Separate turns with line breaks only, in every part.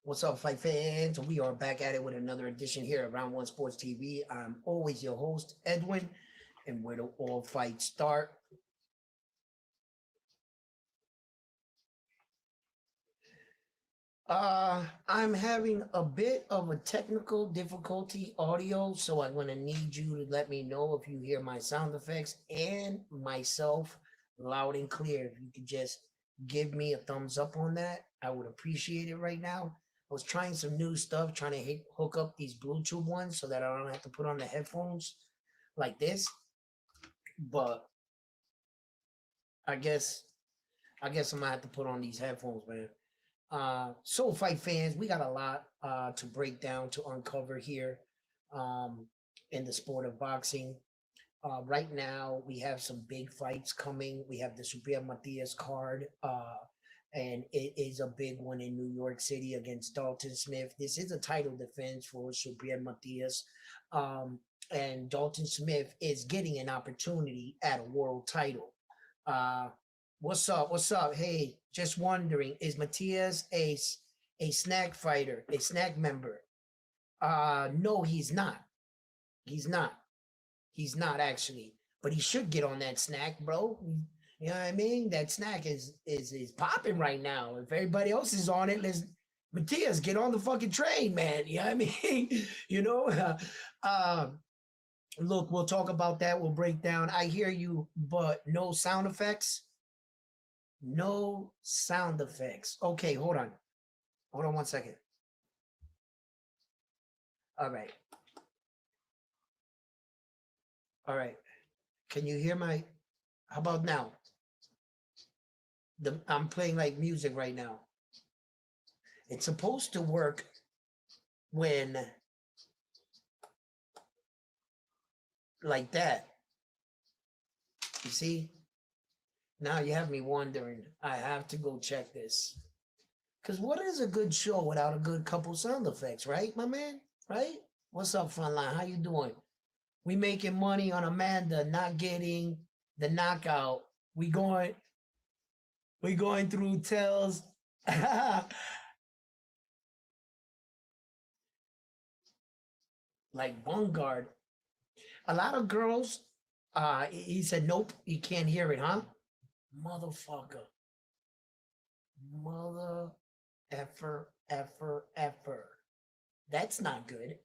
What's up, fight fans? We are back at it with another edition here at Round One Sports TV. I'm always your host, Edwin, and where do all fights start? I'm having a bit of a technical difficulty audio, so I'm gonna need you to let me know if you hear my sound effects and myself loud and clear. If you could just give me a thumbs up on that, I would appreciate it right now. I was trying some new stuff, trying to hook up these Bluetooth ones so that I don't have to put on the headphones like this. But I guess I'm gonna have to put on these headphones, man. Soul Fight fans, we got a lot to break down to uncover here um, in the sport of boxing. Right now, we have some big fights coming. We have the Super Matias card, and it is a big one in New York City against Dalton Smith. This is a title defense for Super Matias. And Dalton Smith is getting an opportunity at a world title. Uh, what's up? What's up? Hey, just wondering, is Matias a snack fighter, a snack member? No, he's not. He's not. He's not actually, but he should get on that snack, bro. You know what I mean? That snack is popping right now. If everybody else is on it, let's Matias get on the fucking train, man. You know what I mean? you know, uh, look, we'll talk about that. We'll break down. I hear you, but no sound effects. No sound effects. Okay, hold on. Hold on one second. All right. All right. Can you hear my how about now? I'm playing like music right now. It's supposed to work when like that. You see? Now you have me wondering. I have to go check this. Cause what is a good show without a good couple sound effects, right, my man? Right? What's up, Frontline? How you doing? We making money on Amanda not getting the knockout. We going through tells. Like Vanguard. A lot of girls, he said, nope, you can't hear it, huh? Motherfucker. Mother effer. That's not good.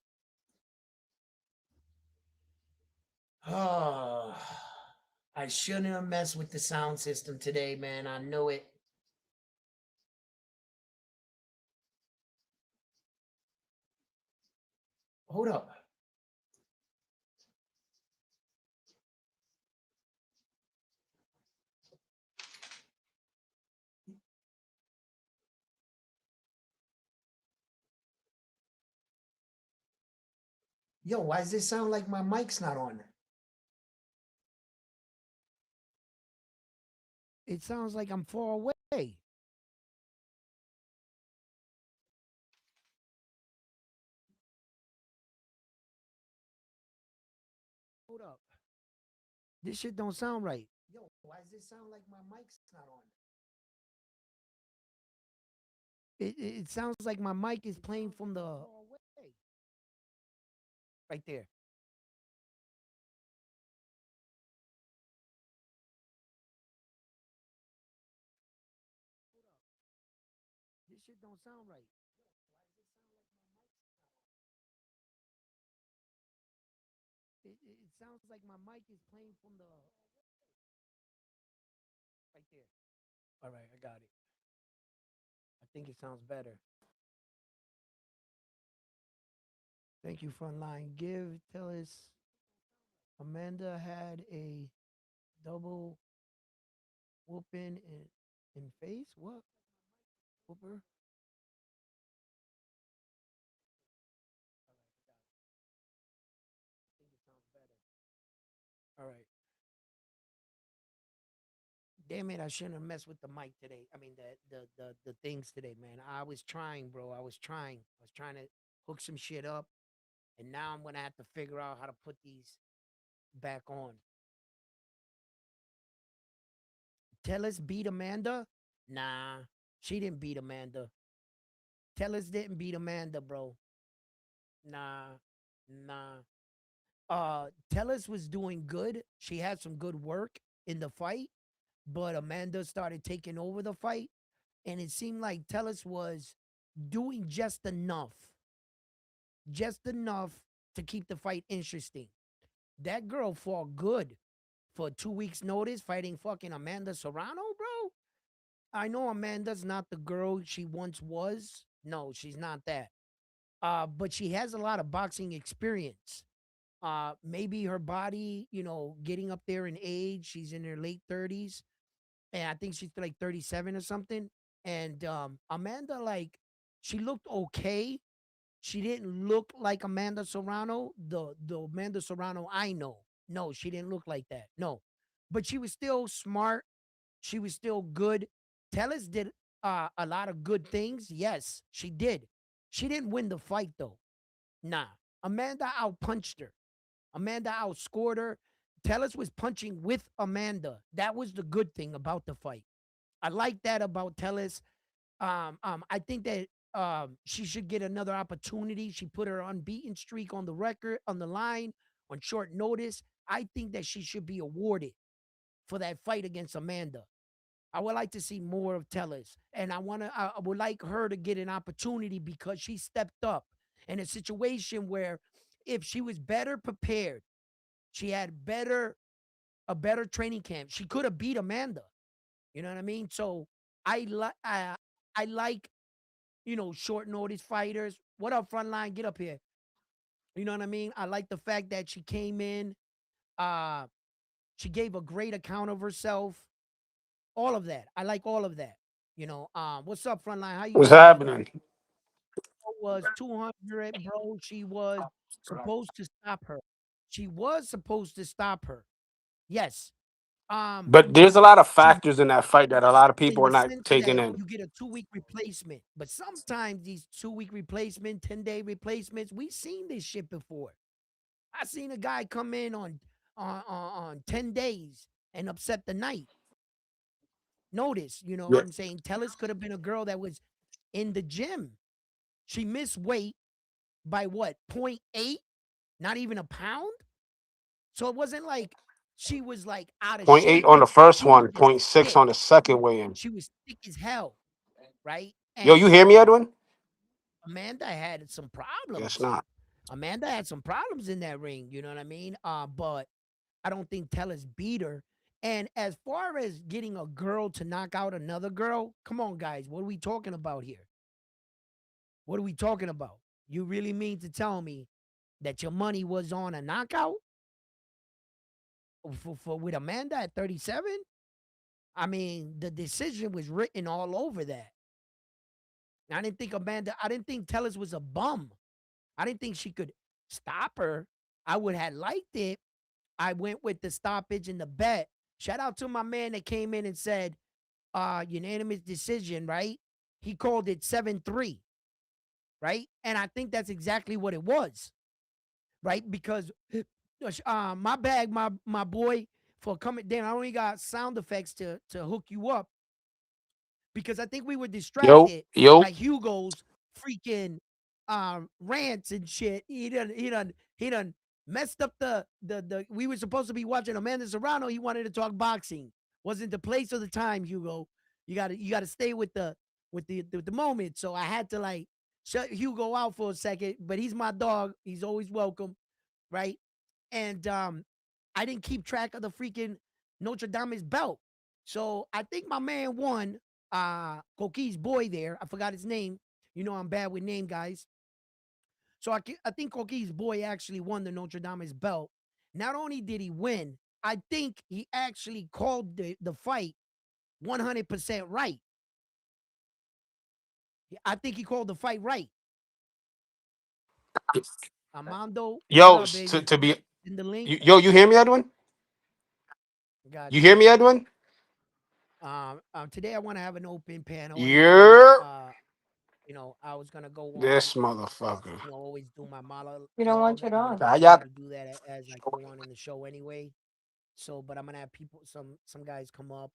Oh, I shouldn't have messed with the sound system today, man. I know it. Hold up. Yo, why does it sound like my mic's not on? It sounds like I'm far away. Hold up. This shit don't sound right. Yo, why does it sound like my mic's not on? It sounds like my mic is playing from the right there. This shit don't sound right. It sounds like my mic is playing from the right there. All right, I got it. I think it sounds better. Thank you, Frontline. Tell us Amanda had a double whooping in face. What? Whooper? I think it sounds better. All right. Damn it, I shouldn't have messed with the mic today. I mean the things today, man. I was trying, bro. I was trying. I was trying to hook some shit up. And now I'm gonna have to figure out how to put these back on. Tell us beat Amanda? Nah, she didn't beat Amanda. Tellus didn't beat Amanda, bro. Nah, nah. Tellus was doing good. She had some good work in the fight, but Amanda started taking over the fight, and it seemed like Tellus was doing just enough to keep the fight interesting. That girl fought good for 2 weeks' notice, fighting fucking Amanda Serrano, bro. I know Amanda's not the girl she once was. No, she's not that. But she has a lot of boxing experience. Maybe her body, getting up there in age. She's in her late 30s, and I think she's like 37 or something. And Amanda, like, she looked okay. She didn't look like Amanda Serrano, the Amanda Serrano I know. No, she didn't look like that. No, but she was still smart. She was still good. Tellus did a lot of good things. Yes, she did. She didn't win the fight though. Nah, Amanda outpunched her. Amanda outscored her. Tellus was punching with Amanda. That was the good thing about the fight. I like that about Tellus. I think that she should get another opportunity. She put her unbeaten streak on the record, on the line, on short notice. I think that she should be awarded for that fight against Amanda. I would like to see more of Tellers, and I would like her to get an opportunity because she stepped up in a situation where if she was better prepared, she had a better training camp. She could have beat Amanda. You know what I mean? So I like I like short notice fighters. What up, frontline? Get up here. You know what I mean? I like the fact that she came in. Uh, she gave a great account of herself. All of that. I like all of that. What's up, frontline? How you
What's
doing, brother?
happening?
Was 200, bro. She was supposed to stop her. She was supposed to stop her. Yes. Um,
But there's a lot of
she
factors in that fight that a lot of
in
people are
the
not
sense
taking
that
in.
you get a 2 week replacement. But sometimes these 2 week replacement, 10-day replacements, we've seen this shit before. I seen a guy come in on 10 days and upset the night. Notice, you know what
Yeah,
I'm saying? Tellus could have been a girl that was in the gym. She missed weight by what, point 0.8? Not even a pound? So it wasn't like she was like out of
point 0.8
shape.
on the first
She was
one,
just
point 0.6
thick.
on the second weigh-in.
She was thick as hell, right?
Yo, you
And
hear me, Edwin?
Amanda had some
Guess
problems.
not.
Amanda had some problems in that ring, you know what I mean? But I don't think Tellus beat her. And as far as getting a girl to knock out another girl, come on, guys, what are we talking about here? What are we talking about? You really mean to tell me that your money was on a knockout for with Amanda at 37? I mean, the decision was written all over that. I didn't think Tellus was a bum. I didn't think she could stop her. I would have liked it. I went with the stoppage and the bet. Shout out to my man that came in and said, unanimous decision, right? He called it 7-3, right? And I think that's exactly what it was, right? Because my bag, my boy, for coming down. I only got sound effects to hook you up because I think we were
Yo,
distracted
yo,
by Hugo's freaking rants and shit. He done messed up the we were supposed to be watching Amanda Serrano. He wanted to talk boxing. Wasn't the place or the time, Hugo. You gotta stay with the moment. So I had to like shut Hugo out for a second, but he's my dog. He's always welcome, right? And I didn't keep track of the freaking Notre Dame's belt. So I think my man won. Coquille's boy there, I forgot his name. You know I'm bad with name, guys. So I think Coquille's boy actually won the Notre Dame's belt. Not only did he win, I think he actually called the fight 100% right. I think he called the fight right. Armando, what
yo.
up, baby?
To be,
In the link,
yo, you hear me, Edwin? You
got
hear
you.
me, Edwin?
Today I want to have an open panel, and
Yeah,
I was gonna go on,
this motherfucker.
always do my
You don't want
monologue.
your
I'm
dog.
I
gonna try
got
to do that as I go on in the show anyway. So, but I'm gonna have people, some guys come up,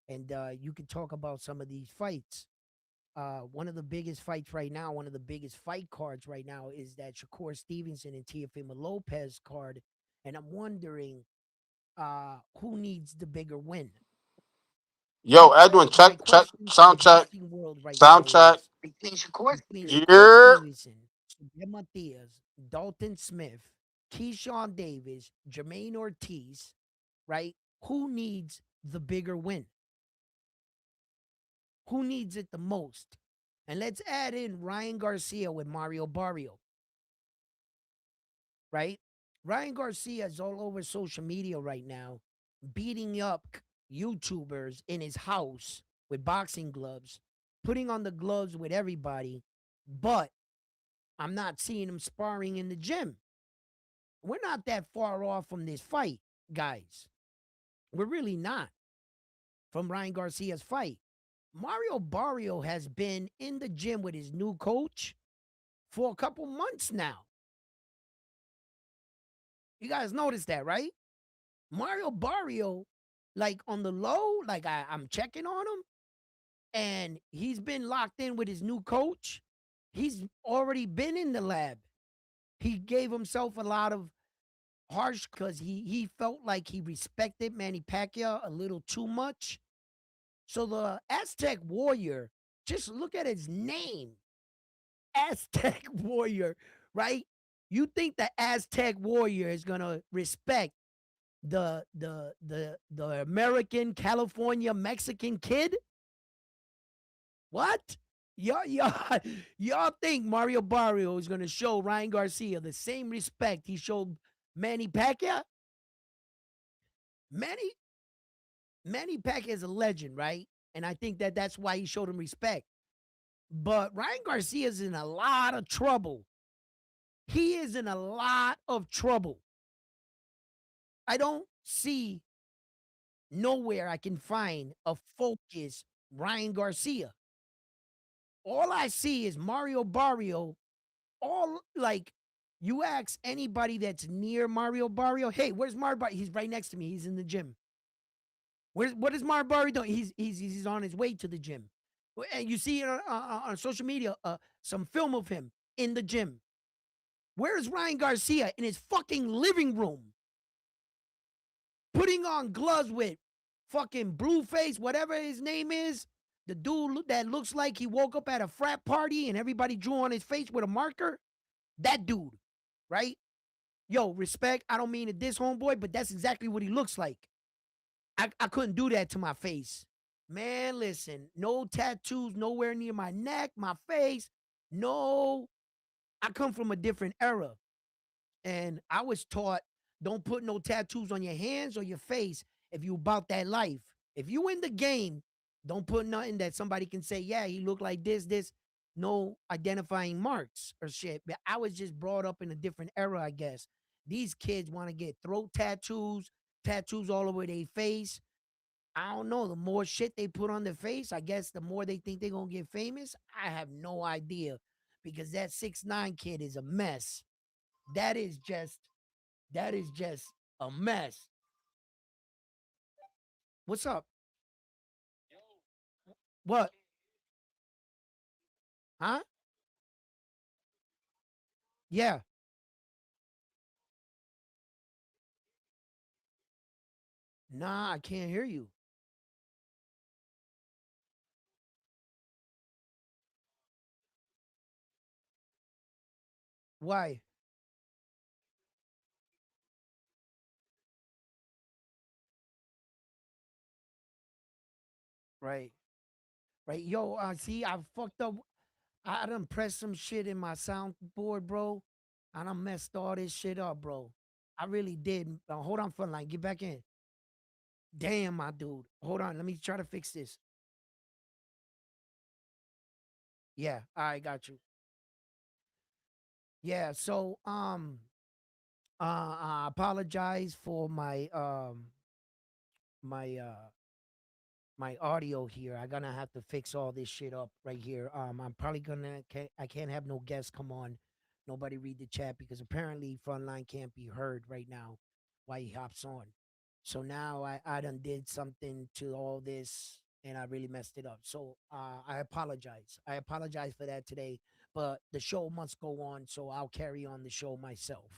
and you can talk about some of these fights. one of the biggest fights right now, one of the biggest fight cards right now is that Shakur Stevenson and Teofimo Lopez card, and I'm wondering who needs the bigger win.
Yo, Edwin,
My
check,
question to the
sound check,
boxing world right
sound
now
check.
is between Shakur
Yeah.
Stevenson, Matias, Dalton Smith, Keyshawn Davis, Jermaine Ortiz, right? Who needs the bigger win? Who needs it the most? And let's add in Ryan Garcia with Mario Barrio, right? Ryan Garcia is all over social media right now, beating up YouTubers in his house with boxing gloves, putting on the gloves with everybody, but I'm not seeing him sparring in the gym. We're not that far off from this fight, guys. We're really not from Ryan Garcia's fight. Mario Barrio has been in the gym with his new coach for a couple months now. You guys noticed that, right? Mario Barrio, like on the low, like I'm checking on him, and he's been locked in with his new coach. He's already been in the lab. He gave himself a lot of harsh because he felt like he respected Manny Pacquiao a little too much. So the Aztec Warrior, just look at his name, Aztec Warrior, right? You think the Aztec Warrior is gonna respect the American California Mexican kid? What? Y'all, y'all think Mario Barrio is gonna show Ryan Garcia the same respect he showed Manny Pacquiao? Manny Manny Pacquiao is a legend, right? And I think that that's why he showed him respect. But Ryan Garcia is in a lot of trouble. He is in a lot of trouble. I don't see nowhere I can find a focused Ryan Garcia. All I see is Mario Barrio. All like you ask anybody that's near Mario Barrio, hey, where's Mario Barrio? He's right next to me. He's in the gym. What is Mario Barrio doing? He's on his way to the gym. And you see it on social media, some film of him in the gym. Where's Ryan Garcia in his fucking living room? Putting on gloves with fucking Blueface, whatever his name is, the dude that looks like he woke up at a frat party and everybody drew on his face with a marker. That dude, right? Yo, respect. I don't mean to diss homeboy, but that's exactly what he looks like. I couldn't do that to my face. Man, listen, no tattoos nowhere near my neck, my face. No, I come from a different era. And I was taught don't put no tattoos on your hands or your face if you about that life. If you in the game, don't put nothing that somebody can say, yeah, he looked like this. No identifying marks or shit. But I was just brought up in a different era, I guess. These kids want to get throat tattoos, tattoos all over their face. I don't know. The more shit they put on their face, I guess the more they think they're gonna get famous. I have no idea. Because that 6'9" kid is a mess. That is just that is just a mess. What's up? What? Huh? Yeah. Nah, I can't hear you. Why? Right. Right. Yo, see, I fucked up. I done pressed some shit in my soundboard, bro. I done messed all this shit up, bro. I really did. Hold on for a line. Get back in. Damn, my dude. Hold on. Let me try to fix this. Yeah. I got you. Yeah. So, I apologize for my my audio here. I'm gonna have to fix all this shit up right here. I'm probably I can't have no guests come on. Nobody read the chat because apparently Frontline can't be heard right now while he hops on. So now I done did something to all this and I really messed it up. So I apologize. I apologize for that today. But the show must go on, so I'll carry on the show myself.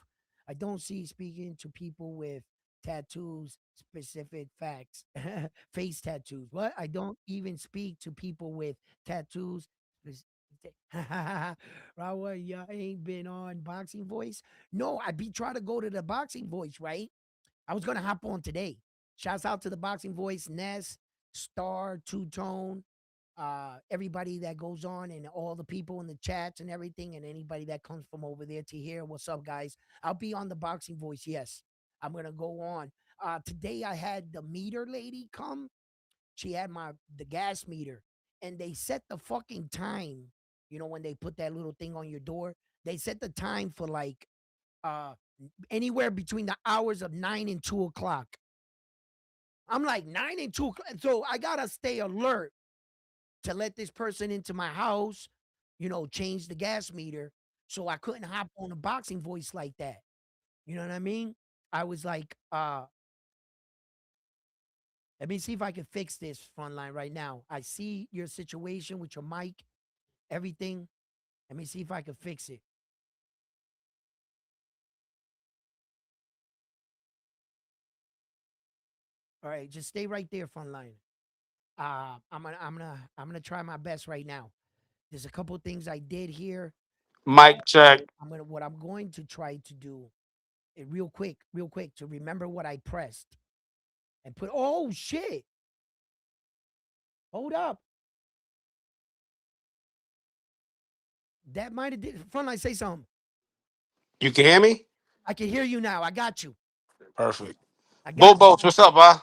I don't see speaking to people with tattoos, specific facts, face tattoos. What? I don't even speak to people with tattoos. Rawa, you ain't been on Boxing Voice. No, I be trying to go to the Boxing Voice, right? I was gonna hop on today. Shouts out to the Boxing Voice, Ness, Star, Two Tone, everybody that goes on, and all the people in the chats and everything, and anybody that comes from over there to hear what's up, guys. I'll be on the Boxing Voice. Yes, I'm gonna go on. Today I had the meter lady come. She had the gas meter, and they set the fucking time. You know when they put that little thing on your door, they set the time for like uh anywhere between the hours of 9 and 2 o'clock. I'm like 9 and 2 o'clock. So I gotta stay alert to let this person into my house, change the gas meter. So I couldn't hop on a Boxing Voice like that. You know what I mean? I was like, let me see if I can fix this front line right now. I see your situation with your mic, everything. Let me see if I can fix it. All right, just stay right there, front line. I'm gonna try my best right now. There's a couple of things I did here.
Mic check.
What I'm going to try to do, real quick, to remember what I pressed and put. Oh shit! Hold up. That might have did. Frontline, say something.
You can hear me?
I can hear you now. I got you.
Perfect.
I got you.
Bobo, what's up, huh?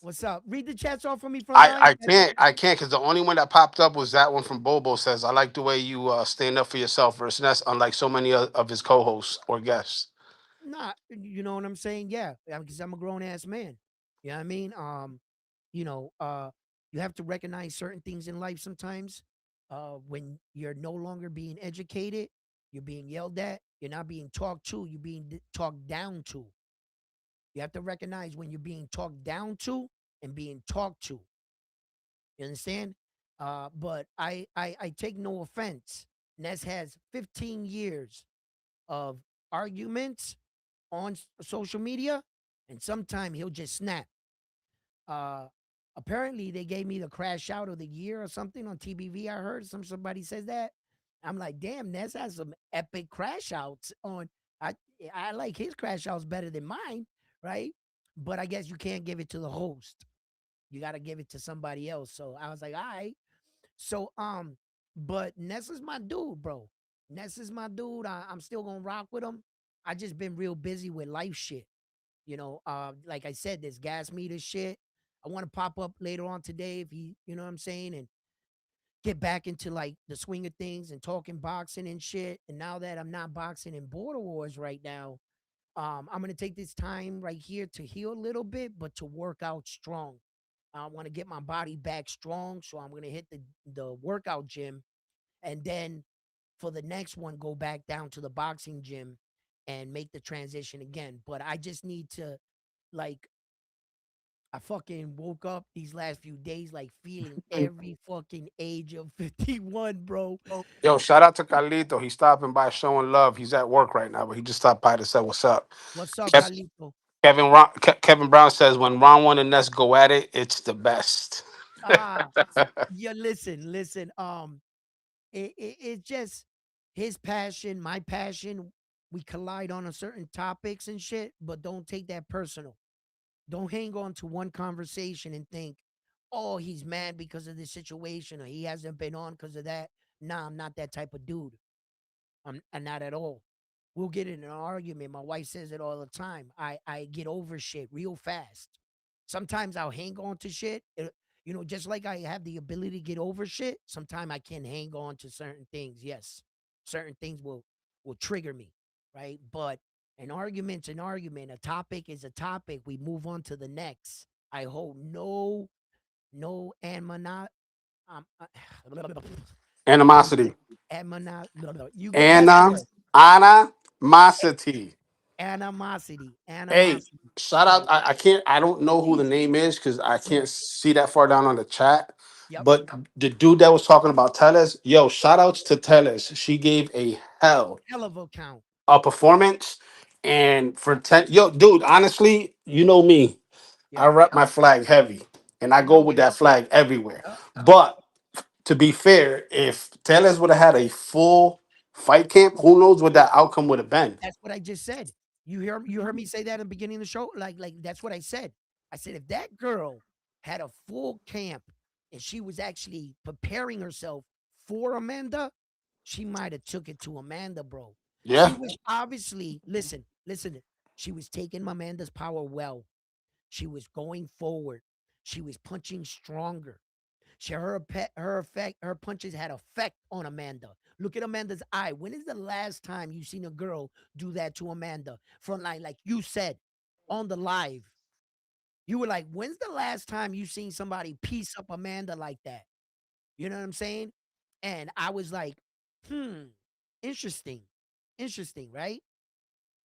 What's up? Read the chats off for me,
I,
Frontline.
I can't I can't because the only one that popped up was that one from Bobo. Says I like the way you stand up for yourself versus Ness, unlike so many of his co-hosts or guests.
Nah, you know what I'm saying? Yeah, because I'm a grown ass man. You know what I mean? You know, you have to recognize certain things in life sometimes. When you're no longer being educated, you're being yelled at. You're not being talked to. You're being talked down to. You have to recognize when you're being talked down to and being talked to. You understand? But I take no offense. Ness has 15 years of arguments on social media, and sometime he'll just snap. Uh, Apparently, they gave me the crash out of the year or something on TBV. I heard somebody says that. I'm like, damn, Ness has some epic crash outs on. I I like his crash outs better than mine, right? But I guess you can't give it to the host. You got to give it to somebody else. So I was like, all right. So but Ness is my dude, bro. Ness is my dude. I'm still gonna rock with him. I just been real busy with life shit. Like I said, this gas meter shit. I want to pop up later on today if you know what I'm saying, and get back into like the swing of things and talking boxing and shit. And now that I'm not boxing in Border Wars right now, I'm gonna take this time right here to heal a little bit, but to work out strong. I want to get my body back strong, so I'm gonna hit the workout gym, and then for the next one, go back down to the boxing gym and make the transition again. But I just need to like I fucking woke up these last few days like feeling every fucking age of 51, bro.
Yo, shout out to Carlito. He's stopping by showing love. He's at work right now, but he just stopped by to say what's up.
What's up,
Kev-
Carlito?
Kevin Brown says when Ron one and Ness go at it, it's the best.
Ah, yeah, listen. It's just his passion, my passion. We collide on a certain topics and shit, but don't take that personal. Don't hang on to one conversation and think, oh, he's mad because of this situation or he hasn't been on because of that. Nah, I'm not that type of dude. I'm not at all. We'll get in an argument. My wife says it all the time. I get over shit real fast. Sometimes I'll hang on to shit. Just like I have the ability to get over shit, sometimes I can hang on to certain things. Yes. Certain things will trigger me, right? But an argument's an argument. A topic is a topic. We move on to the next. I hold no ammonite. Um, uh,
Animosity.
ammonite. You got it,
Anna
bro.
animosity.
Animosity.
Hey,
Animosity.
shout out.
So
I can't. I don't know who the name is because I can't
yeah.
see that far down on the chat.
Yep.
But the dude that was talking about Tellez, yo, shout outs to Tellez. She gave a hell
Hell of a count.
a performance, and for ten, yo, dude, honestly, you know me, I
Yep.
rep my flag heavy, and I
I
go
know.
with that flag everywhere.
Yep.
But to be fair, if Tellez would have had a full fight camp, who knows what that outcome would have been?
That's what I just said. You heard me say that in the beginning of the show? Like that's what I said. I said if that girl had a full camp and she was actually preparing herself for Amanda, she might have took it to Amanda, bro. She
Yeah.
was obviously listen. She was taking Amanda's power well. She was going forward. She was punching stronger. Her effect, her punches had effect on Amanda. Look at Amanda's eye. When is the last time you seen a girl do that to Amanda? From like you said on the live, you were like, when's the last time you seen somebody piece up Amanda like that? You know what I'm saying? And I was like, hmm, interesting, interesting, right?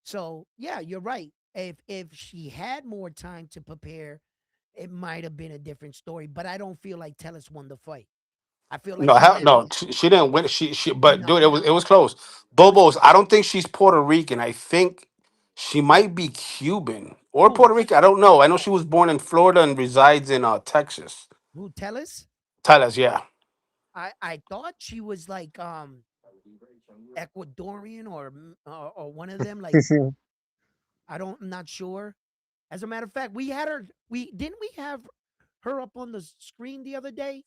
So yeah, you're right. If she had more time to prepare, it might have been a different story. But I don't feel like Tellis won the fight. I feel like
No,
he
hell,
had
no, she didn't win. She, but
no,
dude, it was close.
it was
Bobo's. I don't think she's Puerto Rican. I think she might be Cuban or
who
Puerto Rican. I don't know. I know she was born in Florida and resides in Texas.
who Tellis.
Tell us, yeah,
I thought she was like Ecuadorian or one of them. Like I'm not sure. As a matter of fact, we had her. We didn't we have her up on the screen the other day.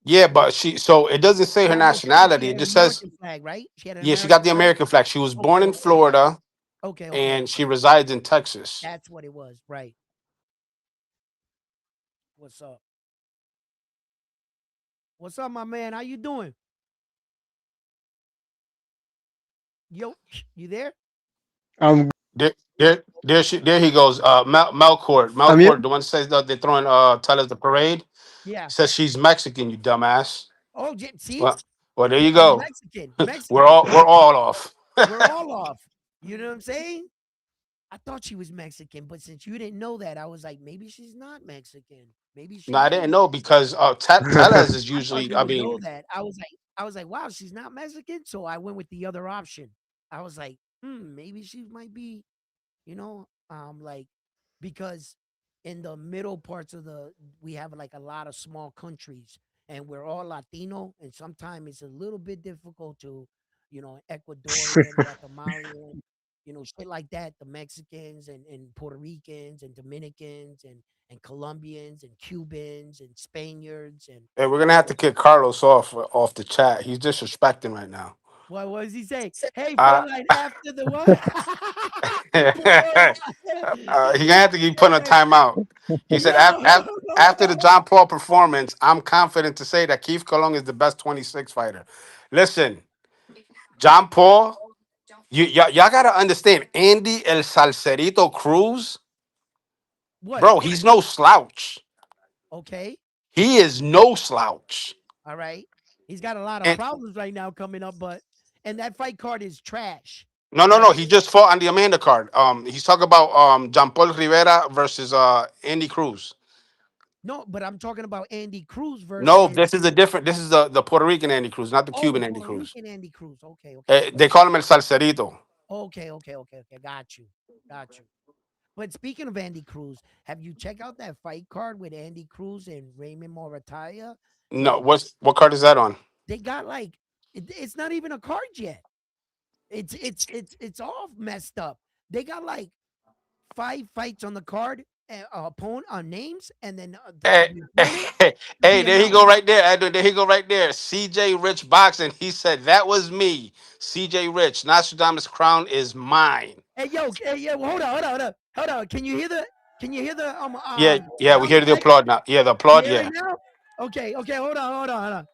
yeah. But she, so it doesn't say
She
her
had no flag. She
nationality.
had
It
an
just says,
American flag, right? She had an
yeah, she
American
got the
flag.
American flag. She was born
Okay,
in
okay,
Florida
okay, okay,
and she
okay.
resides in Texas.
That's what it was, right? What's up? What's up, my man? How you doing? Yo, you there?
I'm
There he goes. Melcourt,
I'm here.
Melcourt, the one that says that they're throwing tell us the parade.
Yeah.
Says she's Mexican, you dumbass.
Oh, see,
Well, there you
she's
go.
Mexican.
We're
Mexican.
all off.
We're all off. You know what I'm saying? I thought she was Mexican, but since you didn't know that, I was like, maybe she's not Mexican. Maybe
No,
she
I didn't
is.
know because Tellez is
I thought
usually.
you
I
would
mean,
know that. I was like, wow, she's not Mexican. So I went with the other option. I was like, maybe she might be, like because in the middle parts of we have like a lot of small countries and we're all Latino, and sometimes it's a little bit difficult to, Ecuadorian, Guatemalan, shit like that, the Mexicans and Puerto Ricans and Dominicans and Colombians and Cubans and Spaniards and
hey, we're gonna
you
have to
know
kick Carlos off the chat. He's disrespecting right now.
what does he say? Hey,
Uh,
Frontline, after the what?
he gonna have to keep putting a timeout. He said,
Yo,
after the John Paul performance, I'm confident to say that Keith Colon is the best 26 fighter. Listen, John Paul, y'all got to understand, Andy El Salcerito Cruz,
what?
bro, he's no slouch.
Okay,
He is no slouch.
all right. He's got a lot of
And
problems right now coming up, but and that fight card is trash.
no, no,
But
no. He just fought on the Amanda card. He's talking about John Paul Rivera versus Andy Cruz.
no, but I'm talking about Andy Cruz
No,
versus
this is a different. This is the Puerto Rican Andy Cruz, not the
the
Cuban Andy
Puerto
Cruz.
Rican Andy Cruz. Okay, okay, okay,
They call him El Salcerito.
okay. Got you, got you. But speaking of Andy Cruz, have you checked out that fight card with Andy Cruz and Raymond Morataya?
No,
Yo,
what card is that on?
they got like it's not even a card yet. It's all messed up. They got like 5 fights on the card, opponent names, and then
Hey,
the opponent to
hey,
be
there he go
announced.
right there, Edwin. There he go right there. CJ Rich boxing. He said that was me. CJ Rich. Nostradamus crown is mine.
Hey yo, hold on. Can you hear the
Yeah, yeah. We
sound
hear the
effect?
applaud now. Yeah, the
You
applaud.
hear it
Yeah.
now? Okay, hold on.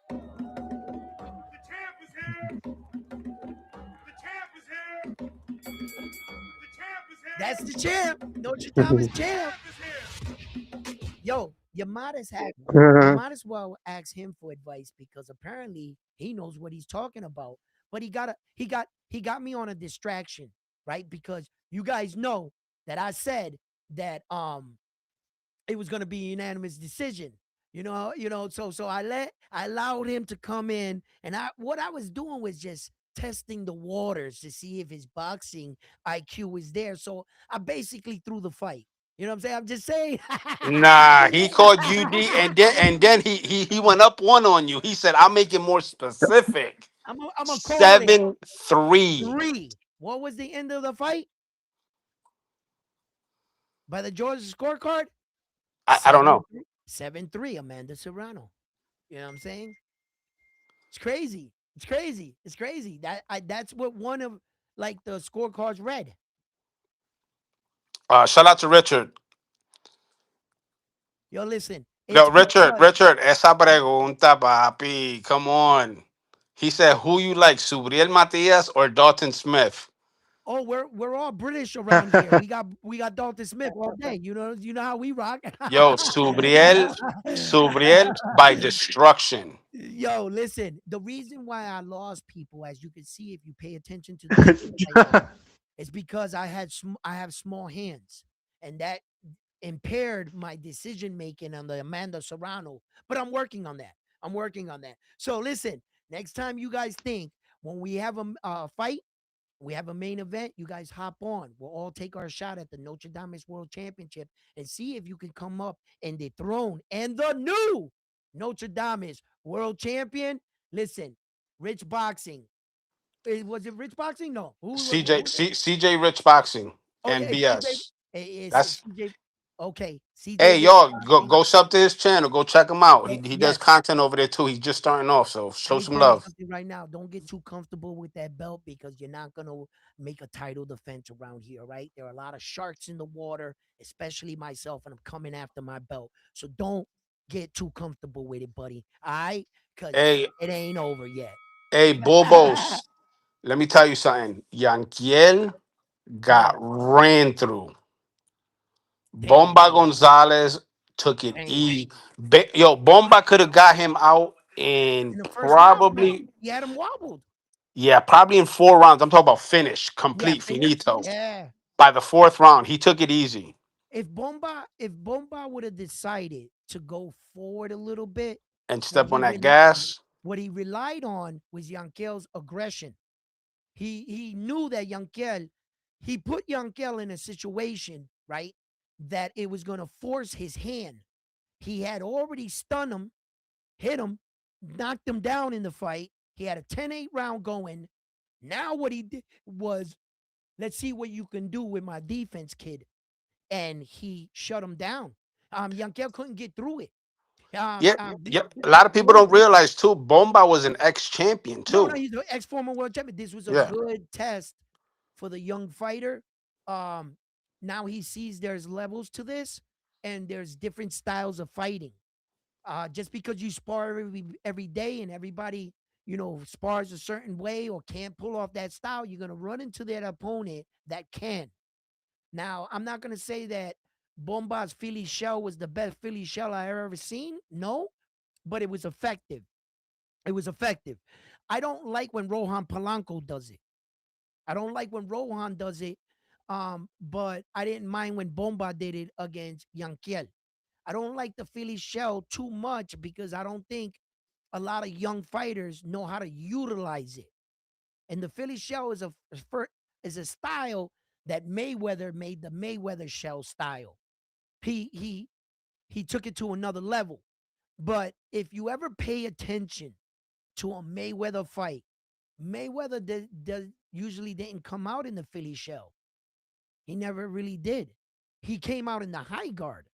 That's the champ. Notre Dame is champ. Yo, you might as well ask him for advice because apparently he knows what he's talking about. But he got me on a distraction, right? Because You guys know that I said that it was going to be a unanimous decision. So I allowed him to come in, and what I was doing was just testing the waters to see if his boxing IQ was there. So I basically threw the fight. You know what I'm saying? I'm just saying.
Nah, he called UD, and then he went up one on you. He said, "I'll make it more specific."
I'm gonna call it
7-3.
three. What was the end of the fight by the Georgia scorecard?
I don't know.
7-3. Amanda Serrano. You know what I'm saying? It's crazy. It's crazy. It's crazy. That's what one of like the scorecards read.
Shout out to Richard.
Yo, listen,
Yo,
it's
Richard,
because
Richard, esa pregunta, papi. Come on. He said, "Who you like, Subriel Matias or Dalton Smith?"
oh, we're all British around here. We got Dalton Smith all day. You know how we rock.
Yo, Subriel by destruction.
Yo, listen. The reason why I lost people, as you can see if you pay attention to the screen right now, is because I have small hands, and that impaired my decision making on the Amanda Serrano. But I'm working on that. I'm working on that. So listen, next time you guys think when we have a fight, we have a main event, you guys hop on. We'll all take our shot at the Notre Dame World Championship and see if you can come up and dethrone and the new Notre Dame World Champion. Listen, Rich Boxing. Was it Rich Boxing? No.
CJ Rich Boxing
Oh yeah,
and
it's CJ.
BS.
It's
That's
CJ. Okay, CJ
Hey,
Rich
y'all,
Boxing.
go sub to his channel. Go check him out. He does
Yes.
content over there too. He's just starting off, so
Let
show
me
some
tell you
love.
something right now. Don't get too comfortable with that belt because you're not going to make a title defense around here, right? There are a lot of sharks in the water, especially myself, and I'm coming after my belt. So don't get too comfortable with it, buddy. All right? Because
Hey,
it ain't over yet.
hey, Bobos. Let me tell you something. Yanquiel got
Yo,
ran through.
damn,
Bomba Gonzalez took it
damn.
easy. Yo, Bomba could have got him out in
In the first round, no.
probably,
He had him wobbled.
yeah, probably in 4 rounds. I'm talking about finish,
Yeah,
complete,
finish.
finito.
Yeah.
By the fourth round, he took it easy
If Bomba would have decided to go forward a little bit,
and
what
step on
he
that
re-
gas.
what he relied on was Yankel's aggression. He knew that Yankel, he put Yankel in a situation, right, that it was going to force his hand. He had already stunned him, hit him, knocked him down in the fight. He had a 10-8 round going. Now what he did was, let's see what you can do with my defense, kid. And he shut him down. Yankel couldn't get through it.
Yep, yep. A lot of people don't realize too. Bomba was an ex-champion
No,
too.
he's the ex former world champion. This was a
Yeah,
good test for the young fighter. Um, Now he sees there's levels to this, and there's different styles of fighting. Just because you spar every day and everybody spars a certain way or can't pull off that style, you're gonna run into that opponent that can. Now, I'm not gonna say that Bomba's Philly shell was the best Philly shell I ever seen. No, but it was effective. It was effective. I don't like when Rohan Polanco does it. I don't like when Rohan does it. But I didn't mind when Bomba did it against Yanquiel. I don't like the Philly shell too much because I don't think a lot of young fighters know how to utilize it. And the Philly shell is a style that Mayweather made the Mayweather shell style. He he he took it to another level. But if you ever pay attention to a Mayweather fight, Mayweather usually didn't come out in the Philly shell. He never really did. He came out in the high guard.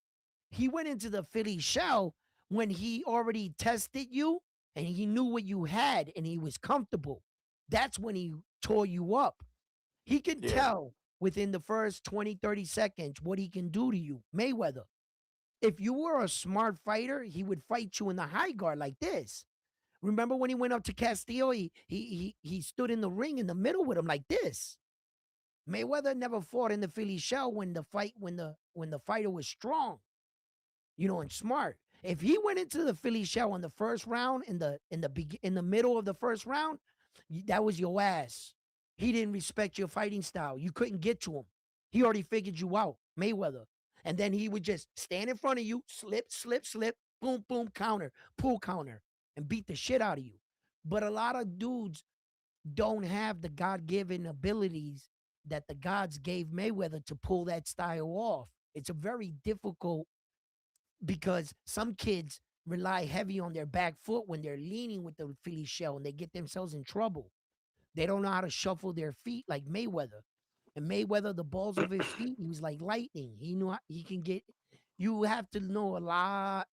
He went into the Philly shell when he already tested you and he knew what you had and he was comfortable. That's when he tore you up. He can
yeah,
tell within the first 20, 30 seconds what he can do to you. Mayweather. If you were a smart fighter, he would fight you in the high guard like this. Remember when he went up to Castillo? He stood in the ring in the middle with him like this. Mayweather never fought in the Philly shell when the fighter was strong, and smart. If he went into the Philly shell in the first round, in the middle of the first round, that was your ass. He didn't respect your fighting style. You couldn't get to him. He already figured you out, Mayweather. And then he would just stand in front of you, slip, slip, slip, boom, boom, counter, pull counter, and beat the shit out of you. But a lot of dudes don't have the God given abilities that the gods gave Mayweather to pull that style off. It's a very difficult because some kids rely heavy on their back foot when they're leaning with the Philly shell and they get themselves in trouble. They don't know how to shuffle their feet like Mayweather. And Mayweather, the balls of his feet, he was like lightning. He knew he can get. You have to know a lot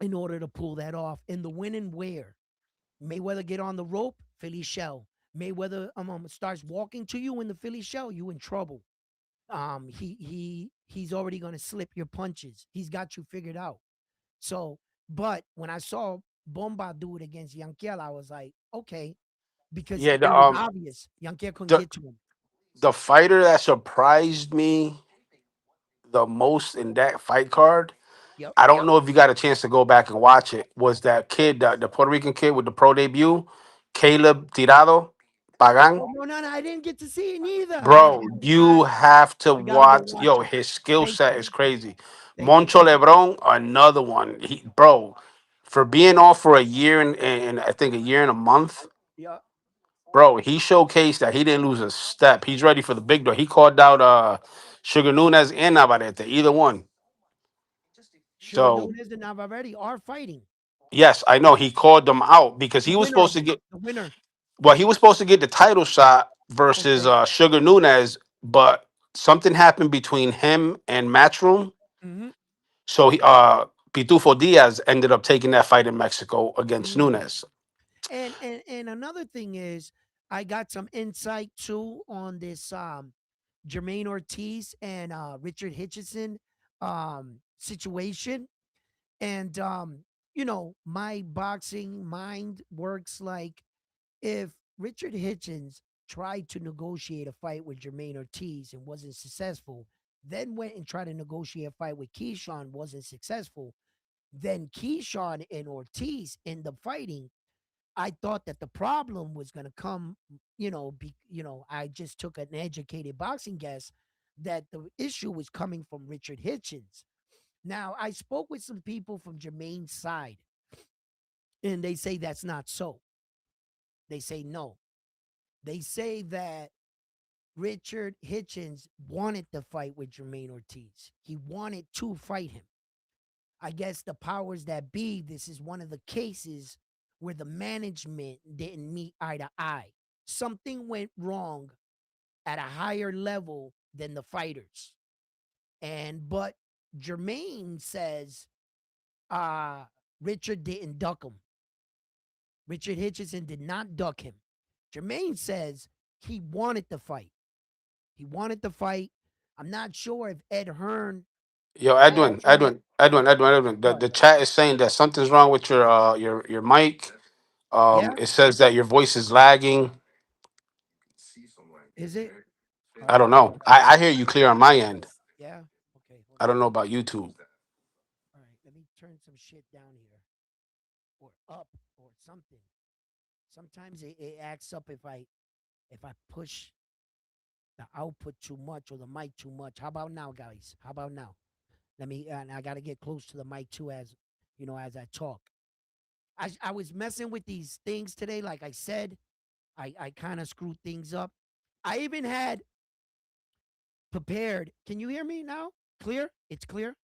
in order to pull that off. And the when and where. Mayweather get on the rope, Philly shell. Mayweather starts walking to you in the Philly shell, you in trouble. He's already gonna slip your punches. He's got you figured out. So, but when I saw Bomba do it against Yankel, I was like, okay, because
Yeah,
it was obvious Yankel couldn't
the
get to him.
the fighter that surprised me the most in that fight card,
Yep.
I don't know if you got a chance to go back and watch it, was that kid, the Puerto Rican kid with the pro debut, Caleb Tirado Pagan.
Oh no, no, no! I didn't get to see it neither.
Bro, you have to
I gotta go
watch.
watch
Yo,
it.
his skill
Thank
set
you,
is crazy.
thank you.
Moncho Lebron, another one. Bro, for being off for a year and I think a year and a month,
Yeah,
bro, he showcased that he didn't lose a step. He's ready for the big door. He called out Sugar Nunez and Navarrete, either one.
Sugar
So
Nunez and Navarrete are fighting.
yes, I know he called them out because
The
he was
winner
supposed
of
to
it,
get,
the winner.
well, he was supposed to get the title shot versus
Okay.
Sugar Nunez, but something happened between him and Matchroom.
Mm-hmm.
So Pitufo Diaz ended up taking that fight in Mexico against
Mm.
Nunez.
And another thing is, I got some insight too on this Jermaine Ortiz and Richard Hitchison situation. And my boxing mind works like if Richard Hitchens tried to negotiate a fight with Jermaine Ortiz and wasn't successful, then went and tried to negotiate a fight with Keyshawn, wasn't successful, then Keyshawn and Ortiz end up fighting. I thought that the problem was going to come, I just took an educated boxing guess that the issue was coming from Richard Hitchens. Now, I spoke with some people from Jermaine's side, and they say that's not so. They say no. They say that Richard Hitchens wanted to fight with Jermaine Ortiz. He wanted to fight him. I guess the powers that be, this is one of the cases where the management didn't meet eye to eye. Something went wrong at a higher level than the fighters. But Jermaine says Richard didn't duck him. Richard Hitchison did not duck him. Jermaine says he wanted to fight. He wanted to fight. I'm not sure if Ed Hearn
Yo,
altered.
Edwin. The,
What?
the chat is saying that something's wrong with your mic.
Yeah,
It says that your voice is lagging.
is it?
I don't
Okay.
know. I hear you clear on my end.
Yeah. Okay. Hold
I
on.
don't know about YouTube.
All right. Let me turn some shit down here, or up, or something. Sometimes it acts up if I push the output too much or the mic too much. How about now, guys? How about now? Let me. And I got to get close to the mic too, as as I talk. I was messing with these things today. Like I said, I kind of screwed things up. I even had prepared. Can you hear me now? Clear? It's clear.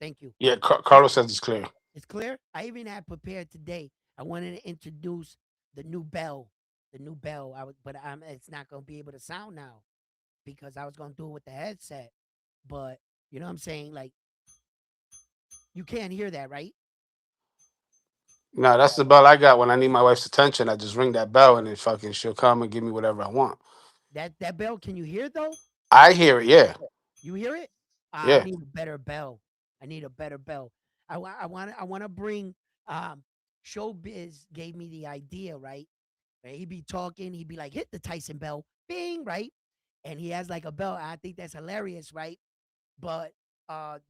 Thank you.
Yeah,
I,
Carlos says it's clear.
it's clear. I even had prepared today. I wanted to introduce the new bell. The new bell. But it's not gonna be able to sound now because I was gonna do it with the headset. But you know what I'm saying? Like you can't hear that, right?
No, that's the bell I got when I need my wife's attention. I just ring that bell and then fucking she'll come and give me whatever I want.
That bell. Can you hear it though?
I hear it. Yeah,
You hear it? I
yeah.
need a better bell. I need a better bell. I want to bring Showbiz gave me the idea, right? Where he'd be talking, he'd be like, hit the Tyson bell, bing, right? And he has like a bell. I think that's hilarious, right? But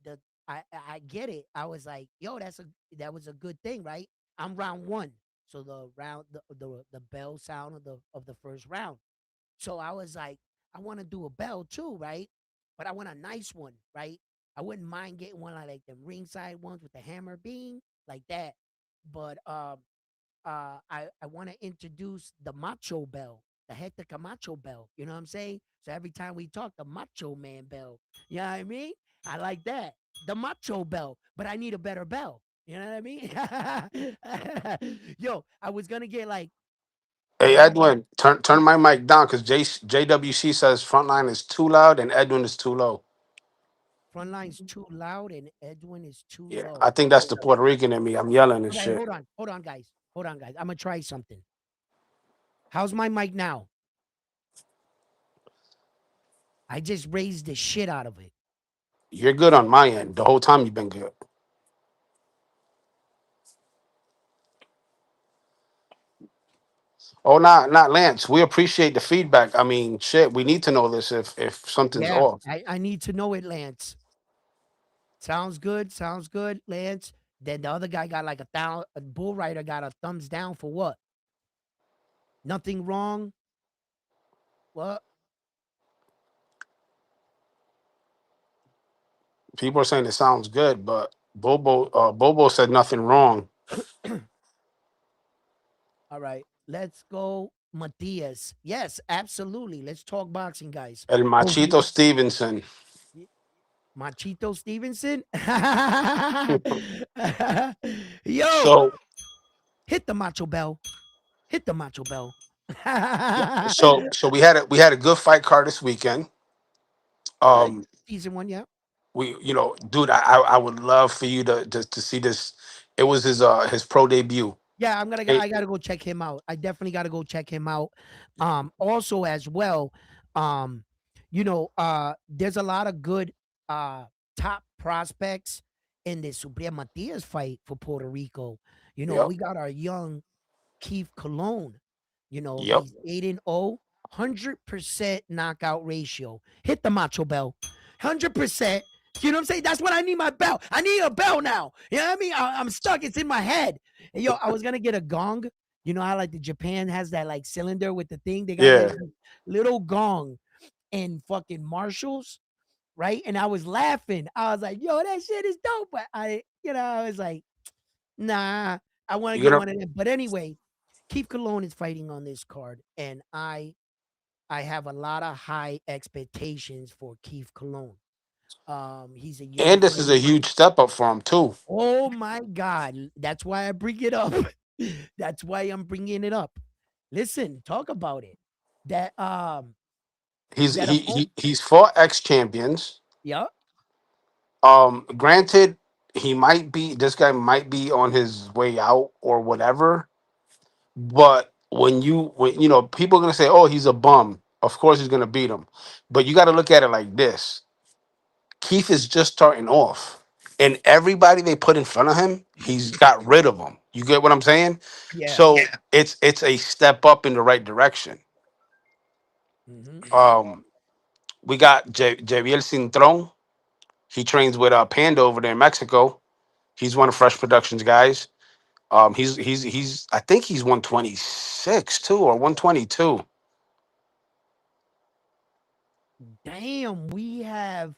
the I get it. I was like, yo, that was a good thing, right? I'm round one. So the bell sound of the first round. So I was like, I want to do a bell too, right? but I want a nice one, right? I wouldn't mind getting one like the ringside ones with the hammer beam, like that. But I want to introduce the Macho Bell, the Hector Camacho Bell. You know what I'm saying? So every time we talk, the Macho Man Bell. You know what I mean? I like that. The Macho Bell, but I need a better bell. You know what I mean? Yo, I was gonna get like
Hey,
I was
Edwin, turn my mic down because JWC says Frontline is too loud and Edwin is too low.
Frontline's too loud and Edwin is too
Yeah,
low.
I think that's the Puerto Rican in me. I'm yelling and
Okay,
shit.
hold on, guys, I'm gonna try something. How's my mic now? I just raised the shit out of it.
You're good on my end. The whole time you've been good. Oh, not Lance. We appreciate the feedback. I mean, shit, we need to know this if something's
Yeah,
off.
I need to know it, Lance. Sounds good, Lance. Then the other guy got like a bull rider got a thumbs down for what? Nothing wrong. What?
People are saying it sounds good, but Bobo said nothing wrong.
All right, let's go, Matias. Yes, absolutely. Let's talk boxing, guys.
El
Oh,
Machito Stevenson.
Machito Stevenson. Yo,
So
hit the macho bell. Hit the macho bell.
yeah, so we had a good fight card this weekend.
Good.
Um,
Season one, yeah.
we dude, I would love for you to see this. It was his pro debut.
Yeah,
Hey,
I gotta go check him out. I definitely gotta go check him out. Also as well, um, there's a lot of good top prospects in the Supreme Matias fight for Puerto Rico.
yep,
We got our young Keith Cologne.
yep.
He's 8-0, 100% knockout ratio. Hit the macho bell. 100%. You know what I'm saying? That's what I need my bell. I need a bell now. You know what I mean? I'm stuck. It's in my head. And yo, I was gonna get a gong. You know how like the Japan has that like cylinder with the thing? They got
Yeah,
this little gong in fucking Marshalls, right? And I was laughing. I was like, yo, that shit is dope. But I was like, nah, I want to
you're
get
gonna
one of them. But anyway, Keith Cologne is fighting on this card, and I have a lot of high expectations for Keith Cologne. He's a young
and this is a
fighter.
huge step up for him too.
Oh my God, that's why I bring it up. That's why I'm bringing it up. Listen, talk about it. That
He's
that
he,
opponent.
he he's fought ex champions.
Yeah,
Granted, this guy might be on his way out or whatever. But when people are gonna say, "Oh, he's a bum," of course he's gonna beat him. But you got to look at it like this: Keith is just starting off, and everybody they put in front of him, he's got rid of them. You get what I'm saying?
yeah.
So it's a step up in the right direction.
Hmm.
Um, we got Javier Cintron. He trains with Panda over there in Mexico. He's one of Fresh Productions guys. He's I think he's 126 too or 122.
Damn, we have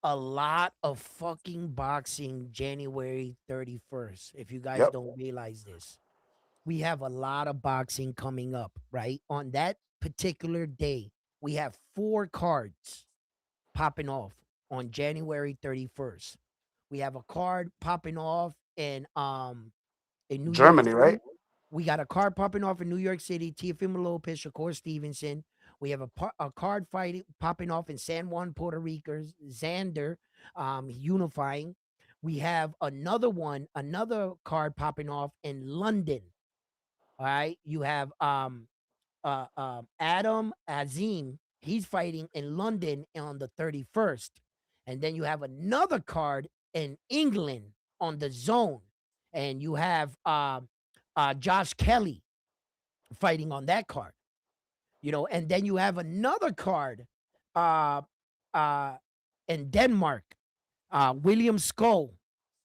a lot of fucking boxing January 31st. If you guys
Yep.
don't realize this, we have a lot of boxing coming up, right? On that particular day, we have 4 cards popping off on January 31st. We have a card popping off in New York
Germany, right?
City. We got a card popping off in New York City. Teofimo Lopez, Shakur Stevenson. We have a card fight popping off in San Juan, Puerto Rico. Xander, unifying. We have another card popping off in London. All right, you have Adam Azim. He's fighting in London on the 31st. And then you have another card in England on the zone. And you have Josh Kelly fighting on that card. And then you have another card uh, uh, in Denmark. William Skull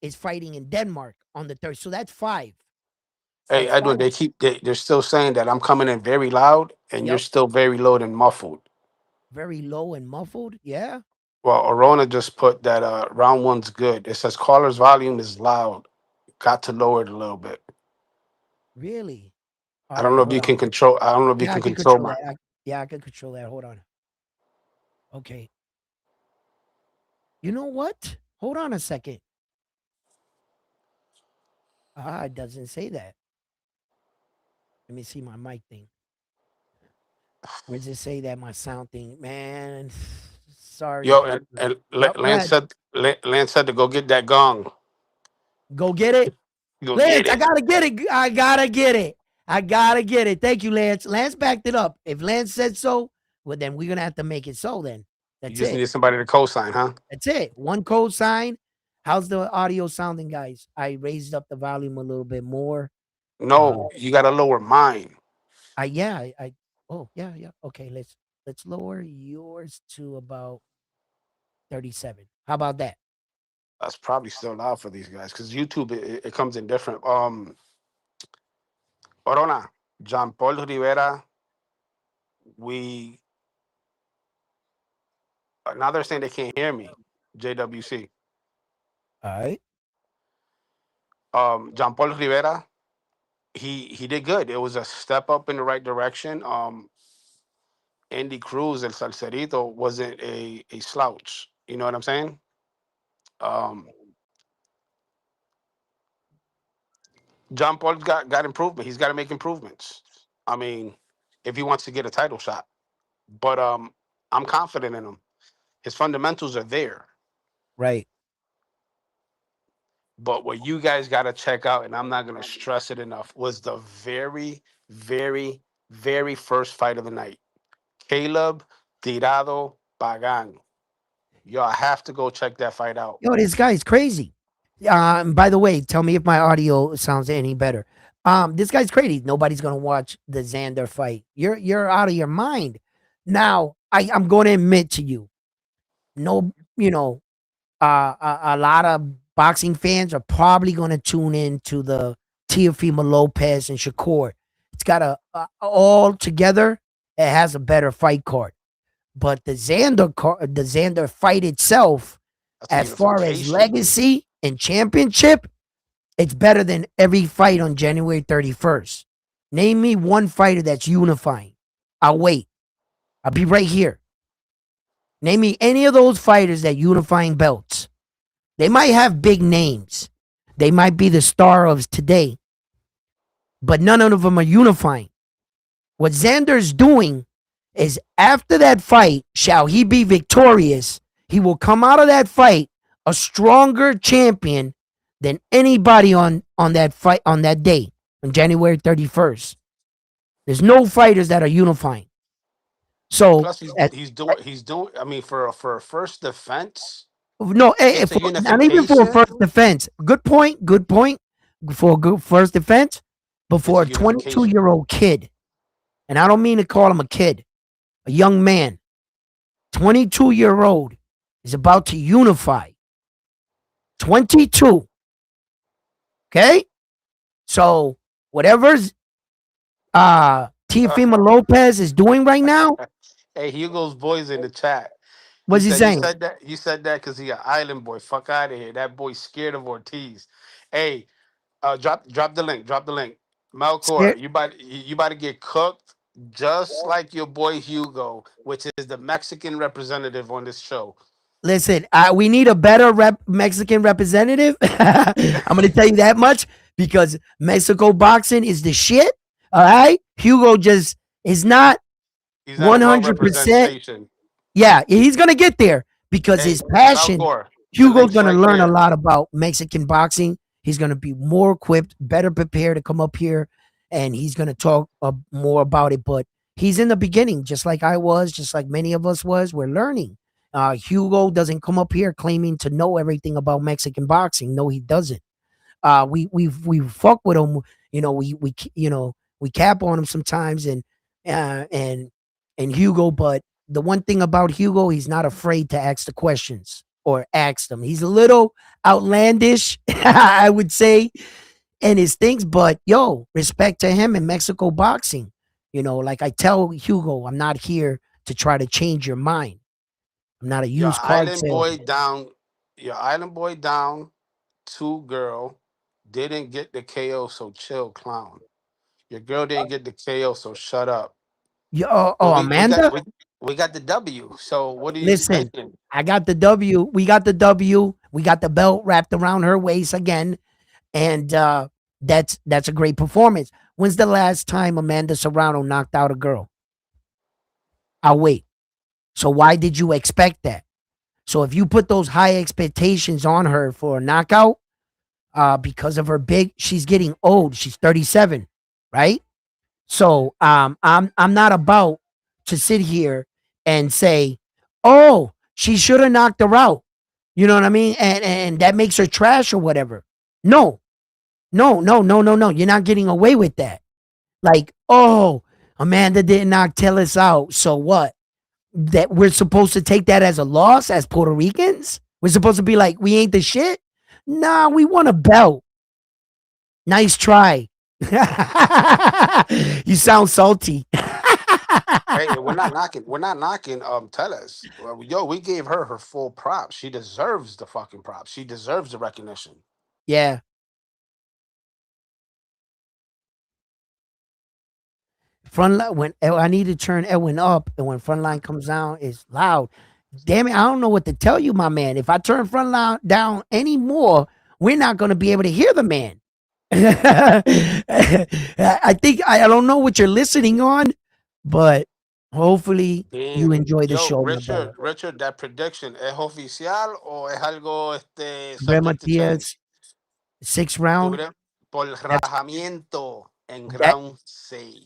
is fighting in Denmark on the third. So that's five.
Hey,
That's
Edwin,
five.
they're still saying that I'm coming in very loud and you're
Yep.
still very low and muffled.
Very low and muffled. Yeah.
Well, Arona just put that round one's good. It says caller's volume is loud. Got to lower it a little bit.
Really? All
I don't
right,
know if
hold
you
on.
can control. I don't know if you
Yeah, I
can
can
control
control
my.
that. Yeah, I can control that. Hold on. Okay. You know what? Hold on a second. Ah, it doesn't say that. Let me see my mic thing. Where does it say that my sound thing? Man, sorry,
Yo,
people.
and
Yep, go
Lance
ahead.
said Lance said to go get that gong.
Go get it.
Go get
Lance, I
it.
gotta get it. I gotta get it. I gotta get it. Thank you, Lance. Lance backed it up. If Lance said so, well, then we're gonna have to make it so then.
You
That's
just
it.
need somebody to co-sign, huh?
That's it. One code sign. How's the audio sounding, guys? I raised up the volume a little bit more. Uh
No, you gotta lower mine.
I yeah, I oh yeah, yeah. Okay, let's lower yours to about 37. How about that?
That's probably still loud for these guys because YouTube it comes in different. Orona, John Paul Rivera. We now they're saying they can't hear me. JWC.
All right.
John Paul Rivera. He did good. It was a step up in the right direction. Andy Cruz, El Salcerito, wasn't a slouch. You know what I'm saying? Um, John Paul's got improvement. He's got to make improvements. I mean, if he wants to get a title shot, but I'm confident in him. His fundamentals are there.
Right.
But what you guys got to check out, and I'm not going to stress it enough, was the very, very, very first fight of the night. Caleb Tirado Pagan. Y'all have to go check that fight out.
Yo, this guy's crazy. By the way, tell me if my audio sounds any better. This guy's crazy. Nobody's gonna watch the Xander fight. You're out of your mind. Now, I'm going to admit to you, no, you know, a lot of boxing fans are probably going to tune in to the Teofimo Lopez and Shakur. It's got all together. It has a better fight card, but the Xander fight itself,
That's a
as far as
unification.
legacy and championship, it's better than every fight on January 31st. Name me one fighter that's unifying. I'll wait. I'll be right here. Name me any of those fighters that unifying belts. They might have big names. They might be the star of today, but none of them are unifying. What Xander's doing is after that fight, shall he be victorious, he will come out of that fight a stronger champion than anybody on that fight on that day, on January 31st. There's no fighters that are unifying. So
Plus,
at,
he's doing. I mean, for a first defense,
no,
it's a
not even for a
unification.
first defense. Good point. Good point. For a good first defense, but
It's
for
a
a 22-year-old
unification.
year old kid, and I don't mean to call him a kid, a young man, 22-year-old is about to unify. 22. Okay, so whatever's Teofimo Lopez is doing right now,
Hey, Hugo's boys in the chat. He
what's he
said you
saying?
said that you said that because he an island boy. Fuck out of here. That boy's scared of Ortiz. Hey, drop the link. Drop the link. Melkor,
Scared?
you about to get cooked just like your boy Hugo, which is the Mexican representative on this show.
Listen, we need a better Mexican representative. I'm going to tell you that much because Mexico boxing is the shit. All right. Hugo just is not
He's not a well
100%.
representation.
Yeah, he's going to get there because his
Hey,
passion,
Melkor, the
Hugo's
link's
going to
right
learn a
there.
lot about Mexican boxing. He's going to be more equipped, better prepared to come up here and he's going to talk more about it. But he's in the beginning, just like I was, just like many of us was. We're learning. Hugo doesn't come up here claiming to know everything about Mexican boxing. No, he doesn't. We fuck with him. We cap on him sometimes, uh, and and Hugo. But the one thing about Hugo, he's not afraid to ask the questions or ask them. He's a little outlandish, I would say, in his things. But yo, respect to him in Mexico boxing. Like I tell Hugo, I'm not here to try to change your mind. I'm not a
Your
used car
island boy
salesman.
down. Your island boy down. Two girl didn't get the KO, so chill, clown. Your girl didn't get the KO, so shut up. But we got
Amanda,
we got the W. So what are you
listen,
saying?
I got the W. We got the W. We got the belt wrapped around her waist again, and that's a great performance. When's the last time Amanda Serrano knocked out a girl? I'll wait. So why did you expect that? So if you put those high expectations on her for a knockout, because of her big, she's getting old. She's 37, right? So I'm not about to sit here and say, oh, she should have knocked her out. You know what I mean? And that makes her trash or whatever. No, no, no, no, no, no. You're not getting away with that. Like, oh, Amanda didn't knock Tillis out. So what? That we're supposed to take that as a loss as Puerto Ricans? We're supposed to be like, we ain't the shit? Nah, we want a belt. Nice try. You sound salty.
Hey, we're not knocking. We're not knocking. Tell us, well, yo, we gave her full props. She deserves the fucking props. She deserves the recognition.
Yeah. Frontline when I need to turn Edwin up, and when Frontline comes down, it's loud. Damn it, I don't know what to tell you, my man. If I turn Frontline down anymore, we're not going to be able to hear the man. I think I don't know what you're listening on, but hopefully you
Damn,
enjoy the
yo,
show, my brother.
Richard, that prediction es oficial o es algo
Brett
subject to
Matias,
change?
6th round.
Dure por
That's
rajamiento en
that.
round 6.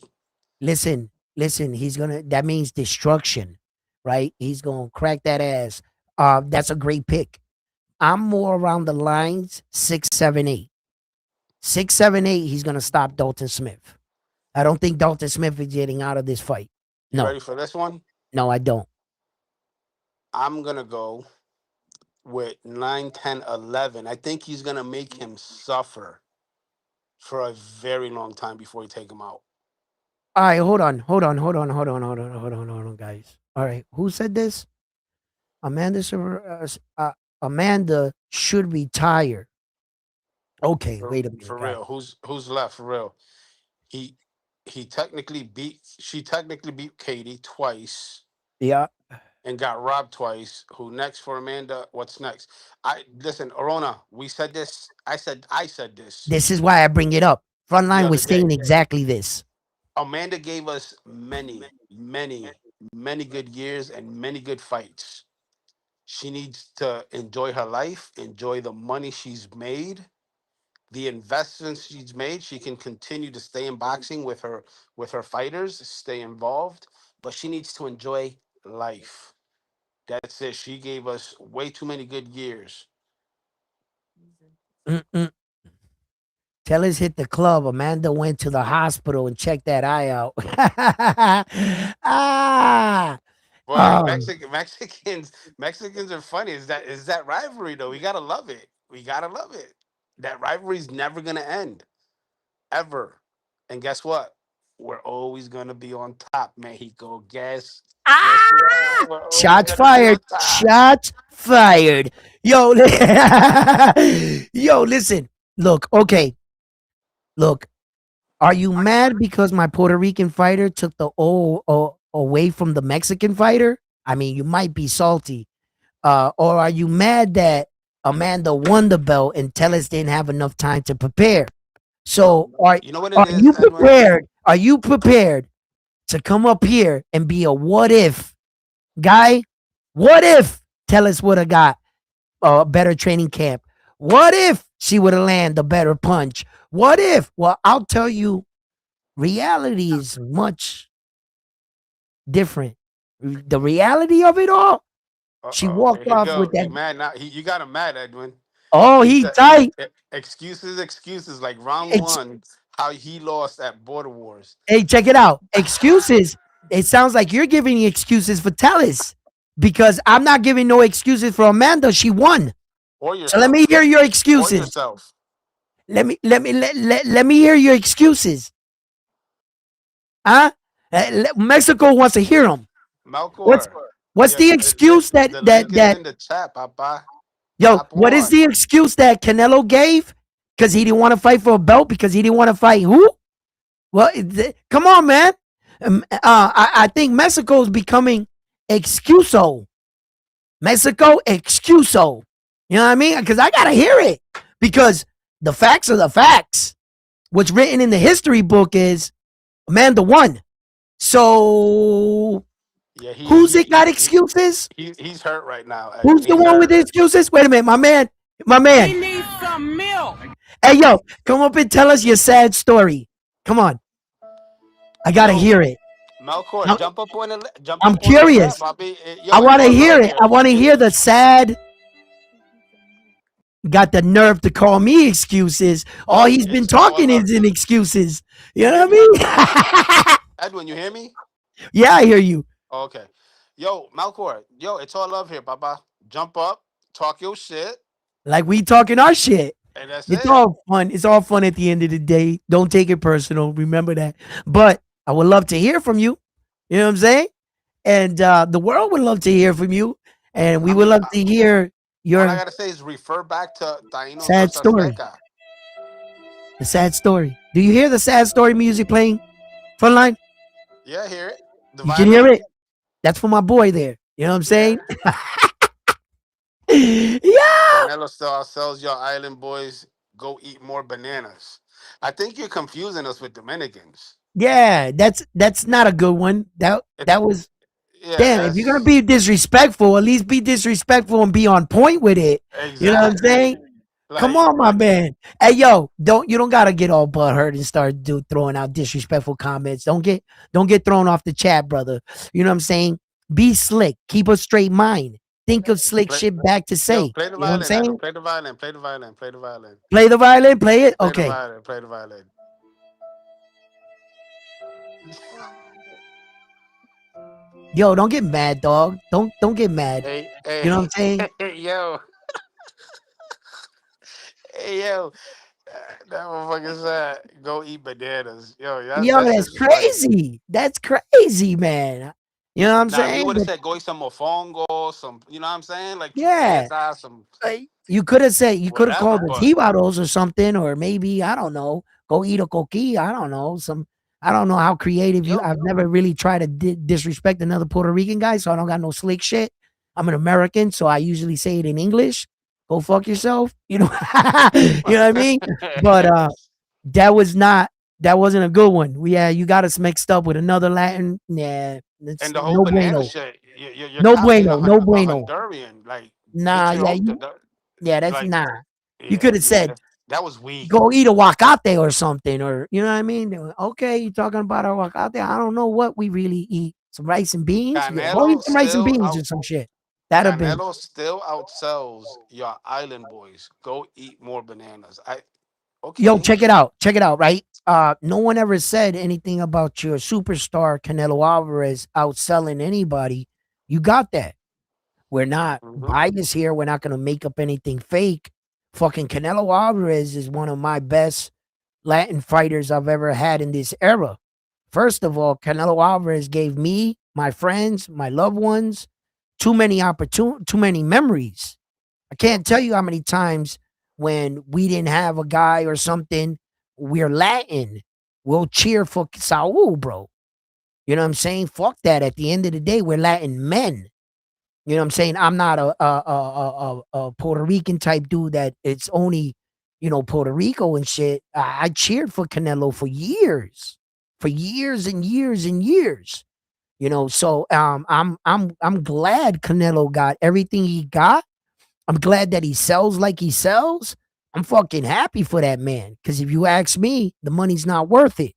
Listen, listen. He's gonna. That means destruction, right? He's gonna crack that ass. That's a great pick. I'm more around the lines 6, 7, 8. 6, 7, 8. He's gonna stop Dalton Smith. I don't think Dalton Smith is getting out of this fight.
You
No,
ready for this one?
no, I don't.
I'm gonna go with 9, 10, 11. I think he's gonna make him suffer for a very long time before he take him out.
All right, hold on, guys. All right, who said this? Amanda should retire. Okay, wait a minute,
For
guys.
real. Who's left for real? He she technically beat Katie twice
Yeah,
and got robbed twice. Who next for Amanda? What's next? I listen, Arona, we said this. I said this
this is why I bring it up.
the
Frontline
other
was saying
day.
exactly this.
Amanda gave us many good years and many good fights. She needs to enjoy her life, enjoy the money she's made, the investments she's made. She can continue to stay in boxing with her fighters, stay involved, but she needs to enjoy life. That's it. She gave us way too many good years.
Mm-mm. Tellers hit the club. Amanda went to the hospital and checked that eye out. ah,
Boy,
um,
Mexicans are funny. Is that rivalry though? We gotta love it. We gotta love it. That rivalry's never gonna end. Ever. And guess what? We're always gonna be on top, Mexico. Guess what?
ah,
We're always
shots
gonna be on
fired.
top.
Shots fired. Yo, yo, listen. Look, okay. Look, are you mad because my Puerto Rican fighter took the O away from the Mexican fighter? I mean, you might be salty. Or are you mad that Amanda won the belt and Tellus didn't have enough time to prepare?
No,
So are
you know what it
are
is,
you
Edwin?
prepared? Are you prepared to come up here and be a what if guy? What if Tellus would have got a better training camp? What if she would have landed a better punch? What if? Well, I'll tell you, reality is much different. The reality of it all, she
Here
walked
he
off
go.
with
He
that.
mad now. You got him mad, Edwin.
Oh,
He
he
said he
tight.
excuses like round
Ex-
one, how he lost at Border Wars.
hey, check it out. Excuses. It sounds like you're giving excuses for Tellis because I'm not giving no excuses for Amanda. She won.
Or
So let me
yourself.
hear your
Or
excuses.
yourself.
Let me hear your excuses. Huh? Mexico wants to hear them. What's
Melkor.
What's the excuse
The link is in the chat, Papa.
yo?
Hop
What is
on.
the excuse that Canelo gave? Because he didn't want to fight for a belt. Because he didn't want to fight who? Well, come on, man. I think Mexico is becoming excuso. Mexico excuso. You know what I mean? Because I gotta hear it. Because the facts are the facts. What's written in the history book is Amanda won. So
Yeah,
who's it got excuses?
he's hurt right now.
Who's the
He's
one with
hurt.
the excuses? Wait a minute, my man.
He needs some milk.
Hey, yo, come up and tell us your sad story. Come on, I gotta
Yo,
hear it.
Melkor,
I'm,
jump
I'm
up on the chat,
curious.
Bobby.
I
Yo, it's
want to
all
hear
love
it.
here.
I want to hear the sad. Got the nerve to call me excuses. All
Yo,
he's been
it's all
talking
love.
is in excuses. You
You
know
hear me?
what I mean?
Edwin, you hear me?
Yeah, I hear you.
Oh, okay. Yo, Malcor, yo, it's all love here, Papa. Jump up, talk your shit,
Like we talking our shit.
and that's
It's
it.
all fun. It's all fun at the end of the day. Don't take it personal. Remember that. But I would love to hear from you. You know what I'm saying? And the world would love to hear from you. And we
I
would
mean,
love to hear
all I
your
gotta say is refer back to Taínos
sad
Los
story.
Azteca.
The sad story. Do you hear the sad story music playing? Frontline?
Yeah, hear it. The
You can hear
violin.
it? That's for my boy there. You know what I'm
Yeah.
saying? Yeah.
Canelo still sells your island boys. Go eat more bananas. I think you're confusing us with Dominicans.
Yeah, that's not a good one.
It's
That was
yeah,
damn. If you're gonna
that's
be disrespectful, at least be disrespectful and be on point with it. You know what I'm saying?
exactly
Come
like
on, my man. Hey, yo, don't you don't gotta get all butthurt and start throwing out disrespectful comments. Don't get thrown off the chat, brother. You know what I'm saying? Be slick. Keep a straight mind. Think of slick
play,
shit back to
yo,
say.
play the
You know what I'm
violin. I don't
saying?
play the violin. Play the violin. Play the violin.
Play the violin. Play it.
Play the
Okay.
violin. Play the violin.
Yo, don't get mad, dog. Don't get mad.
Hey,
You know what
hey,
I'm saying?
hey, yo, hey, yo. That motherfucker said, "Go eat bananas." Yo,
Yo,
that
that's
shit is funny.
crazy. That's crazy, man. You know what I'm
Now, if he
saying?
would have
But
said, "Go eat some mofongo," some, you know what I'm saying, like
yeah,
chupeta, some
you could have
whatever.
called it
But
T-bottles or something, or maybe I don't know, go eat a coquille. I don't know. I don't know how creative you.
yo,
I've never really tried to disrespect another Puerto Rican guy, so I don't got no slick shit. I'm an American, so I usually say it in English. Go fuck yourself. You know, you know what I mean. But that was not. That wasn't a good one. You got us mixed up with another Latin. Yeah, it's
and the whole
no
banana
bueno.
shit. You're
No
copying
bueno. No
A
bueno.
Honduran. Like,
Nah,
get
yeah,
your
yeah, that's
like,
nah. You could
yeah,
have said
that was weak.
go eat a wakate or something, or you know what I mean? Okay, you talking about a wakate? I don't know what we really eat. Some rice and beans? Yeah, go eat some rice and beans or some shit. That'd have been.
Canelo still outsells your island boys. Go eat more bananas.
Yo,
Okay.
check it out. Check it out, right? No one ever said anything about your superstar Canelo Alvarez outselling anybody. You got that. We're not
Hmm.
biased here. We're not gonna make up anything fake. Fucking Canelo Alvarez is one of my best Latin fighters I've ever had in this era. First of all, Canelo Alvarez gave me, my friends, my loved ones, too many memories. I can't tell you how many times when we didn't have a guy or something, we're Latin. We'll cheer for Saul, bro. You know what I'm saying? Fuck that. At the end of the day, we're Latin men. You know what I'm saying? I'm not a Puerto Rican type dude that it's only, Puerto Rico and shit. I cheered for Canelo for years and years and years. So I'm glad Canelo got everything he got. I'm glad that he sells like he sells. I'm fucking happy for that man. Because if you ask me, the money's not worth it.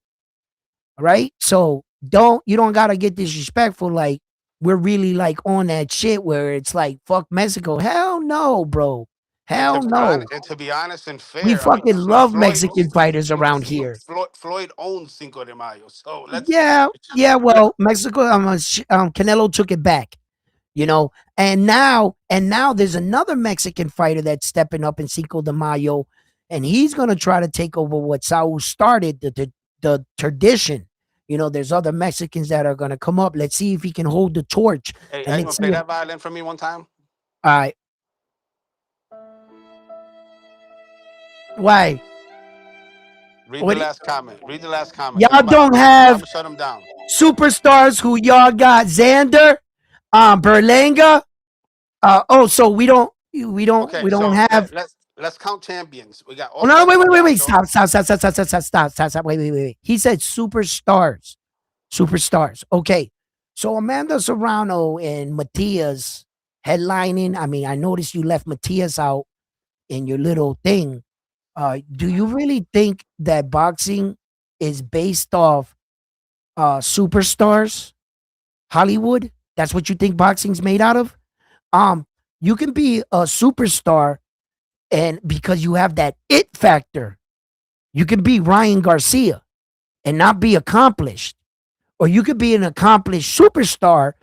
Right? So you don't gotta get disrespectful. Like we're really like on that shit where it's like fuck Mexico. Hell no, bro. Hell no.
And to be honest and
We
fair, I mean,
fucking love Mexican fighters around here.
Floyd owns Cinco de Mayo, so
Yeah, yeah. Well, Mexico, Canelo took it back. And now there's another Mexican fighter that's stepping up in Cinco de Mayo, and he's gonna try to take over what Saul started, the tradition. There's other Mexicans that are gonna come up. Let's see if he can hold the torch,
Hey,
and
are you
let's
gonna
see.
play that violin for me one time?
All right, why?
Read the
What?
last comment. Read the last comment. Then
Y'all
I'm about
don't
to I'm
have
gonna shut him down.
superstars who y'all got Xander, Berlanga. So
Okay,
we don't
so
have.
let's count champions. We got
Oh no,
Oscar
wait, wait,
Del
wait, wait,
Hoyo.
stop. Wait, wait, wait, wait. He said superstars. Superstars. Okay. So Amanda Serrano and Matias headlining. I mean, I noticed you left Matias out in your little thing. Do you really think that boxing is based off superstars? Hollywood? That's what you think boxing's made out of? Um, you can be a superstar and because you have that it factor. You can be Ryan Garcia and not be accomplished. Or you could be an accomplished superstar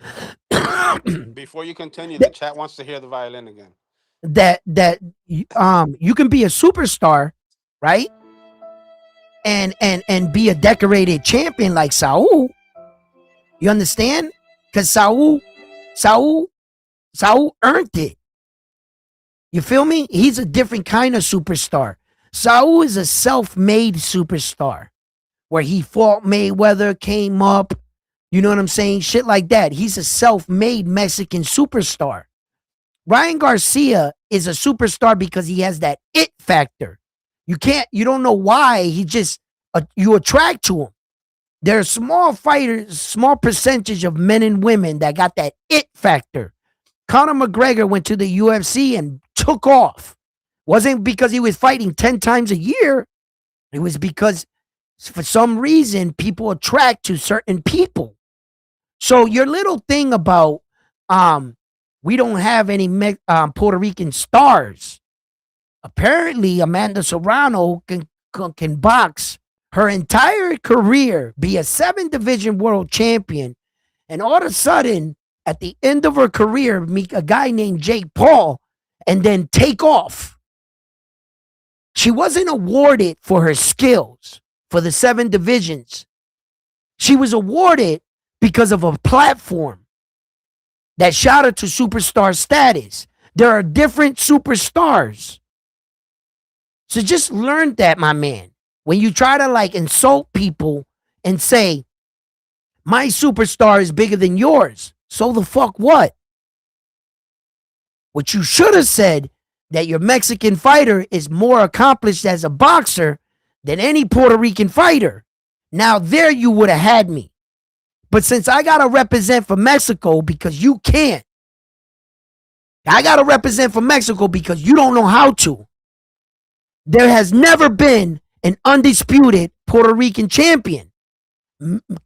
Before you continue, the
that
chat wants to hear the violin again.
you can be a superstar, right? And be a decorated champion like Saul. You understand? Because Saul Saul earned it. You feel me? He's a different kind of superstar. Saul is a self-made superstar where he fought Mayweather, came up, you know what I'm saying? Shit like that. He's a self-made Mexican superstar. Ryan Garcia is a superstar because he has that it factor. You don't know why. You attract to him. There are small fighters, small percentage of men and women that got that it factor. Conor McGregor went to the UFC and took off. Wasn't because he was fighting 10 times a year. It was because for some reason people attract to certain people. So your little thing about um we don't have any Puerto Rican stars. Apparently Amanda Serrano can box her entire career, be a 7 division world champion, and all of a sudden at the end of her career meet a guy named Jake Paul and then take off. She wasn't awarded for her skills for the 7 divisions. She was awarded because of a platform that shot her to superstar status. There are different superstars. So just learn that, my man. When you try to like insult people and say, my superstar is bigger than yours, so the fuck what? What you should have said that your Mexican fighter is more accomplished as a boxer than any Puerto Rican fighter. Now there you would have had me. But since I got to represent for Mexico because you can't, I got to represent for Mexico because you don't know how to. There has never been an undisputed Puerto Rican champion.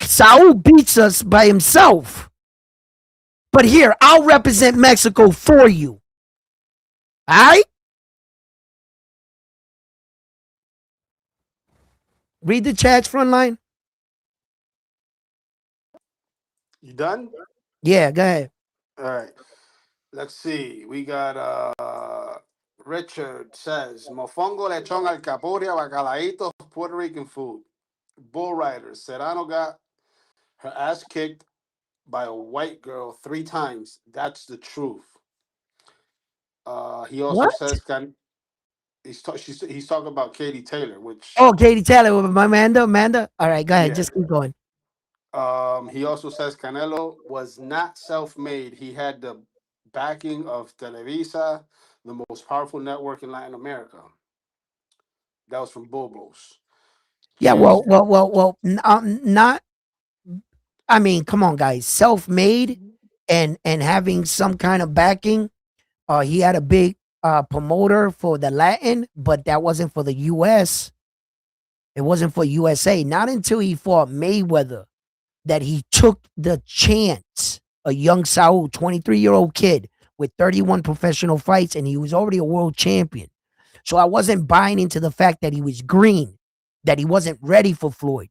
Saul beats us by himself. But here, I'll represent Mexico for you. All right? Read the chat's front line.
You done?
Yeah, go ahead.
All right. Let's see. We got Richard says Mofongo lechon alcaporia bacalaíto Puerto Rican food. Bull riders. Serrano got her ass kicked by a white girl 3 times. That's the truth. He also
What?
says he's talking about Katie Taylor, which
Oh, Katie Taylor with my Amanda. All right, go ahead.
yeah.
Just keep going.
He also says Canelo was not self-made. He had the backing of Televisa, the most powerful network in Latin America. That was from Bobos.
Yeah,
Here's
not. I mean, come on, guys. Self-made and having some kind of backing. He had a big promoter for the Latin, but that wasn't for the U.S. It wasn't for USA. Not until he fought Mayweather that he took the chance. A young Saul, 23-year-old kid with 31 professional fights, and he was already a world champion. So I wasn't buying into the fact that he was green, that he wasn't ready for Floyd.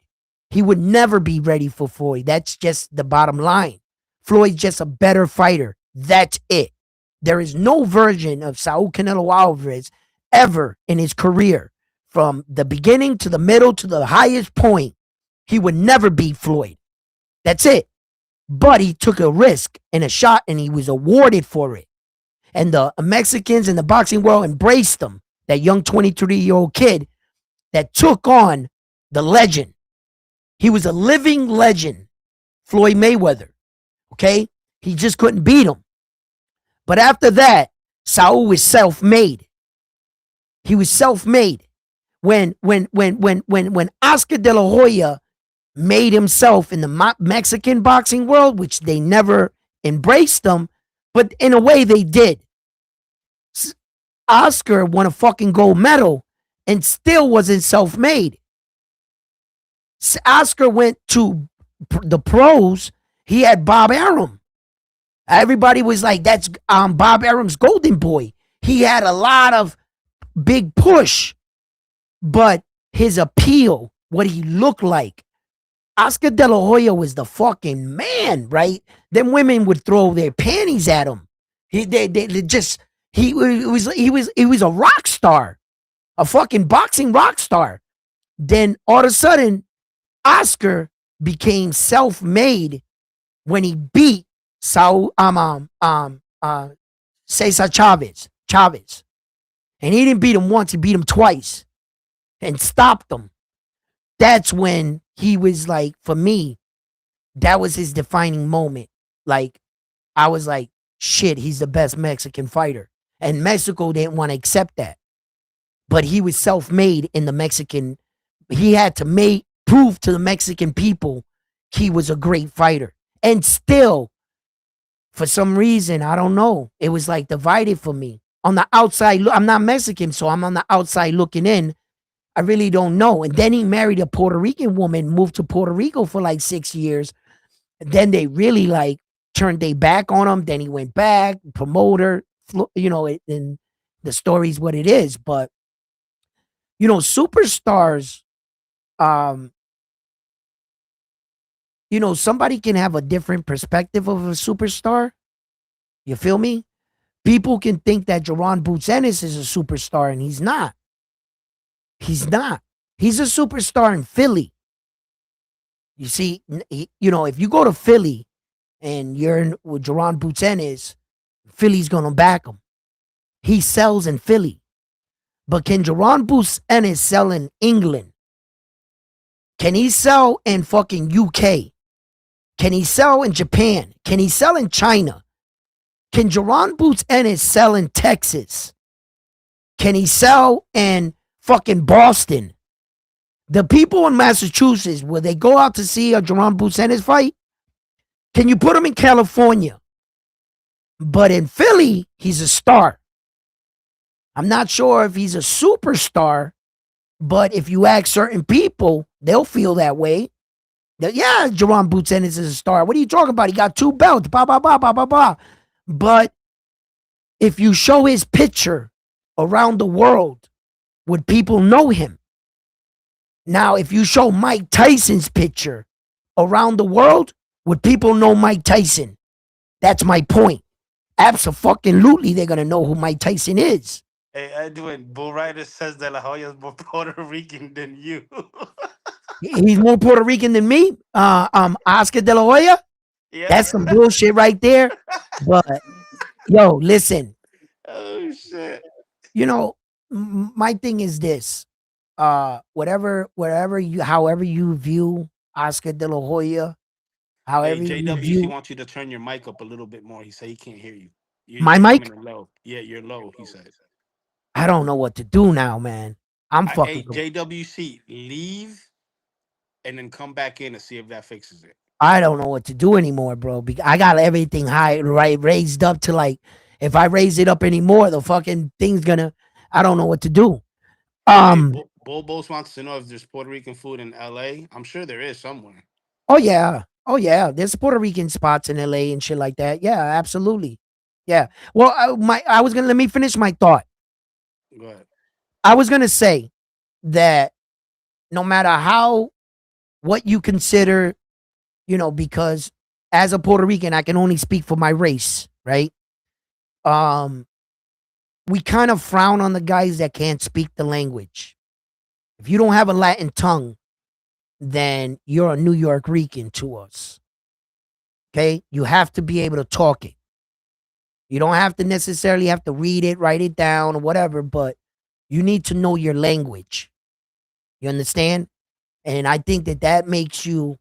He would never be ready for Floyd. That's just the bottom line. Floyd's just a better fighter. That's it. There is no version of Saul Canelo Alvarez ever in his career, from the beginning to the middle to the highest point, He would never beat Floyd. That's it. But he took a risk and a shot, and he was awarded for it. And the Mexicans in the boxing world embraced him. That young 23-year-old kid that took on the legend. He was a living legend, Floyd Mayweather. Okay? He just couldn't beat him. But after that, Saul was self-made. He was self-made. When Oscar De La Hoya made himself in the Mexican boxing world, which they never embraced him, but in a way they did. Oscar won a fucking gold medal and still wasn't self-made. Oscar went to the pros. He had Bob Arum. Everybody was like, that's Bob Arum's golden boy. He had a lot of big push, but his appeal, what he looked like, Oscar De La Hoya was the fucking man, right? Then women would throw their panties at him. They just he was a rock star, a fucking boxing rock star. Then all of a sudden, Oscar became self-made when he beat Cesar Chavez. And he didn't beat him once, he beat him twice and stopped him. That's when he was like, for me, that was his defining moment. Like, I was like, shit, he's the best Mexican fighter. And Mexico didn't want to accept that. But he was self-made in the Mexican. He had to prove to the Mexican people he was a great fighter. And still, for some reason, I don't know, it was like divided for me. On the outside, I'm not Mexican, so I'm on the outside looking in. I really don't know. And then he married a Puerto Rican woman, moved to Puerto Rico for like 6 years. Then they really like turned their back on him. Then he went back, promoter, and the story's what it is. But, superstars, somebody can have a different perspective of a superstar. You feel me? People can think that Jaron Boots Ennis is a superstar, and he's not. He's not. He's a superstar in Philly. You see, if you go to Philly and you're in with Jaron Boots Ennis, Philly's gonna back him. He sells in Philly. But can Jaron Boots Ennis sell in England? Can he sell in fucking UK? Can he sell in Japan? Can he sell in China? Can Jaron Boots Ennis sell in Texas? Can he sell in fucking Boston? The people in Massachusetts, will they go out to see a Jaron Boots Ennis fight? Can you put him in California? But in Philly, he's a star. I'm not sure if he's a superstar, but if you ask certain people, they'll feel that way. Yeah, Jaron Boots Ennis is a star. What are you talking about? He got 2 belts, blah, blah, blah, blah, blah, blah. But if you show his picture around the world, would people know him? Now, if you show Mike Tyson's picture around the world, would people know Mike Tyson? That's my point. Absolutely, they're going to know who Mike Tyson is.
Hey, Edwin, Bull Rider says De La Hoya is more Puerto Rican than you.
He's more Puerto Rican than me. Oscar De La Hoya.
Yeah.
That's some bullshit right there. But yo, listen.
Oh shit.
My thing is this. However you view Oscar De La Hoya, however
Hey,
you
JWC
view
wants you to turn your mic up a little bit more. He said he can't hear you.
my
You're
mic,
coming in low. Yeah, you're low. He said.
I don't know what to do now, man. I'm
Hey,
fucking.
JWC, leave and then come back in and see if that fixes it.
I don't know what to do anymore, bro. I got everything high, right, raised up to like. If I raise it up anymore, the fucking thing's gonna. I don't know what to do.
Hey, Bulbos wants to know if there's Puerto Rican food in LA. I'm sure there is somewhere.
Oh yeah. Oh yeah. There's Puerto Rican spots in LA and shit like that. Yeah, absolutely. Yeah. Well, I was gonna let me finish my thought.
Go ahead.
I was gonna say that no matter what you consider, because as a Puerto Rican, I can only speak for my race, right? We kind of frown on the guys that can't speak the language. If you don't have a Latin tongue, then you're a New York Rican to us. Okay? You have to be able to talk it. You don't have to necessarily have to read it, write it down, or whatever, but you need to know your language. You understand? And I think that that makes you,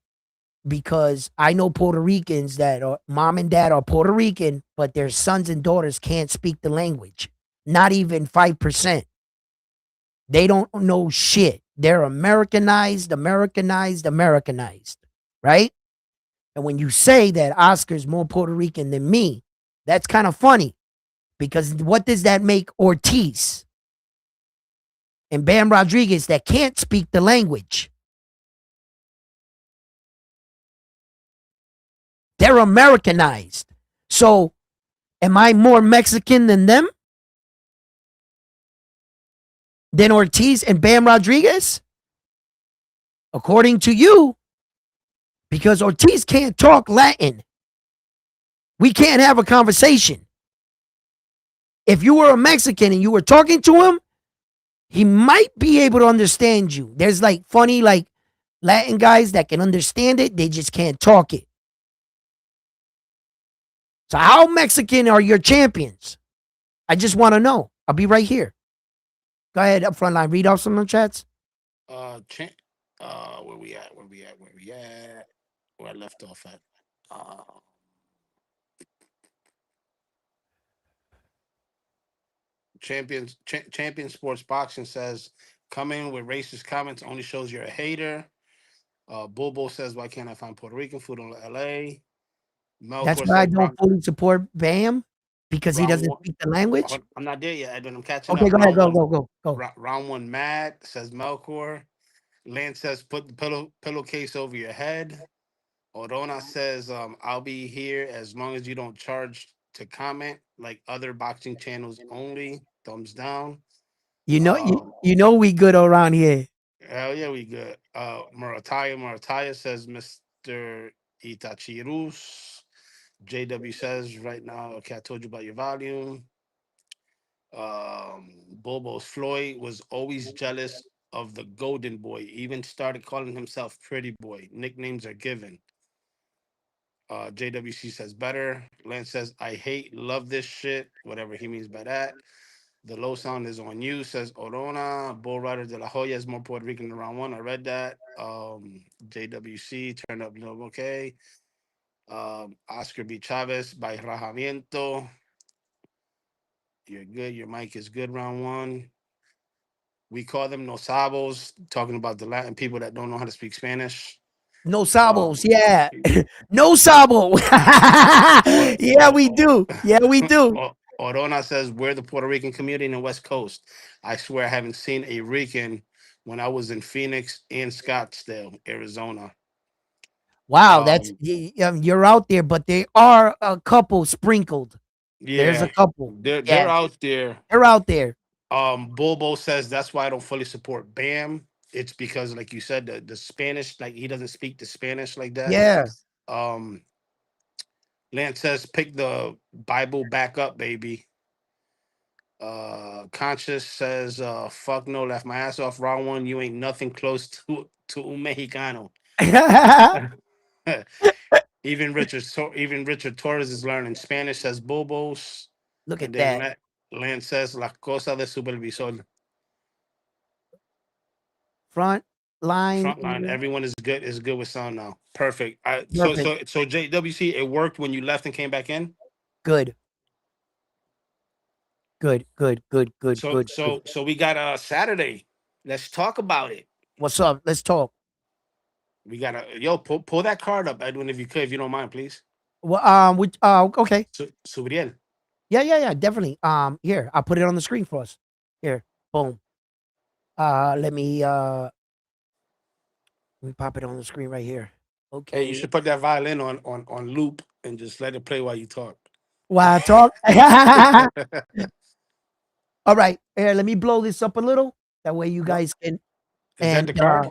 because I know Puerto Ricans that are mom and dad are Puerto Rican, but their sons and daughters can't speak the language. Not even 5%. They don't know shit. They're Americanized, Americanized, Americanized, right? And when you say that Oscar's more Puerto Rican than me, that's kind of funny because what does that make Ortiz and Bam Rodriguez that can't speak the language? They're Americanized. So am I more Mexican than them? Than Ortiz and Bam Rodriguez? According to you, because Ortiz can't talk Latin. We can't have a conversation. If you were a Mexican and you were talking to him, he might be able to understand you. There's like funny, like Latin guys that can understand it, they just can't talk it. So, how Mexican are your champions? I just want to know. I'll be right here. Go ahead, up front line. Read off some of the chats.
Cha- where we at? Where we at? Where we at? Where I left off at? Uh, Champion Sports Boxing says coming with racist comments only shows you're a hater. Bobo says, why can't I find Puerto Rican food in LA?
That's
Melkor
why I
says
don't fully support Bam because he
round
doesn't
one.
speak the language.
I'm not there yet, Edwin. I'm catching
Okay,
up.
go ahead. Go, go, go, go.
Round one. Mad says Melkor. Lance says put the pillowcase over your head. Orona says I'll be here as long as you don't charge to comment like other boxing channels only. Thumbs down.
You know we good around here.
Hell yeah, we good. Murataya says Mr. Itachirus. JW says right now, okay, I told you about your volume. Bobo's Floyd was always jealous of the Golden Boy, even started calling himself Pretty Boy. Nicknames are given. JWC says better. Lance says, I hate, love this shit, whatever he means by that. The low sound is on you, says Orona. Bull Rider de la Hoya is more Puerto Rican than round one. I read that. JWC, turn up, no, okay. Oscar B. Chavez by Rajamiento. You're good. Your mic is good, round one. We call them nosabos, talking about the Latin people that don't know how to speak Spanish.
No sabos,
Um,
yeah. No sabo.
or,
Yeah, we do. Yeah, we do.
Orona says, we're the Puerto Rican community in the West Coast. I swear I haven't seen a Rican when I was in Phoenix and Scottsdale, Arizona.
Wow,
Um,
you're out there, but there are a couple sprinkled. There's a
yeah,
couple.
they're
Yeah,
out there.
they're out there.
Bobo says that's why I don't fully support Bam. It's because, like you said, the Spanish, like he doesn't speak the Spanish like that.
Yeah.
Um, Lance says, pick the Bible back up, baby. Conscious says, fuck no, left my ass off. Round one, you ain't nothing close to un Mexicano. Even Richard Torres is learning Spanish, says Bobos.
Look
And
at
then
that.
Lance says, La cosa de supervisor.
Front line.
Front line, everyone is good with sound now. Perfect.
Perfect.
So JWC, it worked when you left and came back in.
Good. Good. Good. Good. Good.
So
Good. Good.
so so we got Saturday. Let's talk about it.
What's up? Let's talk.
We got pull that card up, Edwin, if you could, if you don't mind, please.
Well, okay.
Subriel.
Yeah, yeah, yeah, definitely. Here, I'll put it on the screen for us. Here, boom. Let me pop it on the screen right here.
Hey, you
Okay.
should put that violin on loop and just let it play while you talk.
While I talk. All right. Here, let me blow this up a little. That way you
What
guys can.
is that, the
And
card?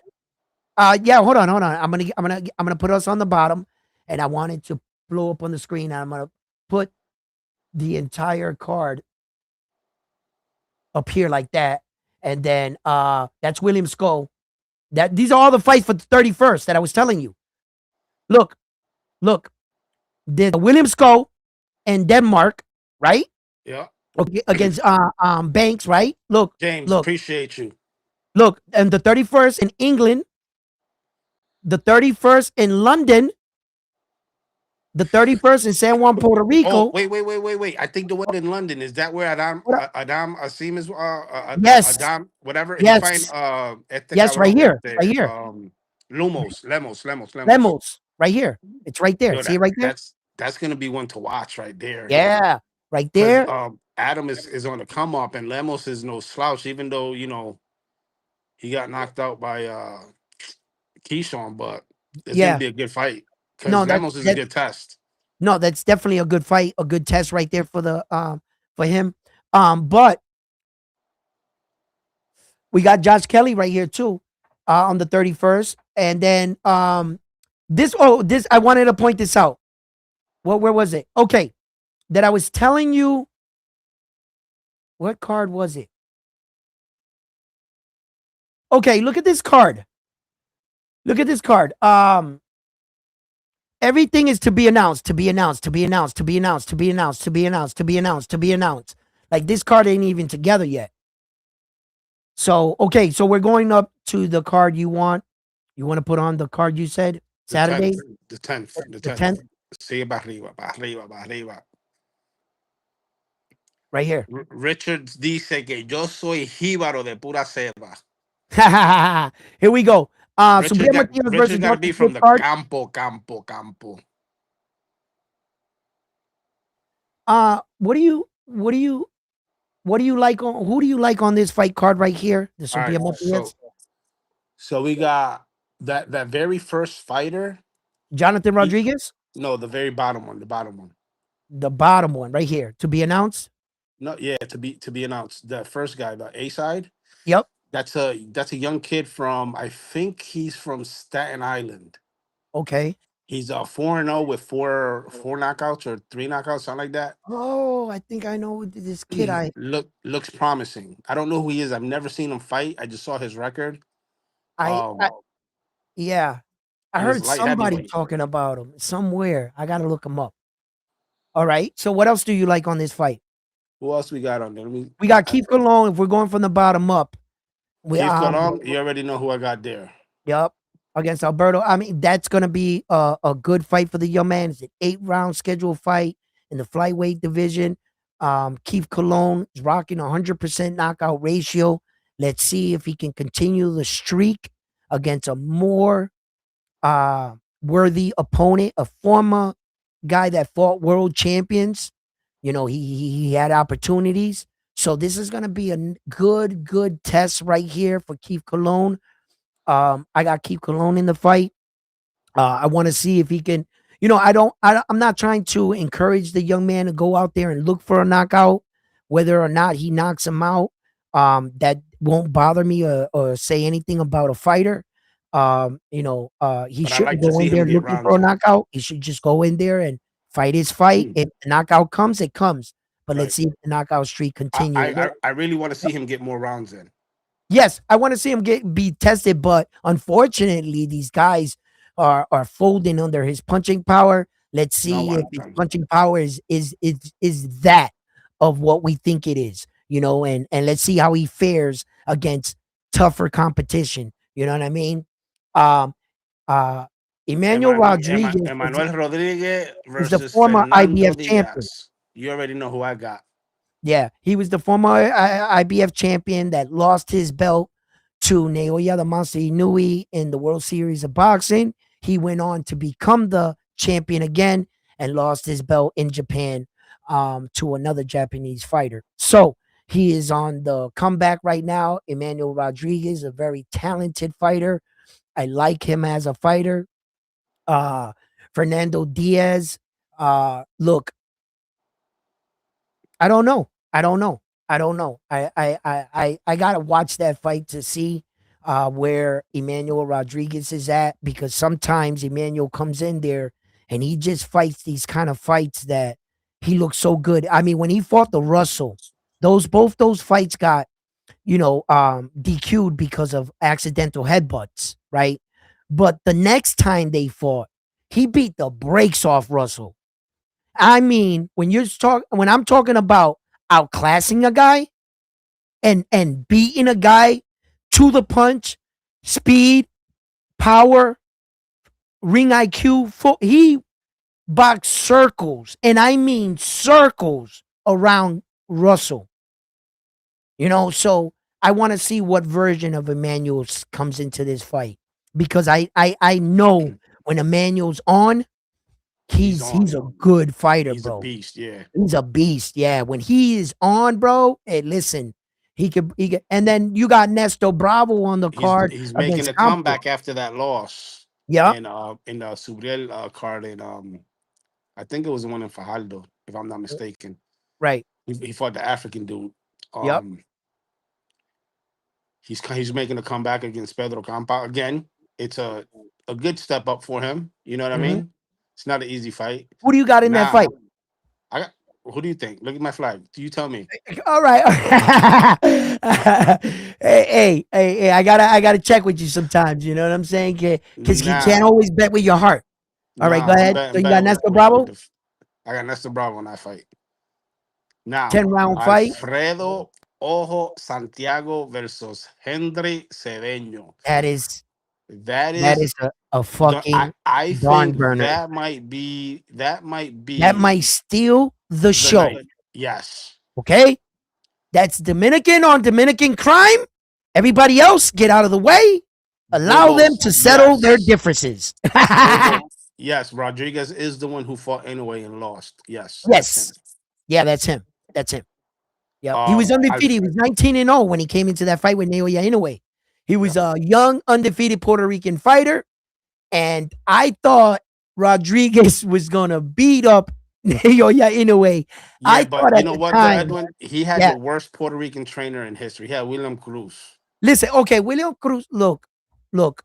yeah, hold on, hold on. I'm gonna put us on the bottom, and I want it to blow up on the screen. And I'm gonna put the entire card up here like that, and then that's William Skull.
That these are all the fights for the 31st that I was telling you. Look, look. There's William Skull and Denmark, right?
Yeah.
Okay, against Banks, right? Look,
James,
look,
appreciate you.
look. And the 31st in England, the 31st in London, the 31st in San Juan, Puerto
Oh,
Rico.
wait. I think the one in London is that where
What up?
Adam Asim is
Yes,
Adam whatever he find
yes,
este
yes, right
cabrón
here, right
este
here.
Lemos.
Lemos, right here. It's right there.
Yo,
See it right there?
that's gonna be one to watch right there.
Yeah, right
Because
there.
Adam is on the come up and Lemos is no slouch, even though he got knocked out by Keyshawn, but it's gonna
Yeah.
be a good fight because
No,
Lemos is a good test.
no, that's definitely a good fight, a good test right there for him. But we got Josh Kelly right here too, on the 31st. And then this I wanted to point this out. Where was it? Okay. That I was telling you, what card was it? Okay, look at this card. Look at this card. Everything is to be announced, to be announced, to be announced, to be announced, to be announced, to be announced, to be announced, to be announced. Like this card ain't even together yet. So okay, so we're going up to the card you want. You want to put on the card you said
The tenth,
Saturday,
the tenth, the
the
tenth.
10th,
Sigue para arriba, para arriba.
right here.
Richard dice que yo soy jíbaro de pura cepa.
Here we go. Subriel Matias versus
Richard got to
Marcus
be
Smith
from the
card.
campo.
What do you like on who do you like on this fight card right here? The
All right,
Subriel Matias,
so we got that very first fighter.
Jonathan
He,
Rodriguez,
no, the very bottom one, the bottom one.
the bottom one right here to be announced.
No, yeah, to be announced. The first guy, the A side.
Yep.
That's a young kid from I think he's from Staten Island.
Okay.
He's 4-0 with four knockouts or three knockouts, something like that.
Oh, I think I know this kid.
Looks promising. I don't know who he is. I've never seen him fight. I just saw his record.
I, I yeah. I
And it's
heard
light
somebody
heavyweight.
talking about him somewhere. I gotta look him up. All right. So what else do you like on this fight?
Who else we got on there?
We got Keith Cologne. If we're going from the bottom up, we
Keith Colon. You already know who I got there.
yep, against Alberto. I mean, that's gonna be a good fight for the young man. It's an 8-round scheduled fight in the flyweight division. Keith Cologne is rocking 100% knockout ratio. Let's see if he can continue the streak against a more worthy opponent, a former guy that fought world champions. You know, he had opportunities. So this is going to be a good test right here for Keith Cologne. I got Keith Cologne in the fight. I want to see if he can. You know, I'm not trying to encourage the young man to go out there and look for a knockout, whether or not he knocks him out. That won't bother me or say anything about a fighter. He
But I
shouldn't
like to
go
see
in
him
there
get
looking for
rounds
a
in.
knockout. He should just go in there and fight his fight.
Mm,
If the knockout comes, it comes. But let's
right.
see if the knockout streak
I,
continues.
I I I really want to see him get more rounds in.
Yes, I want to see him be tested, but unfortunately, these guys are folding under his punching power. Let's
No
see if his
aguantan.
punching power is that of what we think it is, and let's see how he fares against tougher competition. You know what I mean? Um, uh, Emmanuel Rodriguez
Emmanuel Rodriguez
is the
versus
former
Fernando
IBF champion.
Diaz. You already know who I got.
Yeah, he was the former IBF champion that lost his belt to Naoya the Monster Inoue in the World Series of Boxing. He went on to become the champion again and lost his belt in Japan to another Japanese fighter. So he is on the comeback right now. Emmanuel Rodriguez, a very talented fighter. I like him as a fighter. Uh, Fernando Diaz. Look, I don't know. I don't know. I don't know. I gotta watch that fight to see where Emmanuel Rodriguez is at, because sometimes Emmanuel comes in there and he just fights these kind of fights that he looks so good. I mean, when he fought the Russell, both those fights got DQ'd because of accidental headbutts, right? But the next time they fought, he beat the brakes off Russell. I mean, when I'm talking about outclassing a guy and beating a guy to the punch, speed, power, ring IQ, he boxed circles, and I mean circles around Russell. So I want to see what version of Emmanuel comes into this fight because I know when Emmanuel's on,
He's
he's
on.
a good fighter,
He's a
bro.
beast. Yeah.
He's a beast. Yeah, when he is on, bro. Hey, listen, he could, and then you got Nestor Bravo on the card
He's making
against
a
Campos.
comeback after that loss
Yep,
in the Subriel card in I think it was the one in Fajardo, if I'm not mistaken.
right.
He fought the African dude.
Yep.
Um, he's making a comeback against Pedro Campa again. It's a good step up for him. You know what I
Hmm.
mean? It's not an easy fight.
Who do you got in that
Now,
fight?
I got. Who do you think? Look at my flag. Do you tell me?
All right. Hey, I gotta check with you sometimes. You know what I'm saying? Because you can't
Now,
always bet with your heart. All right, go
I'm
ahead. So
betting
you got Nestor
with
Bravo,
the. I got Nestor Bravo in that fight. Now,
10-round fight.
Alfredo Ojo Santiago versus Henry Cedeño.
That is
That
that
is
is a fucking
I
barn
think
burner.
that might
That
be
might steal the
the
show.
night. Yes.
Okay, that's Dominican on Dominican crime. Everybody else, get out of the way. Allow them
Burgos,
to settle their
yes.
differences.
Burgos, yes. Rodriguez is the one who fought anyway and lost. Yes, that's him.
Yes, yeah, that's him. That's him. Yep. He was undefeated. He
Alf,
was 19-0 when he came into that fight with Naoya Inoue. He was
yep.
a young, undefeated Puerto Rican fighter. And I thought Rodriguez was going to beat up Naoya Inoue.
Yeah,
I
but
thought
you
at
know
the
what though,
time,
Edwin? He had
yeah.
the worst Puerto Rican trainer in history. He had William Cruz.
Listen, okay, William Cruz, look.
And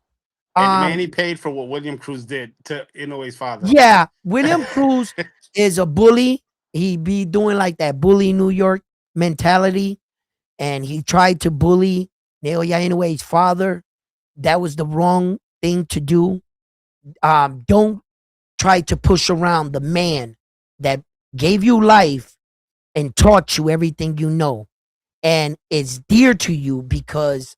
Um,
Manny paid for what William Cruz did to Inoue's father.
yeah, William Cruz is a bully. He be doing like that bully New York mentality. And he tried to bully Naoya Inoue's father. That was the wrong thing to do. Don't try to push around the man that gave you life and taught you everything you know and it's dear to you because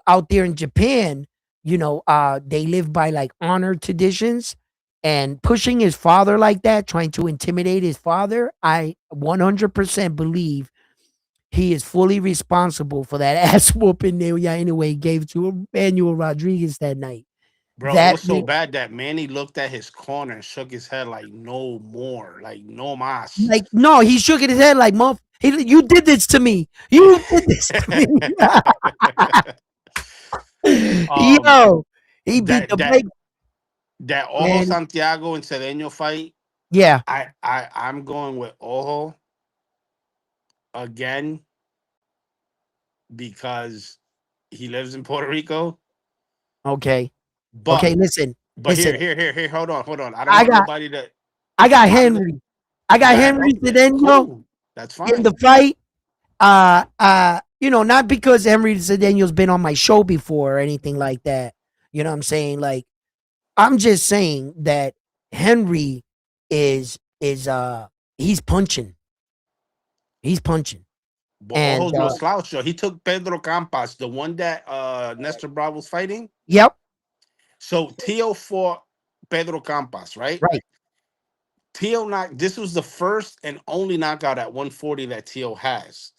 out there in Japan, they live by like honor traditions, and pushing his father like that, trying to intimidate his father, I 100% believe he is fully responsible for that ass whooping Naoya Inoue gave to Emmanuel Rodriguez that night.
Bro, it
That
was so bad that Manny looked at his corner and shook his head like no more, like no mas.
Like, no, he shook his head like, "Motherf you did this to me. You did this to me."
um,
Yo, he beat
that
the
that
brakes,
that Ojo
man.
Santiago and Cedeño fight,
Yeah,
I'm going with Ojo again because he lives in Puerto Rico.
okay.
But
Okay, listen, listen.
hold on. I don't
I
want
got
nobody to.
I got
I'm go-
Henry. I
go
got
ahead.
Henry
Okay,
Cedeno
cool. That's
in the
fine.
fight. Not because Henry Cedeno's been on my show before or anything like that. You know what I'm saying? Like, I'm just saying that Henry is he's punching. He's punching.
But
And
Ojo's no slouch. Yo. He took Pedro Campas, the one that Nestor Bravo's fighting.
yep,
So Tio fought Pedro Campas, right?
right,
Tio knocked. This was the first and only knockout at 140 that Tio has,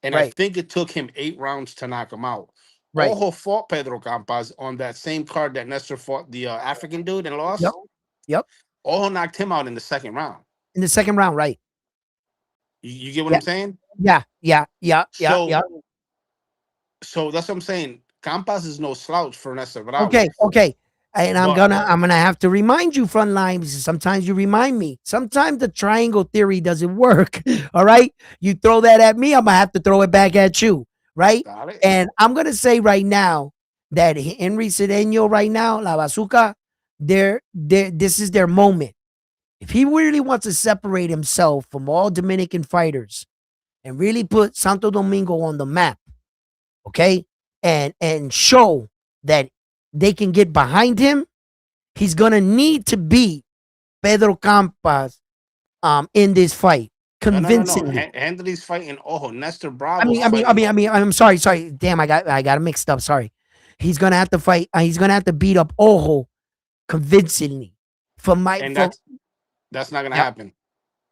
and I
right,
think it took him 8 rounds to knock him out.
right.
Ojo fought Pedro Campas on that same card that Nestor fought the African dude and
Yep,
lost.
yep.
Ojo knocked him out in the second round.
In the second round, right.
You get what
Yeah,
I'm saying?
yeah.
So so that's what I'm saying. Campas is no slouch for Nestor Bravo,
Okay. And I'm
but
gonna I'm gonna have to remind you, frontline, because sometimes you remind me. Sometimes the triangle theory doesn't work. All right. You throw that at me, I'm gonna have to throw it back at you. Right.
got it.
And I'm gonna say right now that Henry Cedeno right now, La Bazooka, this is their moment. If he really wants to separate himself from all Dominican fighters and really put Santo Domingo on the map, okay, and show that they can get behind him, he's gonna need to beat Pedro Campas in this fight
No.
convincingly.
Henry's fighting. Oh, Nestor
I
Bravo's
mean, I mean, I
fighting.
mean, I mean, I'm sorry. Damn, I got it mixed up. Sorry. He's gonna have to fight. He's gonna have to beat up Ojo convincingly. For my
And
for
that's not gonna
Yep.
happen.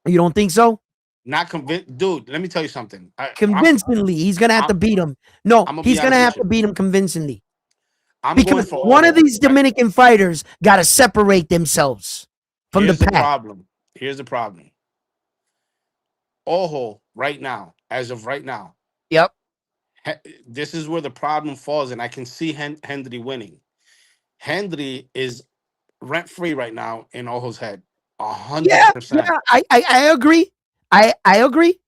You don't think so?
Not convinced, dude. Let me tell you something.
Convincingly, he's gonna have
I'm
to beat him. No,
I'm gonna be
he's gonna
honest
have
with
to
you.
beat him convincingly
I'm going
because
for
one of
Ojo.
these Dominican fighters got to separate themselves from the
Here's the
pack.
problem. Here's the problem. Ojo, right now, as of right now,
Yep.
this is where the problem falls, and I can see Hendry winning. Hendry is rent free right now in Ojo's head, a hundred
Yeah.
percent.
Yeah. I agree. I agree.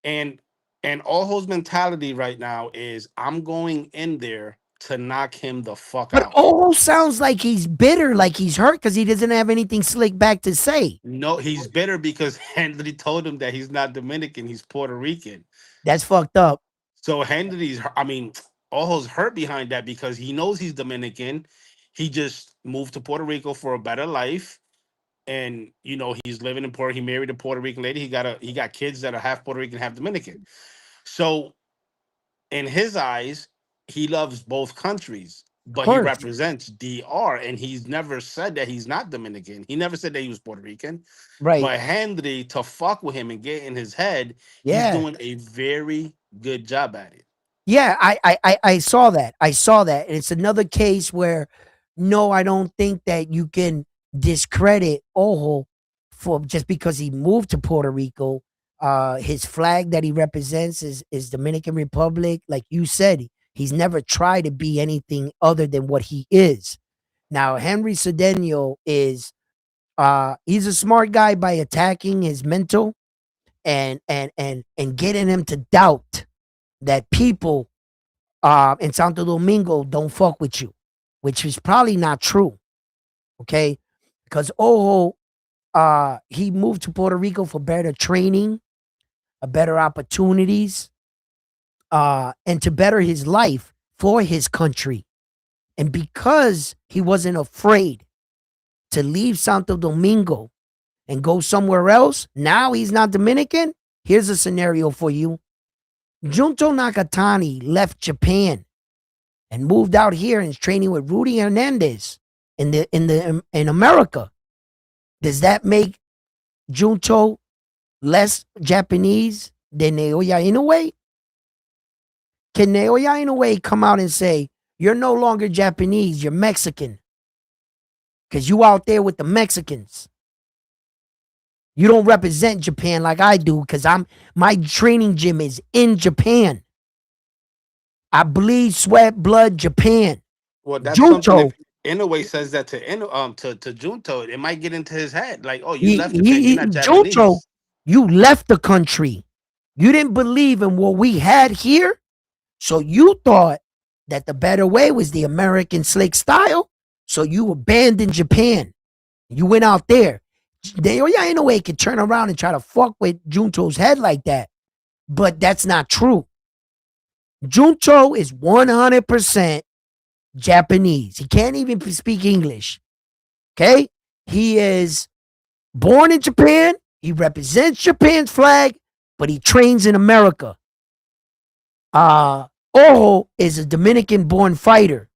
And Ojo's mentality right now is I'm going in there to knock him the fuck
But
out.
Ojo sounds like he's bitter, like he's hurt because he doesn't have anything slick back to say.
No, he's bitter because Hendry told him that he's not Dominican, he's Puerto Rican.
That's fucked up.
So I mean, Ojo's hurt behind that because he knows he's Dominican. He just moved to Puerto Rico for a better life. And he's living in Puerto. He married a Puerto Rican lady. He got kids that are half Puerto Rican, half Dominican. So in his eyes, he loves both countries,
Of
but he
course.
represents DR, and he's never said that he's not Dominican. He never said that he was Puerto Rican.
Right.
But Henry, to fuck with him and get in his head, he's
Yeah.
doing a very good job at it.
Yeah, I saw that. I saw that. And it's another case where no, I don't think that you can discredit Ojo for just because he moved to Puerto Rico. His flag that he represents is Dominican Republic. Like you said, he's never tried to be anything other than what he is. Now, Henry Cedeno is he's a smart guy by attacking his mental and getting him to doubt that people in Santo Domingo don't fuck with you, which is probably not true. Okay, because Ojo, he moved to Puerto Rico for better training, better opportunities, and to better his life for his country. And because he wasn't afraid to leave Santo Domingo and go somewhere else, now he's not Dominican. Here's a scenario for you. Junto Nakatani left Japan and moved out here and is training with Rudy Hernandez in America. Does that make Junto less Japanese than Naoya Inoue? Can Naoya Inoue come out and say, you're no longer Japanese, you're Mexican? Because you out there with the Mexicans. You don't represent Japan like I do because my training gym is in Japan. I bleed, sweat, blood, Japan.
Well, that's something.
Junto,
If Inoue says that to Junto, it might get into his head. Like, oh, you left Japan. You're
he
not
Junto,
Japanese.
you left the country. You didn't believe in what we had here. So you thought that the better way was the American slick style. So you abandoned Japan. You went out there. Naoya Inoue could turn around and try to fuck with Junto's head like that. But that's not true. Junto is 100% Japanese. He can't even speak English. Okay? He is born in Japan. He represents Japan's flag, but he trains in America. Ojo is a Dominican born fighter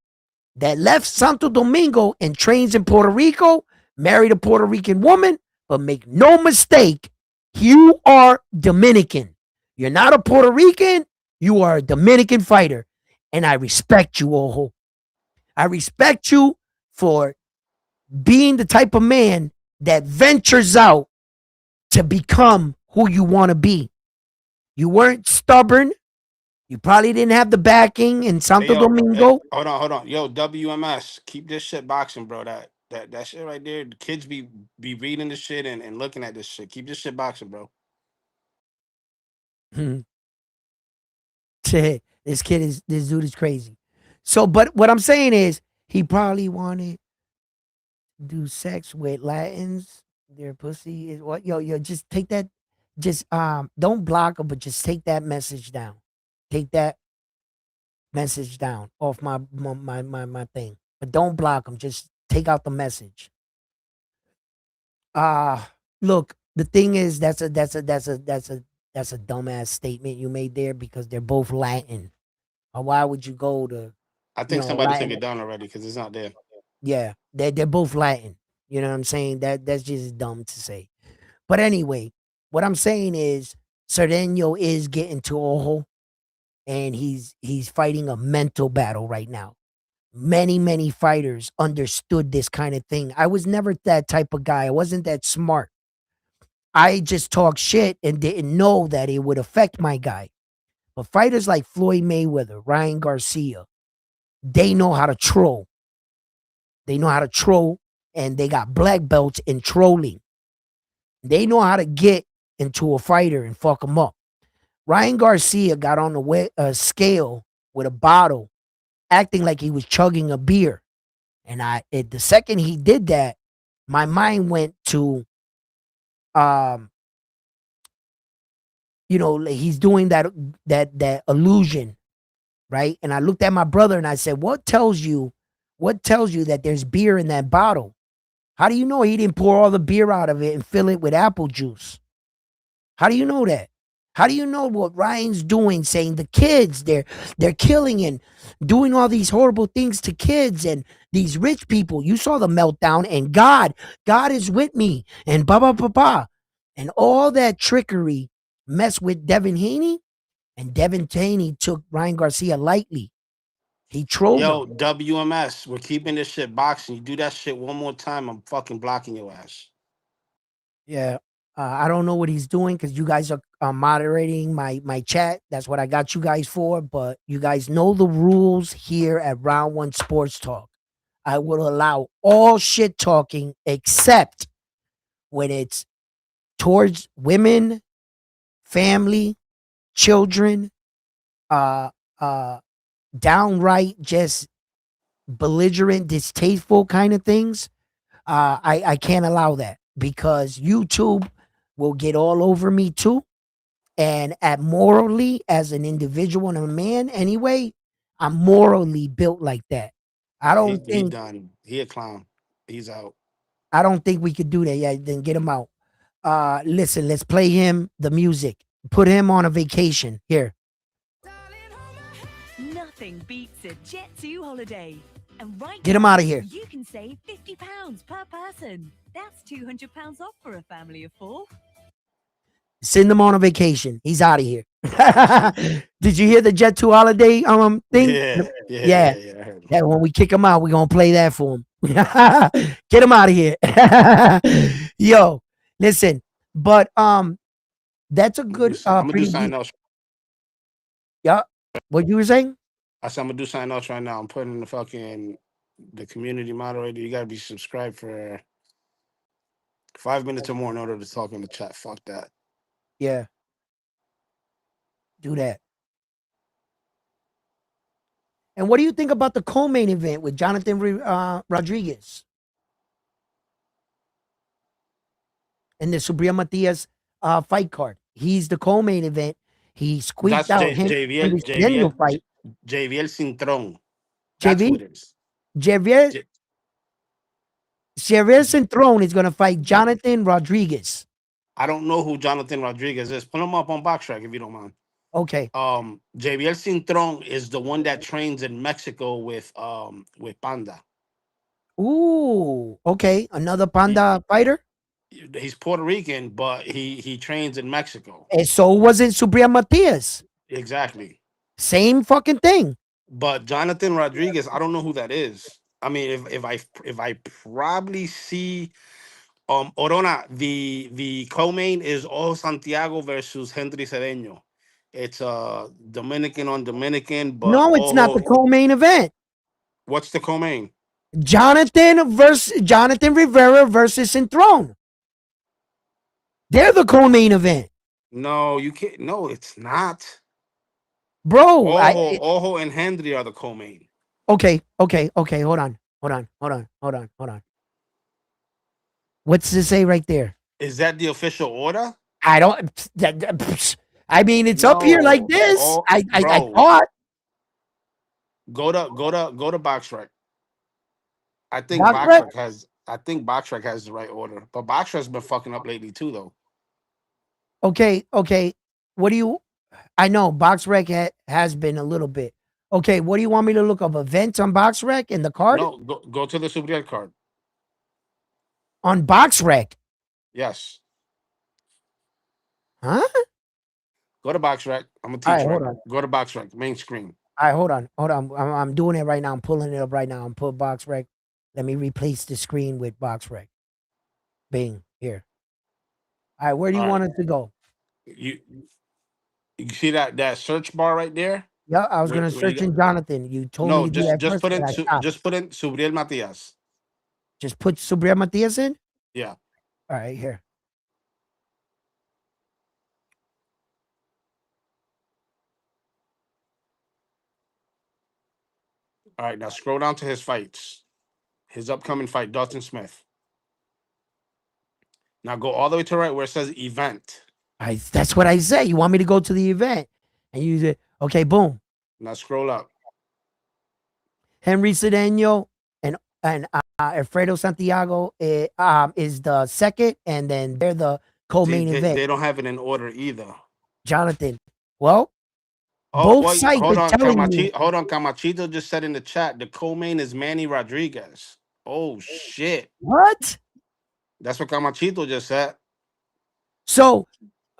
that left Santo Domingo and trains in Puerto Rico, married a Puerto Rican woman, but make no mistake, you are Dominican. You're not a Puerto Rican, you are a Dominican fighter. And I respect you, Ojo. I respect you for being the type of man that ventures out to become who you want to be. You weren't stubborn. You probably didn't have the backing in
Hey,
Santo
yo,
Domingo.
hold on. Yo, WMS, keep this shit boxing, bro. That shit right there. The kids be reading this shit and looking at this shit. Keep this shit boxing, bro.
This dude is crazy. So, but what I'm saying is, he probably wanted to do sex with Latins. Their pussy is what? Yo, just take that. Just don't block them, but just take that message down. Take that. Message down off my thing. But don't block them. Just take out the message. Look, the thing is that's a dumbass statement you made there because they're both Latin. Why would you go to,
I think somebody took
Latin?
it down already because it's not there.
Yeah, they're both Latin. You know what I'm saying? That's just dumb to say. But anyway, what I'm saying is Cerdeno is getting to Ojo and he's fighting a mental battle right now. Many fighters understood this kind of thing. I was never that type of guy. I wasn't that smart. I just talked shit and didn't know that it would affect my guy. But fighters like Floyd Mayweather, Ryan Garcia, they know how to troll. They know how to troll and they got black belts in trolling. They know how to get into a fighter and fuck him up. Ryan Garcia got on the scale with a bottle, acting like he was chugging a beer. And the second he did that, my mind went to, um, he's doing that illusion, right? And I looked at my brother and I said, what tells you that there's beer in that bottle? How do you know he didn't pour all the beer out of it and fill it with apple juice? How do you know that? How do you know what Ryan's doing, saying the kids, they're killing and doing all these horrible things to kids and these rich people? You saw the meltdown and God is with me and blah blah blah blah. And all that trickery messed with Devin Haney, and Devin Haney took Ryan Garcia lightly. He trolled him.
Yo, WMS, we're keeping this shit boxing. You do that shit one more time, I'm fucking blocking your ass.
Yeah. I don't know what he's doing because you guys are moderating my chat. That's what I got you guys for. But you guys know the rules here at Round One Sports Talk. I will allow all shit talking except when it's towards women, family, children, uh, downright just belligerent, distasteful kind of things. I can't allow that because YouTube will get all over me too. And at morally, as an individual and a man, anyway, I'm morally built like that. I
He
don't
he
think
done. He a clown. He's out.
I don't think we could do that. Yeah, then get him out. Listen, let's play him the music. Put him on a vacation. Here.
Nothing beats a Jet2 holiday. And right
Get him
now,
out of here.
you can save £50 per person. That's £200 off for a family of 4.
Send him on a vacation. He's out of here. Did you hear the Jet2 holiday thing?
Yeah,
Yeah.
I heard.
Yeah, when we kick him out, we're gonna play that for him. Get him out of here. Yo, listen, but that's a good
I'm gonna do
preview.
something else.
Yeah. What you were saying?
I said I'm gonna do something else right now. I'm putting the community moderator. You gotta be subscribed for 5 minutes or more in order to talk in the chat. Fuck that.
Yeah, do that. And what do you think about the co-main event with Jonathan Rodriguez and the Subriel Matias fight card? He's the co-main event. He squeaked
That's
out him
JVL
Henry Cedeño fight.
JVL Cintrón. That's who
JV
it is.
Javier
J-
Javier Centron is gonna fight Jonathan Rodriguez.
I don't know who Jonathan Rodriguez is. Pull him up on Boxtrack if you don't mind.
Okay.
JVL Cintrón is the one that trains in Mexico with Panda.
Ooh, okay. Another
He,
Panda fighter.
he's Puerto Rican, but he trains in Mexico.
And so wasn't Subriel Matias.
Exactly.
Same fucking thing.
But Jonathan Rodriguez, I don't know who that is. I mean, if I probably see Orona, the co-main is all Santiago versus Henry Cedeño. It's Dominican on Dominican, but
No, it's not the co-main event.
what's the co-main?
Jonathan Rivera versus Centron. They're the co-main event,
No, you can't. No, it's not.
bro.
Ojo and Henry are the co-main.
Okay. Hold on. What's to say right there?
Is that the official order?
I don't. I mean, it's up here like this.
Oh,
I
bro.
thought.
Go to BoxRec.
Box rec.
I think BoxRec has the right order, but BoxRec's been fucking up lately too, though.
Okay, okay. What do you? I know Box Rec has been a little bit. Okay, what do you want me to look up? Events on Box Rec in the card
No, go to the Subriel card.
on Box Rec,
Yes,
huh?
go to BoxRec. I'm gonna
All right,
teach you right
hold
now.
on.
Go to BoxRec, main screen.
All right, hold on. I'm doing it right now. I'm pulling it up right now. I'm put Box Rec. Let me replace the screen with Box Rec. Bing here. All right, where do you
All right,
want it to go?
you you see that search bar right there?
Yeah, I was gonna
Where you
search
got?
in Jonathan. You told me
No,
to do that
just
first,
put
but
in
I stopped.
just put in Subriel Matias.
Just put Subria Matias in.
Yeah.
All right, here.
All right, now scroll down to his fights. His upcoming fight, Dalton Smith. Now go all the way to the right where it says event.
That's what I say. You want me to go to the event and use it? Okay, boom.
Now scroll up.
Henry Cedeno and Alfredo Santiago is the second, and then they're the
See,
co-main event.
they don't have it in order either.
Jonathan. Well,
Oh
both
wait,
sites are telling you.
Hold on, Camachito just said in the chat the co-main is Manny Rodriguez. Oh shit.
What?
That's what Camachito just said.
So,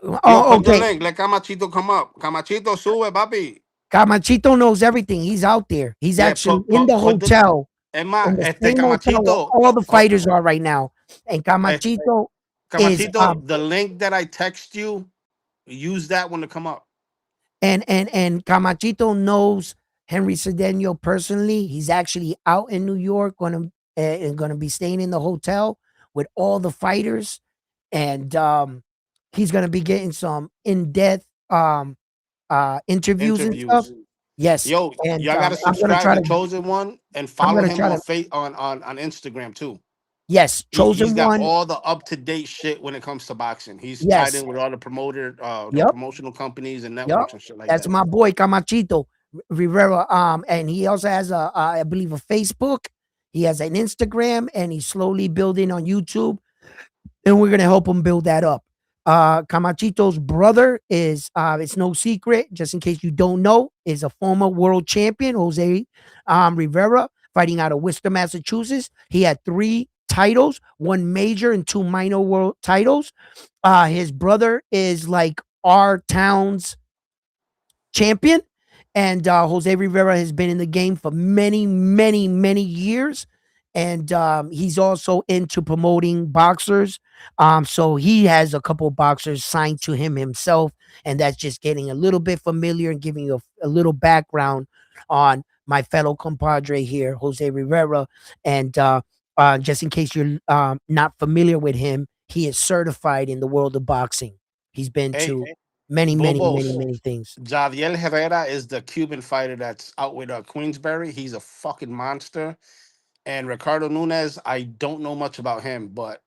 Yo,
oh,
put the
okay.
link. Let Camachito come up. Camachito sube, papi.
Camachito knows everything. He's out there. He's
Yeah,
actually in the
put the
hotel,
Emma,
in the
este
same hotel where
Camachito.
all the
Oh,
fighters are right now. And Camachito is
Camachito, the link that I text you, use that one to come up.
and Camachito knows Henry Cedeno personally. He's actually out in New York, gonna be staying in the hotel with all the fighters, and he's gonna be getting some in depth interviews and stuff.
Interviews.
Yes,
Yo,
and
y'all gotta
I'm gonna
subscribe
try
to
to.
Chosen One and
I'm
follow
gonna
him
try
on
to.
Face on Instagram too.
Yes,
He's
chosen
got
one.
all the up to date shit when it comes to boxing. He's tied
Yes.
in with all the
Yep.
promotional companies and
Yep.
networks and shit like
That's
that.
my boy Camachito Rivera. And he also has I believe, a Facebook. He has an Instagram, and he's slowly building on YouTube. And we're gonna help him build that up. Camachito's brother is it's no secret, just in case you don't know, is a former world champion, Jose Rivera, fighting out of Worcester, Massachusetts. He had 3 titles, 1 major and 2 minor world titles. His brother is like our town's champion. And Jose Rivera has been in the game for many, many, many years. And he's also into promoting boxers. So he has a couple of boxers signed to him himself. And that's just getting a little bit familiar and giving you a little background on my fellow compadre here, Jose Rivera. And just in case you're not familiar with him, he is certified in the world of boxing. He's been
Hey,
to many, many, many,
Bobos.
many things.
Javier Herrera is the Cuban fighter that's out with Queensberry. He's a fucking monster. And Ricardo Nunez, I don't know much about him, but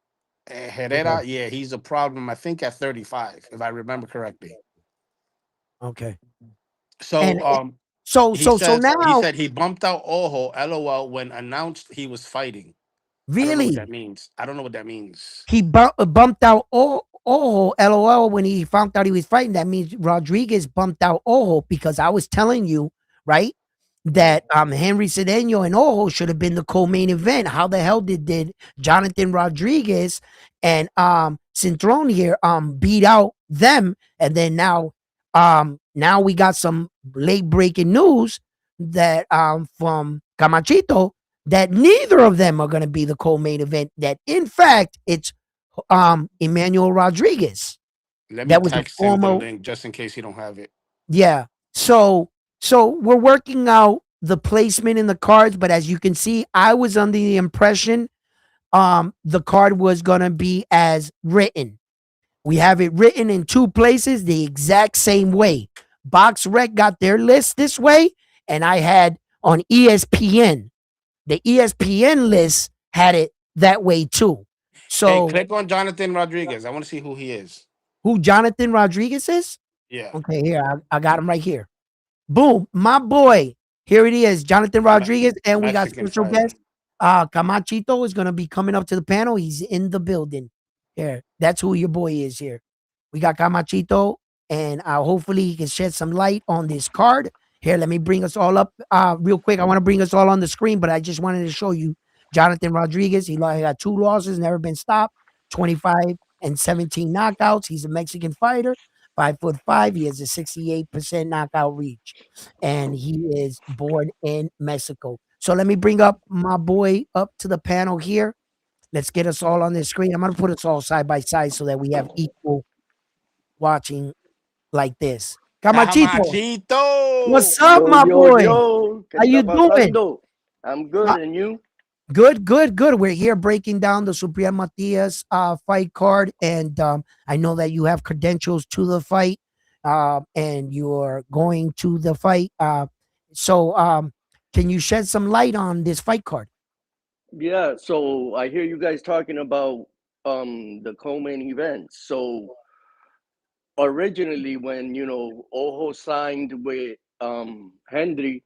Okay.
Herrera, yeah, he's a problem. I think at 35, if I remember correctly.
Okay.
So
And so
he
now,
said he bumped out Ojo, LOL, when announced he was fighting. I don't know what
really,
that means. I don't know what that means.
he bumped out Ojo, LOL, when he found out he was fighting. That means Rodriguez bumped out Ojo, because I was telling you, right,
Mhm.
that Henry Cedeno and Ojo should have been the co-main event. How the hell did Jonathan Rodriguez and Cintrone here beat out them? And then now we got some late breaking news that from Camachito, that neither of them are going to be the co-main event. That in fact it's Emmanuel Rodriguez.
Let me
That was a
text him the
former.
link just in case he don't have it.
Yeah. So we're working out the placement in the cards, but as you can see, I was under the impression the card was gonna be as written. We have it written in 2 places the exact same way. Box Rec got their list this way, and I had on ESPN. The ESPN list had it that way too.
Hey,
So
click on Jonathan Rodriguez. I want to see who he is.
who Jonathan Rodriguez is?
Yeah.
Okay, here I got him right here. Boom, my boy Here it is, Jonathan
Me-
Rodriguez, and we got
Mexican
special
fighter.
guest. Camachito is gonna be coming up to the panel. He's in the building. Here, that's who your boy is here. We got Camachito, and hopefully he can shed some light on this card. Here, let me bring us all up real quick. I want to bring us all on the screen, but I just wanted to show you Jonathan Rodriguez. He got 2 losses, never been stopped, 25 and 17 knockouts. He's a Mexican fighter, 5'5". He has a 68% knockout reach, and he is born in Mexico. So let me bring up my boy up to the panel here. Let's get us all on the screen. I'm gonna put us all side by side so that we have equal watching like this. Camachito,
Camachito.
what's up,
Yo,
my
yo,
boy?
yo, ¿qué
How
está
you doing?
pasando? I'm good, and you?
Good, good, good. We're here breaking down the Supreme Matias fight card, and I know that you have credentials to the fight, and you're going to the fight. So, can you shed some light on this fight card?
Yeah, so I hear you guys talking about the co-main event. So originally when Ojo signed with Henry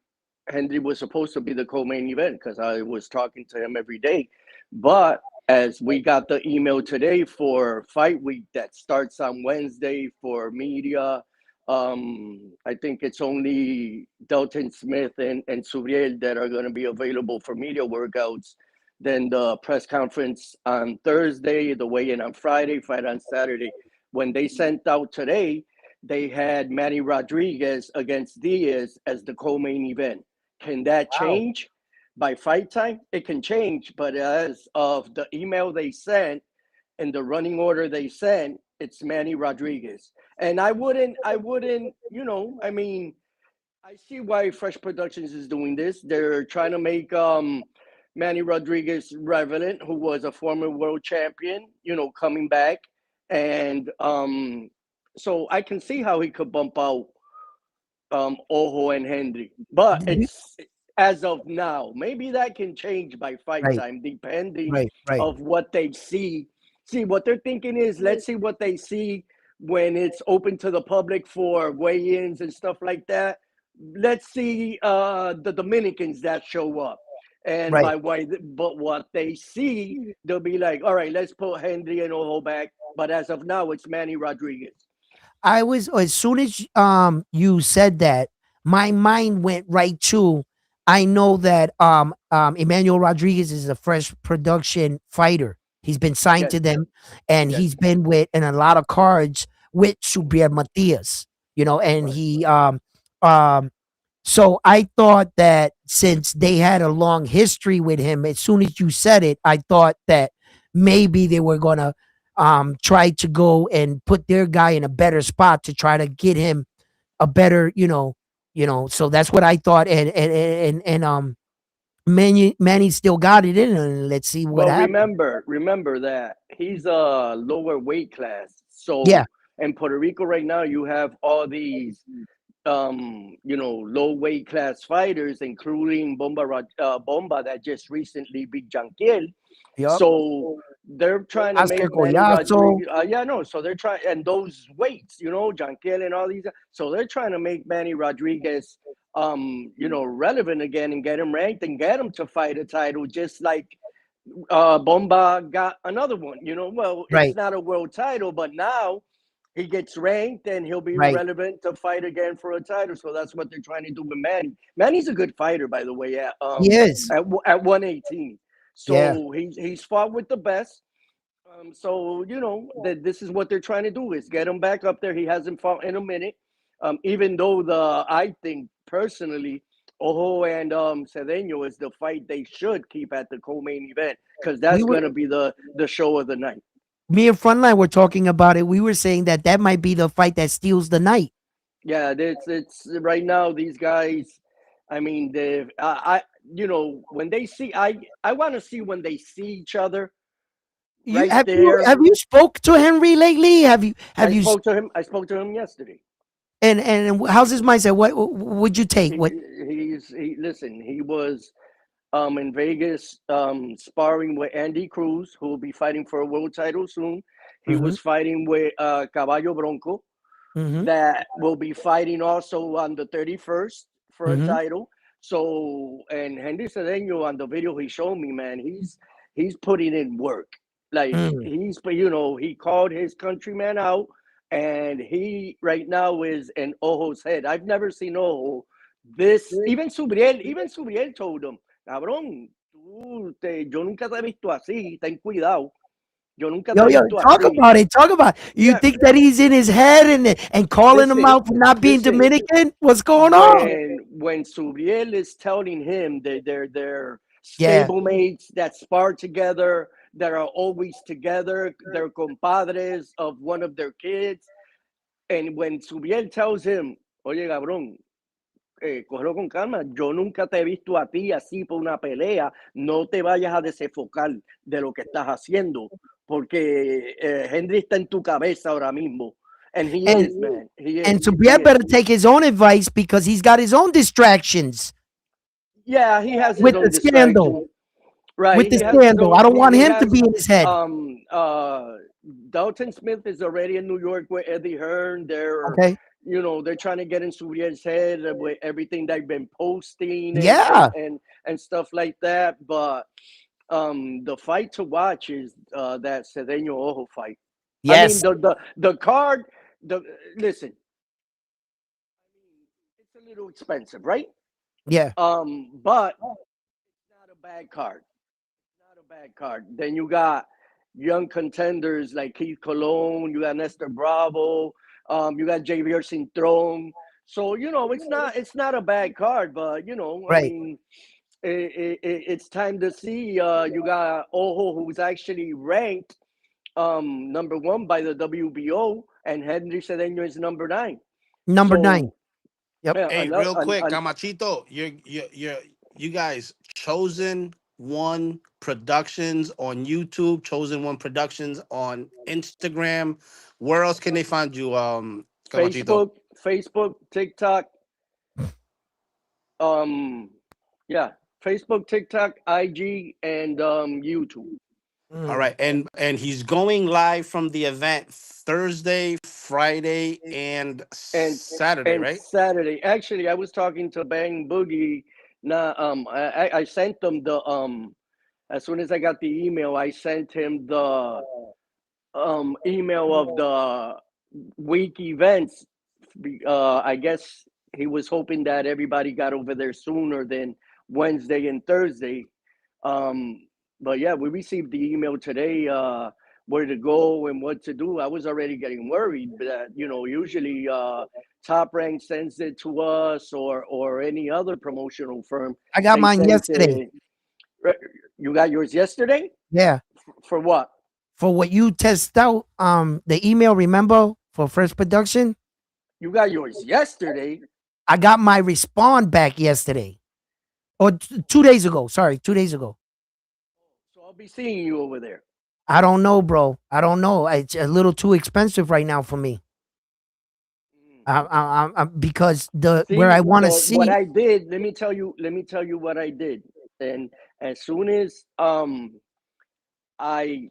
was supposed to be the co-main event because I was talking to him every day. But as we got the email today for fight week that starts on Wednesday for media, I think it's only Delton Smith and Suriel that are going to be available for media workouts. Then the press conference on Thursday, the weigh-in on Friday, fight on Saturday. When they sent out today, they had Manny Rodriguez against Diaz as the co-main event. Can that
Wow.
change by fight time? It can change, but as of the email they sent and the running order they sent, it's Manny Rodriguez. And I wouldn't, I mean, I see why Fresh Productions is doing this. They're trying to make Manny Rodriguez relevant, who was a former world champion, coming back. And so I can see how he could bump out Ojo and Henry. But it's as of now. Maybe that can change by fight
Right,
time, depending
right, right,
of what they see. See, what they're thinking is let's see what they see when it's open to the public for weigh-ins and stuff like that. Let's see the Dominicans that show up. And
right.
by but what they see, they'll be like, all right, let's put Henry and Ojo back. But as of now, it's Manny Rodriguez.
I was as soon as you said that, my mind went right to I know that Emmanuel Rodriguez is a fresh production fighter. He's been signed
Yes,
to them, and
yes,
he's been with in a lot of cards with Subriel Matias, and
right.
he um so I thought that since they had a long history with him, as soon as you said it, I thought that maybe they were gonna try to go and put their guy in a better spot to try to get him a better, so that's what I thought. And Manny still got it in, and let's see what
Well,
happens.
remember that he's a lower weight class.
Yeah,
So in Puerto Rico right now, you have all these low weight class fighters, including Bomba that just recently beat Jankiel.
yep.
So they're trying to
Oscar
make Manny
Collazo.
Rodriguez. Yeah, no. So they're trying, and those weights, Jankiel and all these. So they're trying to make Manny Rodriguez, relevant again and get him ranked and get him to fight a title, just like Bomba got another one. Well, it's
Right,
not a world title, but now he gets ranked and he'll be
right.
relevant to fight again for a title. So that's what they're trying to do with Manny. Manny's a good fighter, by the way,
He is.
at 118.
Yeah.
So he's fought with the best. So that this is what they're trying to do is get him back up there. He hasn't fought in a minute. Even though I think personally, Ojo and Cedeno is the fight they should keep at the co-main event because
We
that's
were
gonna be the show of the night.
Me and Frontline were talking about it. We were saying that that might be the fight that steals the night.
Yeah, it's right now these guys. I mean, they when they see I want to see when they see each other
You
right
have you
there.
have you spoke to Henry lately?
I spoke to him yesterday.
And how's his mindset? What would you take?
He
What?
listen. He was in Vegas sparring with Andy Cruz, who will be fighting for a world title soon. He
Mm-hmm,
was fighting with Caballo Bronco,
mm-hmm,
that will be fighting also on the 31st for a
mm-hmm.
title. So, and Henry Cedeño on the video he showed me, man, he's putting in work. Like
Mm.
he called his countryman out, and he right now is in Ojo's head. I've never seen Ojo. This even Subriel told him, cabrón, yo nunca te he visto así, ten cuidado. Yo nunca te
Yo,
he
yo,
visto
talk
así.
about it. Talk about it. You
Yeah,
think that he's in his head and calling him
listen,
out for not being
listen.
Dominican? What's going on?
When Subriel is telling him that they're
Yeah,
stablemates that spar together, that are always together, they're compadres of one of their kids, and when Subriel tells him, "Oye, cabrón, cógelo con calma. Yo nunca te he visto a ti así por una pelea. No te vayas a desenfocar de lo que estás haciendo, porque Henry está en tu cabeza ahora mismo." And he
and
is, man. He
and
is. He
Subriel
is.
better take his own advice because he's got his own distractions
Yeah, he has his
with
own
the scandal.
distraction. Right.
With the
He has his
scandal, I
own.
don't want
He
him to
has
be in his head.
um uh Dalton Smith is already in New York with Eddie Hearn.
Okay.
They're trying to get in Suriel's head with everything they've been posting
Yeah.
and stuff like that. But the fight to watch is that Cedeno Ojo fight. I mean
Yes.
the card. The Listen, it's a little expensive, right?
Yeah.
But it's not a bad card. Not a bad card. Then you got young contenders like Keith Colon, you got Nestor Bravo, you got Javier Cintron. So it's not a bad card, but I
Right.
mean, it's time to see. You got Ojo, who's actually ranked number one by the WBO, and Henry Cedeño is number 9.
Number 9.
So
Yep.
yeah,
Hey, real quick, Camachito, you guys, Chosen One Productions on YouTube, Chosen One Productions on Instagram. Where else can they find you, Camachito?
Facebook, TikTok, um, yeah, Facebook, TikTok, IG, and YouTube.
All
Mm.
right, and he's going live from the event Thursday, Friday, and
and
Saturday,
and
right?
Saturday. Actually, I was talking to Bang Boogie. Now, I sent them the as soon as I got the email, I sent him the email of the week events. I guess he was hoping that everybody got over there sooner than Wednesday and Thursday. But yeah, we received the email today, where to go and what to do. I was already getting worried that usually Top Rank sends it to us, or any other promotional firm.
I got
They
mine
sent
yesterday.
it. You got yours yesterday?
Yeah.
For what?
For what you test out, the email, remember, for first production?
You got yours yesterday.
I got my respond back yesterday. Or 2 days ago. Sorry, 2 days ago.
So I'll be seeing you over there.
I don't know, bro. I don't know. It's a little too expensive right now for me. Because where
See,
I want to
what
see.
I did, let me tell you what I did. And as soon as I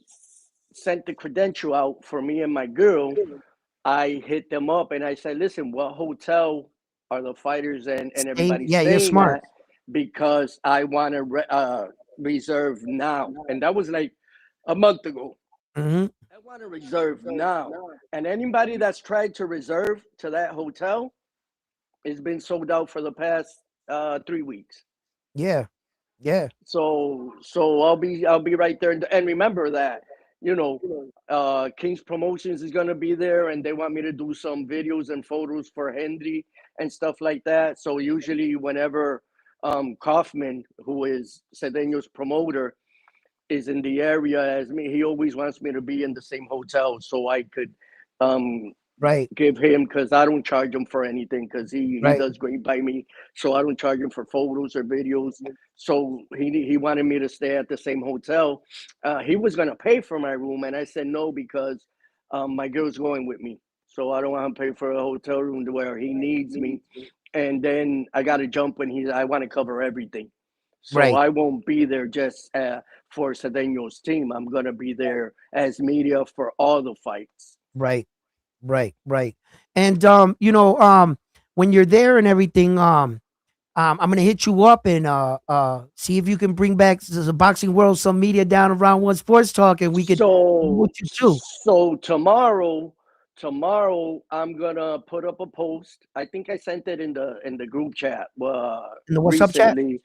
sent the credential out for me and my girl, I hit them up and I said, listen, what hotel are the fighters and everybody
Yeah, you're
staying
smart.
at? Because I want to reserve now. And that was like a month ago.
Hmm.
I want to reserve now. And anybody that's tried to reserve to that hotel, it's been sold out for the past 3 weeks.
Yeah. Yeah.
So I'll be right there. And remember that you know King's Promotions is gonna be there, and they want me to do some videos and photos for Henry and stuff like that. So usually whenever Kaufman, who is Cedeno's promoter, is in the area as me, he always wants me to be in the same hotel so I could um
Right.
give him, because I don't charge him for anything, because he
Right.
does great by me. So I don't charge him for photos or videos. So he wanted me to stay at the same hotel. He was gonna pay for my room, and I said no because my girl's going with me. So I don't want to pay for a hotel room to where he needs me, and then I got to jump when I want to cover everything. So
Right.
I won't be there just for Cedeno's team. I'm gonna be there as media for all the fights.
Right. Right. Right. And when you're there and everything, I'm gonna hit you up and see if you can bring back the boxing world some media down around One Sports Talk, and we could see what you do
So tomorrow I'm gonna put up a post. I think I sent it in the group chat
in the What's Up chat.
recently.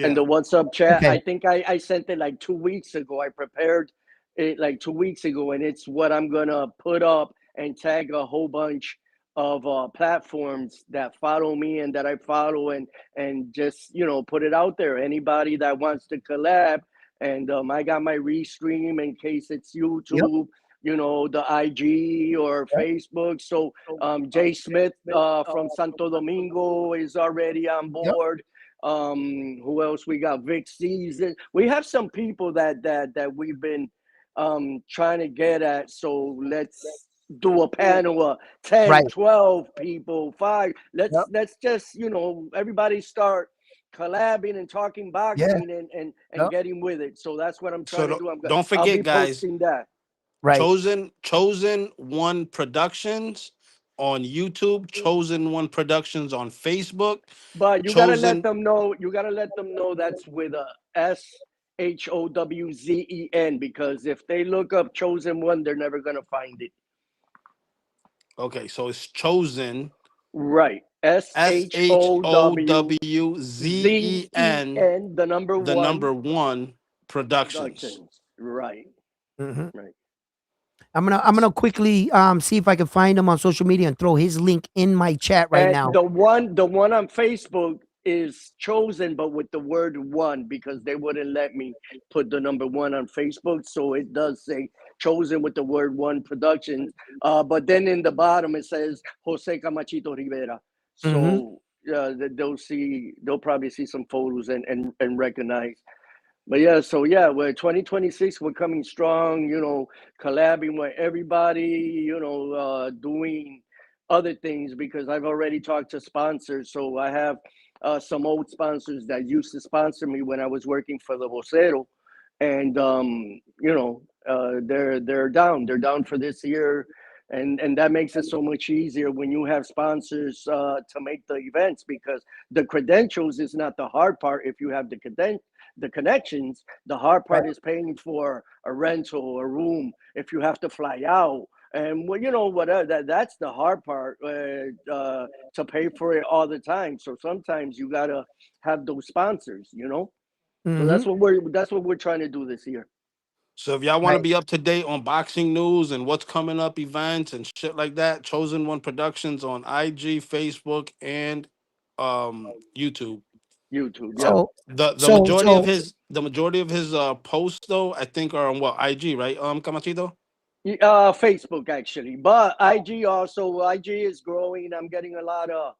In
Yeah.
the WhatsApp chat.
Okay.
I think I sent it like 2 weeks ago. I prepared it like 2 weeks ago, and it's what I'm gonna put up and tag a whole bunch of platforms that follow me and that I follow, and just put it out there. Anybody that wants to collab, and I got my restream in case it's
Yep.
YouTube. The IG or
Yep.
Facebook. So Jay Smith from Santo Domingo is already on
Yep.
board. Who else we got? Vic Season. We have some people that we've been trying to get at. So let's do a panel of 10,
Right.
12 people, five.
Yep.
Let's just everybody start collabing and talking
Yeah.
boxing and
Yep.
getting with it. So that's what I'm
So
trying to do.
don't
I'll
forget,
be
guys.
posting that.
Right.
Chosen One Productions on YouTube. Chosen One Productions on Facebook.
But you gotta let
Chosen.
them know. You gotta let them know that's with a Showzen, because if they look up Chosen One, they're never gonna find it.
Okay, so it's Chosen.
Right. S
S
H
H
O
O
W
W Z
Z
E
E
N.
N, the number
The
one
number one Productions.
productions. Right.
Hmm.
Right.
I'm gonna quickly see if I can find him on social media and throw his link in my chat right
And
now.
the one on Facebook is Chosen, but with the word one, because they wouldn't let me put the number one on Facebook. So it does say Chosen with the word one Productions. But then in the bottom it says Jose Camachito Rivera.
Hmm.
So they'll probably see some photos and recognize. But yeah, so yeah, we're 2026, we're coming strong, collabing with everybody, doing other things, because I've already talked to sponsors. So I have some old sponsors that used to sponsor me when I was working for the Vocero. And they're down. They're down for this year. And that makes it so much easier when you have sponsors to make the events, because the credentials is not the hard part. If you have the connections, the hard
Right.
part is paying for a rental, a room, if you have to fly out. And whatever, that's the hard part, to pay for it all the time. So sometimes you gotta have those sponsors. So
Hmm.
that's what we're trying to do this year.
So if y'all want to
Right.
be up to date on boxing news and what's coming up, events and shit like that, Chosen One Productions on IG, Facebook, and YouTube.
YouTube,
Uh,
yep.
So
the
so
majority of
so
his posts though, I think are on what, IG, right? Camachito.
Facebook actually, but IG is growing. I'm getting a lot of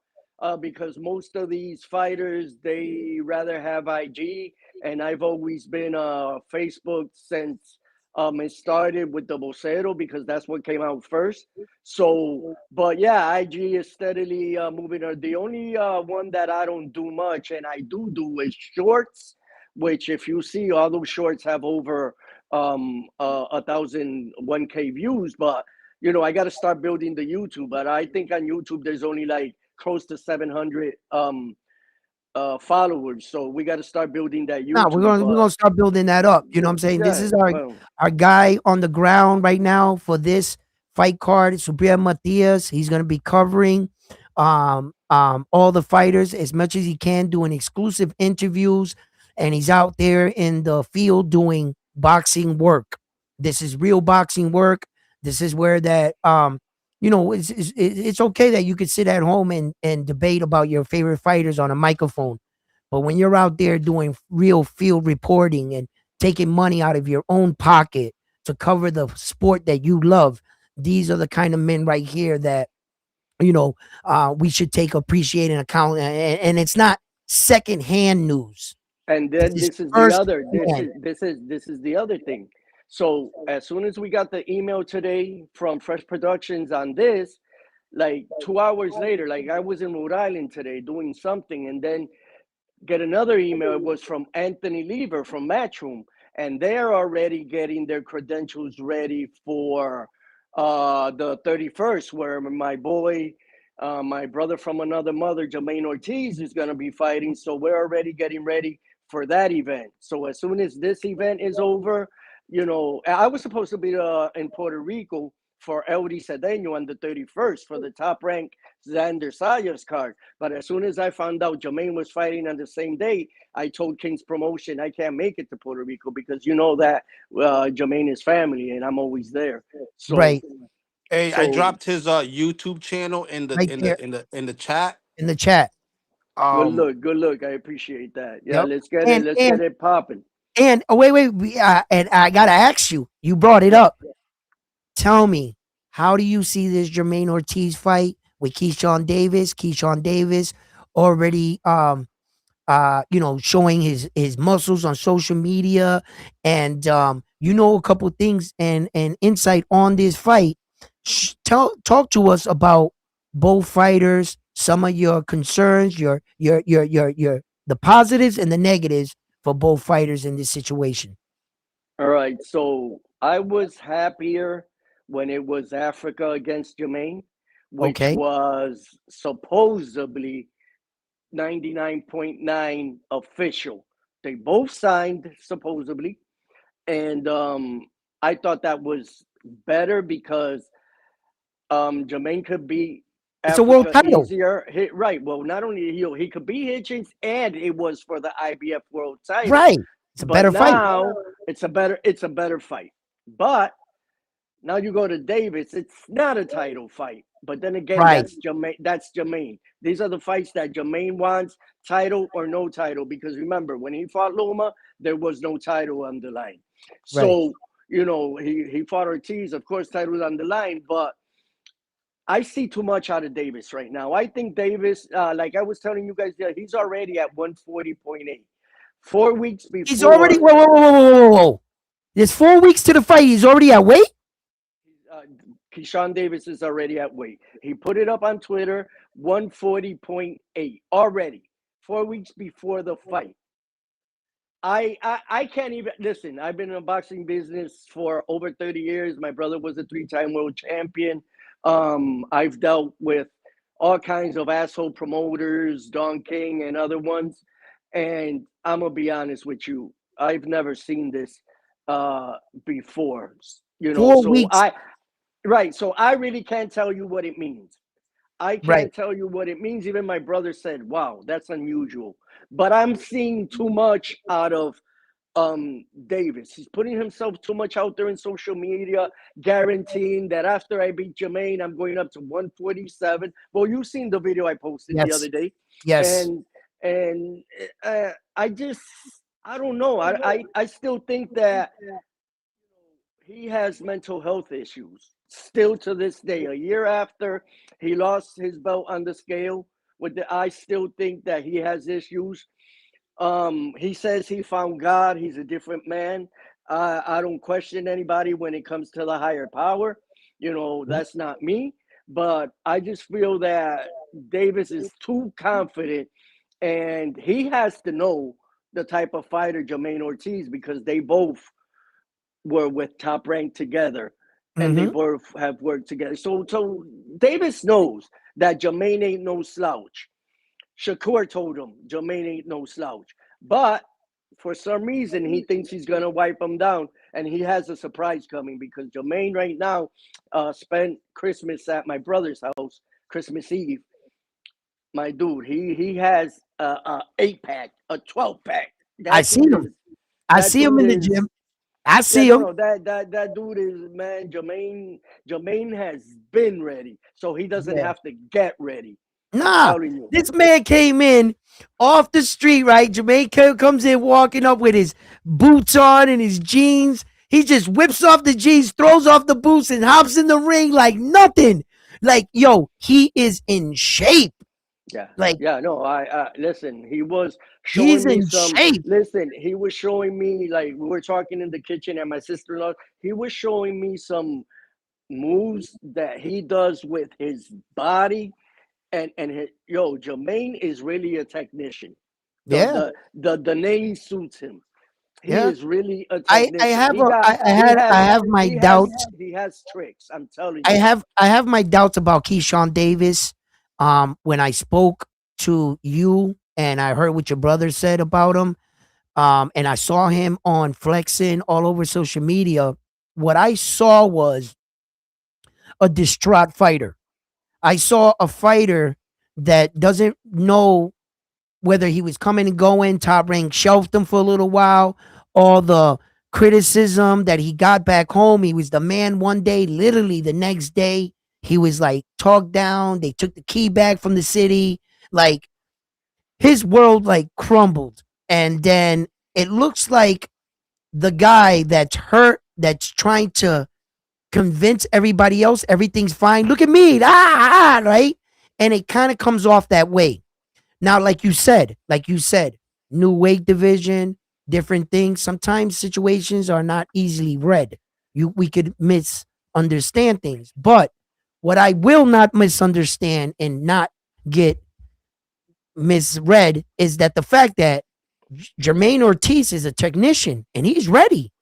because most of these fighters they rather have IG, and I've always been Facebook since it started with the Vocero, because that's what came out first. So, but yeah, IG is steadily moving. The only one that I don't do much, and I do is shorts, which if you see, all those shorts have over 1,001K views. But I got to start building the YouTube. But I think on YouTube there's only like close to 700 followers, so we got to start building that
no, we're
YouTube.
gonna we're gonna start building that up. You know what I'm saying? This
Yeah,
is
well,
our guy on the ground right now for this fight card. Subriel Matias. He's gonna be covering all the fighters as much as he can, doing exclusive interviews, and he's out there in the field doing boxing work. This is real boxing work. This is where that it's okay that you could sit at home and debate about your favorite fighters on a microphone, but when you're out there doing real field reporting and taking money out of your own pocket to cover the sport that you love, these are the kind of men right here that we should take appreciating account. And it's not secondhand news.
and
This
then
is
this is the
first
other
hand.
this is the other thing. So as soon as we got the email today from Fresh Productions on this, like 2 hours later, like I was in Rhode Island today doing something, and then get another email. It was from Anthony Lever from Matchroom, and they're already getting their credentials ready for the 31st, where my boy My brother from another mother, Jermaine Ortiz, is going to be fighting. So we're already getting ready for that event. So as soon as this event is over, I was supposed to be in Puerto Rico for El Cedeno on the 31st for the top rank Xander Sayas card. But as soon as I found out Jermaine was fighting on the same day, I told King's Promotion I can't make it to Puerto Rico because you know that Jermaine is family and I'm always there. So
Right,
Hey, I
so
dropped his YouTube channel in the
right there
chat.
in the chat.
good
Um,
look, good look. I appreciate that. Yeah,
Yep.
let's get it.
And
Let's
and
get it popping.
and oh, wait, and I gotta ask you. You brought it
Yeah.
up. Tell me, how do you see this Jermaine Ortiz fight with Keyshawn Davis? Keyshawn Davis already showing his muscles on social media, and a couple things and insight on this fight. Talk to us about both fighters, some of your concerns, your the positives and the negatives for both fighters in this situation.
All right. So I was happier when it was Africa against Jermaine, which
Okay.
was supposedly 99.9 official. They both signed supposedly, and I thought that was better because Jermaine could beat
It's a world
Africa
title.
easier. Right. Well, not only he could beat Hitchens, and it was for the IBF World Title.
Right. It's a
But
better fight.
now it's a better fight. But now you go to Davis, it's not a title fight. But then again,
Right.
that's Jermaine. That's Jermaine. These are the fights that Jermaine wants, title or no title. Because remember, when he fought Loma, there was no title on the line.
Right.
So he fought Ortiz, of course, title was on the line. But I see too much out of Davis right now. I think Davis, like I was telling you guys, he's already at 140.8. 4 weeks
He's already
before,
whoa. There's 4 weeks to the fight. He's already at weight.
uh, Keyshawn Davis is already at weight. He put it up on Twitter, 140.8 already, 4 weeks before the fight. I can't even listen. I've been in the boxing business for over 30 years. My brother was a three-time world champion. I've dealt with all kinds of asshole promoters, Don King and other ones. And I'm gonna be honest with you, I've never seen this uh before.
Four
So
weeks.
I really can't tell you what it means. I
Right.
can't tell you what it means. Even my brother said, "Wow, that's unusual." But I'm seeing too much out of Davis. He's putting himself too much out there in social media, guaranteeing that after I beat Jermaine, I'm going up to 147. Well, you've seen the video I posted the other
Yes.
day,
Yes.
and I don't know. I still think that he has mental health issues still to this day. A year after he lost his belt on the scale, I still think that he has issues. He says he found God. He's a different man. I don't question anybody when it comes to the higher power. That's not me. But I just feel that Davis is too confident, and he has to know the type of fighter Jermaine Ortiz because they both were with Top Rank together, and they
Mm-hmm.
both have worked together. So Davis knows that Jermaine ain't no slouch. Shakur told him Jermaine ain't no slouch. But for some reason, he thinks he's going to wipe him down. And he has a surprise coming because Jermaine right now spent Christmas at my brother's house, Christmas Eve. My dude, he has a 8-pack, a 12-pack.
I
That
see
dude
him.
is
I
that
see him
dude
in the
is
gym. I
yeah,
see
no,
him.
no, that dude is, man. Jermaine has been ready, so he doesn't
Yeah.
have to get ready. I'm
Nah,
telling you.
this man came in off the street, right? Comes in walking up with his boots on and his jeans. He just whips off the jeans, throws off the boots, and hops in the ring like nothing. Like, yo, he is in shape.
Yeah,
Like,
yeah, no, I listen. He was
he's
showing me
in
some.
shape.
Listen, he was showing me like we were talking in the kitchen at my sister-in-law. He was showing me some moves that he does with his body, and Jermaine is really a technician. The
Yeah,
the the name suits him. He
yeah.
is really a
I
technician.
have a I have my doubts.
He has tricks. I'm telling
I
you.
have I have my doubts about Keyshawn Davis. When I spoke to you and I heard what your brother said about him, and I saw him on flexing all over social media, what I saw was a distraught fighter. I saw a fighter that doesn't know whether he was coming and going. Top Rank shelved him for a little while. All the criticism that he got back home, he was the man one day. Literally the next day, he was like talked down. They took the key back from the city. Like his world like crumbled. And then it looks like the guy that's hurt, that's trying to convince everybody else everything's fine. Look at me, right? And it kind of comes off that way. Now, like you said, new weight division, different things. Sometimes situations are not easily read. We could misunderstand things, but what I will not misunderstand and not get misread is that the fact that Jermaine Ortiz is a technician and he's ready.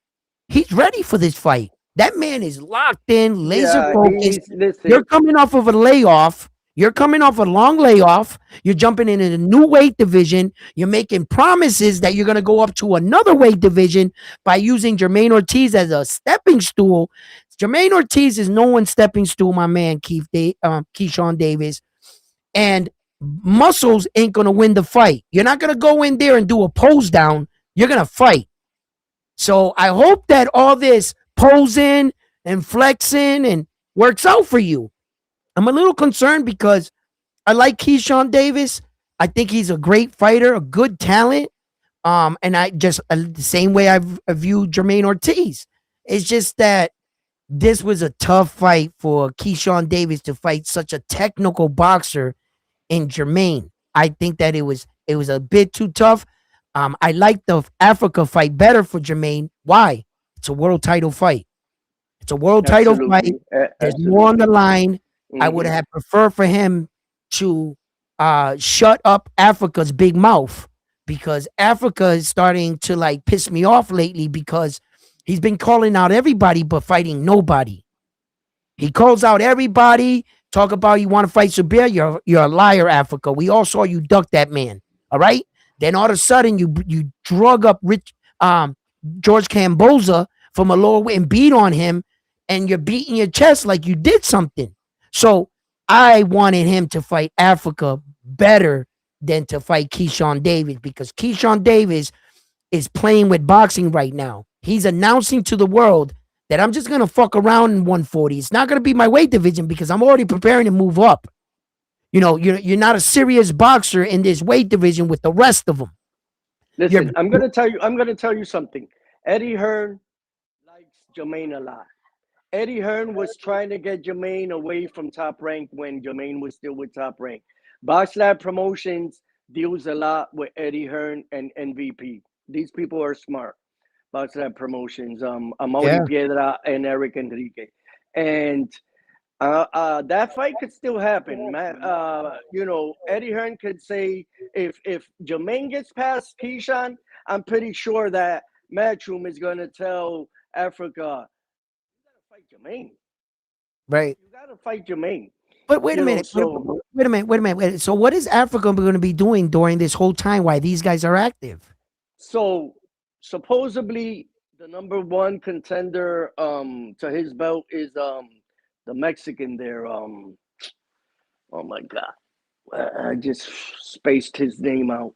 He's ready for this fight. That man is locked in, laser
Yeah,
focused.
he's listen.
You're coming off of a layoff. You're coming off a long layoff. You're jumping into a new weight division. You're making promises that you're going to go up to another weight division by using Jermaine Ortiz as a stepping stool. Jermaine Ortiz is no one's stepping stool, my man, Keyshawn Davis. And muscles ain't going to win the fight. You're not going to go in there and do a pose down. You're going to fight. So I hope that all this posing and flexing and works out for you. I'm a little concerned because I like Keyshawn Davis. I think he's a great fighter, a good talent. And I just the same way I view Jermaine Ortiz. It's just that this was a tough fight for Keyshawn Davis to fight such a technical boxer in Jermaine. I think that it was a bit too tough. I like the Africa fight better for Jermaine. Why? It's a world title fight. It's a world title fight.
Absolutely,
There's more on the
absolutely.
line. I would
Hmm.
have preferred for him to shut up Africa's big mouth because Africa is starting to like piss me off lately because he's been calling out everybody but fighting nobody. He calls out everybody, talk about you want to fight Subir. You're a liar, Africa. We all saw you duck that man. All right. Then all of a sudden you drug up Rich George Camboza from a lower weight and beat on him, and you're beating your chest like you did something. So I wanted him to fight Africa better than to fight Keyshawn Davis because Keyshawn Davis is playing with boxing right now. He's announcing to the world that I'm just gonna fuck around in 140. It's not gonna be my weight division because I'm already preparing to move up. You know, you're not a serious boxer in this weight division with the rest of them. You're
Listen, I'm gonna tell you. I'm gonna tell you something. Eddie Hearn likes Jermaine a lot. Eddie Hearn was trying to get Jermaine away from Top Rank when Jermaine was still with Top Rank. Box Lab Promotions deals a lot with Eddie Hearn and MVP. These people are smart. Box Lab Promotions, Amaury
yeah.
Piedra and Eric Enrique. And that fight could still happen, man. Eddie Hearn could say if Jermaine gets past Keyshawn, I'm pretty sure that Matchroom is gonna tell Africa, you gotta fight Jermaine.
Right.
You gotta fight Jermaine.
But wait a
You know,
minute. Wait,
so
wait a minute. Wait a minute. So what is Africa going to be doing during this whole time while these guys are active?
so supposedly the number one contender to his belt is the Mexican there. Oh my god. I just spaced his name out.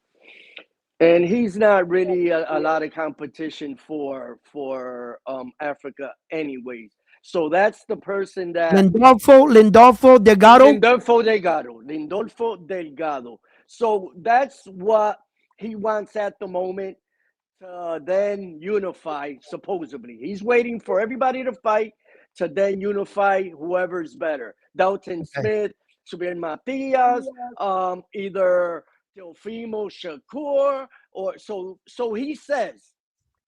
And he's not really a lot of competition for Africa anyways. So that's the person that
Lindolfo Delgado.
Lindolfo Delgado. So that's what he wants at the moment to then unify, supposedly. He's waiting for everybody to fight to then unify whoever's better. Dalton
Okay.
Smith, Subir Matias, either Teofimo Shakur, or so he says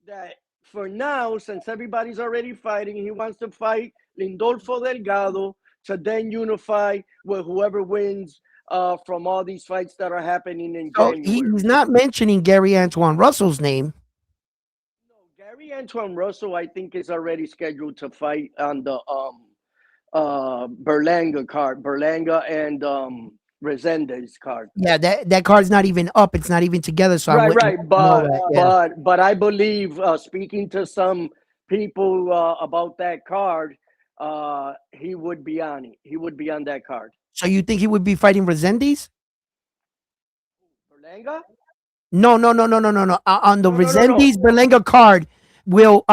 that for now, since everybody's already fighting, he wants to fight Lindolfo Delgado to then unify with whoever wins from all these fights that are happening in
So
January.
he's not mentioning Gary Antoine Russell's name.
No, Gary Antoine Russell, I think, is already scheduled to fight on the Berlanga card. Berlanga and Resendez card.
Yeah, that card's not even up. It's not even together, so I
Right,
wouldn't
right.
know
But
that. Yeah.
but I believe speaking to some people about that card, he would be on it. He would be on that card.
So you think he would be fighting Resendiz?
Berlanga?
No, no, no, no, no, no, no. On the
No, no, no, no.
Resendiz Berlenga card, will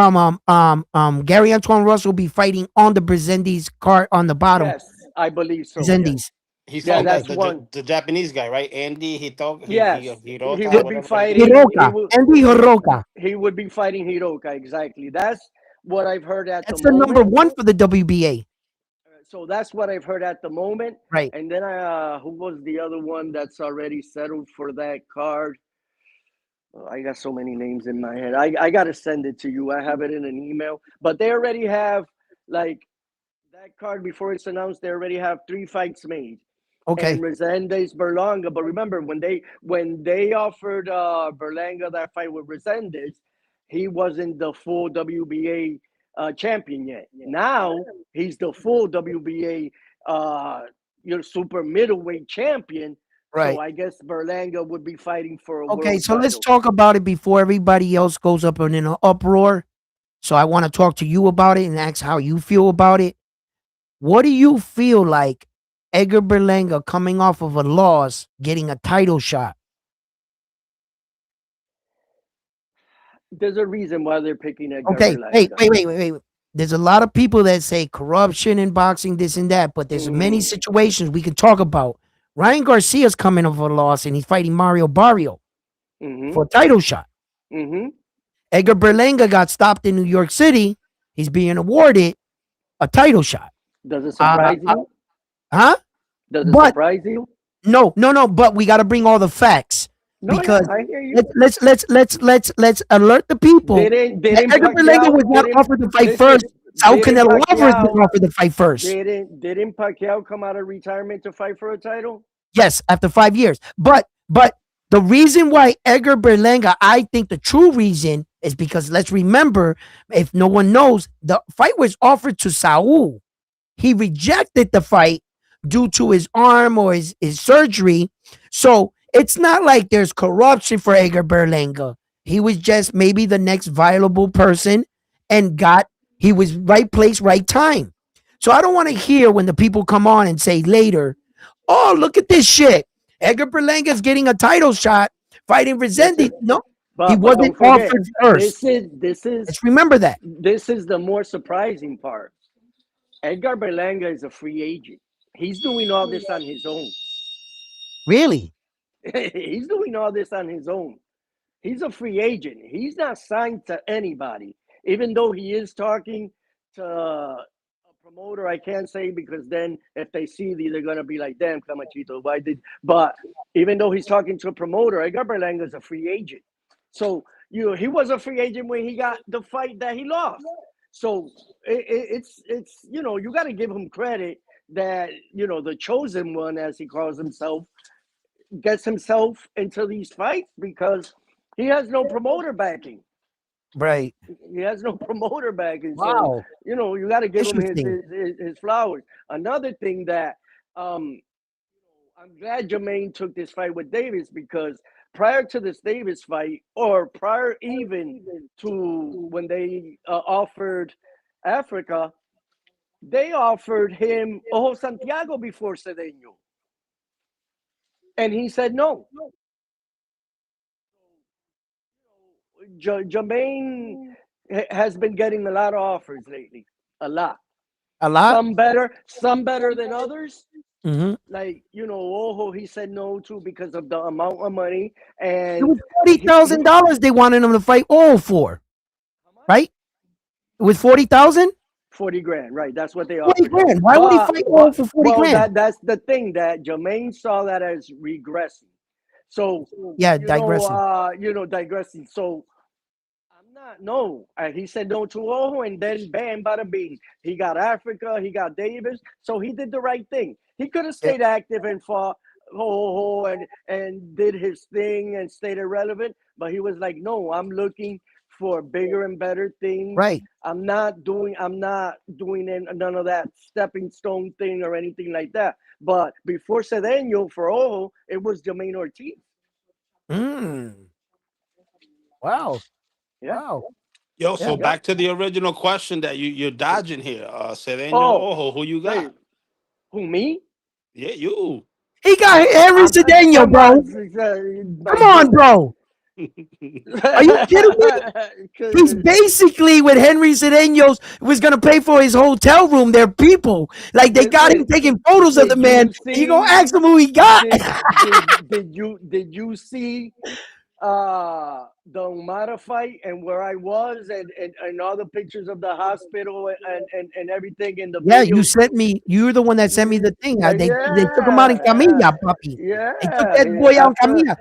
Gary Antoine Russell be fighting on the Resendiz card on the bottom?
Yes, I believe so. Yes.
Resendiz.
He's
Yeah,
fighting
Okay.
that's one.
the Japanese guy, right? Andy
Yes, he
Hirota,
would be
whatever the name.
fighting.
Hiroka. Andy Hiroka.
He would be fighting Hiroka. Exactly. That's what I've heard at the
That's the number
moment.
one for the WBA.
So that's what I've heard at the moment.
Right.
And then who was the other one that's already settled for that card? Oh, I got so many names in my head. I got to send it to you. I have it in an email. But they already have, like, that card before it's announced, they already have 3 fights made.
Okay.
And Resendez Berlanga. But remember, when they offered Berlanga that fight with Resendez, he wasn't the full WBA champion yet. Now he's the full WBA super middleweight champion.
Right.
So I guess Berlanga would be fighting for a
Okay,
world
so let's
title.
talk about it before everybody else goes up in an uproar. So I want to talk to you about it and ask how you feel about it. What do you feel like Edgar Berlanga coming off of a loss, getting a title shot?
There's a reason why they're picking Edgar
Okay,
Berlanga.
wait. There's a lot of people that say corruption in boxing, this and that, but there's many situations we can talk about. Ryan Garcia's coming off a loss and he's fighting Mario Barrio for a title shot. Edgar Berlanga got stopped in New York City. He's being awarded a title shot.
Does it surprise you?
Huh?
Does it surprise you?
No. But we got to bring all the facts
No,
because
yeah, I hear you.
let's alert the people.
Didn't
Edgar Berlanga was not offered to fight first. Saul Canelo Alvarez was offered to fight first.
Didn't Pacquiao come out of retirement to fight for a title?
Yes, after 5 years. But the reason why Edgar Berlanga, I think the true reason is because let's remember, if no one knows, the fight was offered to Saul. He rejected the fight due to his arm or his surgery. So it's not like there's corruption for Edgar Berlanga. He was just maybe the next viable person and he was right place, right time. So I don't want to hear when the people come on and say later, oh, look at this shit. Edgar Berlanga's getting a title shot fighting Resendez. No, he wasn't offered first. Let's remember that.
This is the more surprising part. Edgar Berlanga is a free agent. He's doing all this on his own.
Really?
He's doing all this on his own. He's a free agent. He's not signed to anybody, even though he is talking to a promoter. I can't say because then if they see they're going to be like, damn, Camachito, why did? But even though he's talking to a promoter, Edgar Berlanga is a free agent. So he was a free agent when he got the fight that he lost. So it's you got to give him credit that the chosen one, as he calls himself, gets himself into these fights because he has no promoter backing.
Right.
He has no promoter backing.
Wow.
So you got to give him his flowers. Another thing that I'm glad Jermaine took this fight with Davis because prior to this Davis fight, or prior even to when they offered Africa, they offered him Ojo Santiago before Cedeno. And he said no. Jermaine has been getting a lot of offers lately. A lot. Some better than others. Like, Ojo, he said no to because of the amount of money. And
it was $40,000 they wanted him to fight all for. Right? It was 40,000?
40 grand, right? That's what they
40
offered.
grand. Why would he fight all for 40 grand?
That's the thing that Jermaine saw that as regressing. So
digressing.
Digressing. So I'm not he said no to Ojo, and then bam, bada bing. He got Africa, he got Davis. So he did the right thing. He could have stayed active and fought Ojo and did his thing and stayed irrelevant, but he was like, no, I'm looking for bigger and better things.
Right.
I'm not doing none of that stepping stone thing or anything like that. But before Cedeno for Ojo, it was Jermaine Ortiz.
Mm. Wow.
Yeah,
Wow.
Yo, so
Yeah.
yeah.
back to the original question that you're dodging here. Cedeno
Oh,
Ojo, who you
hey,
got?
who me?
Yeah, you.
He got Henry Cedeno,
Come on,
bro. Come on, bro. Are you kidding me? He's
'cause
basically with Henry Cedeños was gonna pay for his hotel room. They're people. Like they got him
listen,
taking photos of the
did
man.
you
And you gonna
see?
ask him who he got?
Did you see the Umara fight and where I was and all the pictures of the hospital and everything in the
Yeah, you
videos?
sent me. You're the one that sent me the thing. They took him out in
Yeah,
camilla, puppy. They took
yeah.
that boy out in
After
camilla.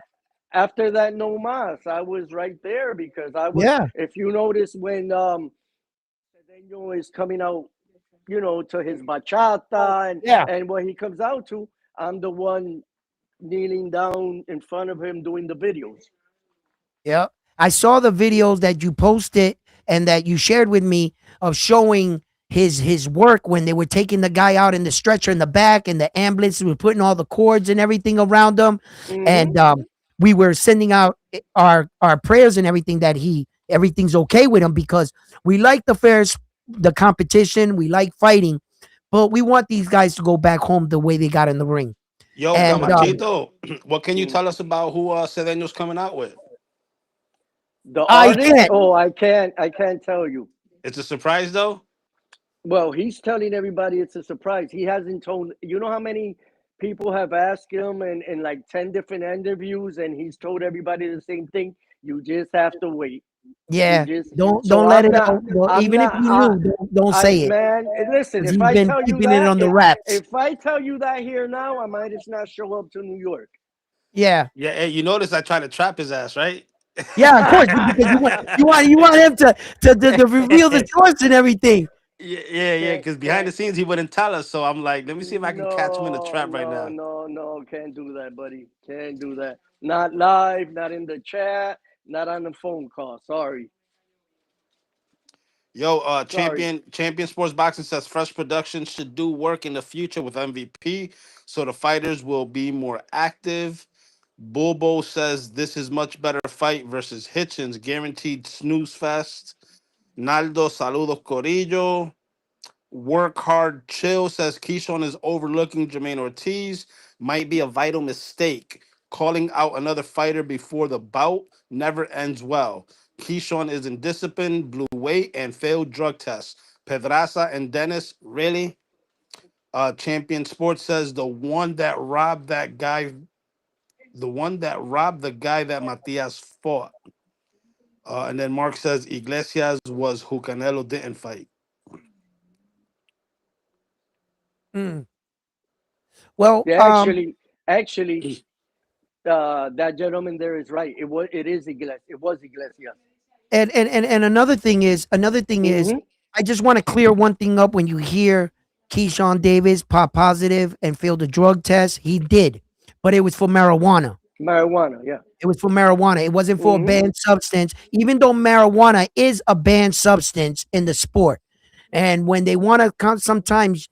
after that no mas, I was right there because I was.
Yeah,
If you notice when Cedeno is coming out, to his bachata
yeah.
and what he comes out to, I'm the one kneeling down in front of him doing the videos.
Yeah. I saw the videos that you posted and that you shared with me of showing his work when they were taking the guy out in the stretcher in the back and the ambulance were putting all the cords and everything around him.
Hmm.
And we were sending out our prayers and everything that everything's okay with him because we like the competition, we like fighting, but we want these guys to go back home the way they got in the ring.
Yo,
Yeah,
And
my man.
Camachito, what can you
Mm.
tell us about who Cedeno's coming out with?
The
I
artist?
can't.
Oh, I can't tell you.
It's a surprise though.
Well, he's telling everybody it's a surprise. He hasn't told. You know how many people have asked him in like 10 different interviews, and he's told everybody the same thing. You just have to wait. You
Yeah,
just.
don't
So
let
I'm
it
not.
out. Well,
I'm
even if
not.
you knew, don't say it
Man, listen.
because
If
he's
I
been
tell you
keeping it
that,
on the wraps.
if I tell you that here now, I might just not show up to New York.
Yeah,
Yeah, hey, you notice I tried to trap his ass, right?
yeah, of course, because you want him to reveal the source and everything.
Yeah.
Can't
Because behind
can't.
the scenes he wouldn't tell us. So I'm like, let me see if I can catch him in the
No,
trap right
no,
now.
no, no. Can't do that, buddy. Can't do that. Not live. Not in the chat. Not on the phone call. Sorry.
Yo,
Sorry.
Champion Sports Boxing says Fresh Production should do work in the future with MVP, so the fighters will be more active. Bobo says this is much better fight versus Hitchens, guaranteed snooze fest. Naldo saludos Corillo. Work hard, chill says Keyshawn is overlooking Jermaine Ortiz. Might be a vital mistake. Calling out another fighter before the bout never ends well. Keyshawn is indisciplined, blew weight, and failed drug tests. Pedraza and Dennis, really? Champion Sports says the one that robbed the guy that Matias fought. And then Mark says Iglesias was who Canelo didn't fight.
Mm. Well,
Yeah, actually, that gentleman there is right. It is Iglesias. It was Iglesias.
and another thing is,
Mm-hmm.
I just want to clear one thing up. When you hear Keyshawn Davis pop positive and failed the drug test, he did, but it was for marijuana.
Marijuana. Yeah.
It was for marijuana. It wasn't for a
Mm-hmm.
banned substance, even though marijuana is a banned substance in the sport. And when they want to sometimes,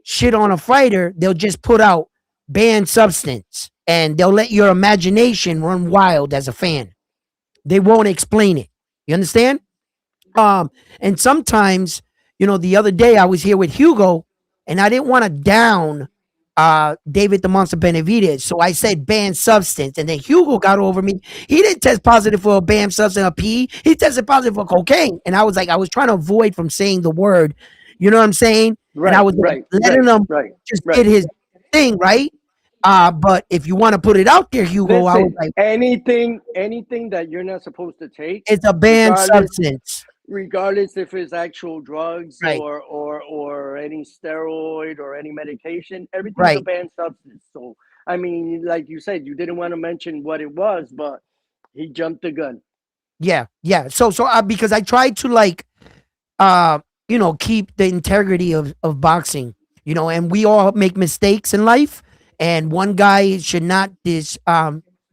shit on a fighter, they'll just put out banned substance and they'll let your imagination run wild as a fan. They won't explain it. You understand? And sometimes, the other day I was here with Hugo and I didn't want to down David the Monster Benavidez. So I said banned substance. And then Hugo got over me. He didn't test positive for a banned substance, a P. He tested positive for cocaine. And I was like, I was trying to avoid from saying the word, you know what I'm saying? And I
Right.
was like,
Right.
letting
Right.
him
Right.
just
Right.
get his thing, right? But if you want to put it out there, Hugo, I was
Listen.
like,
Anything that you're not supposed to take,
it's a banned
regardless
substance.
regardless if it's actual drugs
Right,
or any steroid or any medication, everything's a
right.
banned substance. So I mean, like you said, you didn't want to mention what it was, but he jumped the gun.
Yeah, yeah. So because I tried to like keep the integrity of boxing, and we all make mistakes in life, and one guy should not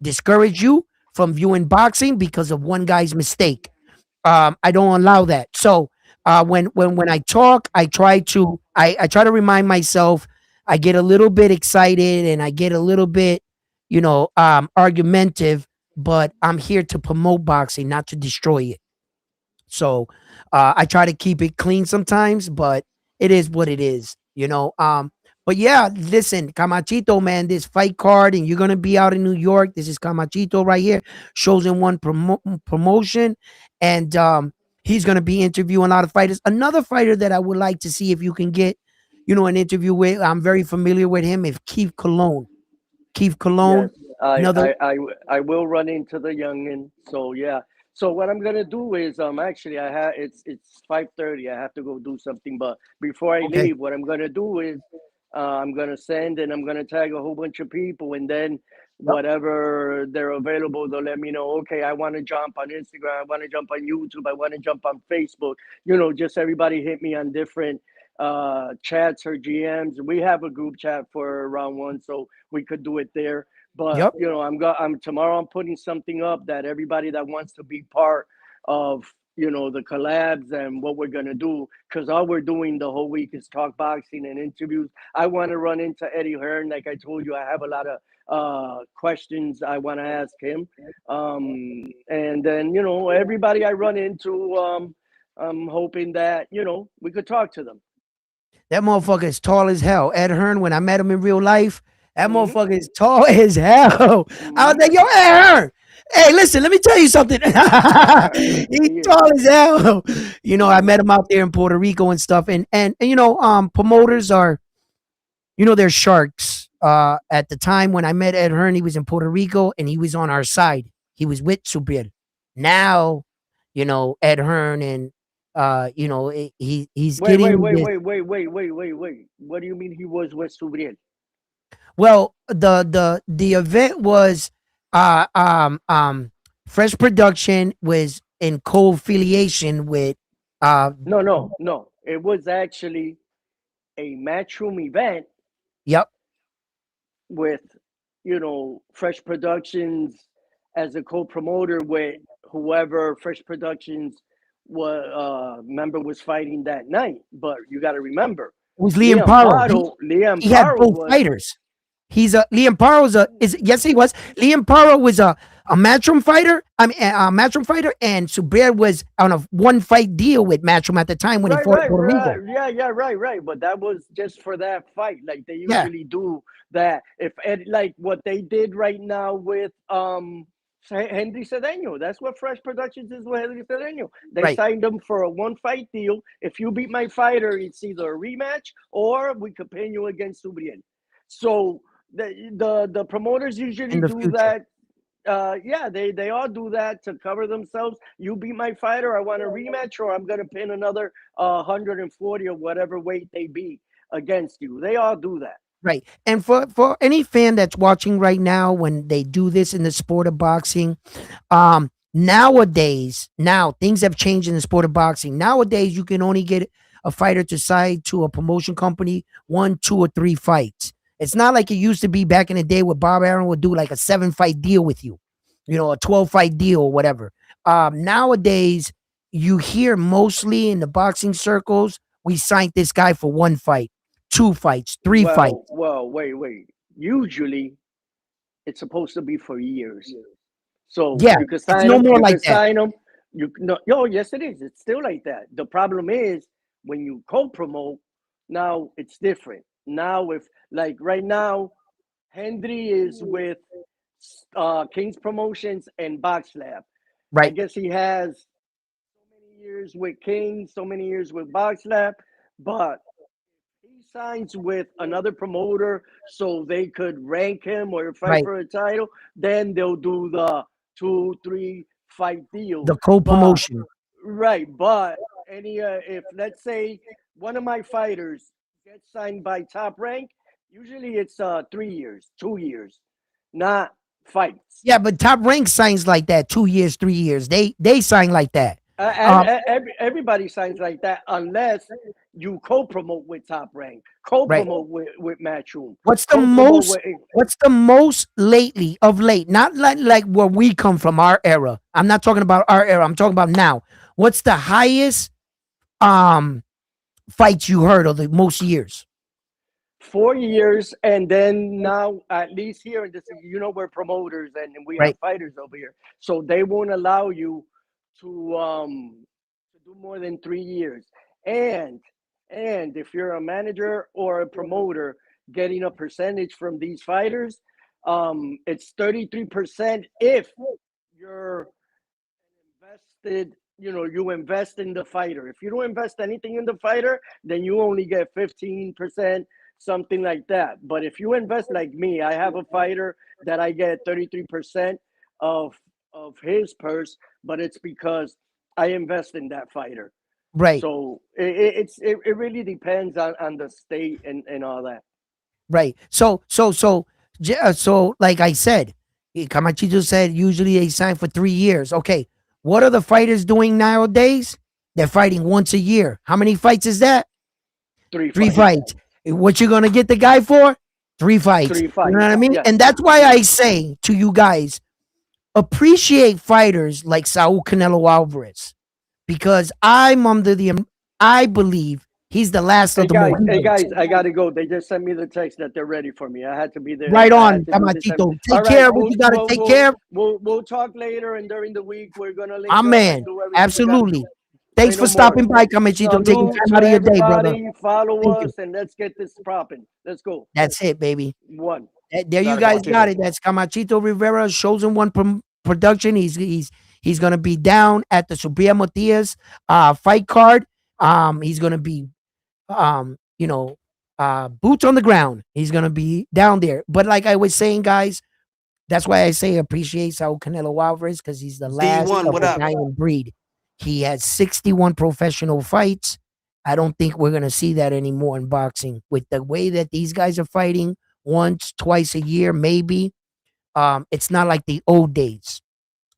discourage you from viewing boxing because of one guy's mistake. I don't allow that. So when I talk, I try to remind myself. I get a little bit excited and I get a little bit, argumentative. But I'm here to promote boxing, not to destroy it. So I try to keep it clean sometimes, but it is what it is, you know. But yeah, listen, Camachito, man, this fight card, and you're gonna be out in New York. This is Camachito right here, shows in one promotion, and he's gonna be interviewing a lot of fighters. Another fighter that I would like to see if you can get, an interview with. I'm very familiar with him. Is Keith Cologne. Keith Cologne,
Yes, I,
another.
I, I, I will run into the youngin. So yeah. So what I'm gonna do is actually it's 5:30. I have to go do something. But before I
Okay.
leave, what I'm gonna do is I'm gonna send and I'm gonna tag a whole bunch of people, and then
Yep.
whatever they're available, they'll let me know. Okay, I want to jump on Instagram. I want to jump on YouTube. I want to jump on Facebook. Just everybody hit me on different chats or GMs. We have a group chat for round one, so we could do it there. But
Yep.
I'm tomorrow. I'm putting something up that everybody that wants to be part of the collabs and what we're gonna do, because all we're doing the whole week is talk boxing and interviews. I want to run into Eddie Hearn. Like I told you, I have a lot of questions I want to ask him. And then everybody I run into, I'm hoping that we could talk to them.
That motherfucker is tall as hell. Ed Hearn, when I met him in real life, that
Hmm.
motherfucker is tall as hell. I was
Hmm.
like, yo, Ed Hearn. Hey, listen, let me tell you something. He's
Yeah.
tall as hell. I
Hmm.
met him out there in Puerto Rico and stuff. And promoters are, they're sharks. At the time when I met Ed Hearn, he was in Puerto Rico and he was on our side. He was with Subir. Now, Ed Hearn and he's
Wait, wait,
getting
wait,
this.
wait, wait, wait, wait, wait, wait. What do you mean he was with Subriel?
Well, the event was uh um um Fresh Production was in co-affiliation with uh
No, no, no. It was actually a matchroom event
yep.
with, Fresh Productions as a co-promoter with whoever Fresh Productions member was fighting that night. But you got to remember,
It was Liam Paro.
Liam
He had
Paro
both
was
fighters. He's a Liam Paro's a is yes he was. Liam Paro was a matchroom fighter. I mean a matchroom fighter, and Subir was on a one fight deal with matchroom at the time when he
right,
fought in
right,
Puerto
right.
Rico.
Yeah, yeah, right, right. But that was just for that fight. Like they
Yeah,
usually do that. If like what they did right now with Henry Cedeno. That's what Fresh Productions is with Henry Cedeno. They
right.
signed him for a one fight deal. If you beat my fighter, it's either a rematch or we could pin you against Subriel. So the promoters
In
usually
the
do
future.
that. Yeah, they all do that to cover themselves. You beat my fighter, I want a rematch, or I'm gonna pin another 140 or whatever weight they beat against you. They all do that.
Right. And for any fan that's watching right now when they do this in the sport of boxing, nowadays, now things have changed in the sport of boxing. Nowadays, you can only get a fighter to sign to a promotion company one, two, or three fights. It's not like it used to be back in the day where Bob Aaron would do like a 7 fight deal with you, a 12 fight deal or whatever. Nowadays, you hear mostly in the boxing circles, we signed this guy for 1 fight, 2 fights, 3 fights.
Well, wait. Usually, it's supposed to be for years. So
Yeah,
you could
it's
sign
no
them.
more
You
like
could
that.
sign them. You no, yo, yes, it is. It's still like that. The problem is when you co-promote. Now it's different. Now, if like right now, Hendry is with King's Promotions and Box Lab. I
Right,
guess he has so many years with King, so many years with Box Lab, but he signs with another promoter so they could rank him or fight
right.
for a title, then they'll do the 2, 3 fight deals.
The
But
co-promotion.
right, but any if let's say one of my fighters gets signed by Top Rank, usually it's 3 years, 2 years, not fights.
Yeah, but Top Rank signs like that. 2 years, 3 years. They sign like that. Um,
Everybody signs like that unless you co-promote with Top Rank,
right.
co-promote with Matchroom,
What's the
co-promote
most?
with.
What's the most lately of late? Not like where we come from, our era. I'm not talking about our era. I'm talking about now. What's the highest um fights you heard of the most years?
4 years, and then now at least here in this, we're promoters and we have
Right.
fighters over here, so they won't allow you to do more than 3 years. And if you're a manager or a promoter getting a percentage from these fighters, it's 33% if you're invested. You invest in the fighter. If you don't invest anything in the fighter, then you only get 15%, something like that. But if you invest like me, I have a fighter that I get 33% of his purse, but it's because I invest in that fighter.
Right.
So it really depends on the state and all that.
Right. So like I said, Camachito said usually they sign for 3 years. Okay. What are the fighters doing nowadays? They're fighting once a year. How many fights is that?
Three
Three
fights.
fights. What you gonna get the guy for? 3 fights.
Three
You know
fights.
what I mean?
Yes.
And that's why
Yes.
I say to you guys, appreciate fighters like Saul Canelo Alvarez, because I believe he's the last of
Hey
the
guys,
Mohicans.
I gotta go. They just sent me the text that they're ready for me. I had to be there.
Right
I had
on,
to do this.
Camachito.
All
Take
right,
care of what you gotta take care of.
we'll talk later, and during the week we're gonna
My
link up and
man.
do everything we gotta
Absolutely.
do. Say
Thanks
no
for
more.
stopping by, Camachito, taking
Salute
time
to
out of your day, brother.
everybody. Follow
Thank you.
us, and let's get this popping. Let's go.
That's it, baby.
One.
There you
Dale
guys got
Camachito.
it. That's Camachito Rivera, Chosen One production. He's gonna be down at the Subria Matias fight card. He's gonna be you know boots on the ground. He's gonna be down there. But like I was saying, guys, that's why I say appreciate Saul Canelo Alvarez, because he's the last
D1,
of
what
a
up?
dying breed. He has 61 professional fights. I don't think we're gonna see that anymore in boxing. With the way that these guys are fighting, once, twice a year, maybe. It's not like the old days.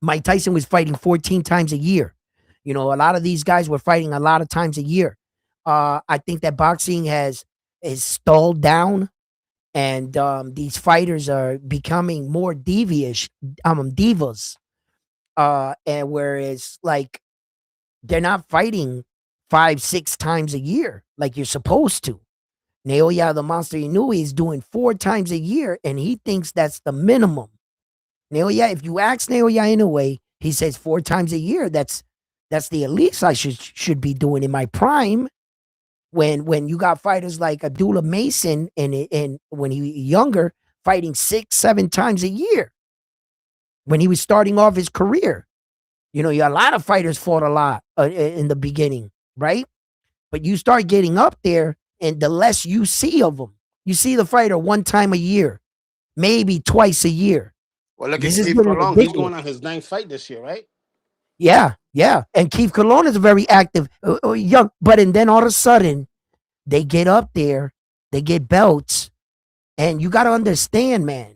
Mike Tyson was fighting 14 times a year. You know, a lot of these guys were fighting a lot of times a year. I think that boxing is stalled down, and these fighters are becoming more devious, divas. And whereas like they're not fighting 5, 6 times a year like you're supposed to. Naoya the Monster Inoue is doing 4 times a year, and he thinks that's the minimum. Naoya, if you ask Naoya Inoue, he says 4 times a year. That's the at least I should be doing in my prime. When you got fighters like Abdullah Mason and when he was younger, fighting 6, 7 times a year when he was starting off his career. You know, a lot of fighters fought a lot in the beginning, right? But you start getting up there, and the less you see of them, you see the fighter 1 time a year, maybe twice a year.
Well, look at
This is
Keith
getting
Colon. He's
ridiculous.
going on his ninth fight this year, right?
Yeah, yeah. And Keith Colon is very active, young. But and then all of a sudden, they get up there, they get belts, and you got to understand, man.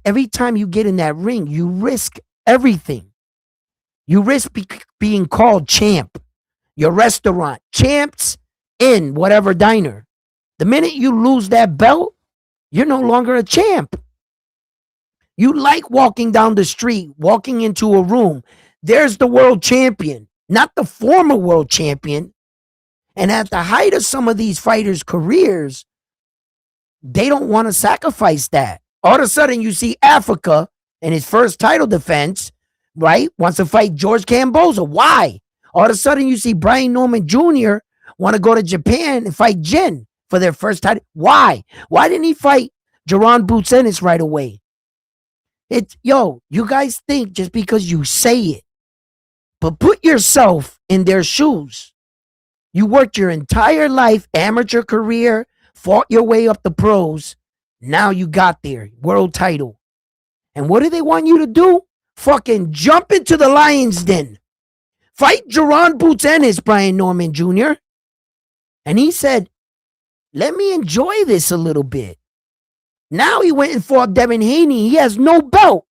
Every time you get in that ring, you risk everything. You risk being called champ. Your restaurant, champs in whatever diner. The minute you lose that belt, you're no longer a champ. You like walking down the street, walking into a room. There's the world champion, not the former world champion. And at the height of some of these fighters' careers, they don't want to sacrifice that. All of a sudden, you see Africa in his first title defense, right? Wants to fight George Camboza. Why? All of a sudden, you see Brian Norman Jr. want to go to Japan and fight Jin for their first title. Why? Why didn't he fight Jaron Boots Ennis right away? You guys think just because you say it, but put yourself in their shoes. You worked your entire life, amateur career, fought your way up the pros. Now you got there, world title. And what do they want you to do? Fucking jump into the lion's den. Fight Jaron Boots Ennis, Brian Norman Jr. And he said, let me enjoy this a little bit. Now he went and fought Devin Haney. He has no belt.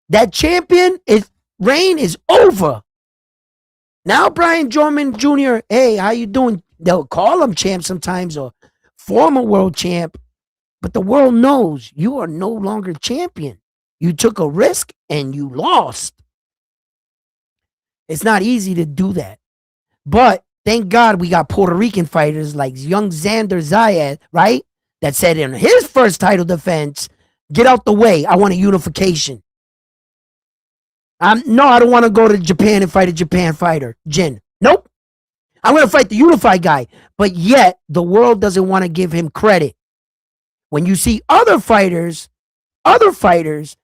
That reign is over. Now Brian Norman Jr., hey, how you doing? They'll call him champ sometimes or former world champ. But the world knows you are no longer champion. You took a risk and you lost. It's not easy to do that. But thank God we got Puerto Rican fighters like young Xander Zayed, right? That said in his first title defense, get out the way. I want a unification. No, I don't want to go to Japan and fight a Japan fighter. Jin. Nope. I'm going to fight the unified guy. But yet, the world doesn't want to give him credit. When you see other fighters, Richard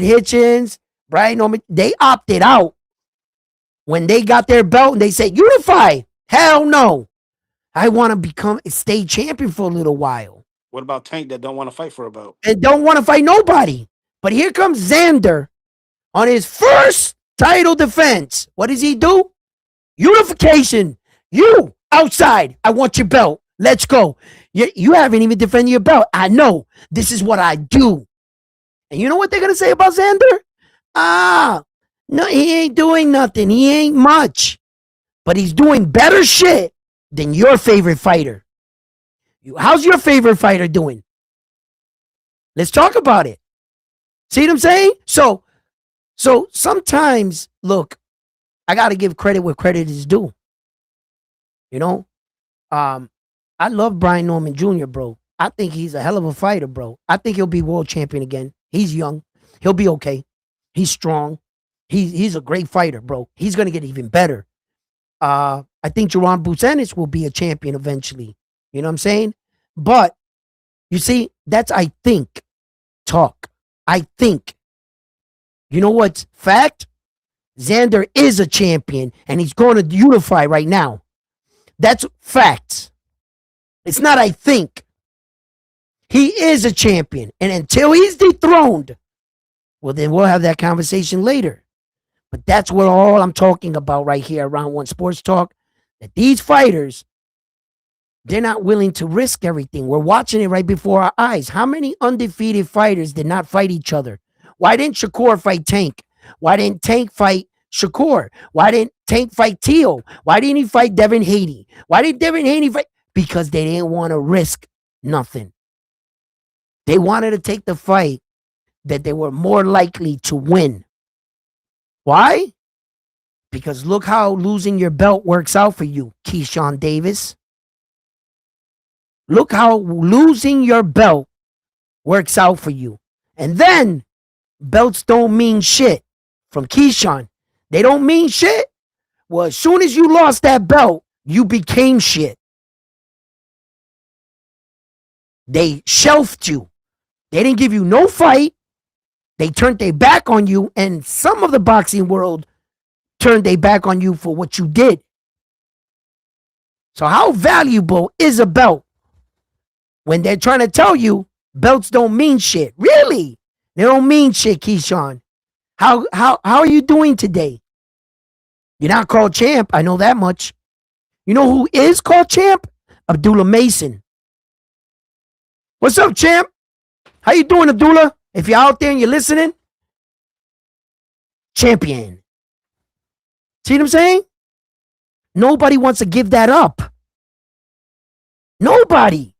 Hitchens, Brian Norman, they opted out when they got their belt and they said, unify. Hell no. I want to become a state champion for a little while.
What about Tank that don't want to fight for a belt?
And don't want to fight nobody. But here comes Xander on his first title defense. What does he do? Unification. You outside. I want your belt. Let's go. You haven't even defended your belt. I know. This is what I do. And you know what they're going to say about Xander? No, he ain't doing nothing. He ain't much. But he's doing better shit than your favorite fighter. How's your favorite fighter doing? Let's talk about it. See what I'm saying? So sometimes, look, I got to give credit where credit is due. You know? I love Brian Norman Jr., bro. I think he's a hell of a fighter, bro. I think he'll be world champion again. He's young. He'll be okay. He's strong. He's a great fighter, bro. He's going to get even better. I think Jerron Busenis will be a champion eventually. You know what I'm saying? But, you see, that's I think talk. I think. You know what's fact? Xander is a champion, and he's going to unify right now. That's facts. It's not I think. He is a champion, and until he's dethroned, well, then we'll have that conversation later. But that's what all I'm talking about right here around One Sports Talk, that these fighters, they're not willing to risk everything. We're watching it right before our eyes. How many undefeated fighters did not fight each other? Why didn't Shakur fight Tank? Why didn't Tank fight Shakur? Why didn't Tank fight Teal? Why didn't he fight Devin Haney? Why did Devin Haney fight? Because they didn't want to risk nothing. They wanted to take the fight that they were more likely to win. Why? Because look how losing your belt works out for you, Keyshawn Davis. Look how losing your belt works out for you. And then, belts don't mean shit. From Keyshawn, they don't mean shit. Well, as soon as you lost that belt, you became shit. They shelved you. They didn't give you no fight. They turned their back on you, and some of the boxing world turned their back on you for what you did. So how valuable is a belt when they're trying to tell you belts don't mean shit? Really? They don't mean shit, Keyshawn. How are you doing today? You're not called champ. I know that much. You know who is called champ? Abdullah Mason. What's up, champ? How you doing, Abdullah? If you're out there and you're listening, champion. See what I'm saying? Nobody wants to give that up. Nobody.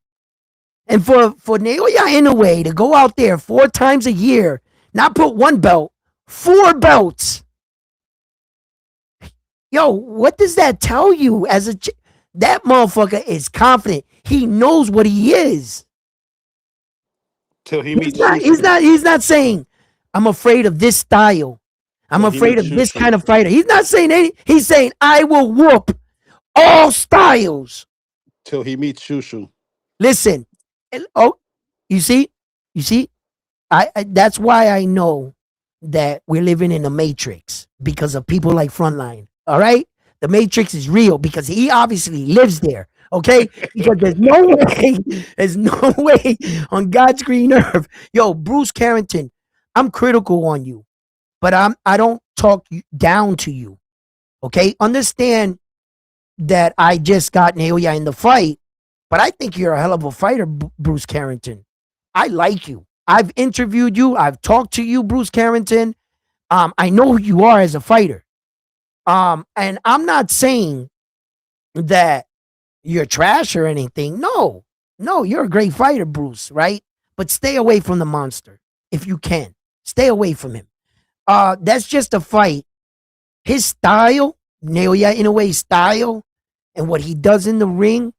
And for Naoya Inoue to go out there 4 times a year, not put one belt, 4 belts. Yo, what does that tell you? That motherfucker is confident. He knows what he is.
Till he meets
He's not saying, I'm afraid of this style. I'm afraid of this kind of fighter. He's not saying anything. He's saying, I will whoop all styles.
Till he meets Shushu.
Listen. Oh, you see? I that's why I know that we're living in a matrix because of people like Frontline. All right? The matrix is real because he obviously lives there. Okay? Because there's no way on God's green earth. Yo, Bruce Carrington, I'm critical on you, but I don't talk down to you. Okay? Understand that I just got Naoya in the fight, but I think you're a hell of a fighter, Bruce Carrington. I like you. I've interviewed you. I've talked to you, Bruce Carrington. I know who you are as a fighter. And I'm not saying that you're trash or anything. No, you're a great fighter, Bruce, right? But stay away from the monster if you can. Stay away from him. That's just a fight his style, Naoya Inoue's style, and what he does in the ring.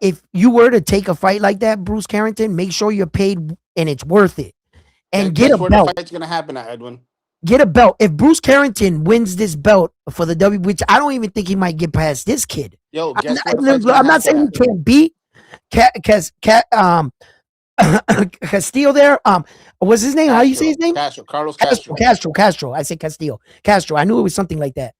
If you were to take a fight like that, Bruce Carrington, make sure you're paid and it's worth it. And get a
Guess where the
belt.
fight's gonna happen at, Edwin?
Get a belt. If Bruce Carrington wins this belt for the W, which I don't even think he might get past this kid.
Yo,
I'm
guess
not,
where the fight's gonna
I'm not
happen
saying
at?
he can't beat Castillo there. What's his name? How do you say his name?
Castro, Carlos Castro.
Castro. I say Castillo. Castro. I knew it was something like that.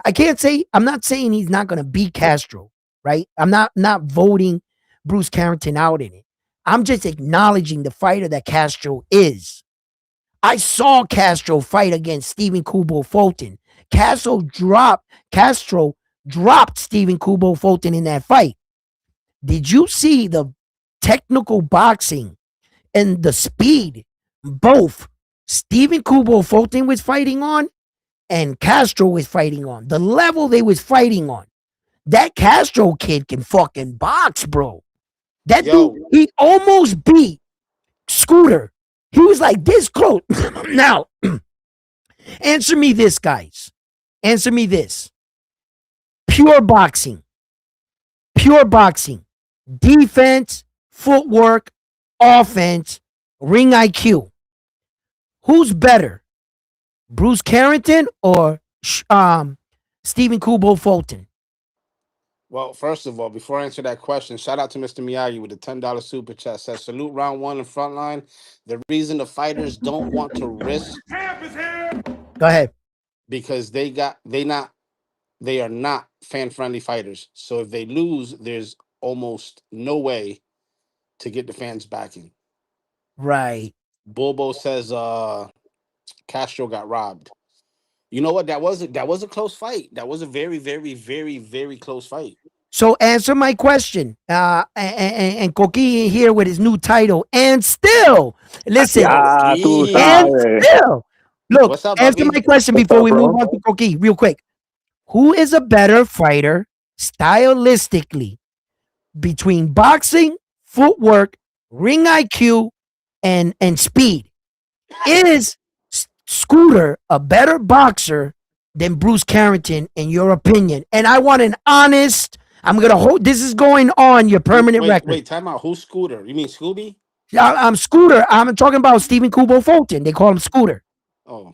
I'm not saying he's not gonna beat Castro, right? I'm not voting Bruce Carrington out in it. I'm just acknowledging the fighter that Castro is. I saw Castro fight against Stephen Kubo Fulton. Castro dropped Stephen Kubo Fulton in that fight. Did you see the technical boxing and the speed both Stephen Kubo Fulton was fighting on and Castro was fighting on? The level they was fighting on. That Castro kid can fucking box, bro. That dude, he almost beat Scooter. He was like this close. Now, answer me this, guys. Answer me this. Pure boxing. Pure boxing. Defense, footwork, offense, ring IQ. Who's better? Bruce Carrington or Stephen Kubo Fulton?
Well, first of all, before I answer that question, shout out to Mr. Miyagi with the $10 super chat. Says salute round one in front line. The reason the fighters don't want to risk
Go ahead.
because they are not fan friendly fighters. So if they lose, there's almost no way to get the fans backing.
Right.
Bobo says Castro got robbed. You know what? That was a close fight. That was a very, very, very, very close fight.
So answer my question. And Coqui here with his new title. And still, listen.
Ya, tú
And
sabes.
still, look,
What's up,
answer
Bobby?
my question
What's
before
up,
we
bro?
move on to Coqui, real quick. Who is a better fighter stylistically between boxing, footwork, ring IQ, and speed? Is Scooter a better boxer than Bruce Carrington, in your opinion? And I want an honest. I'm gonna hold. This is going on your permanent record.
Wait, time out. Who's Scooter? You mean Scooby?
I'm Scooter. I'm talking about Stephen Kubo Fulton. They call him Scooter.
Oh,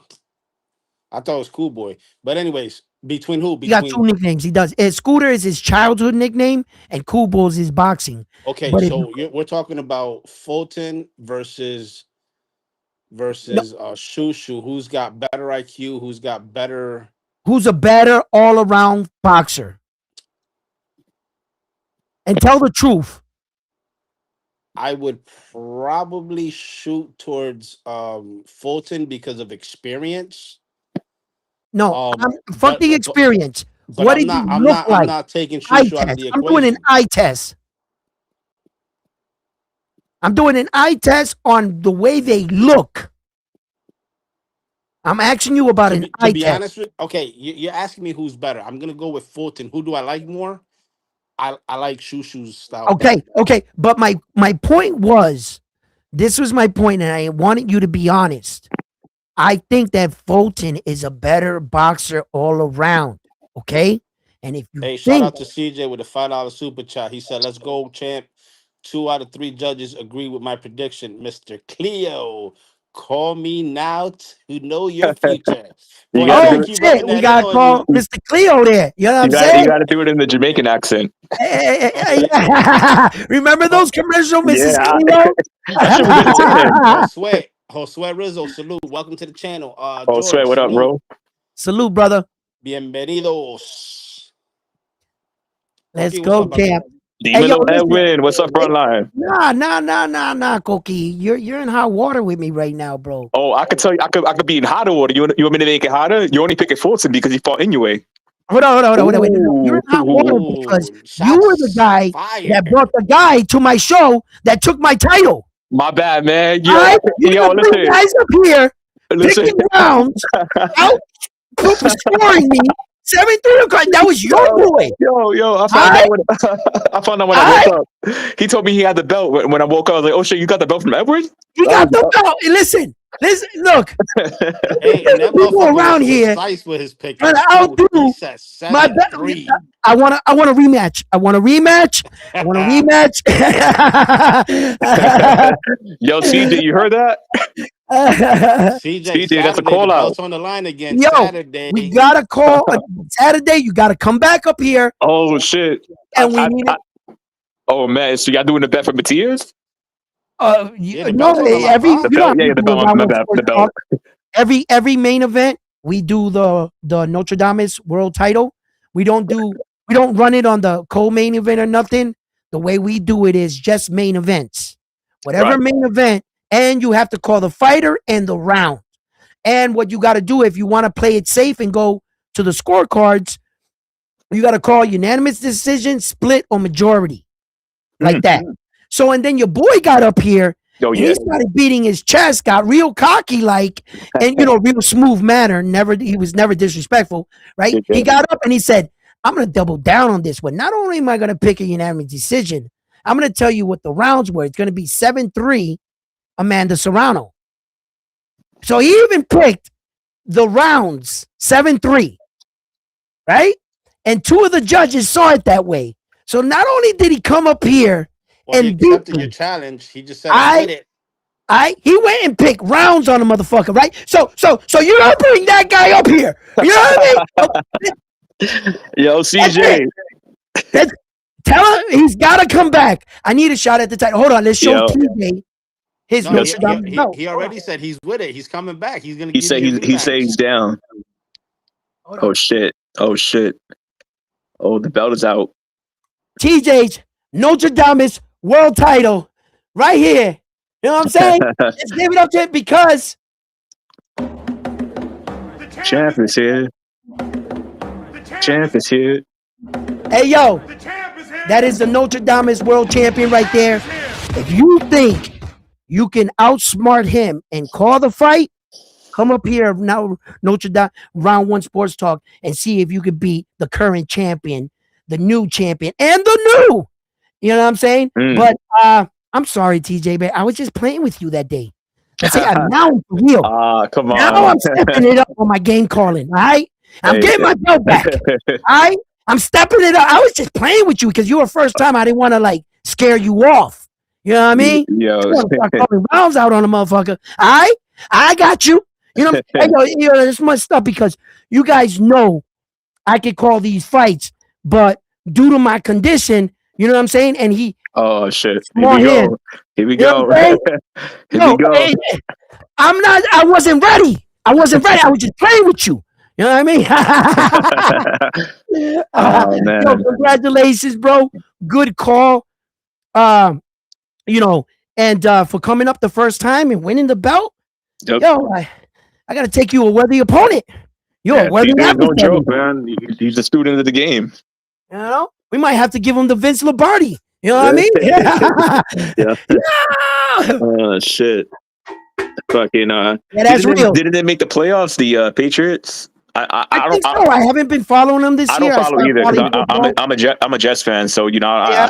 I thought it was Cool Boy. But anyways, between who?
He got two nicknames. He does. Scooter is his childhood nickname, and Kubo is his boxing.
Okay,
But
so we're talking about Fulton versus Shushu. Who's got better IQ? Who's got better?
Who's a better all-around boxer? And tell the truth.
I would probably shoot towards Fulton because of experience.
No, fuck the experience.
But
What did he look like?
I'm not taking
Eye
Shushu out of
test.
the
I'm
equation.
doing an eye test. I'm doing an eye test on the way they look. I'm asking you about an eye
To be
test.
honest with, okay, you're asking me who's better. I'm gonna go with Fulton. Who do I like more? I like Shushu's style.
Okay. But my point was, this was my point, and I wanted you to be honest. I think that Fulton is a better boxer all around. Okay, and if you
Shout out to CJ with a $5 super chat. He said, "Let's go, champ." 2 out of 3 judges agree with my prediction. Mr. Cleo, call me now to know your future.
You
Boy,
gotta
I
do
keep
it.
rubbing
we
that
gotta
in on
call
you.
Mr. Cleo there. You know what I'm
You
saying?
gotta do it in the Jamaican accent.
Remember those commercial, Mrs.
Yeah,
Cleo?
that shit was entertaining.
Josue Rizzo, salute. Welcome to the channel.
Oh,
George,
sweat, what up,
salute.
bro?
Salute, brother.
Bienvenidos.
Let's
Coqui,
go,
what's up, brother?
champ.
Demon
listen.
Edwin, what's up, frontline?
Nah, Coqui. You're in hot water with me right now, bro.
Oh, I could tell you, I could be in hotter water. You want me to make it hotter? You only pick it Fulton because he fought anyway.
Hold on. Wait. You're in hot water because you were the guy that brought the guy to my show that took my title.
My bad, man.
All right? You're
Yo,
gonna bring guys up here,
listen.
picking rounds, out scoring me, 7-3. That was your boy.
Yo, I found out when I found out when I woke up. He told me he had the belt when I woke up. I was like, oh shit, you got the belt from Edwards?
He got the belt. Listen, look.
Hey, and that
People
motherfucker
around
was
here
precise with his pick.
trying to outdo
He said
my
7-3.
I want a rematch. I want a rematch.
Yo, CJ, you heard that?
CJ,
CJ, that's a
Saturday, the
call out.
belt's on the line again.
Yo,
Saturday.
we gotta call Saturday. You gotta come back up here.
Oh shit!
And we need it.
Oh man, so y'all doing the bet for Matias?
Yeah, the
No,
belt's on the line.
every
Huh?
you don't
Yeah, the belt. My bad, the belt.
every main event we do the Notre Dame's world title. We don't run it on the co-main event or nothing. The way we do it is just main events. Whatever
Right.
main event, and you have to call the fighter and the round. And what you got to do if you want to play it safe and go to the scorecards, you got to call unanimous decision, split, or majority, like that. So, and then your boy got up here.
Oh
And
yeah.
he started beating his chest, got real cocky, like, and real smooth manner. He was never disrespectful, right?
Yeah.
He got up and he said, "I'm gonna double down on this one. Not only am I gonna pick a unanimous decision, I'm gonna tell you what the rounds were. It's gonna be 7-3, Amanda Serrano." So he even picked the rounds 7-3, right? And two of the judges saw it that way. So not only did he come up here
Well, he
and beat
accepted your
me,
challenge. He just said, I'm with it.
he went and picked rounds on the motherfucker, right? So you don't bring that guy up here. You know what I mean?
Yo, CJ.
Tell him he's got to come back. I need a shot at the title. Hold on, let's show
Yo.
TJ his
No,
Notre Dame belt.
he already said he's with it. He's coming back. He's gonna
He
give
said
you a
he said he's
rematch.
down. Oh shit. Oh shit. Oh, the belt is out.
TJ's Notre Dame's world title right here. You know what I'm saying? Let's give it up to him because
Champ is here. Champ is here.
hey yo, that is the Notre Dame's world champion right there. If you think you can outsmart him and call the fight, come up here now, Notre Dame Round One Sports Talk, and see if you could beat the current champion, the new champion, and the new. You know what I'm saying? But I'm sorry, TJ, but I was just playing with you that day. That's it. Now I'm for real.
Come on.
Now I'm stepping it up on my game calling. All right, I'm getting my belt back. All right, I'm stepping it up. I was just playing with you because you were first time. I didn't want to like scare you off. You know what I mean?
Yo.
I want to start calling rounds out on a motherfucker. All right, I got you. You know, this much stuff because you guys know I could call these fights, but due to my condition, you know what I'm saying? And he.
Oh shit! Here we go. Here we go.
Here we go. Hey, I wasn't ready. I was just playing with you. You know what I mean?
Oh man!
Yo, congratulations, bro. Good call. And for coming up the first time and winning the belt.
Yep.
Yo, I gotta take you a worthy opponent. You're a worthy
adversary. No joke, man. He's a student of the game.
You know, we might have to give him the Vince Lombardi. You know what I mean?
Yeah. Oh shit! Fucking
that's real.
Didn't they make the playoffs? The Patriots.
I think so. I haven't been following them this year.
I don't follow either because I'm a Jets fan. So I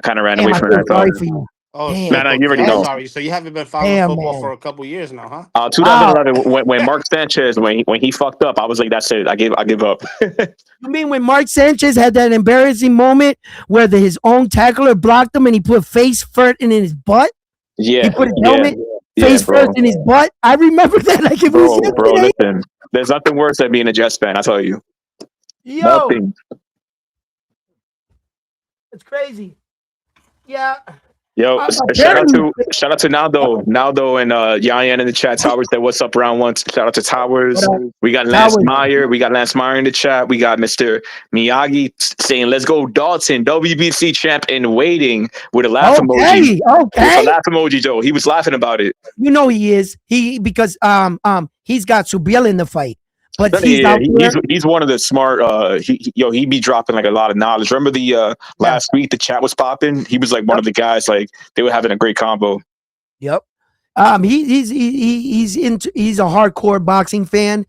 kind of ran away from that.
Sorry for you.
Oh,
man, you already know.
Sorry. So you haven't been following football for a couple years now, huh?
2011, when Mark Sanchez, when he fucked up, I was like, that's it. I give up.
You mean when Mark Sanchez had that embarrassing moment where his own tackler blocked him and he put face first in his butt?
Yeah.
He put his helmet face first in his butt. I remember that like it was yesterday.
Bro, listen. There's nothing worse than being a Jets fan, I tell you.
Yo.
Nothing.
It's crazy. Yeah.
Yo, shout out to Naldo and Yayan in the chat. Towers said, "What's up, round one?" Shout out to Towers. We got Lance Meyer. We got Lance Meyer in the chat. We got Mr. Miyagi saying, "Let's go, Dalton, WBC champ in waiting," with a laugh emoji.
Okay.
With a laugh emoji, Joe. He was laughing about it.
You know he is. Because he's got Subiel in the fight. But
he's one of the smart. He be dropping like a lot of knowledge. Remember the last week the chat was popping. He was like one of the guys. Like they were having a great combo.
Yep. He's a hardcore boxing fan,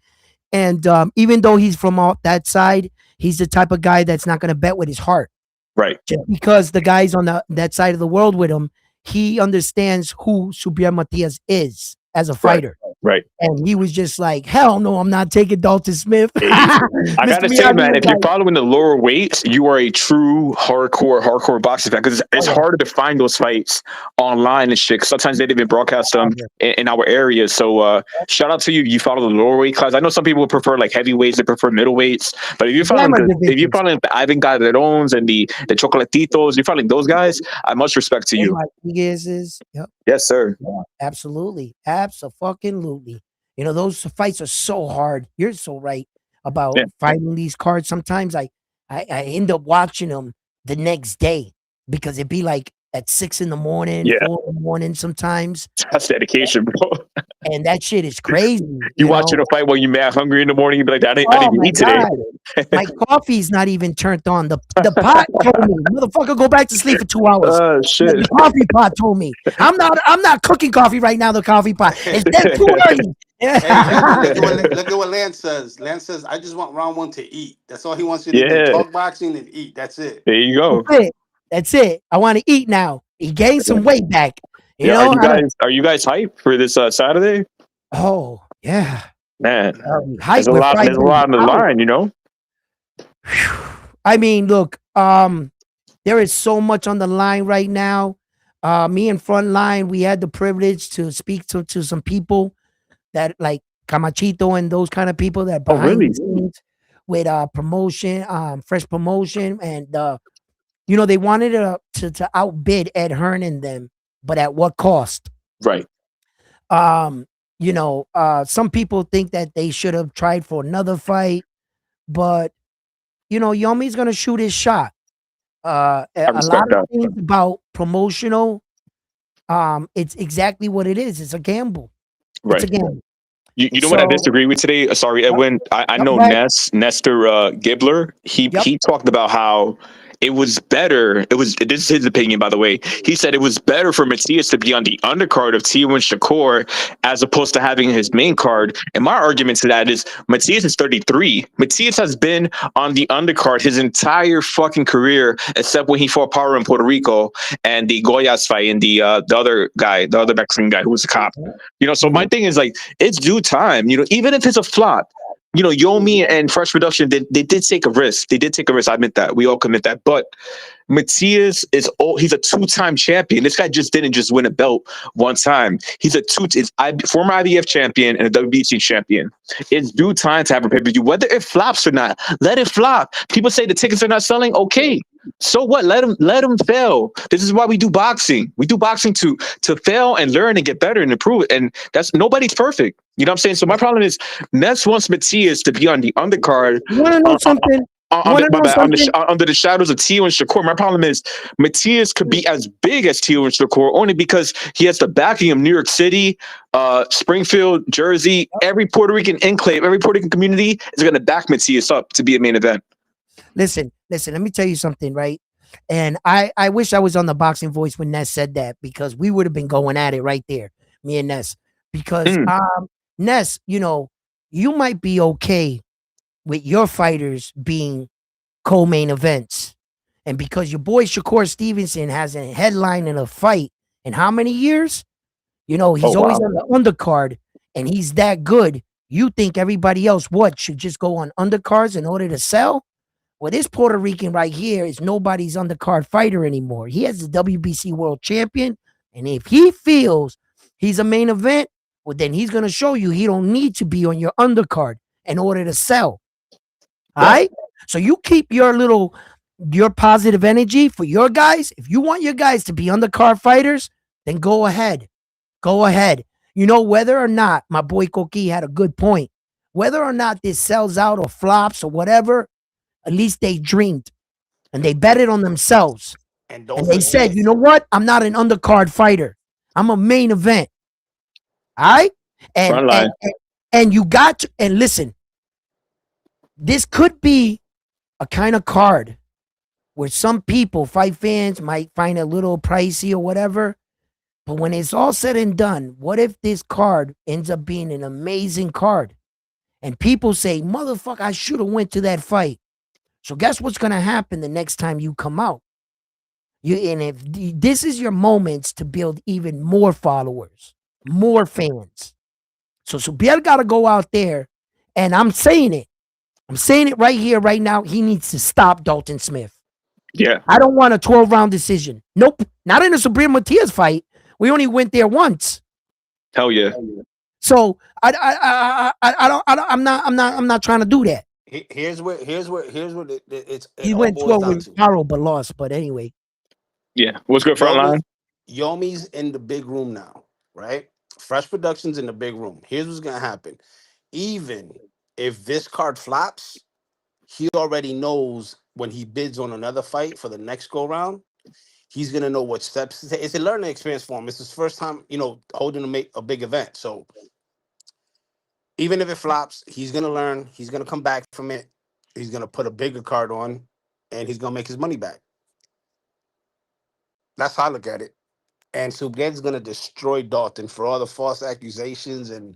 And even though he's from that side, he's the type of guy that's not going to bet with his heart.
Right.
Just because the guys on that side of the world with him, he understands who Subriel Matias is as a
Right.
fighter.
Right.
And he was just like, hell no, I'm not taking Dalton Smith.
I
Mr.
gotta say,
Miyagi
man,
was
if you're
like,
following the lower weights, you are a true hardcore boxing fan because it's
yeah.
harder to find those fights online and shit. 'Cause sometimes they didn't even broadcast them in our area. So shout out to you. You follow the lower weight class. I know some people prefer like heavyweights, they prefer middleweights. But if you're following
Glamour
if you're
divisions.
following the Ivan Calderones and the Chocolatitos, you're following those guys, I much respect to you.
Rodriguez is, yep.
Yes, sir.
Yeah, absolutely. Absolutely. You know, those fights are so hard. You're so right about
Yeah.
fighting these cards. Sometimes I end up watching them the next day because it'd be like at 6 in the morning,
Yeah.
4 in the morning sometimes.
That's dedication, bro.
And that shit is crazy.
You watching a fight while you mad hungry in the morning, you'd be like, I didn't
Oh
even
my
eat today.
God. My coffee's not even turned on. The pot told me, motherfucker, go back to sleep for 2 hours.
Oh shit.
The coffee pot told me. I'm not cooking coffee right now, the coffee pot. It's dead too early.
Hey, look at what Lance says. Lance says, I just want round one to eat. That's all he wants you to do.
Yeah.
Talk boxing and eat. That's it.
There you go.
That's it. I want to eat now. He gained some weight back. You
Yeah,
know?
are you guys hyped for this Saturday?
Oh, yeah.
Man,
Hype
there's a
with
lot
five
on the
minutes out.
line, you know?
I mean, look, there is so much on the line right now. Me and Frontline, we had the privilege to speak to some people that like Camachito and those kind of people that
Oh,
behind
really?
the scenes with promotion, fresh promotion, and you know, they wanted to outbid Ed Hearn and them, but at what cost?
Right.
You know, some people think that they should have tried for another fight, but you know, Yomi's gonna shoot his shot. A lot
respect
of
that.
things about promotional, it's exactly what it is. It's a gamble. It's a
Right.
gamble.
You know what I
So,
disagree with today? Sorry, Edwin. I know
right.
Nestor Gibler. He talked about how it was better. This is his opinion, by the way. He said it was better for Matias to be on the undercard of T1 Shakur as opposed to having his main card. And my argument to that is Matias is 33. Matias has been on the undercard his entire fucking career, except when he fought Power in Puerto Rico and the Goyas fight and the other guy, the other Mexican guy who was a cop. You know, so my thing is like, it's due time. You know, even if it's a flop, you know, Yomi and Fresh Production, they did take a risk. They did take a risk. I admit that. We all commit that. But Matias he's a two-time champion. This guy just didn't just win a belt one time. He's a former IBF champion and a WBC champion. It's due time to have a pay-per-view. Whether it flops or not, let it flop. People say the tickets are not selling. Okay. So what? Let them fail. This is why we do boxing. We do boxing to fail and learn and get better and improve. And that's nobody's perfect. You know what I'm saying? So my problem is Ness wants Matias to be on the undercard.
You want to know something?
Under the shadows of Tio and Shakur. My problem is Matias could be as big as Tio and Shakur only because he has the backing of New York City, Springfield, Jersey, every Puerto Rican enclave, every Puerto Rican community is going to back Matias up to be a main event.
Listen, let me tell you something, right? And I wish I was on the Boxing Voice when Ness said that because we would have been going at it right there, me and Ness. Because Ness, you know, you might be okay with your fighters being co-main events. And because your boy Shakur Stevenson has a headline in a fight in how many years? You know, he's always on the undercard and he's that good. You think everybody else should just go on undercards in order to sell? Well, this Puerto Rican right here is nobody's undercard fighter anymore. He has the WBC world champion. And if he feels he's a main event, well, then he's going to show you he don't need to be on your undercard in order to sell. All right? So you keep your positive energy for your guys. If you want your guys to be undercard fighters, then go ahead. Go ahead. You know, whether or not my boy Coqui had a good point, whether or not this sells out or flops or whatever, at least they dreamed and they betted on themselves. And they said, you know what? I'm not an undercard fighter. I'm a main event. All right? And you got to, and listen, this could be a kind of card where some people, fight fans, might find a little pricey or whatever. But when it's all said and done, what if this card ends up being an amazing card? And people say, motherfucker, I should have went to that fight. So guess what's gonna happen the next time you come out? And if this is your moments to build even more followers, more fans. So Subiel got to go out there, and I'm saying it. I'm saying it right here, right now. He needs to stop Dalton Smith.
Yeah.
I don't want a 12-round decision. Nope, not in a Subriel Matias fight. We only went there once.
Hell yeah.
So I'm not trying to do that.
Here's what it
He
all
went
boils
12
down
with
to.
Carl, but lost. But anyway,
Yeah. What's good, Frontline?
Yomi's in the big room now, right? Fresh Productions in the big room. Here's what's gonna happen. Even if this card flops, he already knows when he bids on another fight for the next go round, he's gonna know what steps to take. It's a learning experience for him. It's his first time, holding a big event. So even if it flops, he's gonna learn. He's gonna come back from it. He's gonna put a bigger card on, and he's gonna make his money back. That's how I look at it. And Subget's gonna destroy Dalton for all the false accusations and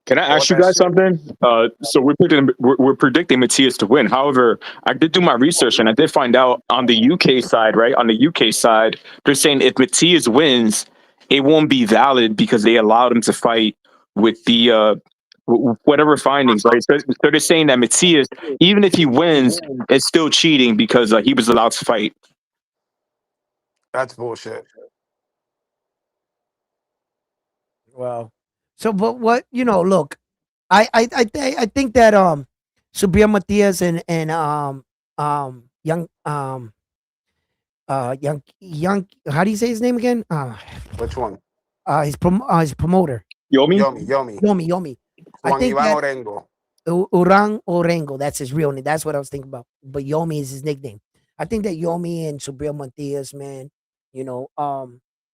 Can I
all
ask you
that
guys
shit.
something? So we're predicting Matias to win. However, I did do my research and I did find out on the UK side, right? On the UK side, they're saying if Matias wins, it won't be valid because they allowed him to fight with the whatever findings, right? So they're saying that Matias, even if he wins, it's still cheating because he was allowed to fight.
That's bullshit.
well, so but what look, I think that Subriel Matias and young young how do you say his name again?
Which one?
His promoter.
Yomi?
Yomi. I
Juan
think
Ivan
that
Orengo.
Urang Orengo, that's his real name. That's what I was thinking about. But Yomi is his nickname. I think that Yomi and Subriel Matias, man,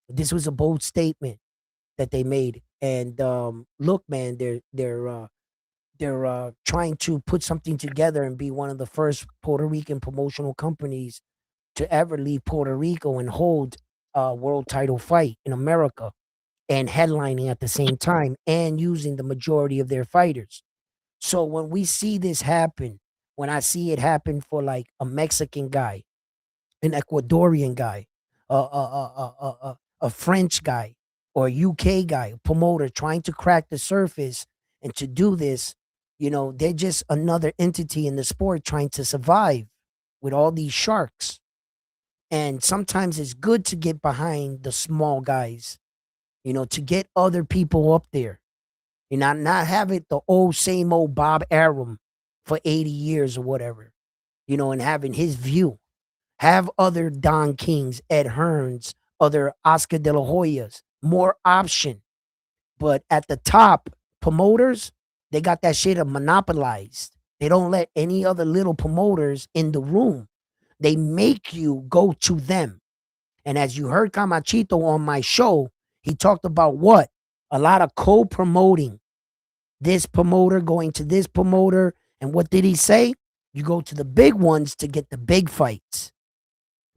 this was a bold statement that they made. And look, man, they're trying to put something together and be one of the first Puerto Rican promotional companies to ever leave Puerto Rico and hold a world title fight in America and headlining at the same time and using the majority of their fighters. So when we see this happen, when I see it happen for like a Mexican guy, an Ecuadorian guy, a French guy, or a UK guy, a promoter trying to crack the surface and to do this, they're just another entity in the sport trying to survive with all these sharks. And sometimes it's good to get behind the small guys, to get other people up there. Not have it the old same old Bob Arum for 80 years or whatever, and having his view. Have other Don Kings, Ed Hearns, other Oscar De La Hoyas, more option. But at the top, promoters, they got that shit monopolized. They don't let any other little promoters in the room. They make you go to them. And as you heard Camachito on my show, he talked about what? A lot of co-promoting. This promoter going to this promoter. And what did he say? You go to the big ones to get the big fights.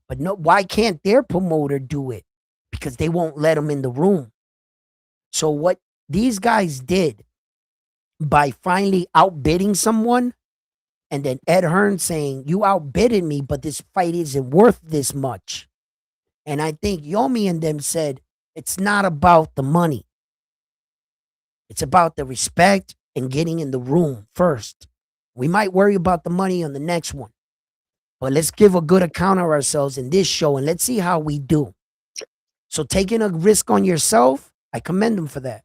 But no, why can't their promoter do it? Because they won't let them in the room. So what these guys did by finally outbidding someone, and then Ed Hearn saying, you outbidded me, but this fight isn't worth this much. And I think Yomi and them said, it's not about the money. It's about the respect and getting in the room first. We might worry about the money on the next one. But let's give a good account of ourselves in this show and let's see how we do. So taking a risk on yourself, I commend them for that.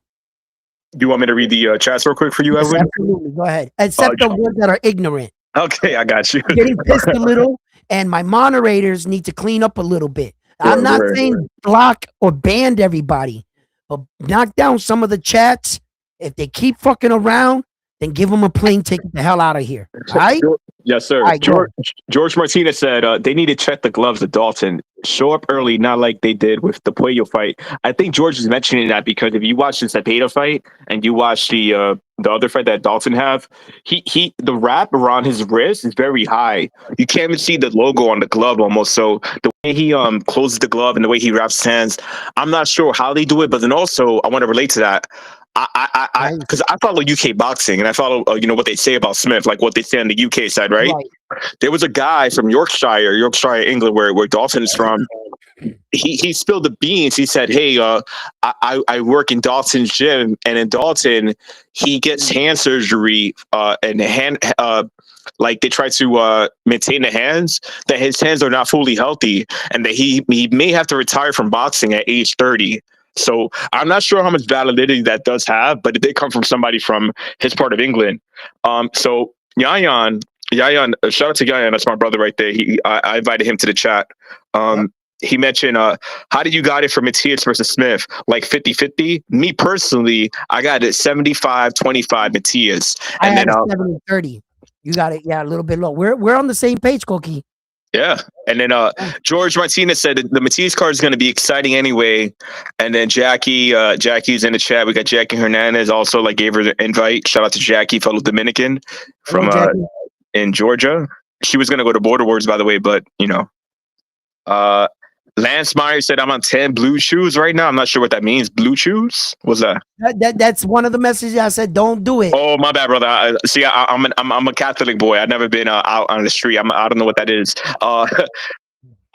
Do you want me to read the chats real quick for you,
Yes,
Edwin?
absolutely. Go ahead. Except the ones that are ignorant.
Okay, I got you.
Getting pissed a little, and my moderators need to clean up a little bit. I'm not saying block or ban everybody, but knock down some of the chats. If they keep fucking around, then give them a plane ticket the hell out of here. All right?
Yes, sir.
All right,
George Martinez said they need to check the gloves of Dalton. show up early, not like they did with the Puello fight. I think George is mentioning that because if you watch the Cepeda fight and you watch the other fight that Dalton have, he the wrap around his wrist is very high. You can't even see the logo on the glove almost. So the way he closes the glove and the way he wraps his hands, I'm not sure how they do it. But then also I want to relate to that. I
Nice.
because I follow UK boxing and I follow what they say about Smith, like what they say on the UK side, right?
Right.
There was a guy from Yorkshire, England, where Dalton is from. He spilled the beans. He said, "Hey, I work in Dalton's gym, and in Dalton, he gets hand surgery, and hand like they try to maintain the hands. That his hands are not fully healthy, and that he may have to retire from boxing at age 30." So I'm not sure how much validity that does have, but it did come from somebody from his part of England. So Yayan, shout out to Yayan. That's my brother right there. I invited him to the chat. He mentioned, how did you got it for Matias versus Smith? Like 50-50? Me personally, I got it 75-25 Matias.
I
And
had
then,
a 70-30. You got it. Yeah, a little bit low. We're on the same page, Koki.
yeah. And then George Martinez said the Matias card is going to be exciting anyway. And then Jackie's in the chat. We got Jackie Hernandez also gave her the invite. Shout out to Jackie, fellow Dominican from
Hello, Jackie.
in Georgia. She was going to go to Border Wars, by the way, but Lance Meyer said I'm on 10 blue chews right now. I'm not sure what that means. Blue chews? What's that?
That's one of the messages I said. Don't do it.
Oh, my bad, brother. I'm a Catholic boy. I've never been out on the street. I don't know what that is. All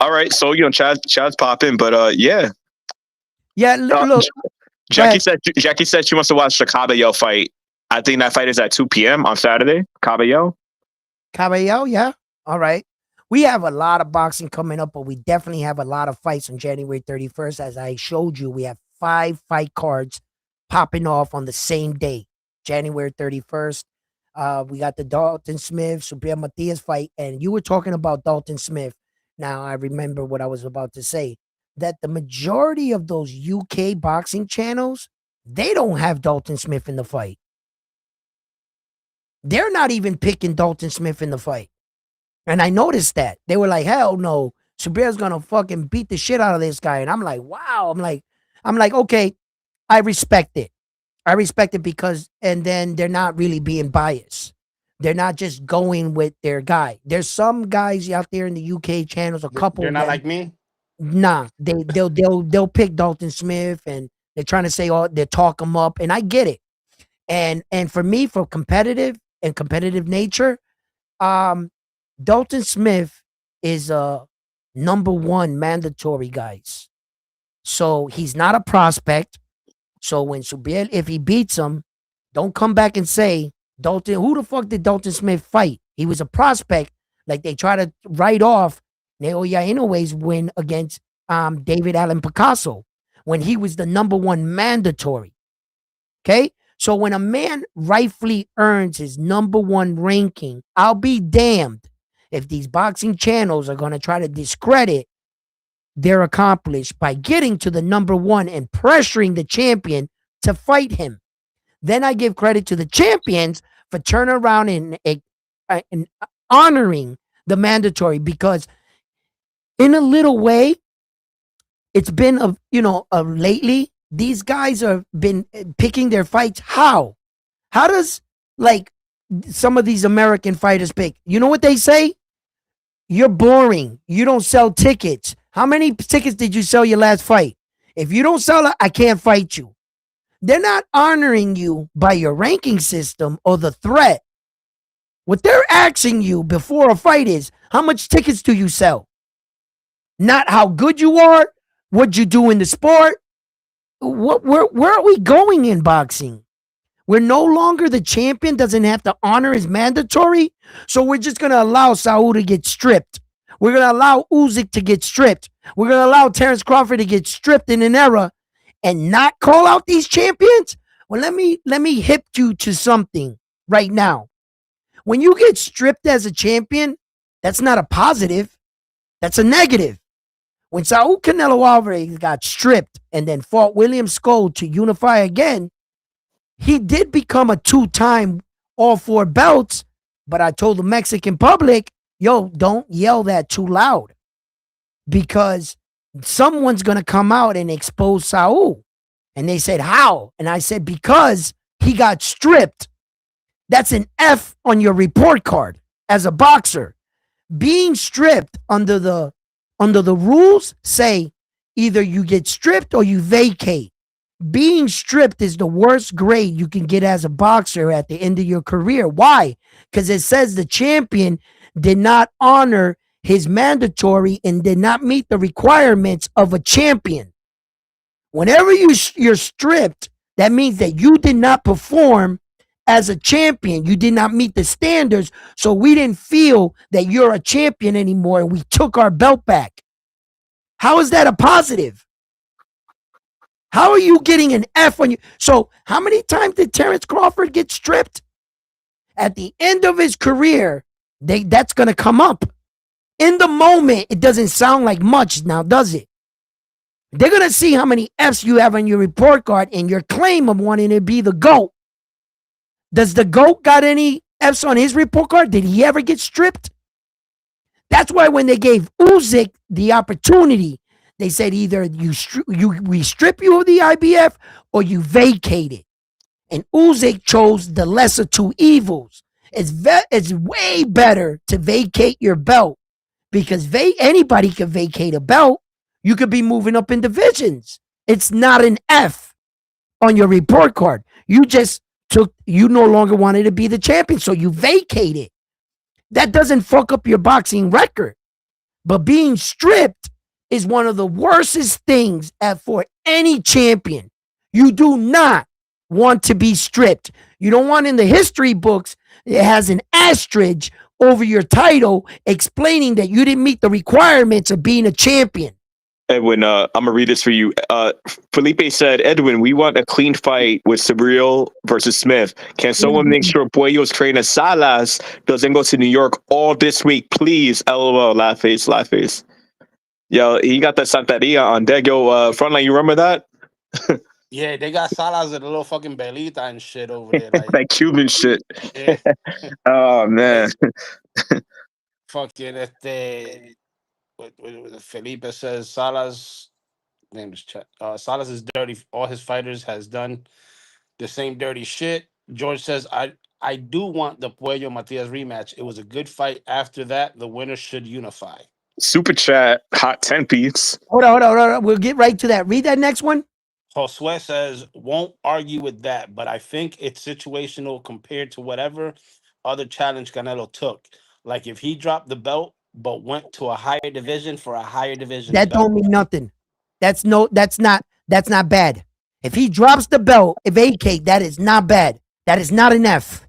right. So Chad's popping, but yeah.
Yeah, look.
Jackie said she wants to watch the Cabello fight. I think that fight is at 2 p.m. on Saturday. Cabello,
yeah. All right. We have a lot of boxing coming up, but we definitely have a lot of fights on January 31st. As I showed you, we have 5 fight cards popping off on the same day, January 31st. We got the Dalton Smith, Subriel Matias fight, and you were talking about Dalton Smith. Now I remember what I was about to say, that the majority of those UK boxing channels, they don't have Dalton Smith in the fight. They're not even picking Dalton Smith in the fight. And I noticed that. They were like, hell no, Subriel's gonna fucking beat the shit out of this guy. And I'm like, wow. I'm like, okay, I respect it. I respect it because, and then they're not really being biased. They're not just going with their guy. There's some guys out there in the UK channels, a couple.
You're not like me.
Nah, they'll pick Dalton Smith, and they're trying to say, oh, they talk him up, and I get it. And for me, for competitive nature, Dalton Smith is a number 1 mandatory, guys. So he's not a prospect. So when Subriel, if he beats him, don't come back and say, Dalton, who the fuck did Dalton Smith fight? He was a prospect. Like they try to write off Neo Inoue win against David Allen Picasso when he was the number 1 mandatory. Okay? So when a man rightfully earns his number 1 ranking, I'll be damned if these boxing channels are going to try to discredit their accomplishment by getting to the number 1 and pressuring the champion to fight him. Then I give credit to the champions for turning around and honoring the mandatory, because in a little way, it's been lately, these guys have been picking their fights. How does some of these American fighters pick? You know what they say? You're boring. You don't sell tickets. How many tickets did you sell your last fight? If you don't sell it, I can't fight you. They're not honoring you by your ranking system or the threat. What they're asking you before a fight is, how much tickets do you sell? Not how good you are, what you do in the sport. Where are we going in boxing? We're no longer, the champion doesn't have to honor his mandatory. So we're just going to allow Saul to get stripped. We're going to allow Usyk to get stripped. We're going to allow Terrence Crawford to get stripped in an era and not call out these champions. Well, let me hip you to something right now. When you get stripped as a champion, that's not a positive. That's a negative. When Saul Canelo Alvarez got stripped and then fought William Scold to unify again, he did become a 2-time all 4 belts, but I told the Mexican public, yo, don't yell that too loud. because someone's going to come out and expose Saul. And they said, how? And I said, because he got stripped. That's an F on your report card as a boxer. Being stripped under the rules say either you get stripped or you vacate. Being stripped is the worst grade you can get as a boxer at the end of your career. Why? Because it says the champion did not honor his mandatory and did not meet the requirements of a champion. Whenever you're stripped, that means that you did not perform as a champion. You did not meet the standards, so we didn't feel that you're a champion anymore, and we took our belt back. How is that a positive? How are you getting an F on you? So how many times did Terrence Crawford get stripped? At the end of his career, that's going to come up. In the moment, it doesn't sound like much now, does it? They're going to see how many Fs you have on your report card and your claim of wanting to be the GOAT. Does the GOAT got any Fs on his report card? Did he ever get stripped? That's why when they gave Usyk the opportunity, they said either we strip you of the IBF or you vacate it. And Usyk chose the lesser two evils. It's way better to vacate your belt because anybody can vacate a belt. You could be moving up in divisions. It's not an F on your report card. You no longer wanted to be the champion, so you vacate it. That doesn't fuck up your boxing record. But being stripped is one of the worstest things for any champion. You do not want to be stripped. You don't want in the history books, it has an asterisk over your title explaining that you didn't meet the requirements of being a champion.
Edwin, I'm gonna read this for you. Felipe said, Edwin, we want a clean fight with Sabriel versus Smith. Can someone make sure Puello's trainer Salas doesn't go to New York all this week, please? LOL, laugh face, laugh face. Yo, he got that Santeria on deck. Yo, Frontline, you remember that?
Yeah, they got Salas and a little fucking Belita and shit over there. Like,
That Cuban shit.
yeah.
Oh, man.
Fucking what Felipe says Salas name is Salas is dirty. All his fighters has done the same dirty shit. George says I do want the Puello Matias rematch. It was a good fight. After that, the winner should unify.
Super chat, hot 10 piece.
Hold on. We'll get right to that. Read that next one.
Josue says, won't argue with that, but I think it's situational compared to whatever other challenge Canelo took. Like if he dropped the belt but went to a higher division for a higher division
that
belt.
don't mean nothing. That's not bad. If he drops the belt, vacate, that is not bad. That is not an F.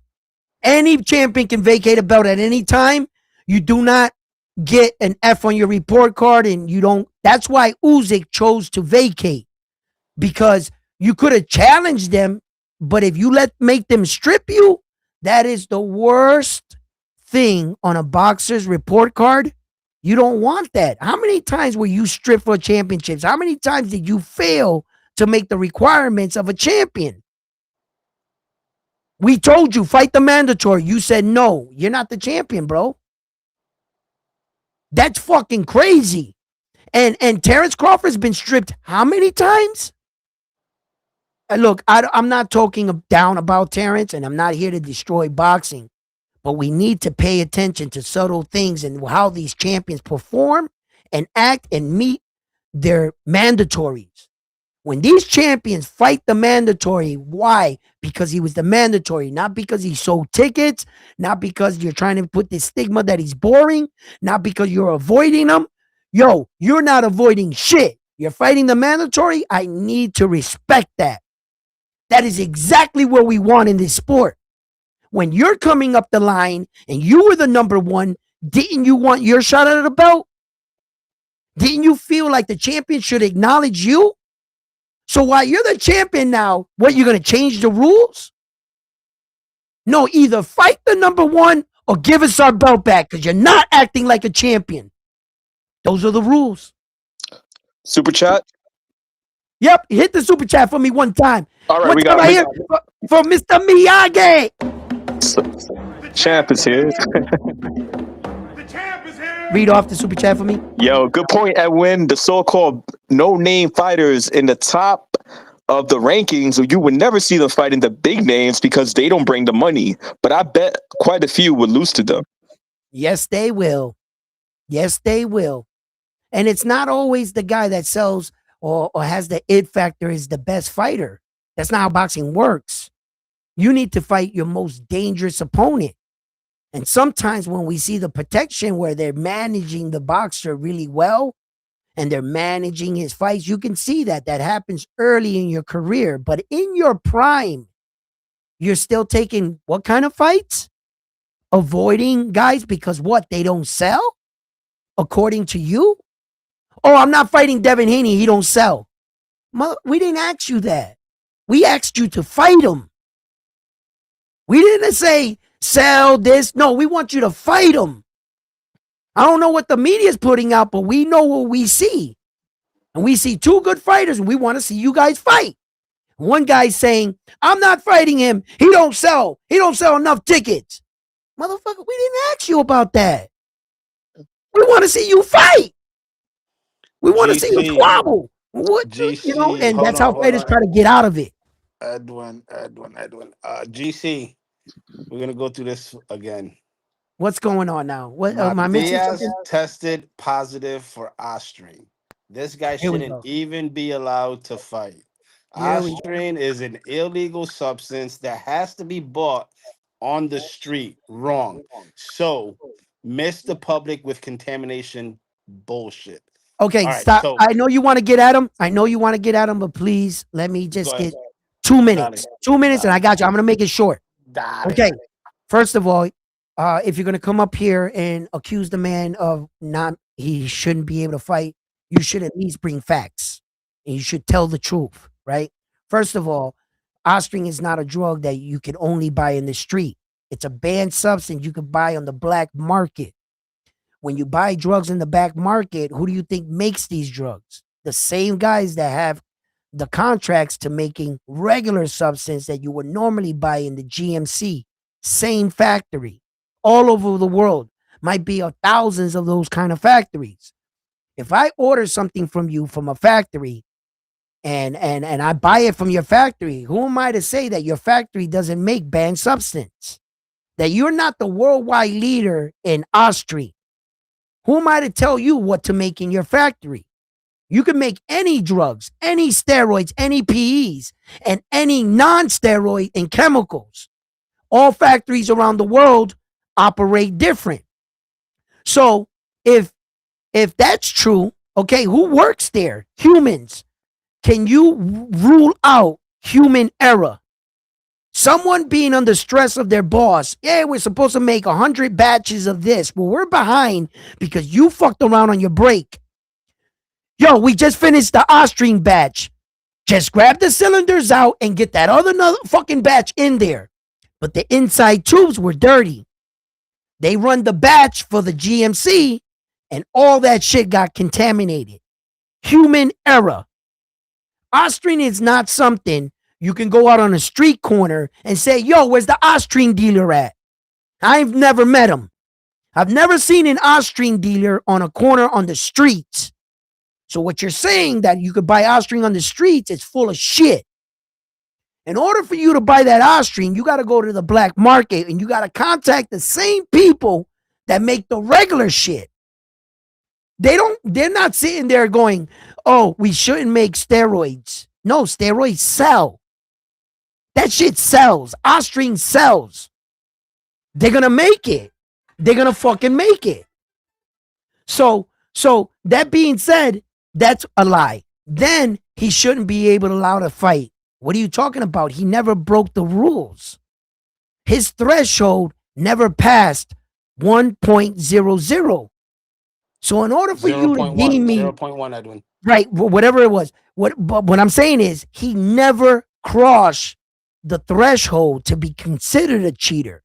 Any champion can vacate a belt at any time. You do not get an F on your report card, and you don't. That's why Usyk chose to vacate, because you could have challenged them, but if you make them strip you, that is the worst thing on a boxer's report card. You don't want that. How many times were you stripped for championships? How many times did you fail to make the requirements of a champion? We told you, fight the mandatory. You said no. You're not the champion, bro. That's fucking crazy. And Terrence Crawford's been stripped how many times? Look, I'm not talking down about Terrence, and I'm not here to destroy boxing. But we need to pay attention to subtle things and how these champions perform and act and meet their mandatories. When these champions fight the mandatory, why? Because he was the mandatory, not because he sold tickets, not because you're trying to put this stigma that he's boring, not because you're avoiding him. Yo, you're not avoiding shit. You're fighting the mandatory. I need to respect that. That is exactly what we want in this sport. When you're coming up the line and you were the number one, didn't you want your shot at the belt? Didn't you feel like the champion should acknowledge you? So while you're the champion now, what, you're going to change the rules? No, either fight the number one or give us our belt back, because you're not acting like a champion. Those are the rules.
Super chat?
Yep, hit the super chat for me one time.
All right,
one
we
time
got
right here for Mr. Miyagi.
Champ is here.
The champ is here.
Read off the super chat for me.
Yo, good point, Edwin. The so-called no-name fighters in the top of the rankings, you would never see them fighting the big names because they don't bring the money. But I bet quite a few would lose to them.
Yes, they will. Yes, they will. And it's not always the guy that sells or has the it factor is the best fighter. That's not how boxing works. You need to fight your most dangerous opponent. And sometimes when we see the protection where they're managing the boxer really well and they're managing his fights, you can see that happens early in your career. But in your prime, you're still taking what kind of fights? Avoiding guys because what? They don't sell? According to you? Oh, I'm not fighting Devin Haney. He don't sell. We didn't ask you that. We asked you to fight him. We didn't say sell this. No, we want you to fight him. I don't know what the media is putting out, but we know what we see. And we see two good fighters, and we want to see you guys fight. One guy's saying, I'm not fighting him. He don't sell. He don't sell enough tickets. Motherfucker, we didn't ask you about that. We want to see you fight. We want to see you squabble. What,
GC,
and that's how fighters try to get out of it.
Edwin. GC, we're gonna go through this again.
What's going on now? What
Matias tested positive for Austrian. This guy shouldn't even be allowed to fight. Austrian is an illegal substance that has to be bought on the street. Wrong. So miss the public with contamination bullshit.
Okay, right, stop. So, I know you want to get at him. But please let me just get 2 minutes. 2 minutes, and I got you. I'm gonna make it short. Okay. First of all, if you're gonna come up here and accuse the man of he shouldn't be able to fight, you should at least bring facts, and you should tell the truth, right? First of all, Austrian is not a drug that you can only buy in the street. It's a banned substance you can buy on the black market. When you buy drugs in the back market, who do you think makes these drugs? The same guys that have the contracts to making regular substance that you would normally buy in the GMC. Same factory. All over the world. Might be thousands of those kind of factories. If I order something from you from a factory and I buy it from your factory, who am I to say that your factory doesn't make banned substance? That you're not the worldwide leader in Austria. Who am I to tell you what to make in your factory? You can make any drugs, any steroids, any PEs, and any non-steroid and chemicals. All factories around the world operate different. So if that's true, okay, who works there? Humans. Can you rule out human error? Someone being under stress of their boss. Yeah, we're supposed to make 100 batches of this. Well, we're behind because you fucked around on your break. Yo, we just finished the Austrian batch. Just grab the cylinders out and get that other fucking batch in there. But the inside tubes were dirty. They run the batch for the GMC and all that shit got contaminated. Human error. Austrian is not something you can go out on a street corner and say, yo, where's the Austrian dealer at? I've never met him. I've never seen an Austrian dealer on a corner on the streets. So what you're saying that you could buy Austrian on the streets is full of shit. In order for you to buy that Austrian, you got to go to the black market and you got to contact the same people that make the regular shit. They're not sitting there going, oh, we shouldn't make steroids. No, steroids sell. That shit sells. Austrian sells. They're going to make it. They're going to fucking make it. So that being said, that's a lie. Then he shouldn't be able to allow to fight. What are you talking about? He never broke the rules. His threshold never passed 1.00. So in order for you to deem me
0.1, Edwin.
Right, whatever it was. But what I'm saying is he never crossed the threshold to be considered a cheater.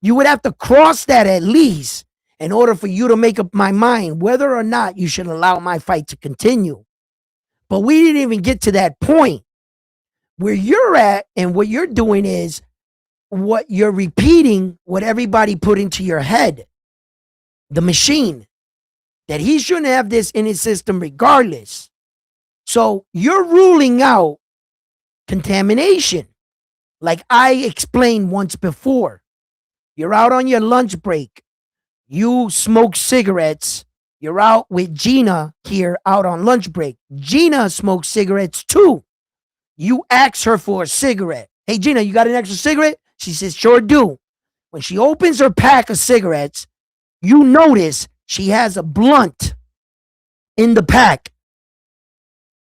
You would have to cross that at least in order for you to make up my mind whether or not you should allow my fight to continue. But we didn't even get to that point. Where you're at and what you're doing is what you're repeating what everybody put into your head. the machine, that he shouldn't have this in his system regardless. So you're ruling out contamination. Like I explained once before, you're out on your lunch break. You smoke cigarettes. You're out with Gina here out on lunch break. Gina smokes cigarettes too. You ask her for a cigarette. Hey, Gina, you got an extra cigarette? She says, sure do. When she opens her pack of cigarettes, you notice she has a blunt in the pack.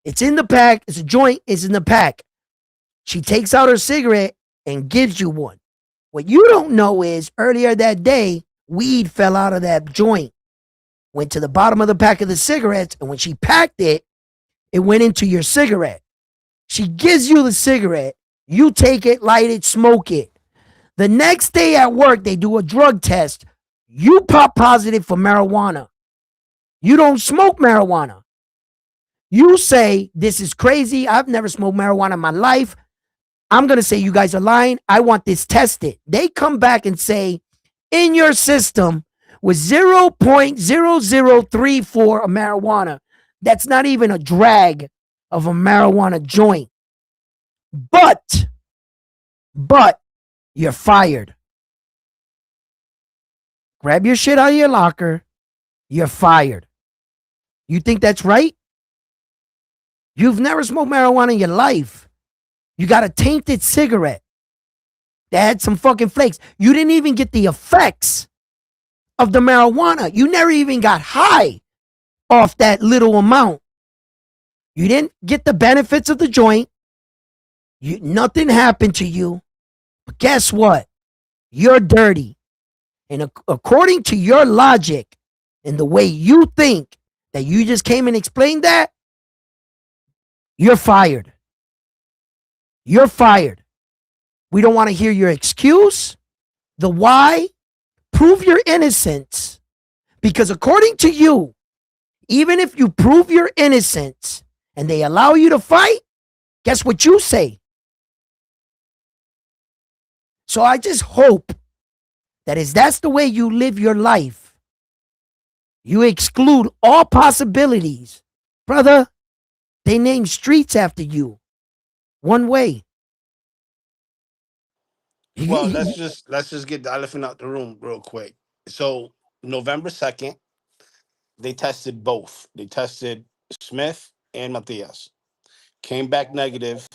It's in the pack. It's a joint. It's in the pack. She takes out her cigarette and gives you one. What you don't know is earlier that day, weed fell out of that joint, went to the bottom of the pack of the cigarettes, and when she packed it, it went into your cigarette. She gives you the cigarette. You take it, light it, smoke it. The next day at work, they do a drug test. You pop positive for marijuana. You don't smoke marijuana. You say, this is crazy. I've never smoked marijuana in my life. I'm going to say you guys are lying. I want this tested. They come back and say, in your system was 0.0034 of marijuana. That's not even a drag of a marijuana joint. But you're fired. Grab your shit out of your locker. You're fired. You think that's right? You've never smoked marijuana in your life. You got a tainted cigarette that had some fucking flakes. You didn't even get the effects of the marijuana. You never even got high off that little amount. You didn't get the benefits of the joint. Nothing happened to you. But guess what? You're dirty. And according to your logic and the way you think that you just came and explained that, you're fired. You're fired. We don't want to hear your excuse, the why. Prove your innocence. Because according to you, even if you prove your innocence and they allow you to fight, guess what you say? So I just hope that as that's the way you live your life, you exclude all possibilities. Brother, they name streets after you. One way.
Well, let's just get the elephant out the room real quick. So November 2nd, they tested both. They tested Smith and Matias. Came back negative.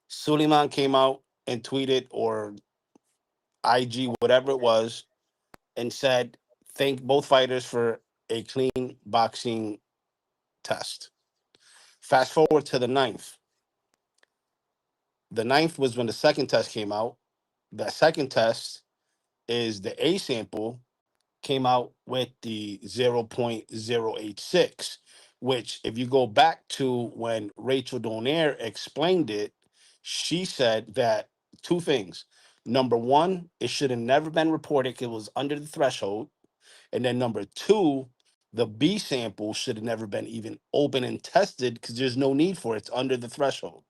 Suleiman came out and tweeted or IG, whatever it was, and said, thank both fighters for a clean boxing test. Fast forward to the 9th. The 9th was when the second test came out. That second test is the A sample came out with the 0.086, which, if you go back to when Rachel Donaire explained it, she said that two things. Number one, it should have never been reported. It was under the threshold. And then number two, the B sample should have never been even open and tested because there's no need for it. It's under the threshold.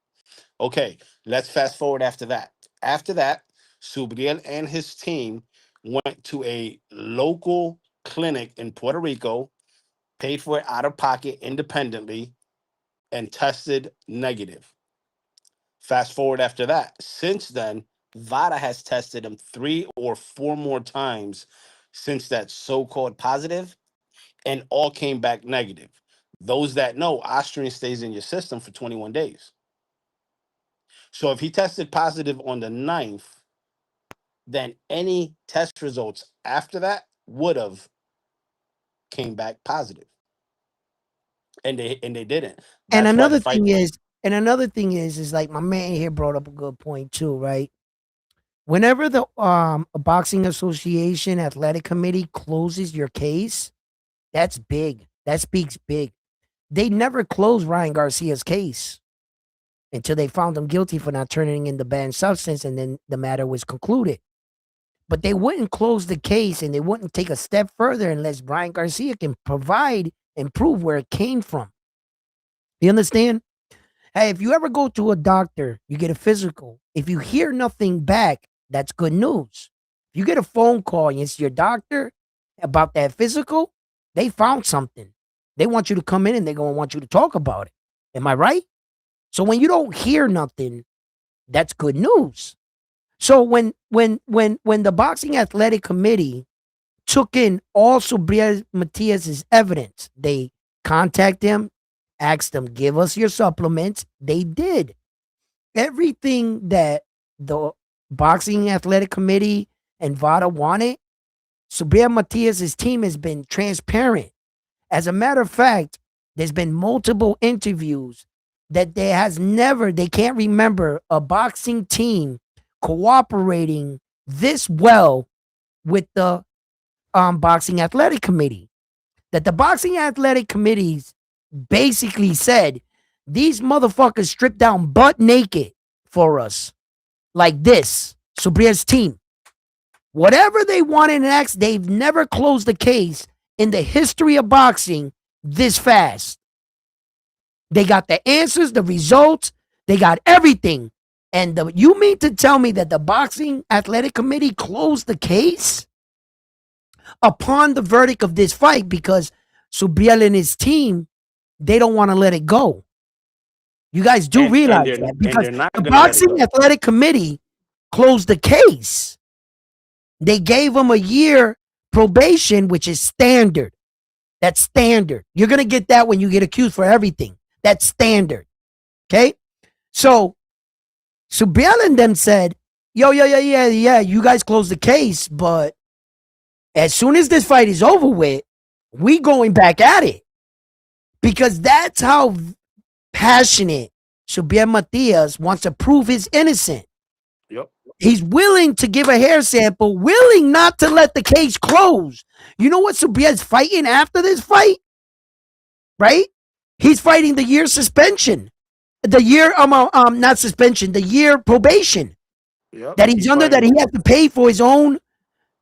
Okay, let's fast forward after that. After that, Subriel and his team went to a local clinic in Puerto Rico, paid for it out of pocket independently, and tested negative. Fast forward after that. Since then, Vada has tested him 3 or 4 more times since that so-called positive, and all came back negative. Those that know, Austrian stays in your system for 21 days. So if he tested positive on the 9th, then any test results after that would have came back positive. And they didn't.
And
That's why the
another
fight.
thing is like my man here brought up a good point too, right? Whenever the boxing association athletic committee closes your case, that's big. That speaks big. They never closed Ryan Garcia's case until they found him guilty for not turning in the banned substance, and then the matter was concluded. But they wouldn't close the case and they wouldn't take a step further unless Brian Garcia can provide and prove where it came from. You understand? Hey, if you ever go to a doctor, you get a physical. If you hear nothing back, that's good news. If you get a phone call and it's your doctor about that physical, they found something. They want you to come in and they're going to want you to talk about it. Am I right? So when you don't hear nothing, that's good news. So when the boxing athletic committee took in all Subriel Matias's evidence, they contacted him, asked them, give us your supplements. They did. Everything that the boxing athletic committee and VADA wanted, Subriel Matias's team has been transparent. As a matter of fact, there's been multiple interviews that they can't remember a boxing team cooperating this well with the boxing athletic committee. That the boxing athletic committees basically said these motherfuckers stripped down butt naked for us like this. Subriel's team. Whatever they wanted next, they've never closed the case in the history of boxing this fast. They got the answers, the results, they got everything. And you mean to tell me that the boxing athletic committee closed the case upon the verdict of this fight because Subriel and his team, they don't want to let it go. You guys do realize that because the boxing athletic committee closed the case. They gave him a year probation, which is standard. That's standard. You're going to get that when you get accused for everything. That's standard. Okay? So Subriel and them said, yeah, you guys closed the case, but as soon as this fight is over with, we going back at it. Because that's how passionate Subriel Matias wants to prove he's innocent.
Yep.
He's willing to give a hair sample, willing not to let the case close. You know what Subriel's fighting after this fight? Right? He's fighting the year suspension. The year, not suspension, the year probation.
Yep.
That he's under, that he has to pay for his own,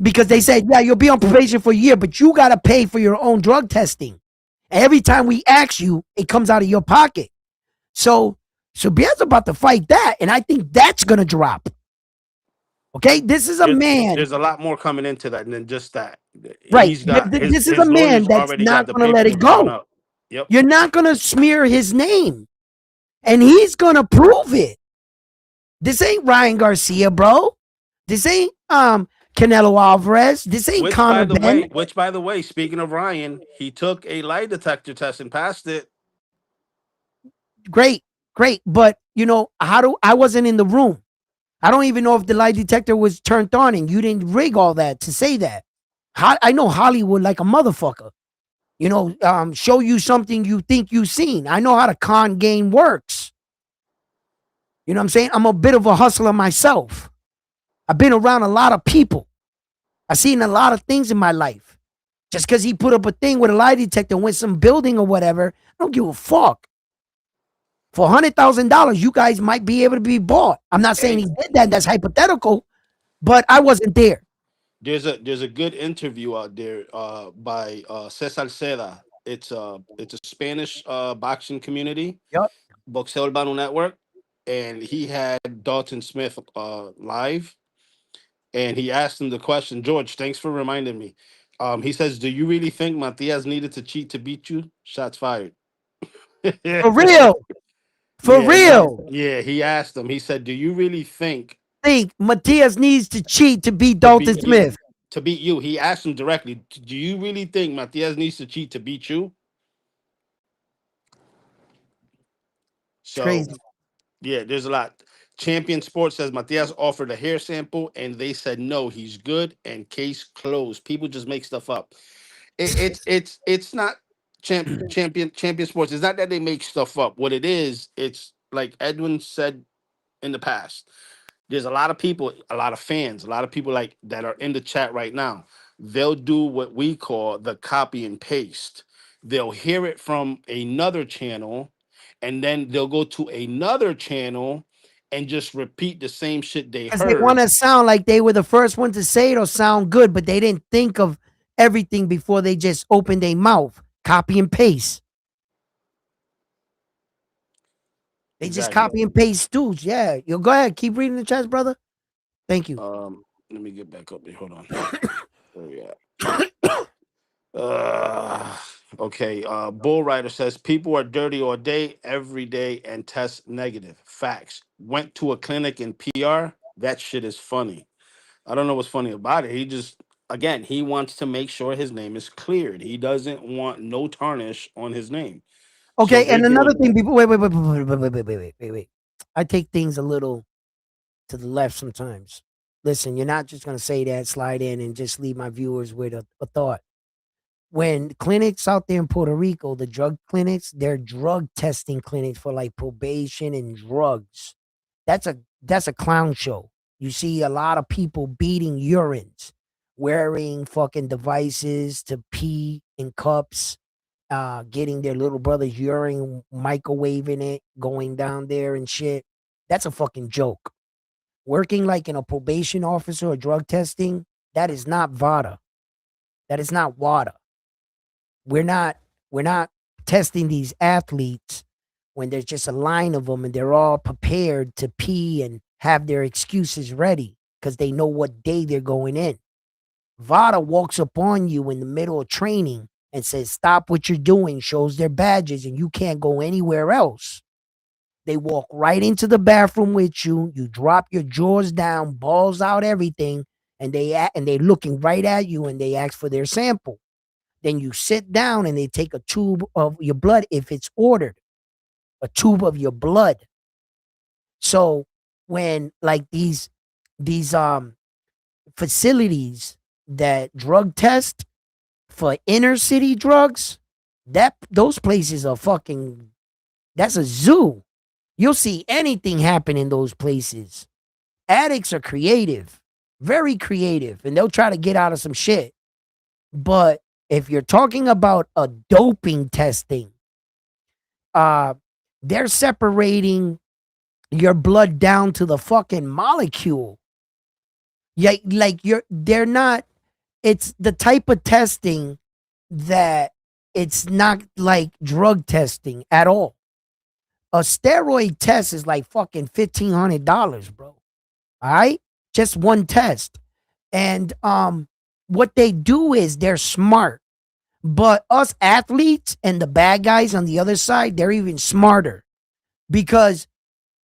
because they said, yeah, you'll be on probation for a year, but you got to pay for your own drug testing. Every time we ask you, it comes out of your pocket. So Subriel's about to fight that, and I think that's going to drop. Okay, this is a man.
There's a lot more coming into that than just that.
Right. This is a man that's not going to let it go.
Yep.
You're not going to smear his name, and he's going to prove it. This ain't Ryan Garcia, bro. This ain't Canelo Alvarez. This ain't Conor Ben.
Which, by the way, speaking of Ryan, he took a lie detector test and passed it.
Great. But, I wasn't in the room. I don't even know if the lie detector was turned on, and you didn't rig all that to say that. I know Hollywood like a motherfucker. Show you something you think you've seen. I know how the con game works. You know what I'm saying? I'm a bit of a hustler myself. I've been around a lot of people. I've seen a lot of things in my life. Just because he put up a thing with a lie detector, went some building or whatever, I don't give a fuck. For $100,000, you guys might be able to be bought. I'm not saying he did that. That's hypothetical, but I wasn't there.
There's a good interview out there by Cesar Seda. It's a Spanish boxing community.
Yep.
Boxeo Urbano Network, and he had Dalton Smith live, and he asked him the question. George, thanks for reminding me. He says, "Do you really think Matias needed to cheat to beat you?" Shots fired.
For real. For real.
Yeah, he asked him. He said, "Do you really think
Matias needs to cheat to beat Dalton Smith?"
To beat you. He asked him directly, "Do you really think Matias needs to cheat to beat you?" So,
crazy.
Yeah, there's a lot. Champion Sports says Matias offered a hair sample and they said no, he's good and case closed. People just make stuff up. It's not champion Sports. It's not that they make stuff up. What it is, it's like Edwin said in the past. There's a lot of people, a lot of fans, a lot of people like that are in the chat right now. They'll do what we call the copy and paste. They'll hear it from another channel, and then they'll go to another channel and just repeat the same shit they heard.
They want to sound like they were the first one to say it or sound good, but they didn't think of everything before they just opened their mouth. Copy and paste. They just copy and paste dudes. Yeah. You go ahead. Keep reading the chat, brother. Thank you.
Let me get back up there. Hold on. Where we at? Uh, okay. Bull Rider says people are dirty all day, every day, and test negative. Facts. Went to a clinic in PR. That shit is funny. I don't know what's funny about it. He just, again, he wants to make sure his name is cleared. He doesn't want no tarnish on his name. So
Okay,
they're
and another
doing
thing,
that.
people. Wait. I take things a little to the left sometimes. Listen, you're not just gonna say that, slide in, and just leave my viewers with a thought. When clinics out there in Puerto Rico, the drug clinics, they're drug testing clinics for like probation and drugs. That's a clown show. You see a lot of people beating urines, wearing fucking devices to pee in cups, getting their little brother's urine, microwaving it, going down there and shit. That's a fucking joke. Working like in a probation officer or drug testing, that is not VADA. That is not WADA. We're not we're not testing these athletes when there's just a line of them and they're all prepared to pee and have their excuses ready because they know what day they're going in. VADA walks up on you in the middle of training and says, stop what you're doing, shows their badges, and you can't go anywhere else. They walk right into the bathroom with you. You drop your jaws down, balls out, everything, and they're looking right at you and they ask for their sample. Then you sit down and they take a tube of your blood if it's ordered, a tube of your blood. So when like these facilities that drug test for inner city drugs, that those places are fucking, that's a zoo. You'll see anything happen in those places. Addicts are creative, very creative, and they'll try to get out of some shit. But if you're talking about a doping testing, uh, they're separating your blood down to the fucking molecule. Yeah, like they're not. It's the type of testing that it's not like drug testing at all. A steroid test is like fucking $1,500, bro. All right, just one test, and what they do is they're smart. But us athletes and the bad guys on the other side, they're even smarter because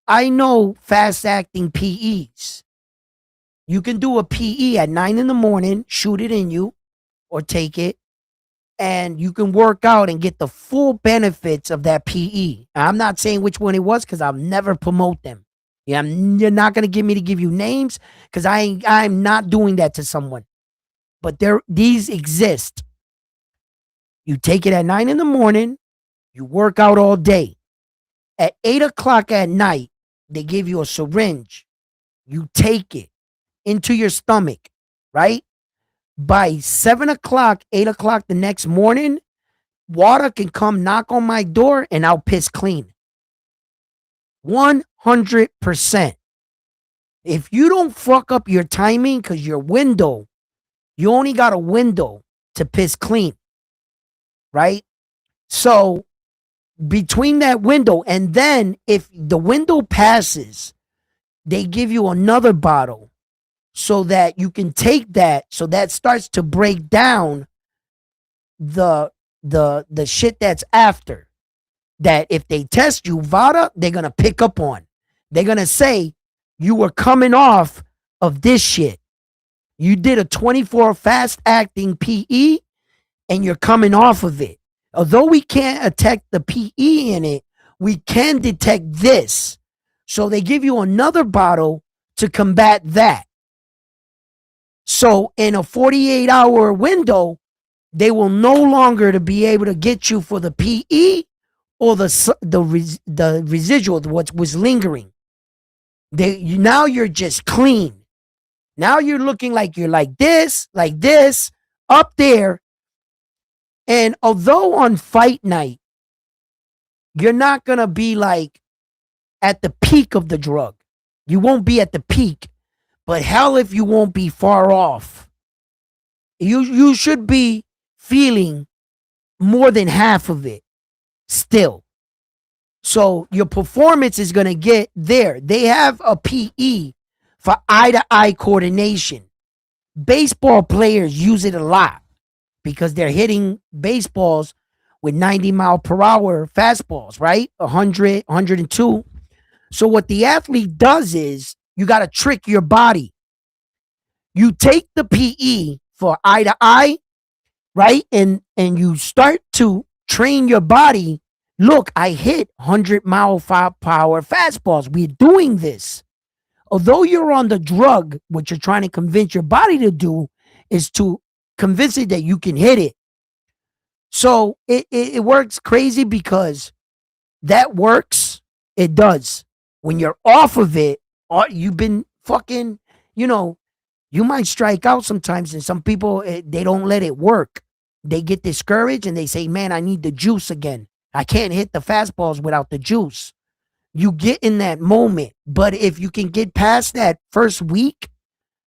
I know fast acting PEs. You can do a PE at 9 in the morning, shoot it in you or take it, and you can work out and get the full benefits of that PE. I'm not saying which one it was because I'll never promote them. Yeah, you're not gonna give me to give you names because I'm not doing that to someone. But these exist. You take it at 9 in the morning, you work out all day. At 8 o'clock at night, they give you a syringe. You take it into your stomach, right? By 7 o'clock, 8 o'clock the next morning, water can come knock on my door and I'll piss clean. 100%. If you don't fuck up your timing because your window, you only got a window to piss clean, right? So between that window and then if the window passes, they give you another bottle so that you can take that, so that starts to break down the shit that's after. That if they test you, VADA, they're gonna pick up on. They're gonna say you were coming off of this shit. You did a 24 fast acting PE and you're coming off of it. Although we can't detect the PE in it, we can detect this. So they give you another bottle to combat that. So in a 48-hour window, they will no longer to be able to get you for the PE or the residual, what was lingering. Now you're just clean. Now you're looking like you're like this, up there. And although on fight night, you're not going to be like at the peak of the drug. You won't be at the peak, but hell if you won't be far off. You should be feeling more than half of it still. So your performance is going to get there. They have a PE for eye-to-eye coordination. Baseball players use it a lot. because they're hitting baseballs with 90-mile-per-hour fastballs, right? 100, 102. So what the athlete does is you got to trick your body. You take the PE for eye to eye, right? And you start to train your body. Look, I hit 100-mile-per-hour fastballs. We're doing this. Although you're on the drug, what you're trying to convince your body to do is to convince it that you can hit it. So it works crazy because that works. It does. When you're off of it, you've been fucking, you know, you might strike out sometimes, and some people, they don't let it work. They get discouraged and they say, man, I need the juice again. I can't hit the fastballs without the juice. You get in that moment. But if you can get past that first week,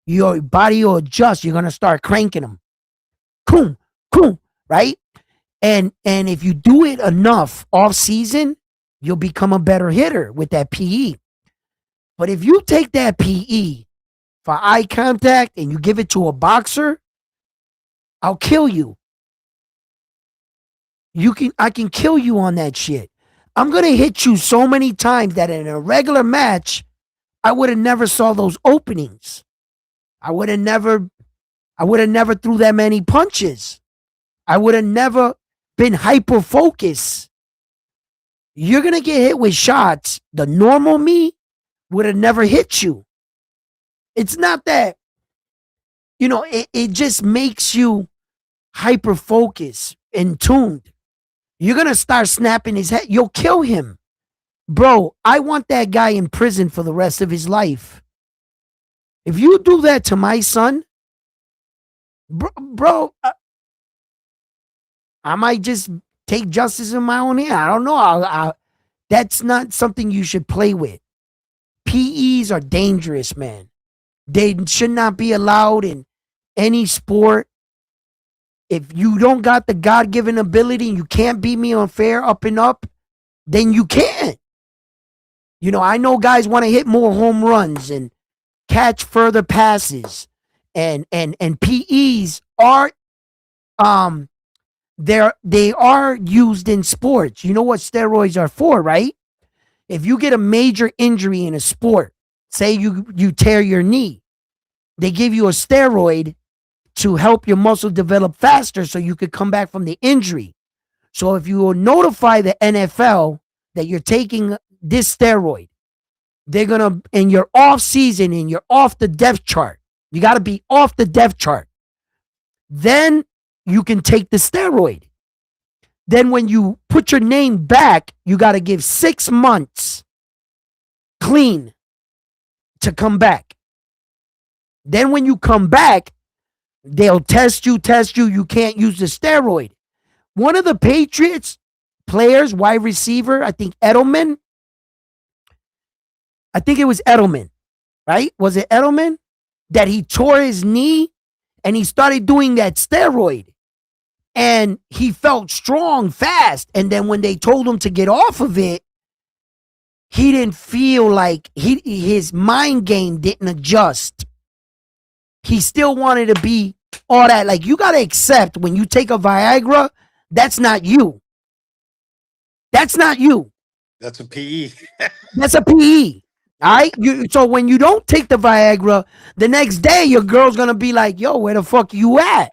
your body will adjust. You're going to start cranking them. Coom, coom, right? And if you do it enough off season, you'll become a better hitter with that PE. But if you take that PE for eye contact and you give it to a boxer, I'll kill you. I can kill you on that shit. I'm gonna hit you so many times that in a regular match, I would have never saw those openings. I would have never threw that many punches. I would have never been hyper focused. You're gonna get hit with shots. The normal me would have never hit you. It's not that, it just makes you hyper focused and tuned. You're gonna start snapping his head. You'll kill him. Bro, I want that guy in prison for the rest of his life. If you do that to my son, bro, I might just take justice in my own hand. I don't know. That's not something you should play with. PEs are dangerous, man. They should not be allowed in any sport. If you don't got the God-given ability and you can't beat me on fair up and up, then you can't. I know guys want to hit more home runs and catch further passes. And PEs are they are used in sports. You know what steroids are for, right? If you get a major injury in a sport, say you tear your knee, they give you a steroid to help your muscle develop faster so you could come back from the injury. So if you will notify the NFL that you're taking this steroid, they're going to, and you're off season and you're off the depth chart, you got to be off the depth chart. Then you can take the steroid. Then when you put your name back, you got to give 6 months clean to come back. Then when you come back, they'll test you. You can't use the steroid. One of the Patriots players, wide receiver, I think Edelman. I think it was Edelman, right? Was it Edelman? That he tore his knee and he started doing that steroid. And he felt strong fast. And then when they told him to get off of it, he didn't feel like his mind game didn't adjust. He still wanted to be all that. Like, you got to accept when you take a Viagra, that's not you. That's not you.
That's a PE.
That's a PE. All right. So when you don't take the Viagra, the next day your girl's going to be like, yo, where the fuck you at?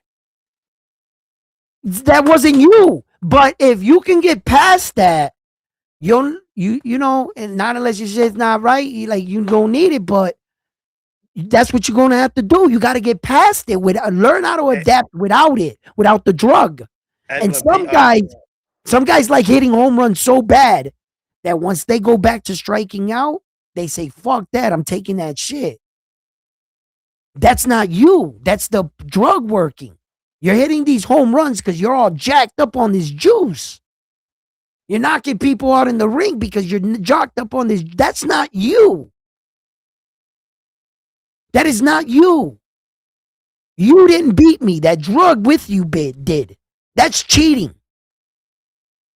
That wasn't you. But if you can get past that, you know, and not unless you say it's not right, you don't need it, but that's what you're going to have to do. You got to get past it, learn how to adapt without it, without the drug. And some guys like hitting home runs so bad that once they go back to striking out, they say, fuck that, I'm taking that shit. That's not you. That's the drug working. You're hitting these home runs because you're all jacked up on this juice. You're knocking people out in the ring because you're jacked up on this. That's not you. That is not you. You didn't beat me. That drug with you did. That's cheating.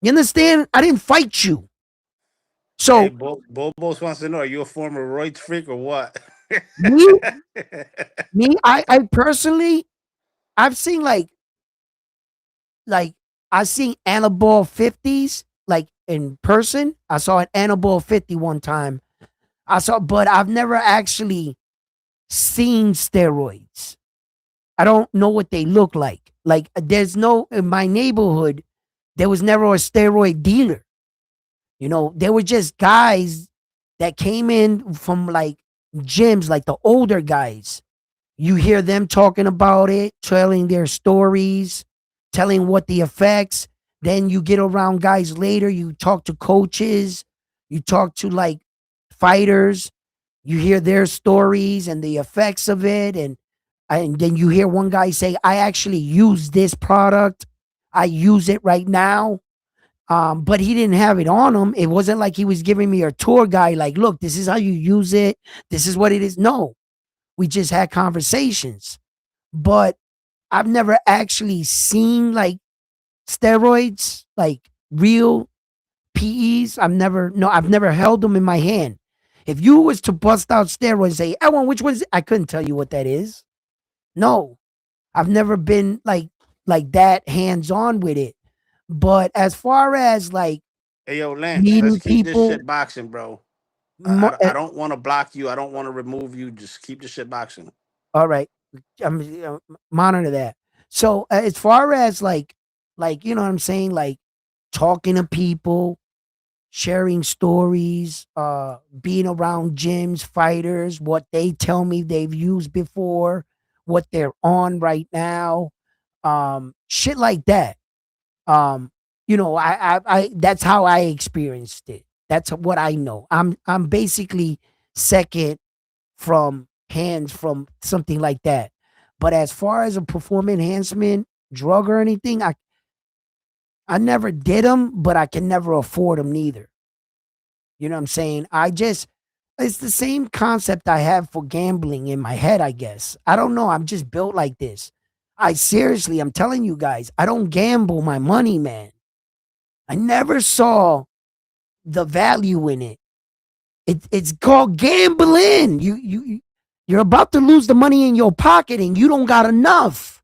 You understand? I didn't fight you. So,
hey, Bobos wants to know, are you a former roid freak or what?
me, I personally, I've seen like I seen Annabelle 50s like in person. I saw an Annabelle 50 one time. But I've never actually seen steroids. I don't know what they look like. Like there's no in my neighborhood, there was never a steroid dealer. You know, there were just guys that came in from like gyms, like the older guys. You hear them talking about it, telling their stories, telling what the effects. Then you get around guys later, you talk to coaches, you talk to like fighters, you hear their stories and the effects of it. And then you hear one guy say, I actually use this product. I use it right now. But he didn't have it on him. It wasn't like he was giving me a tour guide, like, look, this is how you use it. This is what it is. No, we just had conversations. But I've never actually seen like steroids, like real PEs. I've never held them in my hand. If you was to bust out steroids and say, I want which one is it? I couldn't tell you what that is. No, I've never been like that hands on with it. But as far as like
Hey, yo, Lance, let's
meeting
keep this
people,
shit boxing, bro.
mo-
I don't want to block you. I don't want to remove you. Just keep the shit boxing.
all right, I'm monitor that. So as far as like you know what I'm saying, like talking to people, sharing stories, being around gyms, fighters, what they tell me they've used before, what they're on right now, shit like that. Um, you know, I that's how I experienced it. That's what I know. I'm basically second from hands from something like that. But as far as a perform enhancement drug or anything, I never did them, but I can never afford them neither. You know what I'm saying? It's the same concept I have for gambling in my head, I guess. I don't know. I'm just built like this. I'm telling you guys, I don't gamble my money, man. I never saw the value in it. It's called gambling. You're about to lose the money in your pocket and you don't got enough.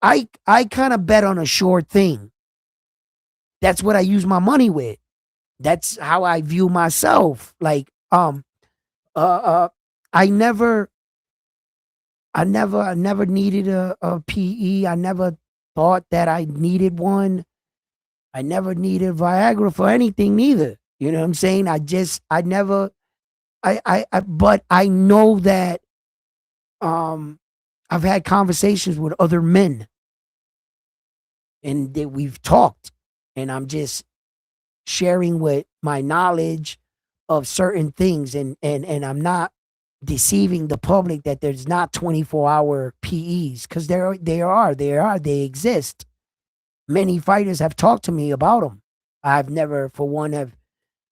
I kind of bet on a sure thing. That's what I use my money with. That's how I view myself. Like uh uh I never I never needed a PE. I never thought that I needed one. I never needed Viagra for anything neither. You know what I'm saying? I never but I know that um I've had conversations with other men and that we've talked and I'm just sharing with my knowledge of certain things and I'm not deceiving the public that there's not 24-hour PEs because they exist. Many fighters have talked to me about them. I've never for one have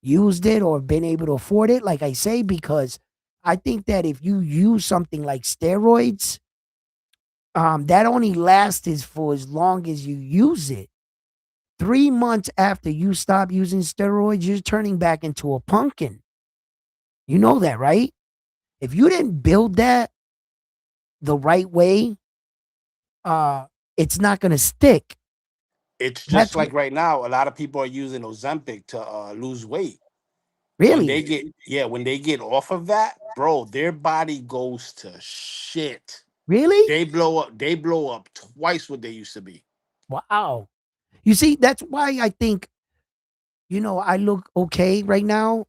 used it or been able to afford it, like I say, because I think that if you use something like steroids, that only lasts is for as long as you use it. 3 months after you stop using steroids, you're turning back into a pumpkin. You know that, right? If you didn't build that the right way, uh, it's not gonna stick.
It's just
That's
like right now, a lot of people are using Ozempic to lose weight. When they
really,
get when they get off of that, bro, their body goes to shit.
really,
They blow up twice what they used to be.
wow. You see, that's why I think I look okay right now,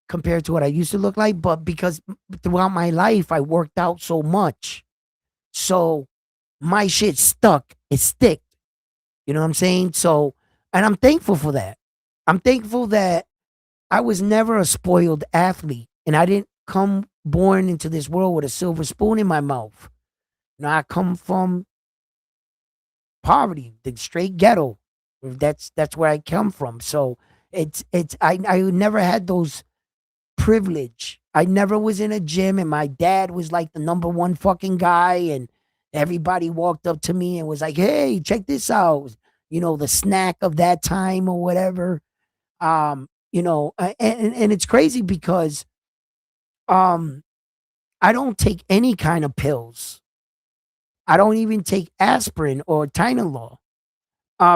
compared to what I used to look like. But because throughout my life I worked out so much, so my shit stuck. It stick. You know what I'm saying? So, and I'm thankful for that. I'm thankful that I was never a spoiled athlete, and I didn't come born into this world with a silver spoon in my mouth. I come from poverty, the straight ghetto. That's where I come from. So I never had those privilege. I never was in a gym, and my dad was like the number one fucking guy, and everybody walked up to me and was like, "Hey, check this out." The snack of that time or whatever. And it's crazy because um I don't take any kind of pills. I don't even take aspirin or Tylenol.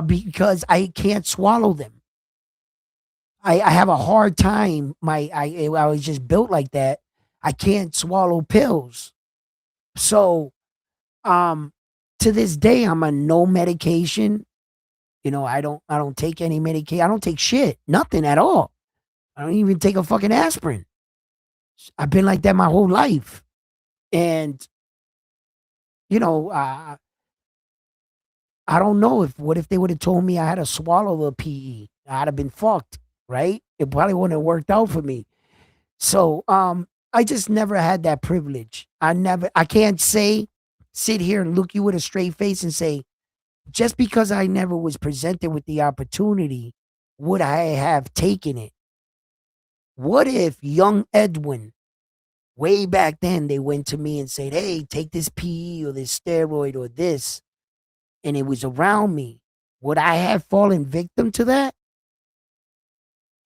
because I can't swallow them. I have a hard time. I was just built like that. I can't swallow pills. So to this day I'm on no medication. I don't take any medication. I don't take shit. Nothing at all. I don't even take a fucking aspirin. I've been like that my whole life. And you know, uh, I don't know if what if they would have told me I had to swallow the PE. I'd have been fucked, right? It probably wouldn't have worked out for me. So I just never had that privilege. I can't sit here and look you with a straight face and say, just because I never was presented with the opportunity, would I have taken it? What if young Edwin, way back then, they went to me and said, hey, take this PE or this steroid or this, and it was around me? Would I have fallen victim to that?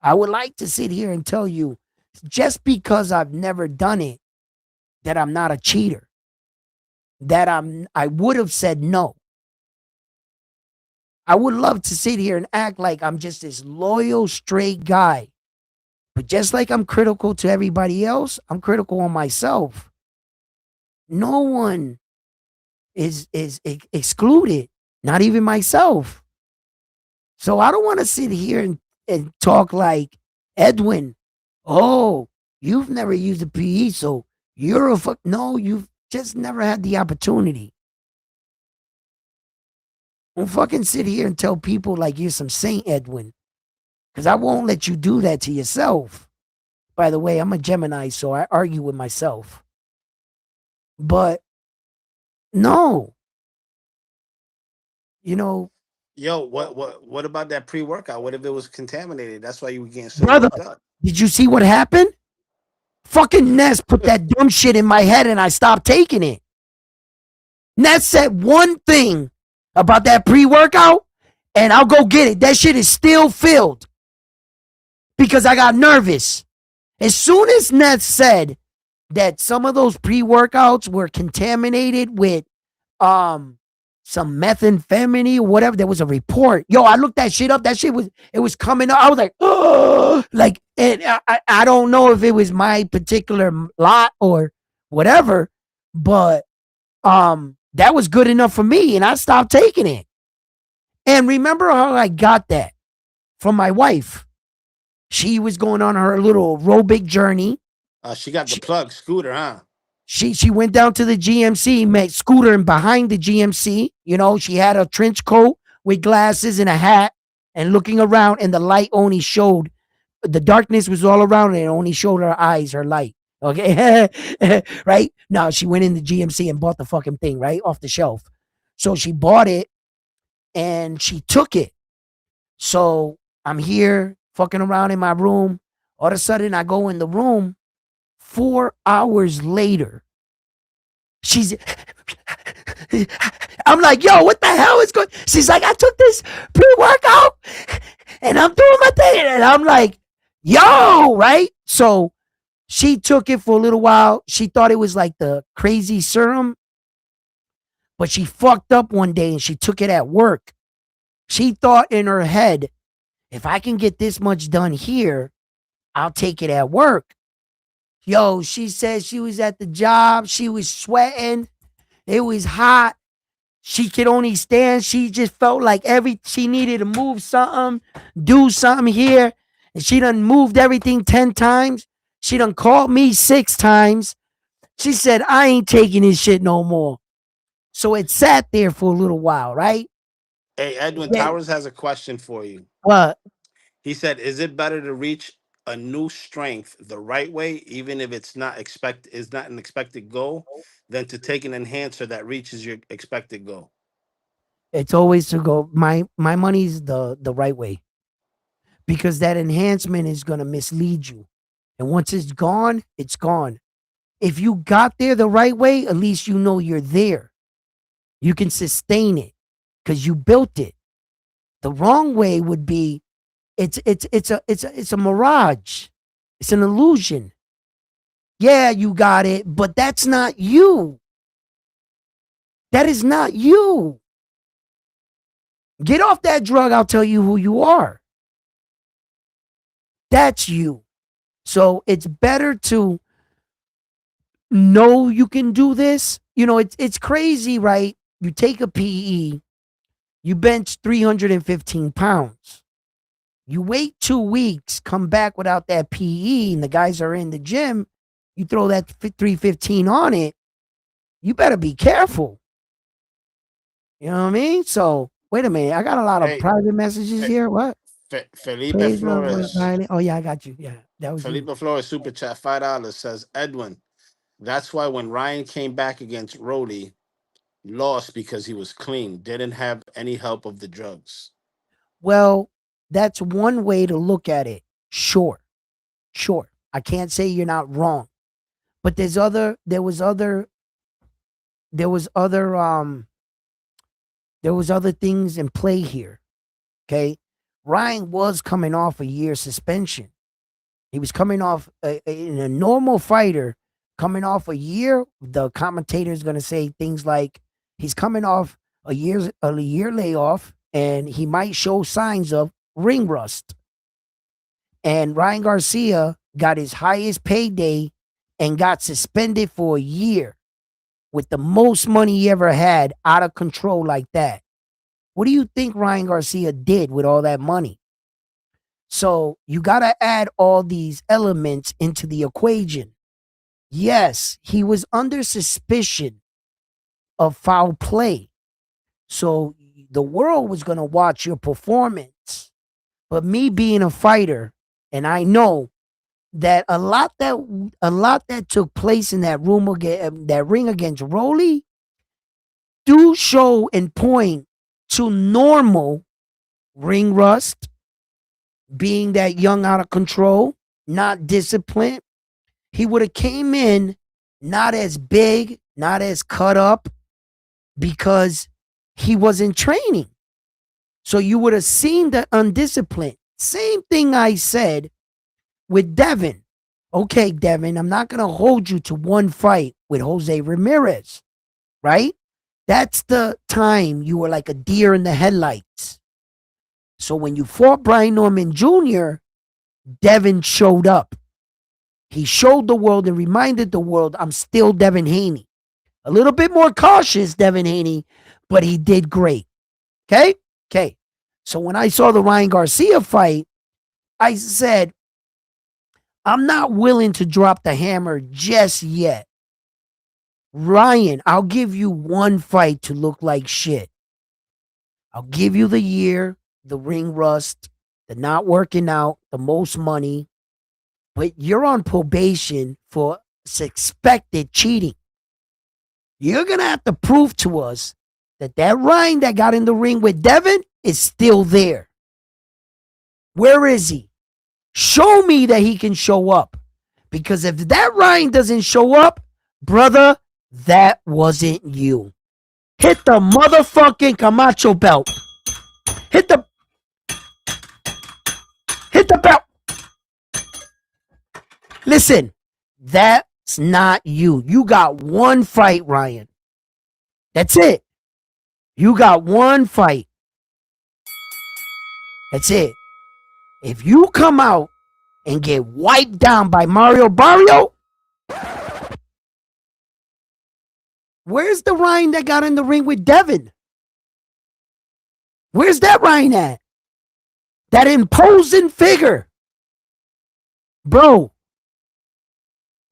I would like to sit here and tell you, just because I've never done it, that I'm not a cheater, that I would have said no. I would love to sit here and act like I'm just this loyal, straight guy. But just like I'm critical to everybody else, I'm critical on myself. No one is excluded, not even myself. So I don't want to sit here and talk like, Edwin, oh, you've never used a PE, so you're a fuck. No, you've just never had the opportunity. Don't fucking sit here and tell people like you're some saint, Edwin, because I won't let you do that to yourself. By the way, I'm a Gemini, so I argue with myself. But no, you know,
Yo, what about that pre-workout? What if it was contaminated? That's why you were getting so
brother,
worked up.
did you see what happened? Fucking Ness put that dumb shit in my head and I stopped taking it. Ness said one thing about that pre-workout and I'll go get it. That shit is still filled because I got nervous. As soon as Ness said that some of those pre-workouts were contaminated with some methamphetamine or whatever, there was a report. Yo, I looked that shit up. That shit was coming up. I was like, oh, like, and I don't know if it was my particular lot or whatever, but that was good enough for me, and I stopped taking it. And remember how I got that from my wife? She was going on her little aerobic journey.
She got the plug scooter, huh?
She went down to the GMC, met Scooter, and behind the GMC, she had a trench coat with glasses and a hat, and looking around, and the light only showed, the darkness was all around, and it only showed her eyes, her light. Okay, right? Now she went in the GMC and bought the fucking thing right off the shelf. So she bought it and she took it. So I'm here fucking around in my room. All of a sudden, I go in the room. 4 hours later, I'm like, yo, what the hell is going? She's like, I took this pre-workout and I'm doing my thing. And I'm like, yo, right? So she took it for a little while. She thought it was like the crazy serum, but she fucked up one day and she took it at work. She thought in her head, if I can get this much done here, I'll take it at work. Yo, she said she was at the job. She was sweating. It was hot. She could only stand. She just felt like she needed to move something, do something here. And she done moved everything 10 times. She done called me 6 times. She said, I ain't taking this shit no more. So it sat there for a little while, right?
Hey, Edwin,
Yeah.
Towers has a question for you.
What?
He said, "Is it better to reach a new strength the right way, even if it's not an expected goal, than to take an enhancer that reaches your expected goal?"
It's always to go. My money's the right way, because that enhancement is gonna mislead you. And once it's gone, it's gone. If you got there the right way, at least you know you're there. You can sustain it because you built it. The wrong way would be it's a mirage. It's an illusion. Yeah, you got it, but that's not you. That is not you. Get off that drug. I'll tell you who you are. That's you. So it's better to know you can do this. You know, it's crazy, right? You take a PE, you bench 315 pounds. You wait 2 weeks, come back without that PE, and the guys are in the gym. You throw that 315 on it. You better be careful. You know what I mean? So wait a minute. I got a lot of
Hey,
private messages
Fe-
here. What?
Felipe
Praise my
Flores.
Oh yeah, I got you. Yeah, that was you.
Felipe Flores super chat $5 says Edwin. That's why when Ryan came back against Rody, lost because he was clean, didn't have any help of the drugs.
Well, that's one way to look at it. Sure. Sure. I can't say you're not wrong. But there was other things in play here. Okay. Ryan was coming off a year suspension. He was coming off in a normal fighter coming off a year. The commentator is going to say things like he's coming off a year layoff and he might show signs of ring rust. And Ryan Garcia got his highest payday and got suspended for a year with the most money he ever had out of control like that. What do you think Ryan Garcia did with all that money? So you got to add all these elements into the equation. Yes, he was under suspicion of foul play. So the world was going to watch your performance. But me being a fighter, and I know that a lot that took place in that that ring against Rolly do show and point to normal ring rust, being that young out of control, not disciplined. He would have came in not as big, not as cut up because he wasn't training. So you would have seen the undisciplined. Same thing I said with Devin. Okay, Devin, I'm not going to hold you to one fight with Jose Ramirez, right? That's the time you were like a deer in the headlights. So when you fought Brian Norman Jr., Devin showed up. He showed the world and reminded the world, I'm still Devin Haney. A little bit more cautious, Devin Haney, but he did great. Okay? Okay. So when I saw the Ryan Garcia fight, I said, I'm not willing to drop the hammer just yet. Ryan, I'll give you one fight to look like shit. I'll give you the year, the ring rust, the not working out, the most money, but you're on probation for suspected cheating. You're going to have to prove to us that Ryan that got in the ring with Devin is still there. Where is he? Show me that he can show up. Because if that Ryan doesn't show up, brother, that wasn't you. Hit the motherfucking Camacho belt. Hit the belt. Listen, that's not you. You got one fight, Ryan. That's it. You got one fight. That's it. If you come out and get wiped down by Mario Barrio, where's the Ryan that got in the ring with Devin? Where's that Ryan at? That imposing figure. Bro,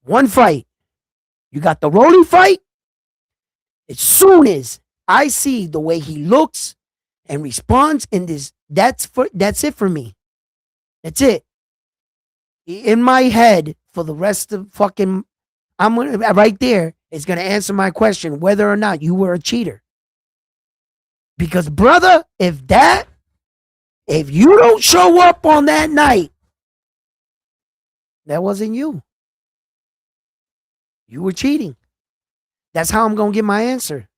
one fight. You got the Rolly fight. As soon as I see the way he looks and responds in this, that's it for me. That's it. In my head for the rest of fucking, I'm gonna right there is gonna answer my question whether or not you were a cheater. Because brother, if you don't show up on that night, that wasn't you. You were cheating. That's how I'm gonna get my answer.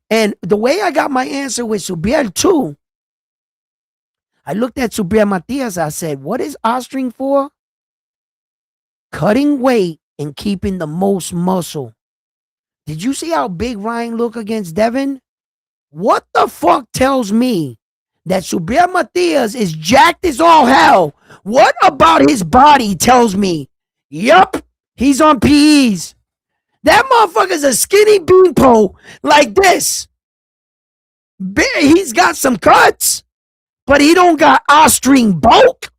And the way I got my answer with Subiel too, I looked at Subiel Matias. I said, what is Ostring for? Cutting weight and keeping the most muscle. Did you see how big Ryan looked against Devin? What the fuck tells me that Subriel Matias is jacked as all hell? What about his body tells me, yup, he's on PEs. That motherfucker's a skinny beanpole like this. He's got some cuts, but he don't got O-string bulk,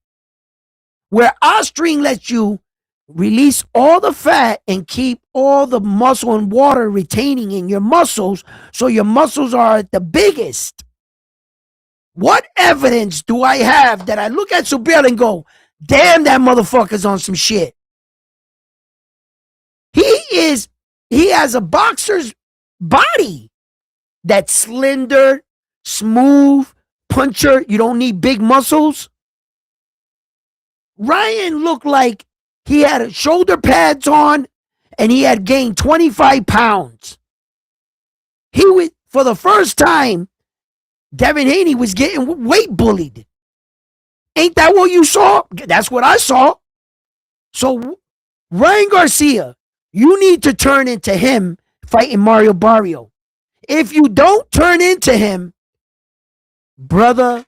where O-string lets you release all the fat and keep all the muscle and water retaining in your muscles, so your muscles are at the biggest. What evidence do I have that I look at Subriel and go, damn, that motherfucker's on some shit? He has a boxer's body that's slender, smooth, puncher. You don't need big muscles. Ryan looked like he had shoulder pads on and he had gained 25 pounds. He was, for the first time, Devin Haney was getting weight bullied. Ain't that what you saw? That's what I saw. So, Ryan Garcia, you need to turn into him fighting Mario Barrio. If you don't turn into him, brother,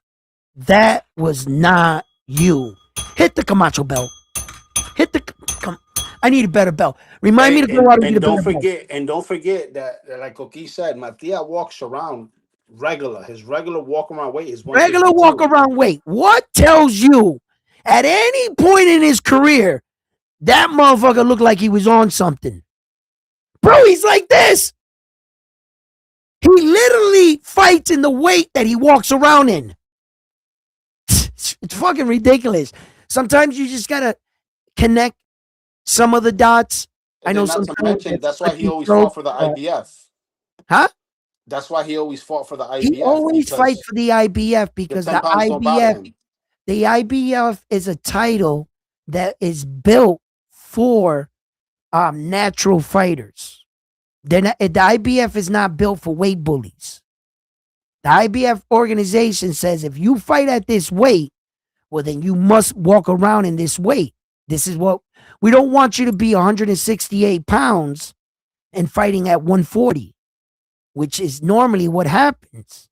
that was not you. Hit the Camacho bell. Hit the. I need a better bell. Remind me to go out and get a better bell.
And don't forget that, like Coqui said, Matias walks around regular. His regular walk around weight is
regular walk around weight. What tells you at any point in his career that motherfucker looked like he was on something? Bro, he's like this. He literally fights in the weight that he walks around in. It's fucking ridiculous. Sometimes you just gotta connect some of the dots.
And I know sometimes that's why he always fought for the IBF.
Huh?
That's why he always fought for the IBF.
He always fights for the IBF because the IBF is a title that is built for natural fighters. The IBF is not built for weight bullies. The IBF organization says if you fight at this weight, well, then you must walk around in this weight. This is what we don't want you to be 168 pounds and fighting at 140, which is normally what happens.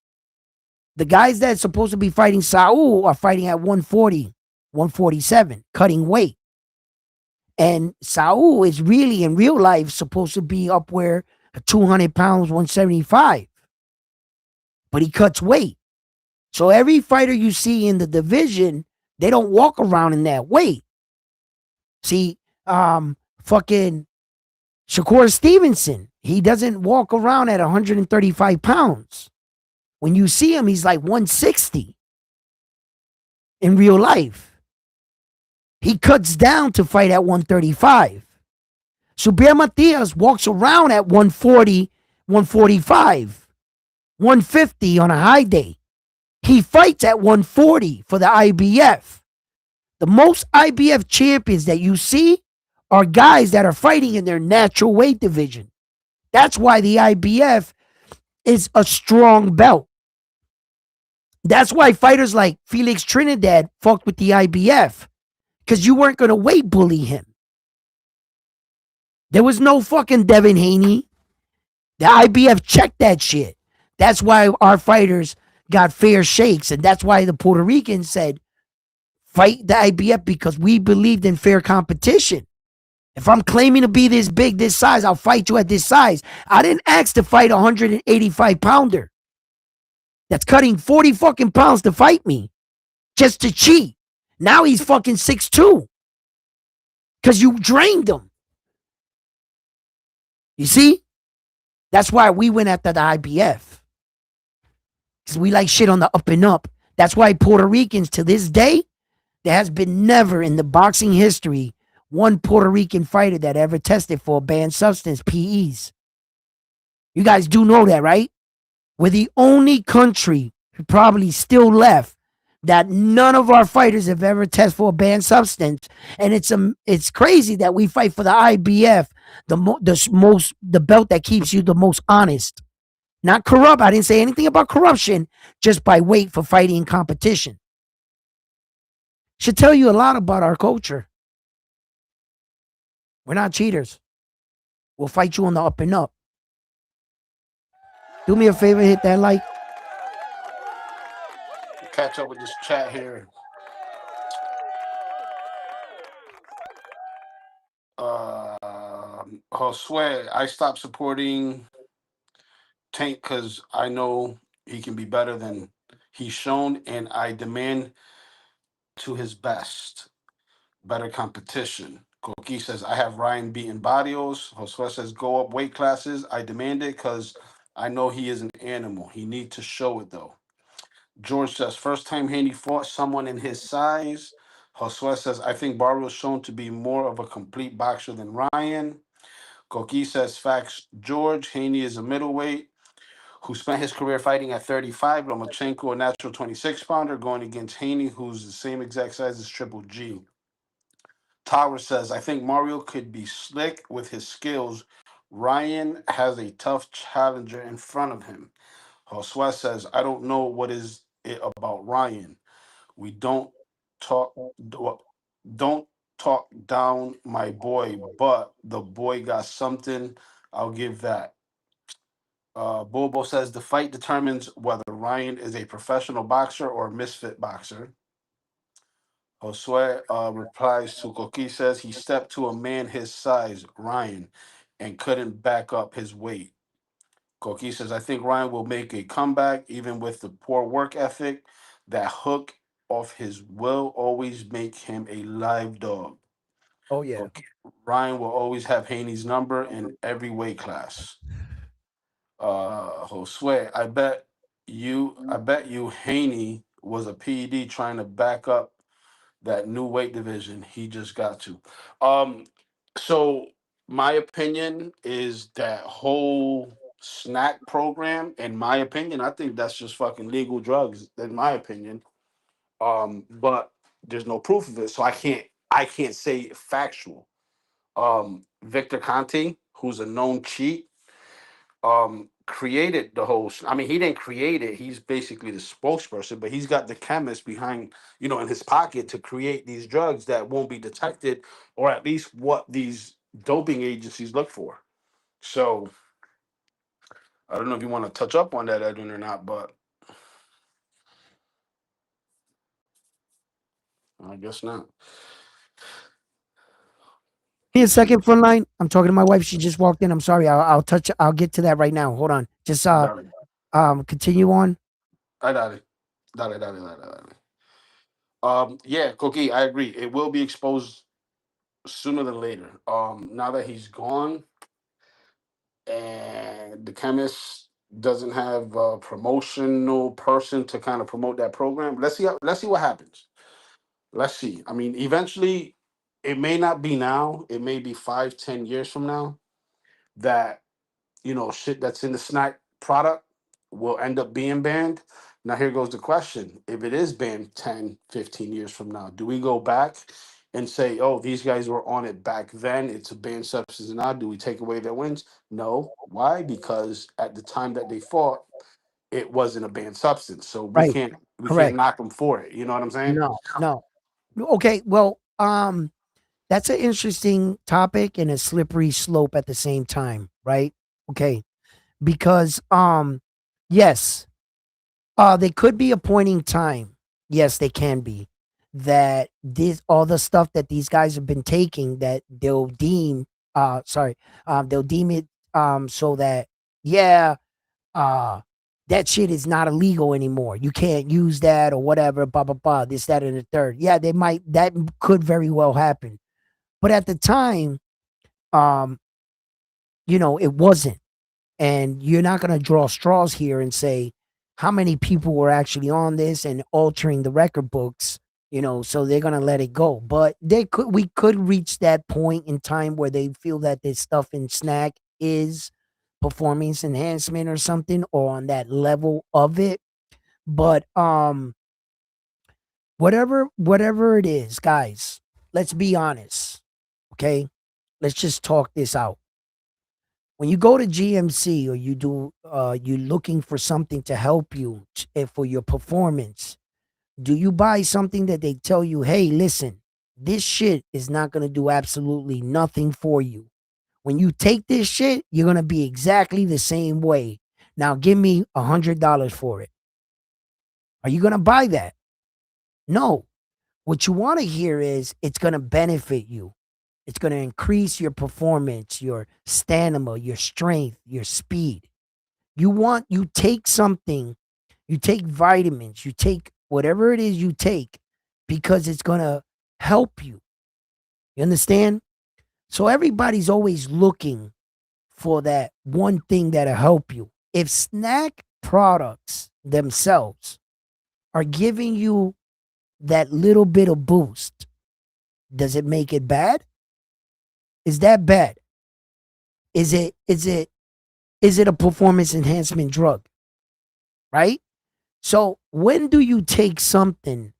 The guys that are supposed to be fighting Saul are fighting at 140, 147, cutting weight. And Saul is really in real life supposed to be up where 200 pounds, 175. But he cuts weight. So every fighter you see in the division, they don't walk around in that weight. See, fucking Shakur Stevenson, he doesn't walk around at 135 pounds. When you see him, he's like 160 in real life. He cuts down to fight at 135. Subriel Matias walks around at 140, 145, 150 on a high day. He fights at 140 for the IBF. The most IBF champions that you see are guys that are fighting in their natural weight division. That's why the IBF is a strong belt. That's why fighters like Felix Trinidad fucked with the IBF, because you weren't going to weight bully him. There was no fucking Devin Haney. The IBF checked that shit. That's why our fighters got fair shakes, and that's why the Puerto Ricans said, fight the IBF because we believed in fair competition. If I'm claiming to be this big, this size, I'll fight you at this size. I didn't ask to fight a 185 pounder that's cutting 40 fucking pounds to fight me just to cheat. Now he's fucking 6'2" because you drained him. You see? That's why we went after the IBF. Because we like shit on the up and up. That's why Puerto Ricans, to this day, there has been never in the boxing history one Puerto Rican fighter that ever tested for a banned substance, PEs. You guys do know that, right? We're the only country probably still left that none of our fighters have ever tested for a banned substance. And it's crazy that we fight for the IBF, the belt that keeps you the most honest. Not corrupt. I didn't say anything about corruption, just by weight for fighting in competition. Should tell you a lot about our culture. We're not cheaters. We'll fight you on the up and up. Do me a favor, hit that like.
Catch up with this chat here. Josue, I stopped supporting Tank because I know he can be better than he's shown, and I demand to his best better competition. Koki says, I have Ryan beating Barrios. Josue says, go up weight classes. I demand it because I know he is an animal. He needs to show it, though. George says, first time Haney fought someone in his size. Josue says, I think Barrios shown to be more of a complete boxer than Ryan. Koki says, facts, George. Haney is a middleweight who spent his career fighting at 35. Lomachenko, a natural 26 pounder, going against Haney, who's the same exact size as Triple G. Tower says, I think Mario could be slick with his skills. Ryan has a tough challenger in front of him. Josue says, I don't know what is it about Ryan. We talk don't talk down my boy, but the boy got something. I'll give that. Bobo says the fight determines whether Ryan is a professional boxer or a misfit boxer. Josue replies to Koki says he stepped to a man his size, Ryan, and couldn't back up his weight. Koki says, I think Ryan will make a comeback even with the poor work ethic. That hook off his will always make him a live dog.
Oh yeah.
Koki, Ryan will always have Haney's number in every weight class. Josue, I bet you Haney was a PED trying to back up that new weight division he just got to. So my opinion is that whole snack program, in my opinion, I think that's just fucking legal drugs, in my opinion. But there's no proof of it, so I can't say factual. Victor Conte, who's a known cheat, created the whole I mean, he didn't create it, he's basically the spokesperson, but he's got the chemist behind, in his pocket to create these drugs that won't be detected, or at least what these doping agencies look for. So I don't know if you want to touch up on that, Edwin, or not, but I guess not.
Give me a second, Frontline. I'm talking to my wife. She just walked in. I'm sorry. I'll touch. I'll get to that right now. Hold on. Just
Dale.
continue on.
Dale. Dale, dale, dale, dale. Yeah, Koki, I agree. It will be exposed sooner than later. Now that he's gone, and the chemist doesn't have a promotional person to kind of promote that program. Let's see what happens. Let's see. I mean, eventually, it may not be now. It may be 5, 10 years from now that shit that's in the snack product will end up being banned. Now, here goes the question. If it is banned 10, 15 years from now, do we go back and say, oh, these guys were on it back then? It's a banned substance now. Do we take away their wins? No. Why? Because at the time that they fought, it wasn't a banned substance. So we
Right.
can't we can't
Correct.
knock them for it. You know what I'm saying?
No. No. Okay. Well, that's an interesting topic and a slippery slope at the same time, right? Okay. Because yes, they could be a point in time. Yes, they can be. That this all the stuff that these guys have been taking that they'll deem it so that yeah, uh that shit is not illegal anymore. You can't use that or whatever, blah blah blah, this, that, and the third. Yeah, that could very well happen. But at the time, um, it wasn't. And you're not going to draw straws here and say how many people were actually on this and altering the record books, so they're going to let it go. But we could reach that point in time where they feel that this stuff in snack is performance enhancement or something, or on that level of it. But whatever it is, guys, let's be honest. Okay? Let's just talk this out. When you go to GMC or you're looking for something to help you for your performance, do you buy something that they tell you, hey, listen, this shit is not going to do absolutely nothing for you? When you take this shit, you're going to be exactly the same way. Now give me $100 for it. Are you going to buy that? No. What you want to hear is it's going to benefit you. It's going to increase your performance, your stamina, your strength, your speed. You take something, you take vitamins, you take whatever it is you take because it's going to help you. You understand? So everybody's always looking for that one thing that'll help you. If snack products themselves are giving you that little bit of boost, does it make it bad? Is that bad? Is it a performance enhancement drug? Right? So when do you take something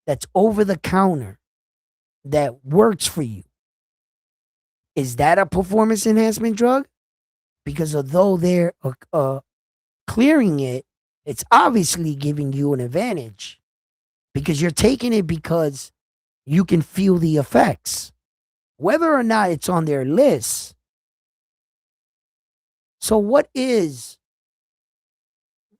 that's over the counter that works for you? Is that a performance enhancement drug? Because although they're clearing it, it's obviously giving you an advantage because you're taking it because you can feel the effects, whether or not it's on their list. So, what is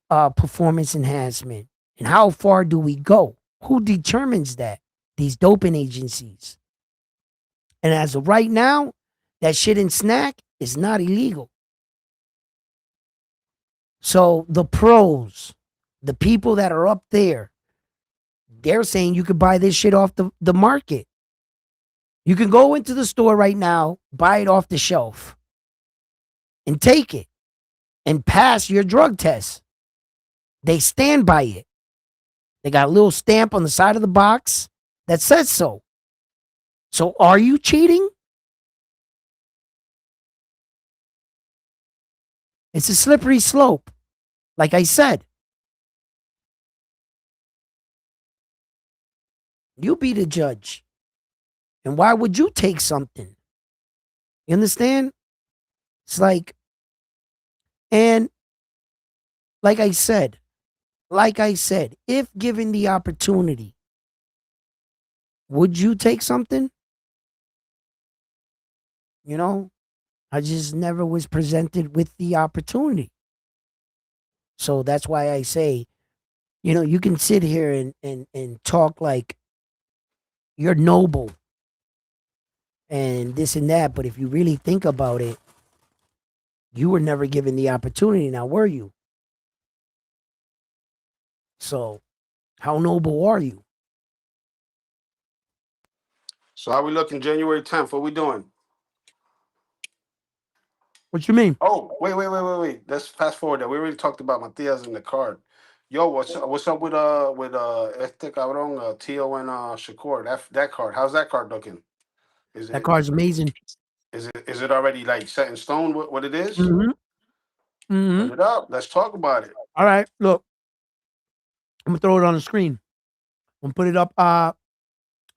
performance enhancement and how far do we go? Who determines that? These doping agencies. And as of right now, that shit in snack is not illegal. So the pros, the people that are up there, they're saying you could buy this shit off the market. You can go into the store right now, buy it off the shelf, and take it and pass your drug test. They stand by it. They got a little stamp on the side of the box that says so. So are you cheating? It's a slippery slope. Like I said, you be the judge. And why would you take something? You understand? It's like, and like I said, if given the opportunity, would you take something? You know, I just never was presented with the opportunity. So that's why I say, you can sit here and talk like you're noble and this and that, but if you really think about it, you were never given the opportunity. Now, were you? So, how noble are you?
So how we looking January 10th? What we doing?
What you mean?
Oh, wait. Let's fast forward that. We already talked about Matias in the card. Yo, what's up with este cabrón Tio and Shakur? That card. How's that card looking? Is
That
it
card's amazing.
is it already like set in stone what it is?
Mm-hmm. Mm-hmm.
Put it up. Let's talk about it.
All right, look, I'm gonna throw it on the screen. I'm gonna put it up. I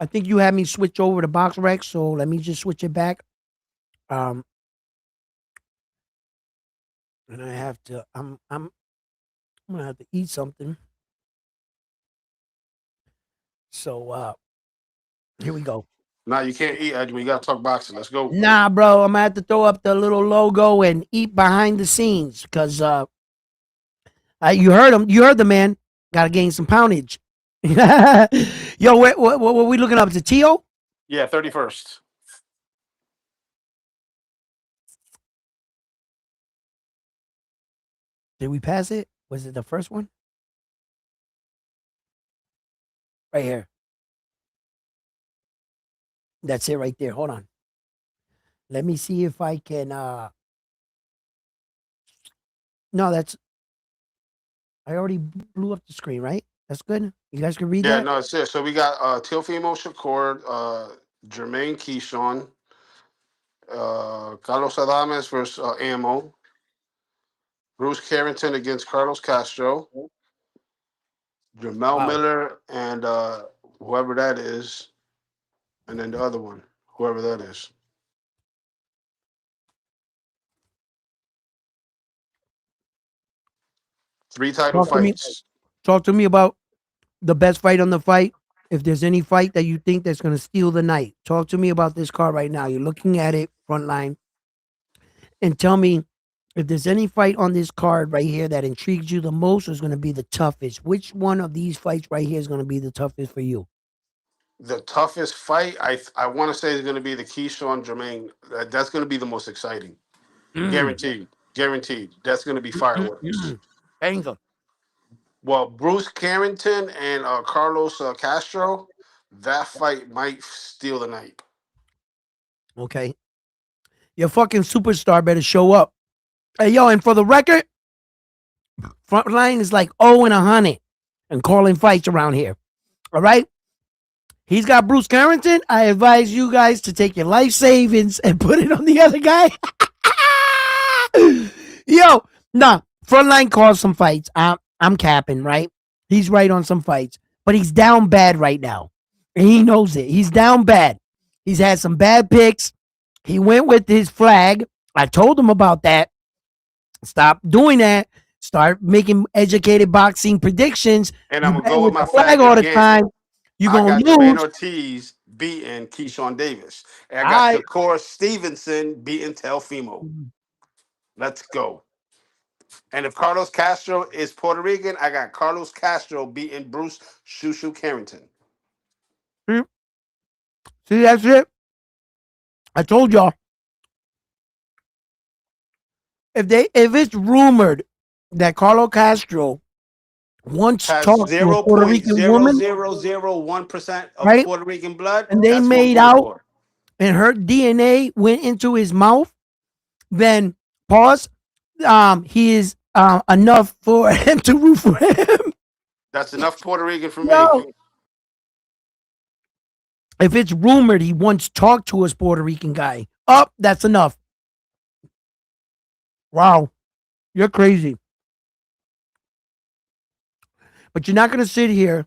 think you had me switch over to box rec, so let me just switch it back. Um, and I have to. I'm gonna have to eat something. So here we go.
Nah, you can't eat, Edwin. You gotta talk boxing. Let's go.
Nah, bro, I'm gonna have to throw up the little logo and eat behind the scenes because you heard him. You heard the man. Got to gain some poundage. Yo, what we looking up to? Tio?
Yeah, 31st.
Did we pass it? Was it the first one? Right here. That's it right there. Hold on. Let me see if I can no, that's I already blew up the screen, right? That's good. You guys can read
Yeah,
that?
no, it's it. So we got Teofimo Shakur, Jermaine Keyshawn, Carlos Adames versus Ammo, Bruce Carrington against Carlos Castro, Jamel
Wow.
Miller and whoever that is, and then the other one, whoever that is. Three title
Talk to me.
fights.
Talk to me about the best fight on the fight. If there's any fight that you think that's gonna steal the night, talk to me about this card right now. You're looking at it front line and tell me if there's any fight on this card right here that intrigues you the most, or is going to be the toughest, which one of these fights right here is going to be the toughest for you?
The toughest fight, I want to say, is going to be the Keyshawn Jermaine. That's going to be the most exciting.
Mm,
Guaranteed. Guaranteed. That's going to be fireworks.
Banger.
Well, Bruce Carrington and Carlos Castro, that fight might steal the night.
Okay. Your fucking superstar better show up. Hey, yo, and for the record, Frontline is like 0 and 100 and calling fights around here. All right? He's got Bruce Carrington. I advise you guys to take your life savings and put it on the other guy. Yo, nah, Frontline calls some fights. I'm capping, right? He's right on some fights, but he's down bad right now. And he knows it. He's down bad. He's had some bad picks. He went with his flag. I told him about that. Stop doing that. Start making educated boxing predictions.
And
You
I'm going to
bet
go with
with
my
the flag
flag
all the
again.
time. You're
I
going
got
to
Jermaine
lose.
Ortiz beating Keyshawn Davis. And I
All
got
right.
Shakur Stevenson beating Telfimo. Let's go. And if Carlos Castro is Puerto Rican, I got Carlos Castro beating Bruce Shushu Carrington.
See, that's it. I told y'all. If it's rumored that Carlos Castro once
Has
talked to a Puerto Rican woman,
0.0001% of
right,
Puerto Rican blood,
and they
that's what I'm
made
going
out
for.
and her DNA went into his mouth, then pause. He is enough for him to root for him.
That's enough Puerto Rican for me.
No. If it's rumored he once talked to a Puerto Rican guy, that's enough. Wow, you're crazy. But you're not gonna sit here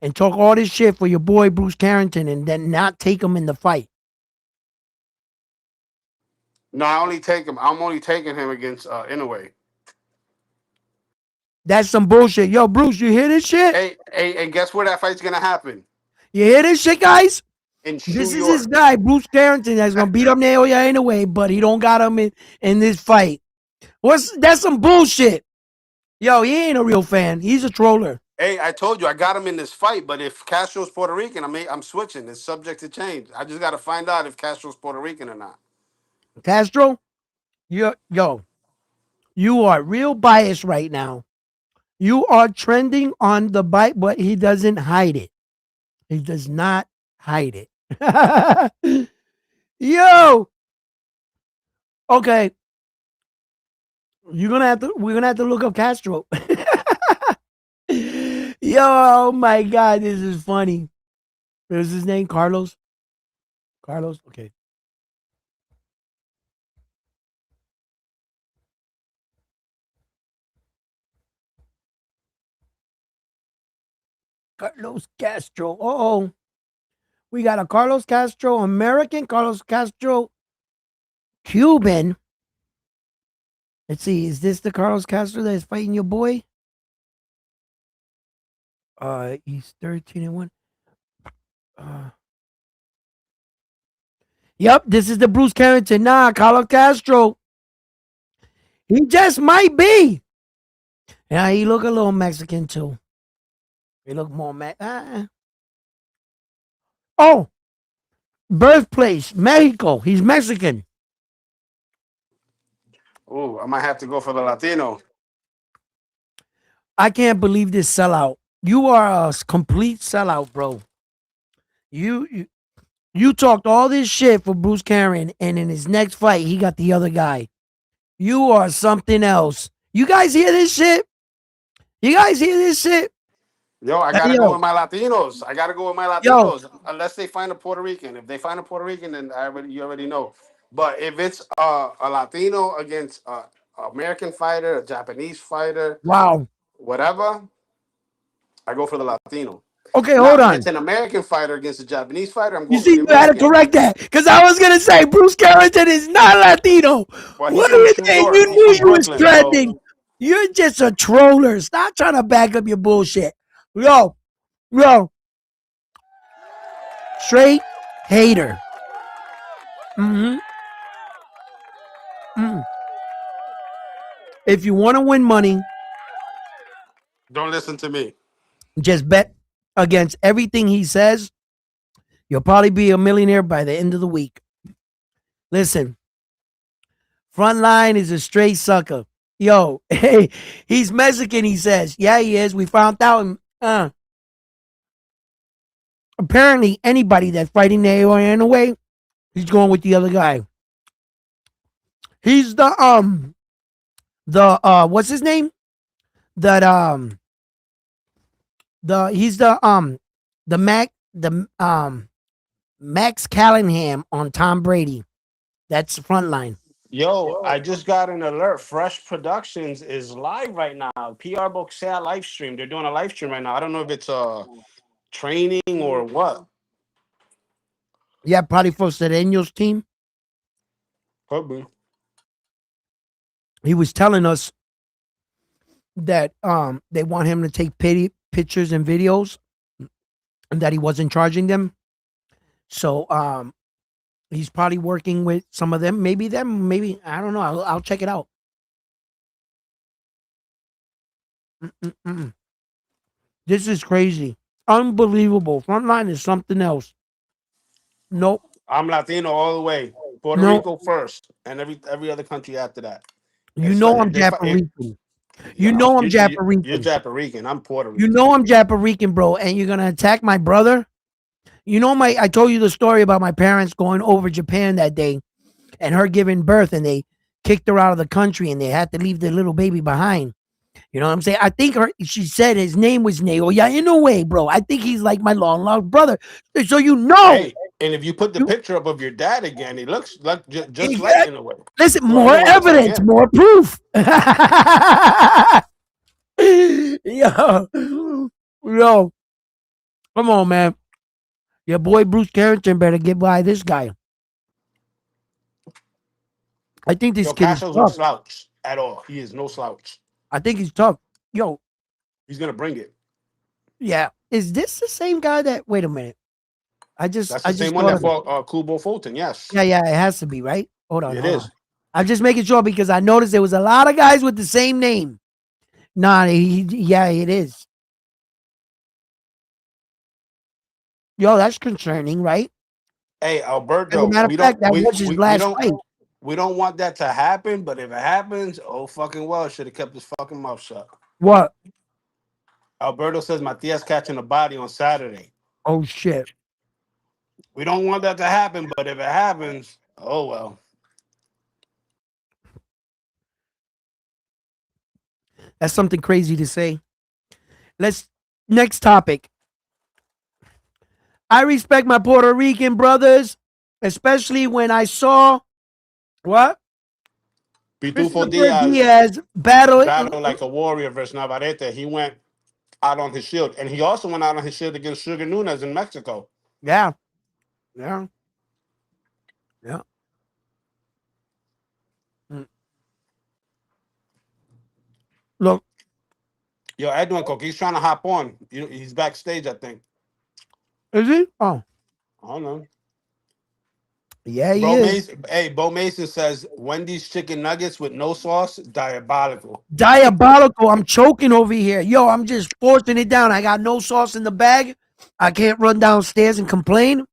and talk all this shit for your boy Bruce Carrington and then not take him in the fight.
No, I only take him. I'm only taking him against Inoue.
That's some bullshit. Yo, Bruce, you hear this shit?
Hey, and guess where that fight's gonna happen?
You hear this shit, guys?
In
This
New
is his
York.
guy, Bruce Carrington, that's gonna beat up Naoya anyway, but he don't got him in this fight. That's some bullshit. Yo, he ain't a real fan. He's a troller.
Hey, I told you I got him in this fight, but if Castro's Puerto Rican, I'm switching. It's subject to change. I just got to find out if Castro's Puerto Rican or not.
Castro, you are real biased right now. You are trending on the bite, but he doesn't hide it. He does not hide it. Yo. Okay. We're gonna have to look up Castro. Yo, oh my god, this is funny. What is his name? Carlos? Carlos? Okay. Carlos Castro. Oh. We got a Carlos Castro American, Carlos Castro Cuban. Let's see, is this the Carlos Castro that is fighting your boy? He's 13-1. Yep, this is the Bruce Carrington. Nah, Carlos Castro. He just might be. Yeah, he look a little Mexican too. He look more Oh, birthplace, Mexico. He's Mexican.
Oh, I might have to go for the Latino.
I can't believe this sellout. You are a complete sellout, bro. You talked all this shit for Bruce Carrington, and in his next fight, he got the other guy. You are something else. You guys hear this shit? You guys hear this shit?
Yo, I gotta go with my Latinos. I gotta go with my
Yo.
Latinos, unless they find a Puerto Rican. If they find a Puerto Rican, then you already know. But if it's a Latino against an American fighter, a Japanese fighter,
Wow.
whatever, I go for the Latino.
Okay,
Now,
hold
if
on.
it's an American fighter against a Japanese fighter, I'm
You
going
see,
for the
you had to
American.
correct that because I was gonna say Bruce Carrington is not Latino.
Well,
What
he's
are you
from New
saying?
York.
You
He's
knew
from
you was
Brooklyn.
trending.
So
You're just a troller. Stop trying to back up your bullshit. Yo, straight hater. Mm-hmm. If you want to win money,
Don't listen to me.
just bet against everything he says. You'll probably be a millionaire by the end of the week. Listen, Frontline is a straight sucker. Yo, hey, he's Mexican, he says. Yeah, he is. We found out. Apparently, anybody that's fighting the alien away, he's going with the other guy. He's the what's his name? That he's the Max Callingham on Tom Brady. That's Frontline.
Yo, I just got an alert. Fresh Productions is live right now. PR Boxea live stream. They're doing a live stream right now. I don't know if it's training or what.
Yeah, probably for Cedeño's team.
Could be.
He was telling us that they want him to take pictures and videos and that he wasn't charging them. So he's probably working with some of them. Maybe I don't know. I'll check it out. This is crazy. Unbelievable. Frontline is something else. Nope.
I'm Latino all the way. Puerto Rico first, and every other country after that.
You know I'm Japarican. You know I'm Japarican.
You're Japarican. I'm Puerto Rican.
You know I'm Japarican, bro, and you're gonna attack my brother. You know I told you the story about my parents going over Japan that day, and her giving birth, and they kicked her out of the country, and they had to leave their little baby behind. You know what I'm saying? I think she said his name was Neo. Yeah, in a way, bro. I think he's like my long lost brother. So you know.
Hey, and if you put the picture up of your dad again, he looks like just like in a way.
Listen, so more evidence, more proof. Yo, come on, man. Your boy Bruce Carrington better get by this guy. I think this kid is tough.
No slouch at all. He is no slouch.
I think he's tough. Yo,
he's gonna bring it.
Yeah, is this the same guy that? Wait a minute.
That's the same one that fought Kubo Fulton. Yes.
Yeah, it has to be, right? Hold on.
It is.
I'm just making sure because I noticed there was a lot of guys with the same name. Nah, it is. Yo, that's concerning, right?
Hey, Alberto,
as a matter of fact, that was his last fight.
We don't want that to happen, but if it happens, oh fucking well, should have kept his fucking mouth shut.
What?
Alberto says Matias catching a body on Saturday.
Oh shit.
We don't want that to happen, but if it happens, oh well.
That's something crazy to say. Next topic. I respect my Puerto Rican brothers, especially when I saw what?
Pitufo Diaz
battle
like a warrior versus Navarrete. He went out on his shield, and he also went out on his shield against Sugar Nunez in Mexico.
Yeah. Look.
Yo, Edwin Cook, he's trying to hop on. He's backstage, I think.
Is he? Oh.
I don't know.
Yeah, he is.
Bo Mason says Wendy's chicken nuggets with no sauce, diabolical.
Diabolical. I'm choking over here. Yo, I'm just forcing it down. I got no sauce in the bag. I can't run downstairs and complain,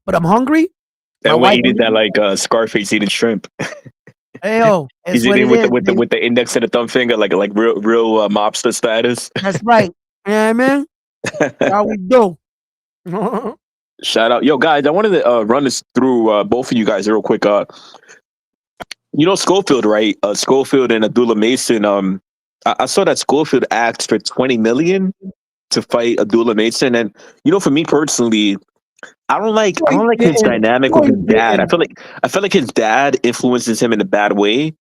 but I'm hungry.
That way he did that like Scarface eating shrimp.
Hey, yo,
he's eating with the index and the thumb finger, like real mobster status.
That's right. Yeah, man. How we do?
Shout out, yo guys! I wanted to run this through both of you guys real quick. You know Schofield, right? Schofield and Abdullah Mason. I saw that Schofield asked for $20 million to fight Abdullah Mason, and for me personally, I don't like his dynamic with his dad. I feel like his dad influences him in a bad way,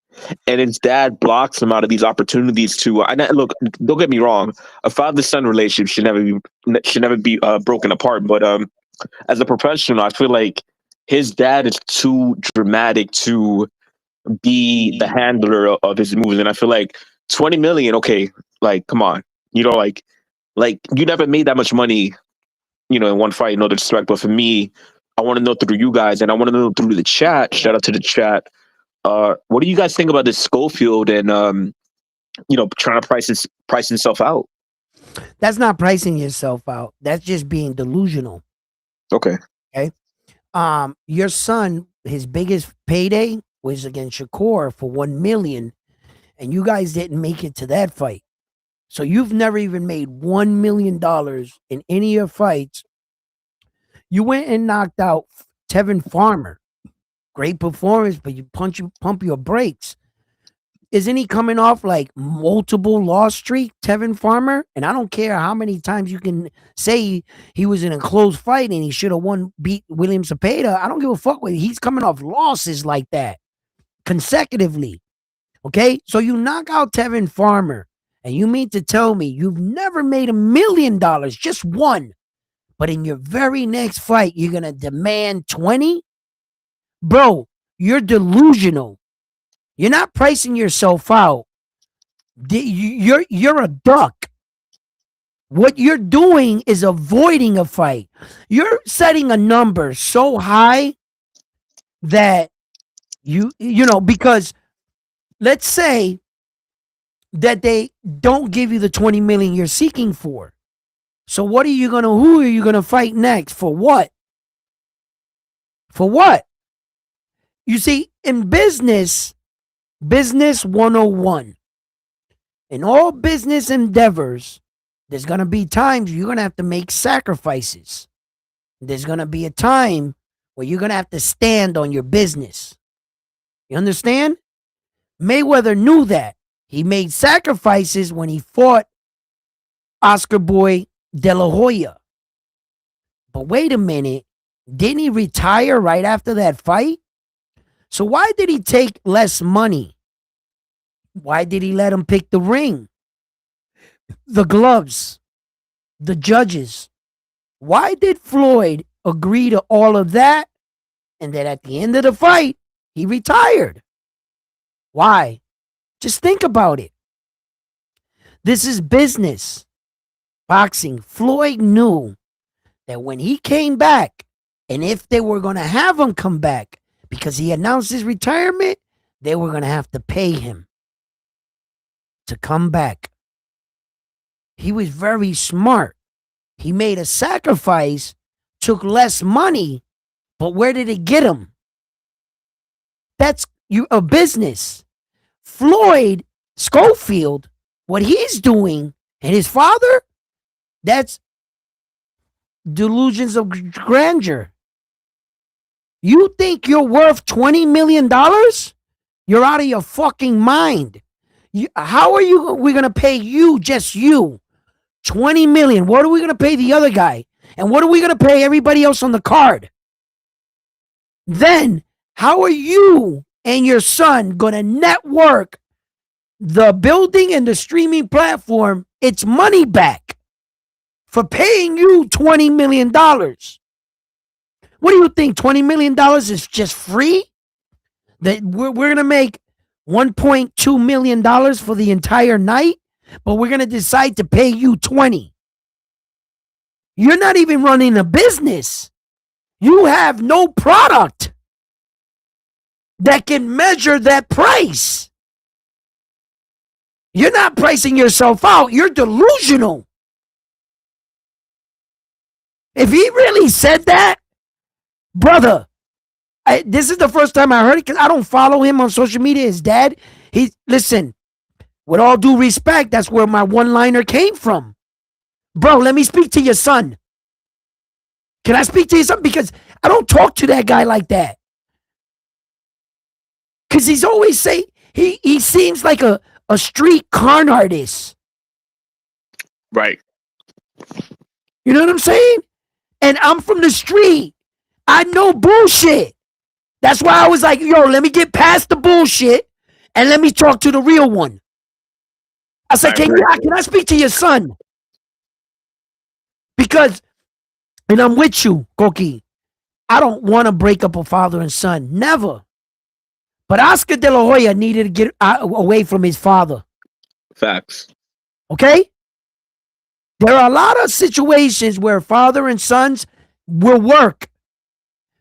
and his dad blocks him out of these opportunities to. Look, don't get me wrong, a father-son relationship should never be broken apart. But as a professional, I feel like his dad is too dramatic to be the handler of his moves, and I feel like $20 million. Okay, like come on, like you never made that much money. In one fight, no disrespect, but for me, I want to know through you guys, and I want to know through the chat. Shout out to the chat. What do you guys think about this Schofield and trying to price himself out.
That's not pricing yourself out. That's just being delusional.
Okay.
Okay. Your son, his biggest payday was against Shakur for 1 million, and you guys didn't make it to that fight. So you've never even made $1 million in any of your fights. You went and knocked out Tevin Farmer. Great performance, but you pump your brakes. Isn't he coming off like multiple loss streak, Tevin Farmer? And I don't care how many times you can say he was in a close fight and he should have beat William Cepeda. I don't give a fuck with it. He's coming off losses like that consecutively. Okay? So you knock out Tevin Farmer, and you mean to tell me you've never made $1 million, just one, but in your very next fight, you're going to demand 20? Bro, you're delusional. You're not pricing yourself out. You're a duck. What you're doing is avoiding a fight. You're setting a number so high that because let's say that they don't give you the 20 million you're seeking for. So who are you going to fight next? For what? For what? You see, in business 101, in all business endeavors, there's going to be times you're going to have to make sacrifices. There's going to be a time where you're going to have to stand on your business. You understand? Mayweather knew that. He made sacrifices when he fought Oscar Boy De La Hoya. But wait a minute. Didn't he retire right after that fight? So why did he take less money? Why did he let him pick the ring, the gloves, the judges? Why did Floyd agree to all of that? And then at the end of the fight, he retired. Why? Just think about it. This is business. Boxing. Floyd knew that when he came back, and if they were going to have him come back, because he announced his retirement, they were going to have to pay him to come back. He was very smart. He made a sacrifice, took less money, but where did it get him? That's a business. Floyd Schofield, what he's doing, and his father, that's delusions of grandeur. You think you're worth $20 million? You're out of your fucking mind. How are we going to pay you, just you, 20 million? What are we going to pay the other guy? And what are we going to pay everybody else on the card? Then how are you and your son going to network the building and the streaming platform its money back for paying you $20 million? What do you think? $20 million is just free? That we're going to make $1.2 million for the entire night, but we're going to decide to pay you 20. You're not even running a business. You have no product that can measure that price. You're not pricing yourself out. You're delusional. If he really said that, brother, this is the first time I heard it because I don't follow him on social media. His dad, listen, with all due respect, that's where my one-liner came from. Bro, let me speak to your son. Can I speak to your son? Because I don't talk to that guy like that. Because he's always he seems like a street con artist.
Right.
You know what I'm saying? And I'm from the street. I know bullshit. That's why I was like, yo, let me get past the bullshit and let me talk to the real one. I said, can I speak to your son? Because, and I'm with you, Koki, I don't want to break up a father and son. Never. But Oscar De La Hoya needed to get away from his father.
Facts.
Okay? There are a lot of situations where father and sons will work.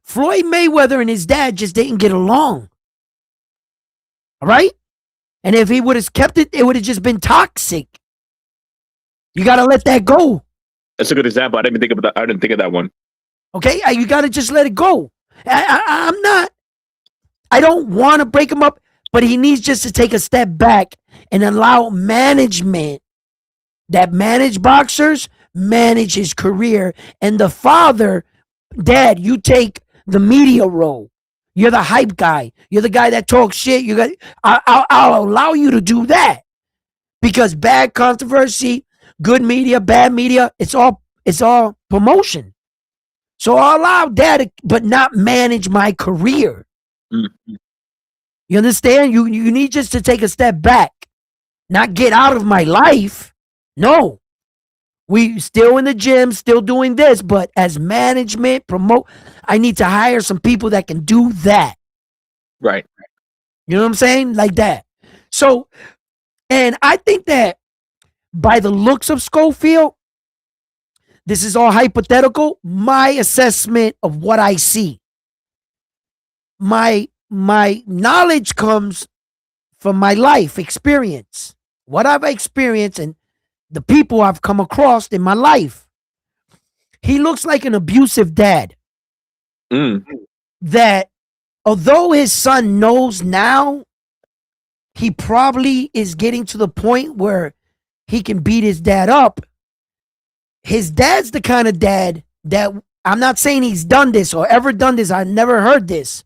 Floyd Mayweather and his dad just didn't get along. All right? And if he would have kept it, it would have just been toxic. You got to let that go.
That's a good example. I didn't even think of that. I didn't think of that one.
Okay, you got to just let it go. I'm not. I don't want to break him up, but he needs just to take a step back and allow management that manage boxers manage his career. And the father, Dad, you take the media role. You're the hype guy. You're the guy that talks shit. I'll allow you to do that because bad controversy, good media, bad media, it's all promotion. So I'll allow Dad, but not manage my career.
Mm-hmm.
You understand? You need just to take a step back, not get out of my life. No, we still in the gym, still doing this, but as management, promote, I need to hire some people that can do that.
Right.
You know what I'm saying? Like that. So, and I think that by the looks of Schofield, this is all hypothetical. My assessment of what I see, my knowledge comes from my life experience, what I've experienced and the people I've come across in my life. He looks like an abusive dad. That although his son knows now, he probably is getting to the point where he can beat his dad up. His dad's the kind of dad that, I'm not saying he's done this or ever done this. I've never heard this.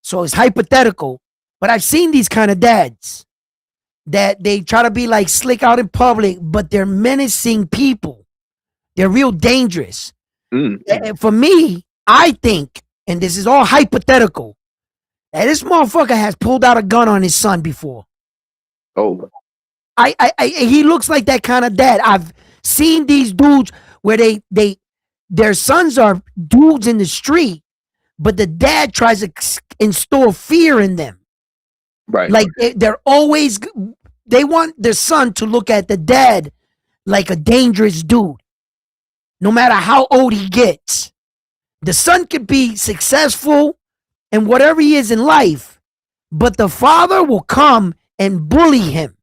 So it's hypothetical. But I've seen these kind of dads that they try to be like slick out in public, but they're menacing people. They're real dangerous. And for me, I think, and this is all hypothetical, that this motherfucker has pulled out a gun on his son before.
Oh.
He looks like that kind of dad. I've seen these dudes where their sons are dudes in the street, but the dad tries to instill fear in them.
Right.
Like they're always, they want their son to look at the dad like a dangerous dude, no matter how old he gets. The son could be successful and whatever he is in life, but the father will come and bully him.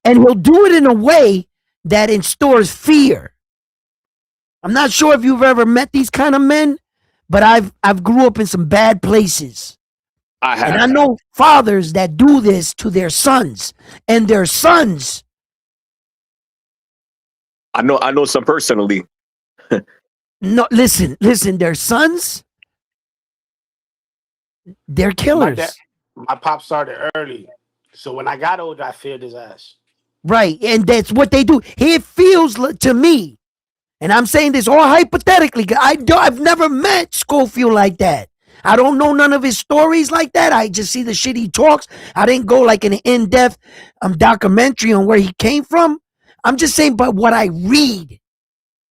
And he'll do it in a way that instores fear. I'm not sure if you've ever met these kind of men, but I've grew up in some bad places.
I have.
And I know fathers that do this to their sons, and their sons.
I know some personally.
No, listen, their sons, they're killers.
My pop started early. So when I got older, I feared his ass.
Right, and that's what they do. It feels to me, and I'm saying this all hypothetically, I've never met Schofield like that. I don't know none of his stories like that. I just see the shit he talks. I didn't go like an in-depth documentary on where he came from. I'm just saying, but what I read,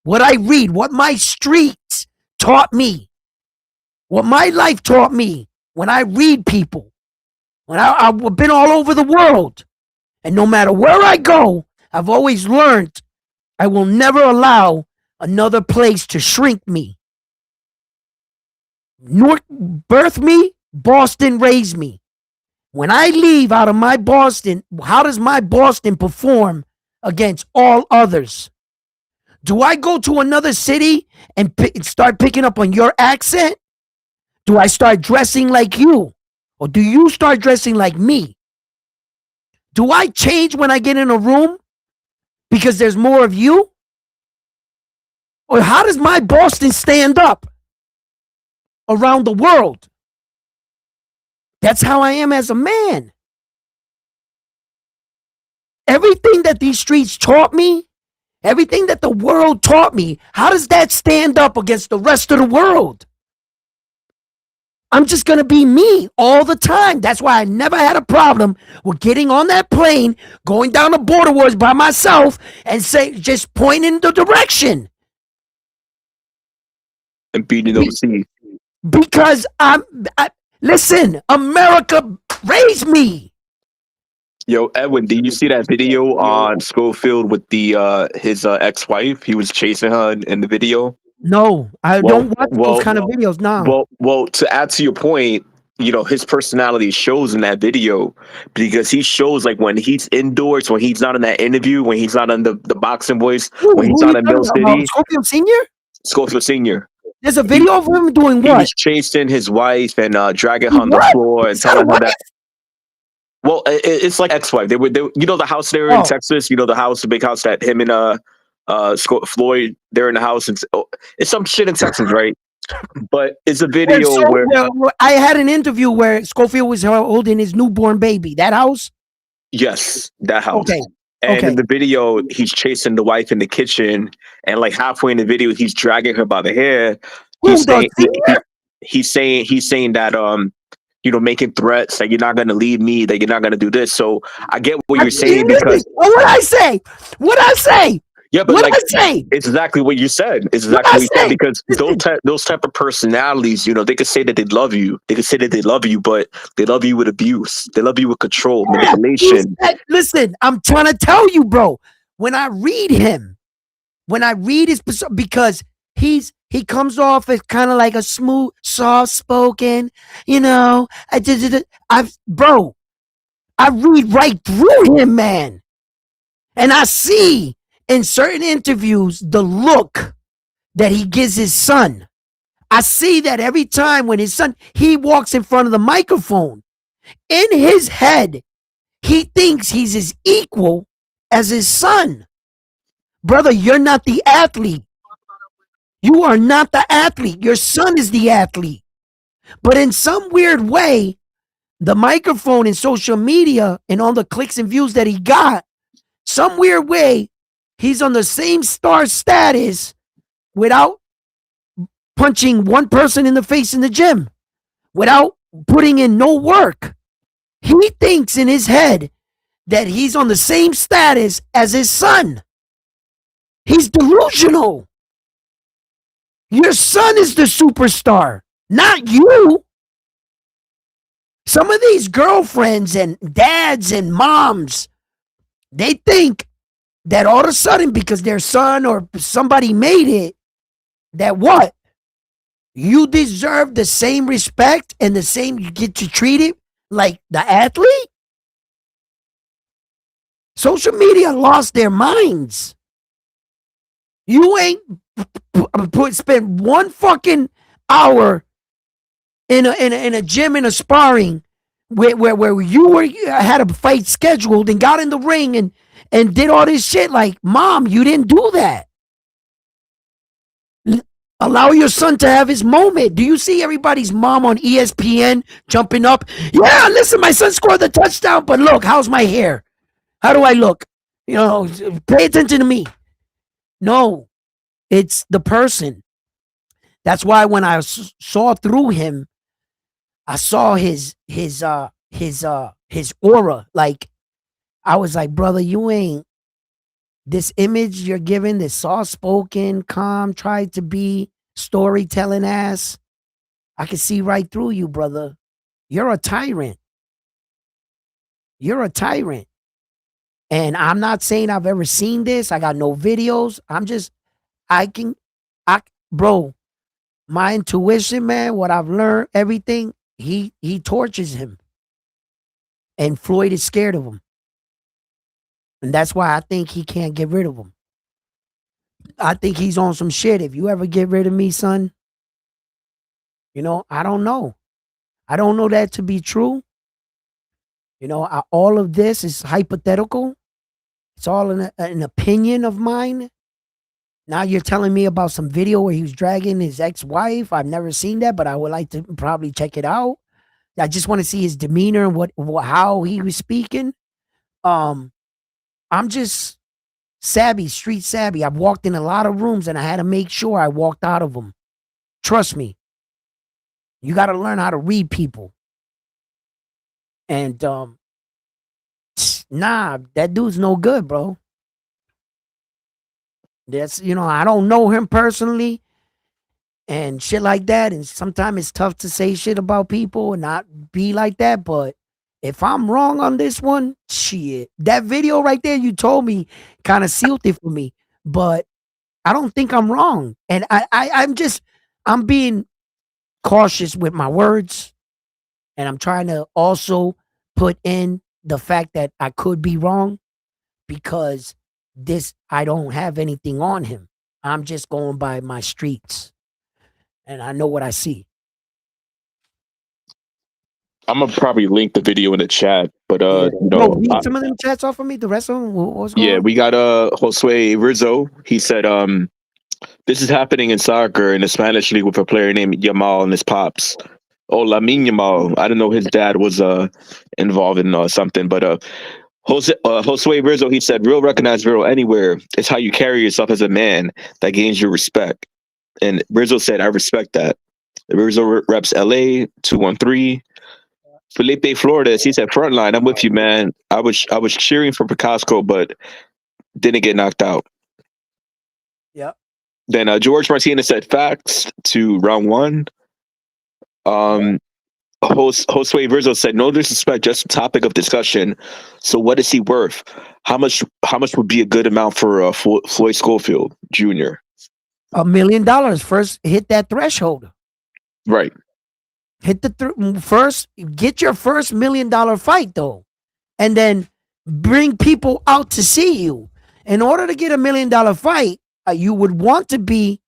what my streets taught me, what my life taught me, when I read people, when I've been all over the world, and no matter where I go, I've always learned I will never allow another place to shrink me. Newark birthed me, Boston raised me. When I leave out of my Boston, how does my Boston perform against all others? Do I go to another city and start picking up on your accent? Do I start dressing like you? Or do you start dressing like me? Do I change when I get in a room because there's more of you? Or how does my Boston stand up around the world? That's how I am as a man. Everything that these streets taught me, everything that the world taught me, how does that stand up against the rest of the world? I'm just going to be me all the time. That's why I never had a problem with getting on that plane, going down the border wars by myself and just pointing the direction.
And beating those seeds.
Because listen, America raised me.
Yo, Edwin, did you see that video on Schofield with the his ex-wife? He was chasing her in the video.
No, I don't watch those kind of videos now.
Well, to add to your point, his personality shows in that video because he shows like when he's indoors, when he's not in that interview, when he's not on the boxing voice, when he's
Who
not
you
in
talking
Mill
about?
City,
Scorpio Senior?
Schofield Senior.
There's a
He,
video of him doing
he
what?
was chasing his wife and dragging her on the
What?
floor and
He's got a
telling her
wife?
that. Well, it's like ex-wife. They the house there in
Oh,
Texas. The house, the big house that him and Floyd, they're in the house. It's some shit in Texas, right? But it's a video where
I had an interview where Schofield was holding his newborn baby. That house?
yes, that house.
Okay.
And in
Okay.
the video, he's chasing the wife in the kitchen, and like halfway in the video, he's dragging her by the hair.
Who
He's
the
saying
senior?
he's saying that making threats that you're not gonna leave me, that you're not gonna do this. So I get what you're saying
Listen,
because
what I say? What I say?
yeah, but
What
like
I say?
it's exactly what you said. It's
What
exactly
I
what you said
say?
because
Listen,
those type of personalities, they could say that they love you. They could say that they love you, but they love you with abuse. They love you with control,
yeah,
manipulation.
listen, I'm trying to tell you, bro. When I read him, when I read his because he comes off as kind of like a smooth, soft spoken, bro, I read right through him, man. And I see in certain interviews the look that he gives his son. I see that every time when his son he walks in front of the microphone, in his head, he thinks he's his equal as his son. Brother, you're not the athlete. You are not the athlete. Your son is the athlete. But in some weird way, the microphone and social media and all the clicks and views that he got, some weird way, he's on the same star status without punching one person in the face in the gym, without putting in no work. He thinks in his head that he's on the same status as his son. He's delusional. Your son is the superstar, not you. Some of these girlfriends and dads and moms, they think that all of a sudden, because their son or somebody made it, that what? You deserve the same respect and the same, you get to treat it like the athlete? Social media lost their minds. You ain't spend one fucking hour in a gym in a sparring where you had a fight scheduled and got in the ring and did all this shit. Like, mom, you didn't do that. Allow your son to have his moment. Do you see everybody's mom on ESPN jumping up? Yeah, listen, my son scored the touchdown, but look, how's my hair? How do I look? Pay attention to me. No, it's the person. That's why when I saw through him, I saw his aura. Like, I was like, brother, you ain't this image you're giving, this soft spoken, calm, tried to be storytelling ass. I can see right through you, brother. You're a tyrant. You're a tyrant. And I'm not saying I've ever seen this. I got no videos. Bro, my intuition, man, what I've learned, everything, he tortures him. And Floyd is scared of him. And that's why I think he can't get rid of him. I think he's on some shit. If you ever get rid of me, son, I don't know. I don't know that to be true. All of this is hypothetical. It's all an opinion of mine. Now you're telling me about some video where he was dragging his ex-wife. I've never seen that, but I would like to probably check it out. I just want to see his demeanor and how he was speaking. I'm just savvy, street savvy. I've walked in a lot of rooms and I had to make sure I walked out of them. Trust me. You got to learn how to read people. And nah, that dude's no good, bro. That's, I don't know him personally and shit like that. And sometimes it's tough to say shit about people and not be like that. But if I'm wrong on this one, shit. That video right there you told me kind of sealed it for me. But I don't think I'm wrong. And I'm being cautious with my words. And I'm trying to also put in the fact that I could be wrong because I don't have anything on him. I'm just going by my streets and I know what I see.
I'm gonna probably link the video in the chat, but
Yeah.
you
Bro,
know,
read some of them chats off of me. The rest of them, what's going
yeah,
on?
we got Josue Rizzo. He said, this is happening in soccer in the Spanish league with a player named Yamal and his pops. Oh, Lamin Yamal. I didn't know his dad was involved in something, but Josue Rizzo, he said, real recognize real anywhere. It's how you carry yourself as a man that gains your respect. And Rizzo said, I respect that. Rizzo reps LA 213. Felipe Flores, he said, frontline, I'm with you, man. I was cheering for Picasco, but didn't get knocked out.
Yeah.
Then George Martinez said facts to round one. Josue Rizzo said, no disrespect, just a topic of discussion. So what is he worth? How much would be a good amount for Floyd Schofield Jr.?
$1 million first hit that threshold.
Right.
Hit the first, get your first $1 million fight though. And then bring people out to see you. In order to get $1 million fight, you would want to be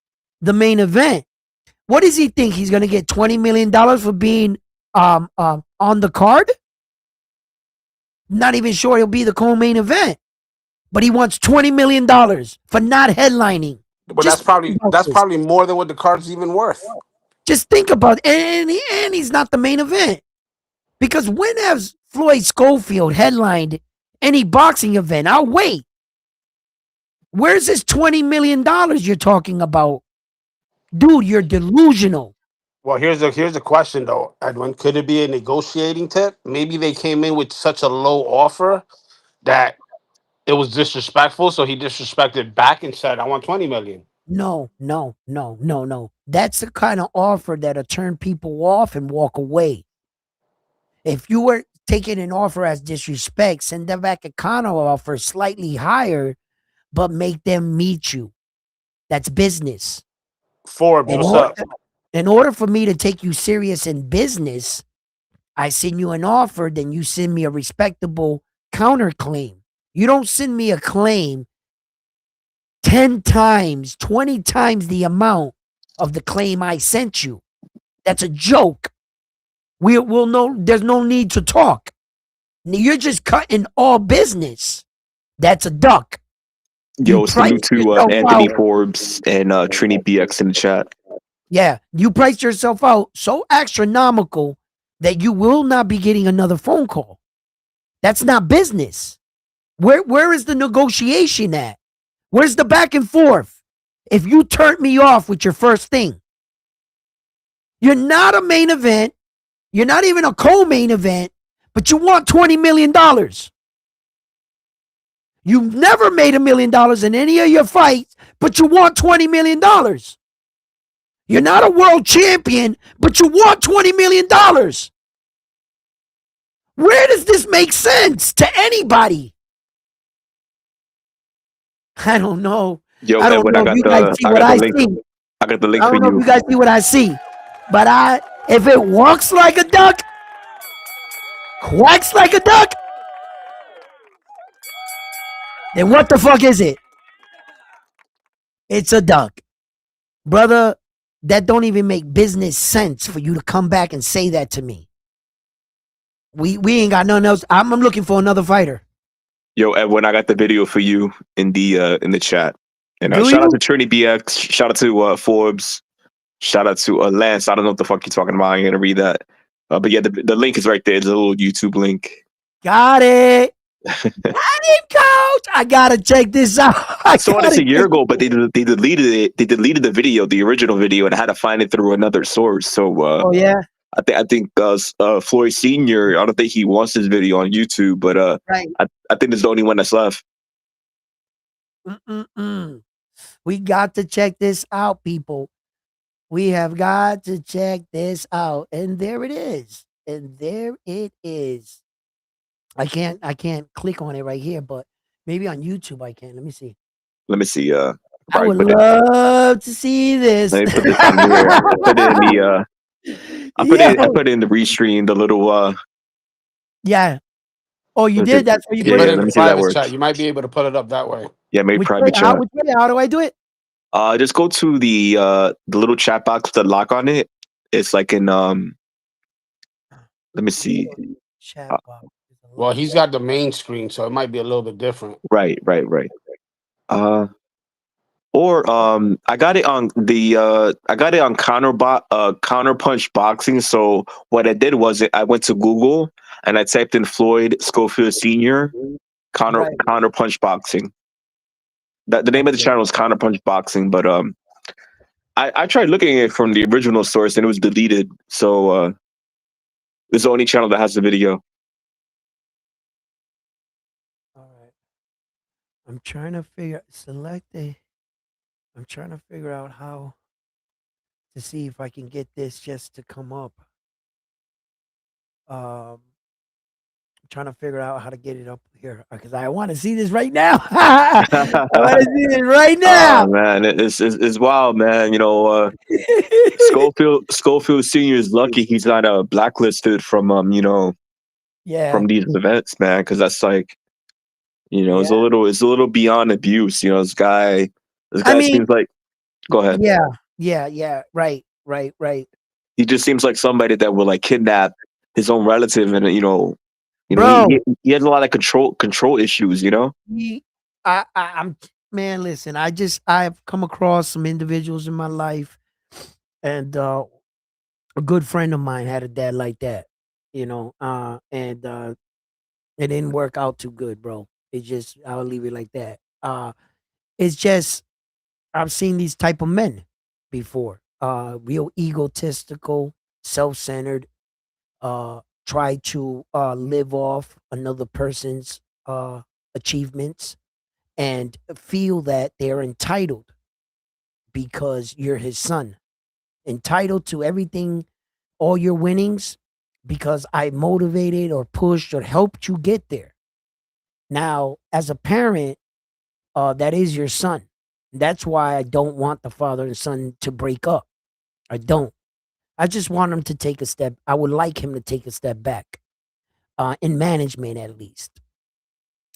the main event. What does he think? He's going to get $20 million for being on the card? Not even sure he'll be the co-main event. But he wants $20 million for not headlining.
But
Just
that's probably more than what the card's even worth.
Just think about it. And he's not the main event. Because when has Floyd Schofield headlined any boxing event? I'll wait. Where's this $20 million you're talking about? Dude, you're delusional.
Well, here's the question though, Edwin. Could it be a negotiating tip? Maybe they came in with such a low offer that it was disrespectful, so he disrespected back and said, "I want 20 million."
No. That's the kind of offer that'll turn people off and walk away. If you were taking an offer as disrespect, send them back a counter offer slightly higher, but make them meet you. That's business.
Forbes, what's up?
In order for me to take you serious in business, I send you an offer, then you send me a respectable counterclaim. You don't send me a claim 10 times, 20 times the amount of the claim I sent you. That's a joke. We'll know there's no need to talk. You're just cutting all business. That's a duck.
Yo, salute to Anthony Forbes and Trini BX in the chat.
Yeah, you priced yourself out so astronomical that you will not be getting another phone call. That's not business. Where is the negotiation at? Where's the back and forth? If you turned me off with your first thing, you're not a main event. You're not even a co-main event, but you want $20 million. You've never made $1 million in any of your fights, but you want $20 million. You're not a world champion, but you want $20 million. Where does this make sense to anybody? I don't know.
Yo,
I don't know if you guys see what I see.
I got the link
I
for
don't know
you.
if you guys see what I see. But if it walks like a duck, quacks like a duck, then what the fuck is it? It's a duck. Brother, that don't even make business sense for you to come back and say that to me. We ain't got nothing else. I'm looking for another fighter.
Yo, Edwin, I got the video for you in the chat. And
Do
shout
you?
out to Trini BX. Shout out to Forbes. Shout out to Lance. I don't know what the fuck you're talking about. I'm gonna read that. But yeah, the link is right there. It's a little YouTube link.
Got it. Got it, coach. I gotta check this out.
I saw this a year ago, but they deleted it. They deleted the video, the original video, and I had to find it through another source. So
oh yeah.
I think Floyd Senior. I don't think he wants this video on YouTube, but
right.
I think it's the only one that's left.
We got to check this out, people. We have got to check this out, and there it is. And there it is. I can't click on it right here, but maybe on YouTube I can. Let me see. I would love to see this.
Let me put this on here. Put it in I
Yo,
put in the restream, the little
yeah. Oh, you
let me see.
did? That's where you
You
Yeah,
put
put
yeah,
it
it
in?
in
let
the
me see if that
private
works.
chat. You might be able to pull it up that way.
Yeah, maybe
Which way?
private chat.
Which way? How do I do it?
Just go to the little chat box with the lock on it. It's like in let me see.
Chat
Uh,
box.
Well, he's got the main screen, so it might be a little bit different.
right. Uh or I got it on Counterpunch Boxing. So what I did was I went to Google and I typed in Floyd Schofield Senior
Right.
Counterpunch Boxing. That the name of the
Okay.
channel is Counterpunch Boxing, but I tried looking at it from the original source and it was deleted. So it's the only channel that has the video.
All right. I'm trying to figure select a. I'm trying to figure out how to see if I can get this just to come up. I'm trying to figure out how to get it up here because I want to see this right now. I want to see this right now.
Oh man, it's wild, man. You know, Schofield Senior is lucky he's not blacklisted from
Yeah.
from these events, man, because that's like it's
Yeah.
it's a little beyond abuse. You know, this
I
guy
mean,
seems like go ahead.
yeah. Right.
He just seems like somebody that would like kidnap his own relative, and
Bro,
he has a lot of control issues. You know.
he, I'm man. Listen, I've come across some individuals in my life, and a good friend of mine had a dad like that. And it didn't work out too good, bro. It just I'll leave it like that. It's just I've seen these type of men before. Real egotistical, self-centered, try to live off another person's achievements and feel that they're entitled because you're his son. Entitled to everything, all your winnings, because I motivated or pushed or helped you get there. Now, as a parent, that is your son. That's why I don't want the father and son to break up. I don't. I just want him to take a step. I would like him to take a step back, in management at least,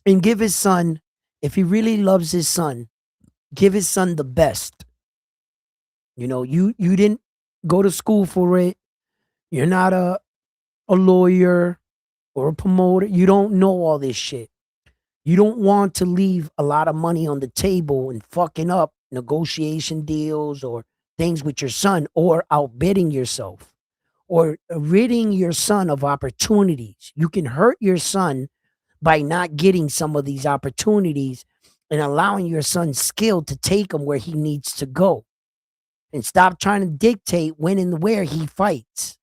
and give his son, if he really loves his son, give his son the best. You didn't go to school for it. You're not a lawyer or a promoter. You don't know all this shit. You don't want to leave a lot of money on the table and fucking up negotiation deals or things with your son or outbidding yourself or ridding your son of opportunities. You can hurt your son by not getting some of these opportunities and allowing your son's skill to take him where he needs to go and stop trying to dictate when and where he fights.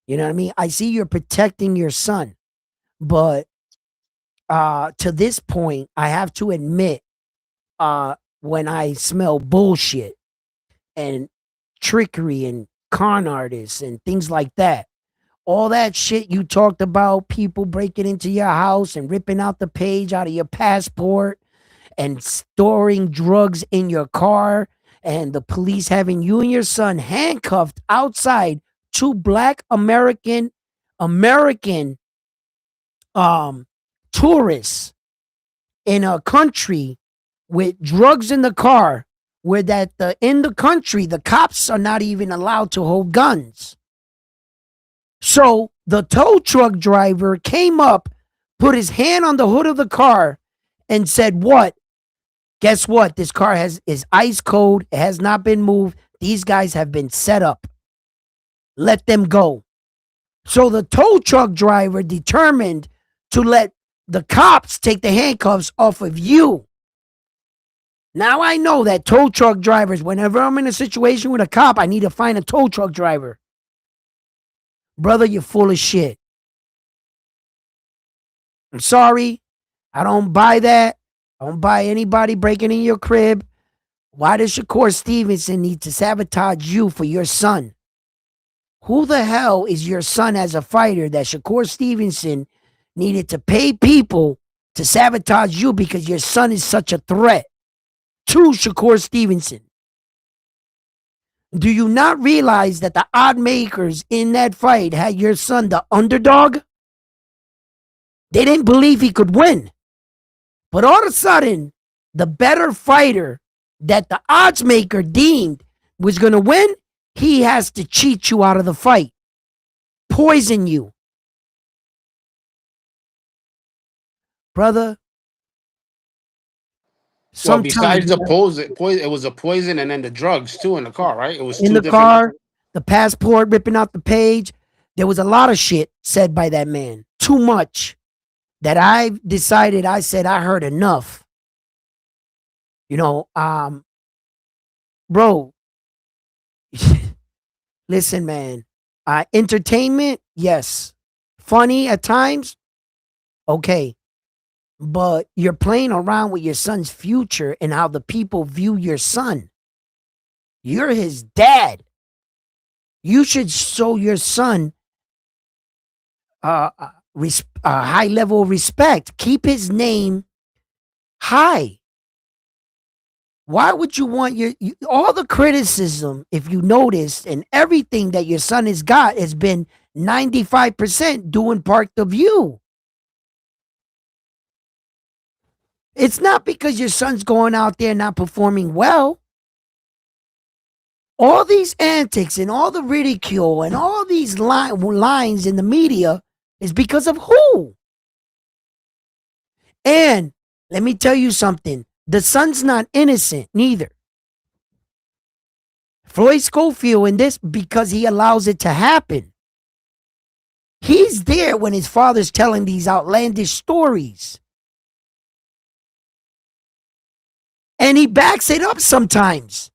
You know what I mean? I see you're protecting your son, but to this point, I have to admit, when I smell bullshit and trickery and con artists and things like that, all that shit you talked about, people breaking into your house and ripping out the page out of your passport and storing drugs in your car and the police having you and your son handcuffed outside two black American um tourists in a country with drugs in the car where in the country the cops are not even allowed to hold guns. So the tow truck driver came up, put his hand on the hood of the car and said, "What? Guess what? This car is ice cold. It has not been moved. These guys have been set up. Let them go." So the tow truck driver determined to let the cops take the handcuffs off of you. Now I know that tow truck drivers, whenever I'm in a situation with a cop, I need to find a tow truck driver. Brother, you're full of shit. I'm sorry. I don't buy that. I don't buy anybody breaking in your crib. Why does Shakur Stevenson need to sabotage you for your son? Who the hell is your son as a fighter that Shakur Stevenson needed to pay people to sabotage you because your son is such a threat to Shakur Stevenson? Do you not realize that the odd makers in that fight had your son the underdog? They didn't believe he could win. But all of a sudden, the better fighter that the odds maker deemed was going to win, he has to cheat you out of the fight, poison you. Brother,
Well,
sometimes
besides the poison, it was a poison and then the drugs too in the car, right? It was
in
two
the
different.
car, the passport ripping out the page, there was a lot of shit said by that man. Too much that I decided, I said, I heard enough. You know, bro, listen, man. Entertainment, yes. Funny at times, okay. But you're playing around with your son's future and how the people view your son. You're his dad. You should show your son high level of respect. Keep his name high. Why would you want all the criticism, if you notice, and everything that your son has got has been 95% doing part of you? It's not because your son's going out there not performing well. All these antics and all the ridicule and all these lines in the media is because of who? And let me tell you something. The son's not innocent neither. Floyd Schofield in this, because he allows it to happen. He's there when his father's telling these outlandish stories. And he backs it up sometimes.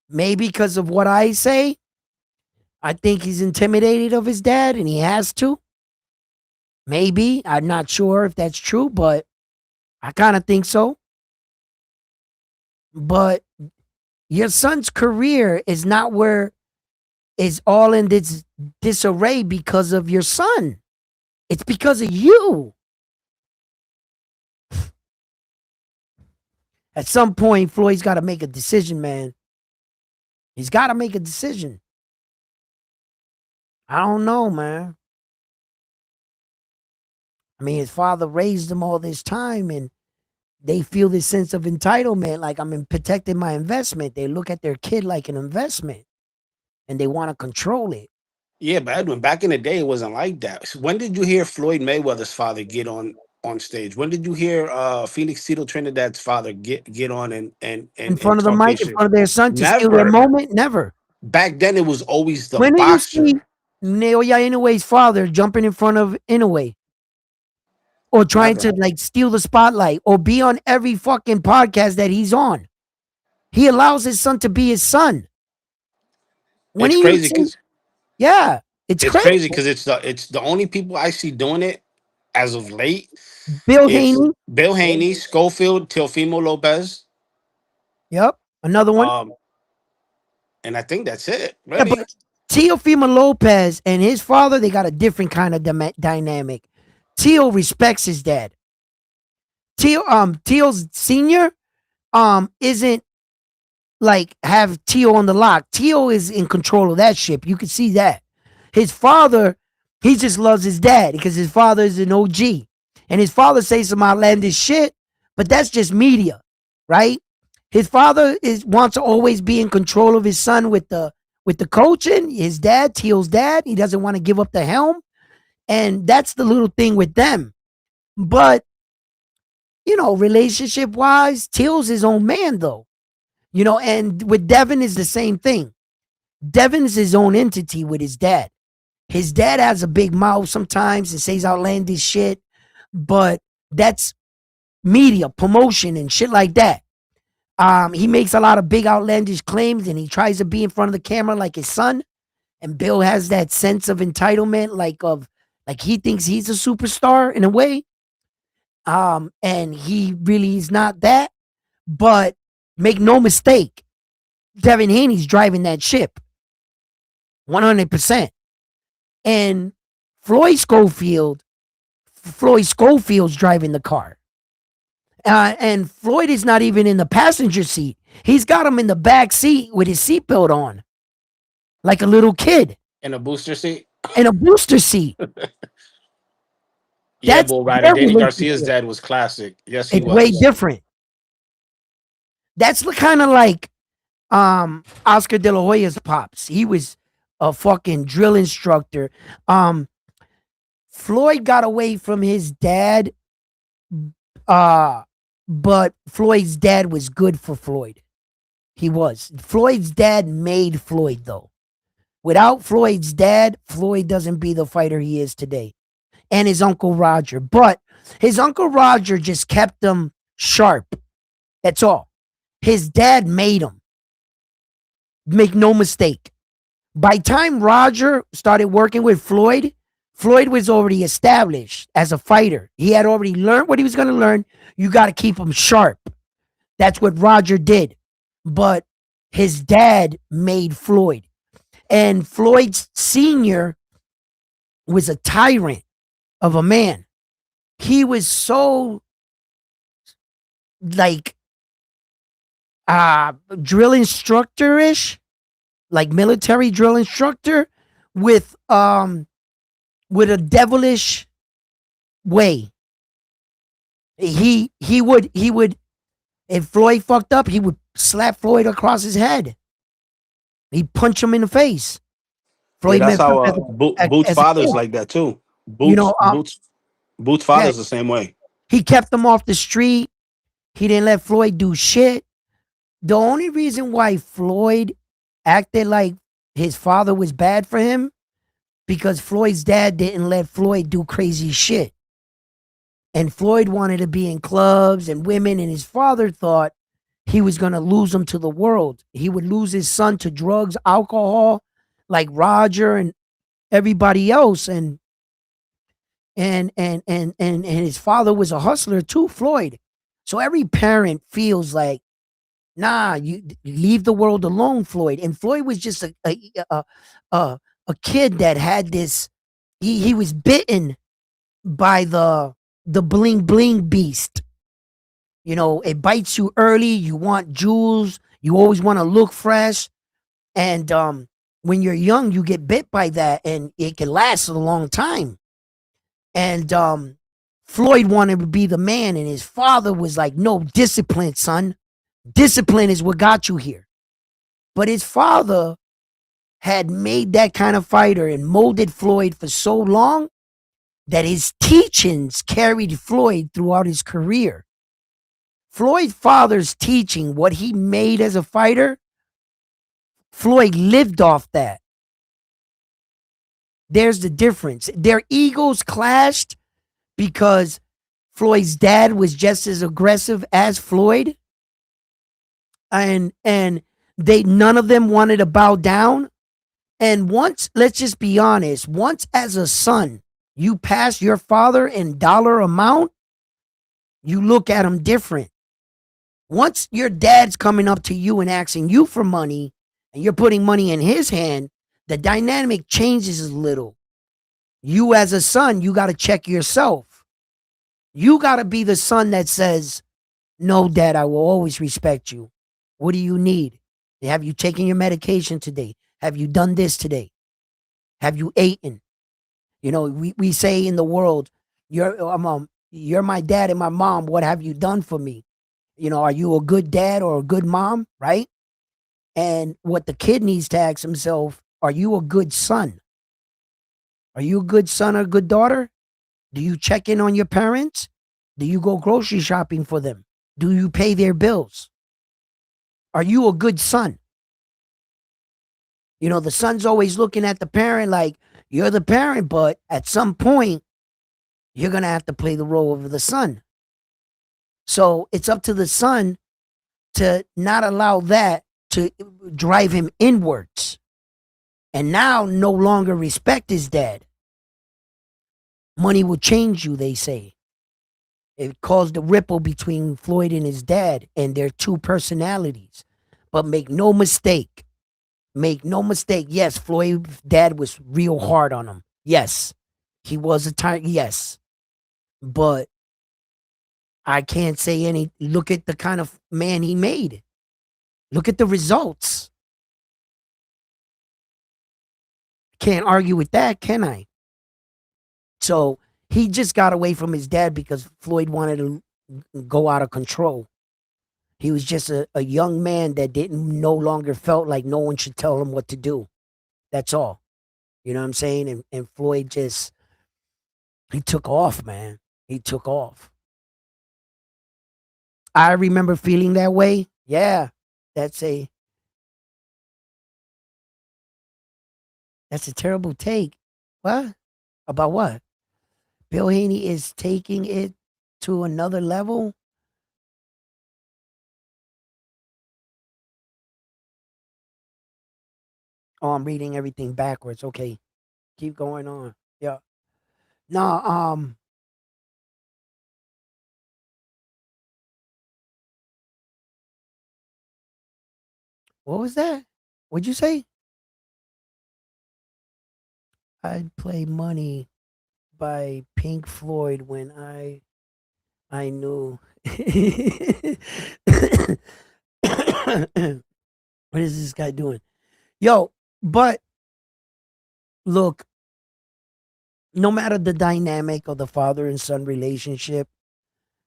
Maybe because of what I say. I think he's intimidated of his dad and he has to. Maybe. I'm not sure if that's true, but I kind of think so. But your son's career is not where is all in this disarray because of your son. It's because of you. At some point, Floyd's got to make a decision, man. He's got to make a decision. I don't know, man. I mean, his father raised him all this time and they feel this sense of entitlement, like I'm protecting my investment. They look at their kid like an investment and they want to control it.
Yeah, but Edwin, back in the day, it wasn't like that. So when did you hear Floyd Mayweather's father get on stage? When did you hear Felix Tito Trinidad's father get on
In front
and
of the
talk their
mic, in
shit?
front of their son to steal their
Never.
moment? Never.
Back then, it was always the
When did you see
boxer.
Naoya Inoue's father jumping in front of Inoue? Or trying
Never.
to like steal the spotlight or be on every fucking podcast that he's on. He allows his son to be his son. When
It's
do you
crazy
see?
because
Yeah, it's
it's
crazy.
crazy because it's the only people I see doing it as of late.
Bill
It's
Haney.
Bill Haney, Schofield, Teofimo Lopez,
Yep. Another one.
um, and I think that's it.
Yeah,
Really,
but Teofimo Lopez and his father, they got a different kind of dynamic. Teo respects his dad. Teo's senior isn't like have Teo on the lock. Teo is in control of that ship. You can see that. His father, he just loves his dad because his father is an OG. And his father says some outlandish shit, but that's just media, right? His father wants to always be in control of his son with the coaching. His dad, Teal's dad, he doesn't want to give up the helm. And that's the little thing with them. But, you know, relationship wise, Teal's his own man though. You know, and with Devin is the same thing. Devin's his own entity with his dad. His dad has a big mouth sometimes and says outlandish shit, but that's media, promotion, and shit like that. He makes a lot of big outlandish claims and he tries to be in front of the camera like his son. And Bill has that sense of entitlement, like he thinks he's a superstar in a way. And he really is not that. But make no mistake, Devin Haney's driving that ship 100%. And Floyd Schofield's driving the car. And Floyd is not even in the passenger seat. He's got him in the back seat with his seatbelt on, like a little kid
In a booster seat.
in a booster seat.
Yeah,
That's
bull rider.
their
Danny Garcia's
relationship.
dad was classic. Yes, he
It's way
was.
different. That's the kind of like Oscar De La Hoya's pops. He was a fucking drill instructor. Floyd got away from his dad, uh, but Floyd's dad was good for Floyd. He was. Floyd's dad made Floyd though. Without Floyd's dad, Floyd doesn't be the fighter he is today. And his uncle Roger. But his uncle Roger just kept him sharp. That's all. His dad made him. Make no mistake. By time Roger started working with Floyd, Floyd was already established as a fighter. He had already learned what he was going to learn. You got to keep him sharp. That's what Roger did. But his dad made Floyd. And Floyd's senior was a tyrant of a man. He was so like drill instructor-ish, like military drill instructor with a devilish way. He would if Floyd fucked up, he would slap Floyd across his head. He'd punch him in the face.
Yeah,
Floyd
that's
messed
how
up
Boots'
as a
father's
kid.
like that too.
You know,
Boots'
yeah,
father's the same way.
he kept him off the street. He didn't let Floyd do shit. The only reason why Floyd acted like his father was bad for him because Floyd's dad didn't let Floyd do crazy shit. And Floyd wanted to be in clubs and women, and his father thought he was going to lose him to the world. He would lose his son to drugs, alcohol, like Roger and everybody else. And his father was a hustler too, Floyd. So every parent feels like, nah, you leave the world alone, Floyd. And Floyd was just a kid that had this. He was bitten by the bling bling beast. You know, it bites you early. You want jewels. You always want to look fresh. And when you're young, you get bit by that, and it can last a long time. And Floyd wanted to be the man, and his father was like, "No, discipline, son. Discipline is what got you here." But his father had made that kind of fighter and molded Floyd for so long that his teachings carried Floyd throughout his career. Floyd's father's teaching, what he made as a fighter, Floyd lived off that. There's the difference. Their egos clashed because Floyd's dad was just as aggressive as Floyd. And they none of them wanted to bow down. And once, let's just be honest, once as a son, you pass your father in dollar amount, you look at him different. Once your dad's coming up to you and asking you for money and you're putting money in his hand, the dynamic changes a little. You as a son, you got to check yourself. You got to be the son that says, "No, Dad, I will always respect you. What do you need? Have you taken your medication today? Have you done this today? Have you eaten?" You know, we say in the world, you're my dad and my mom. What have you done for me? You know, are you a good dad or a good mom, right? And what the kid needs to ask himself, are you a good son? Are you a good son or a good daughter? Do you check in on your parents? Do you go grocery shopping for them? Do you pay their bills? Are you a good son? You know, the son's always looking at the parent like, you're the parent, but at some point, you're going to have to play the role of the son. So it's up to the son to not allow that to drive him inwards. And now no longer respect his dad. Money will change you, they say. It caused a ripple between Floyd and his dad and their two personalities. But make no mistake. Yes, Floyd's dad was real hard on him. Yes. He was a tyrant. Yes. But I can't say look at the kind of man he made. Look at the results. Can't argue with that, can I? So he just got away from his dad because Floyd wanted to go out of control. He was just a young man that didn't no longer felt like no one should tell him what to do. That's all. You know what I'm saying? And Floyd just, he took off, man. He took off. I remember feeling that way. Yeah. That's a terrible take. What? About what? Bill Haney is taking it to another level? Oh, I'm reading everything backwards. Okay. Keep going on. Yeah. No, what was that? What'd you say? I'd play Money by Pink Floyd when I knew. What is this guy doing? Yo, but look, no matter the dynamic of the father and son relationship,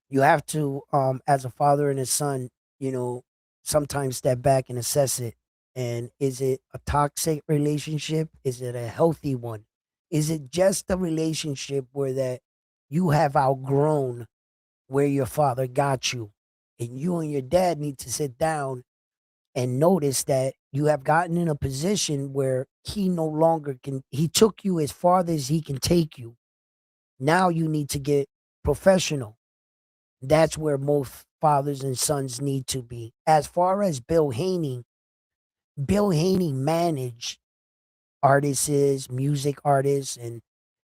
you have to, as a father and a son, you know, sometimes step back and assess it. And is it a toxic relationship? Is it a healthy one? Is it just a relationship where that you have outgrown where your father got you, and you and your dad need to sit down and notice that you have gotten in a position where he no longer can, he took you as far as he can take you. Now you need to get professional. That's where most fathers and sons need to be. As far as Bill Haney managed artists, music artists, and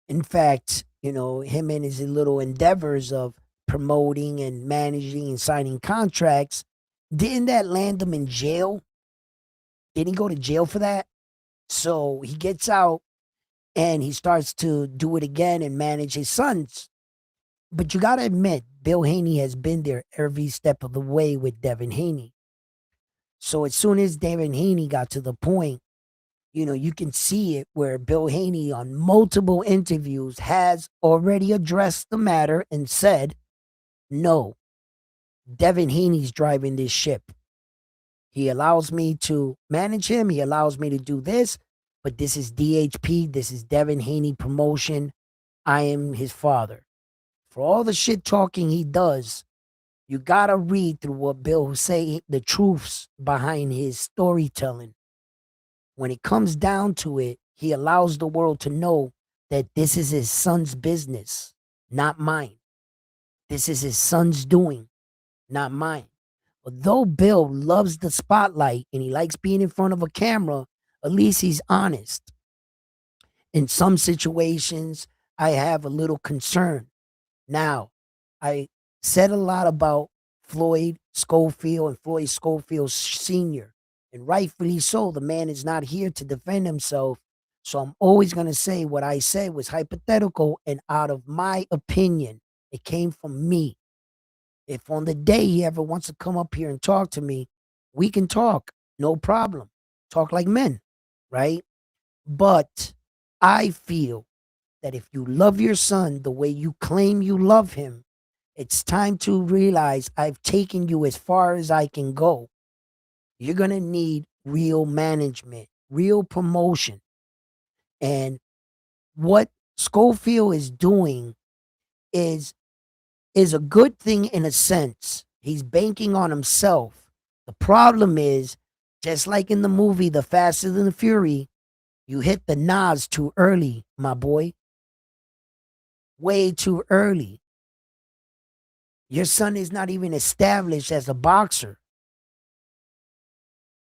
in fact, you know, him and his little endeavors of promoting and managing and signing contracts, didn't that land him in jail? Didn't he go to jail for that? So he gets out and he starts to do it again and manage his sons. But you got to admit, Bill Haney has been there every step of the way with Devin Haney. So as soon as Devin Haney got to the point, you know, you can see it where Bill Haney on multiple interviews has already addressed the matter and said, no, Devin Haney's driving this ship. He allows me to manage him. He allows me to do this, but this is DHP. This is Devin Haney promotion. I am his father. For all the shit talking he does, you gotta read through what Bill say, the truths behind his storytelling. When it comes down to it, he allows the world to know that this is his son's business, not mine. This is his son's doing, not mine. Although Bill loves the spotlight and he likes being in front of a camera, at least he's honest. In some situations, I have a little concern. Now, I said a lot about Floyd Schofield and Floyd Schofield Sr., and rightfully so. The man is not here to defend himself. So I'm always going to say what I said was hypothetical and out of my opinion. It came from me. If on the day he ever wants to come up here and talk to me, we can talk. No problem. Talk like men, right? But I feel that if you love your son the way you claim you love him, it's time to realize I've taken you as far as I can go. You're going to need real management, real promotion. And what Schofield is doing is is a good thing in a sense. He's banking on himself. The problem is, just like in the movie The Fast and the Fury, you hit the Nas too early, my boy. Way too early. Your son is not even established as a boxer.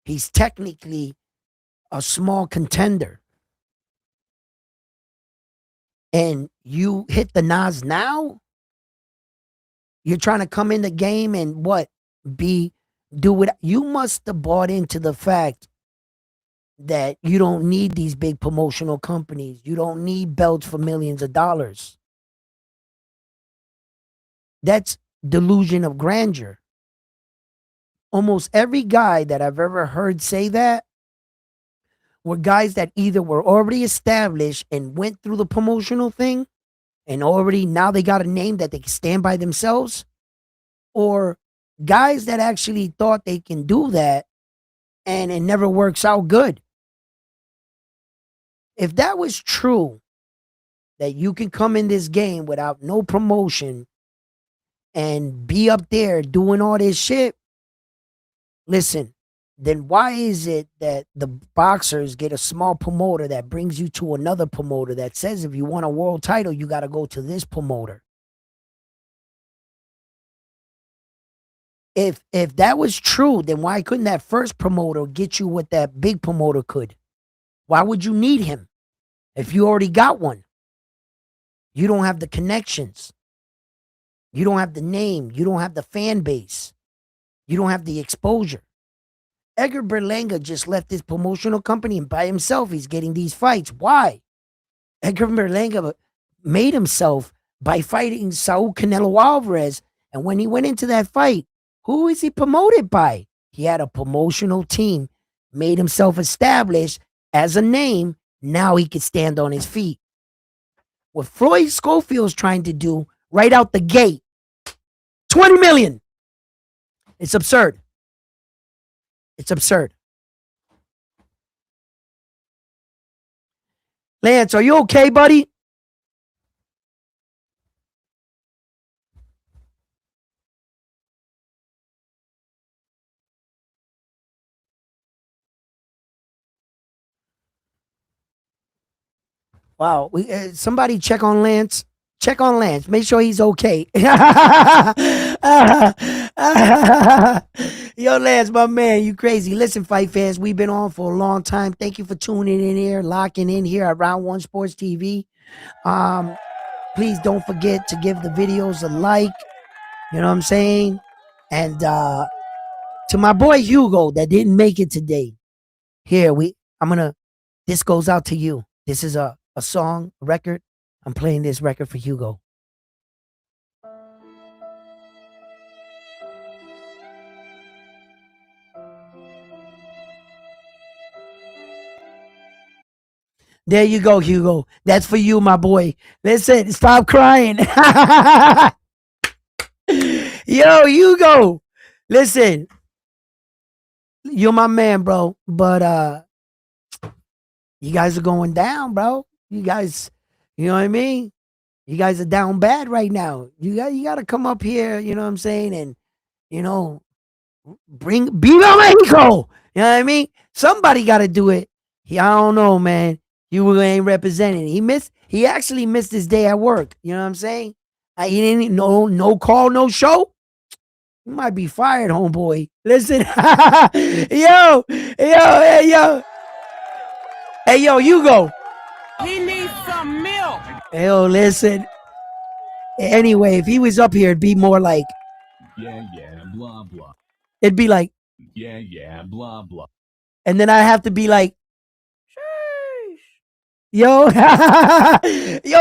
He's technically a small contender. And you hit the Nas now? You're trying to come in the game and what? Do what you must have bought into the fact that you don't need these big promotional companies. You don't need belts for millions of dollars. That's delusion of grandeur. almost every guy that I've ever heard say that were guys that either were already established and went through the promotional thing and already now they got a name that they can stand by themselves, or guys that actually thought they can do that and it never works out good. If that was true, that you can come in this game without no promotion and be up there doing all this shit, listen, then why is it that the boxers get a small promoter that brings you to another promoter that says if you want a world title, you got to go to this promoter? If that was true, then why couldn't that first promoter get you what that big promoter could? Why would you need him if you already got one? You don't have the connections. You don't have the name. You don't have the fan base. You don't have the exposure. Edgar Berlanga just left his promotional company and by himself he's getting these fights. Why? Edgar Berlanga made himself by fighting Saul Canelo Alvarez. And when he went into that fight, who is he promoted by? He had a promotional team, made himself established as a name. Now he could stand on his feet. What Floyd Schofield's trying to do right out the gate, 20 million. It's absurd. It's absurd. Lance, are you okay, buddy? Wow. Somebody check on Lance. Check on Lance. Make sure he's okay. Yo, Lance, my man, you crazy. Listen, fight fans, we've been on for a long time. Thank you for tuning in here, locking in here at Round One Sports TV. Please don't forget to give the videos a like. You know what I'm saying? And to my boy Hugo that didn't make it today. Here, this goes out to you. This is a song, a record. I'm playing this record for Hugo. There you go, Hugo. That's for you, my boy. Listen, stop crying. Yo, Hugo. Listen. You're my man, bro. But you guys are going down, bro. You guys, you know what I mean? You guys are down bad right now. You got to come up here, you know what I'm saying? And, you know, Viva Mexico. You know what I mean? Somebody got to do it. I don't know, man. You ain't representing. He actually missed his day at work. You know what I'm saying? He didn't, no call, no show. You might be fired, homeboy. Listen. Yo. Hey, yo, Hugo.
He needs some milk.
Yo, listen. Anyway, if he was up here, it'd be more like.
Yeah, blah, blah.
It'd be like.
Yeah, blah, blah.
And then I have to be like. Yo. Yo,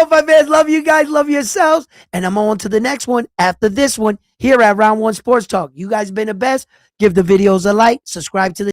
my fans, love you guys. Love yourselves. And I'm on to the next one after this one here at Round One Sports Talk. You guys been the best. Give the videos a like. Subscribe to the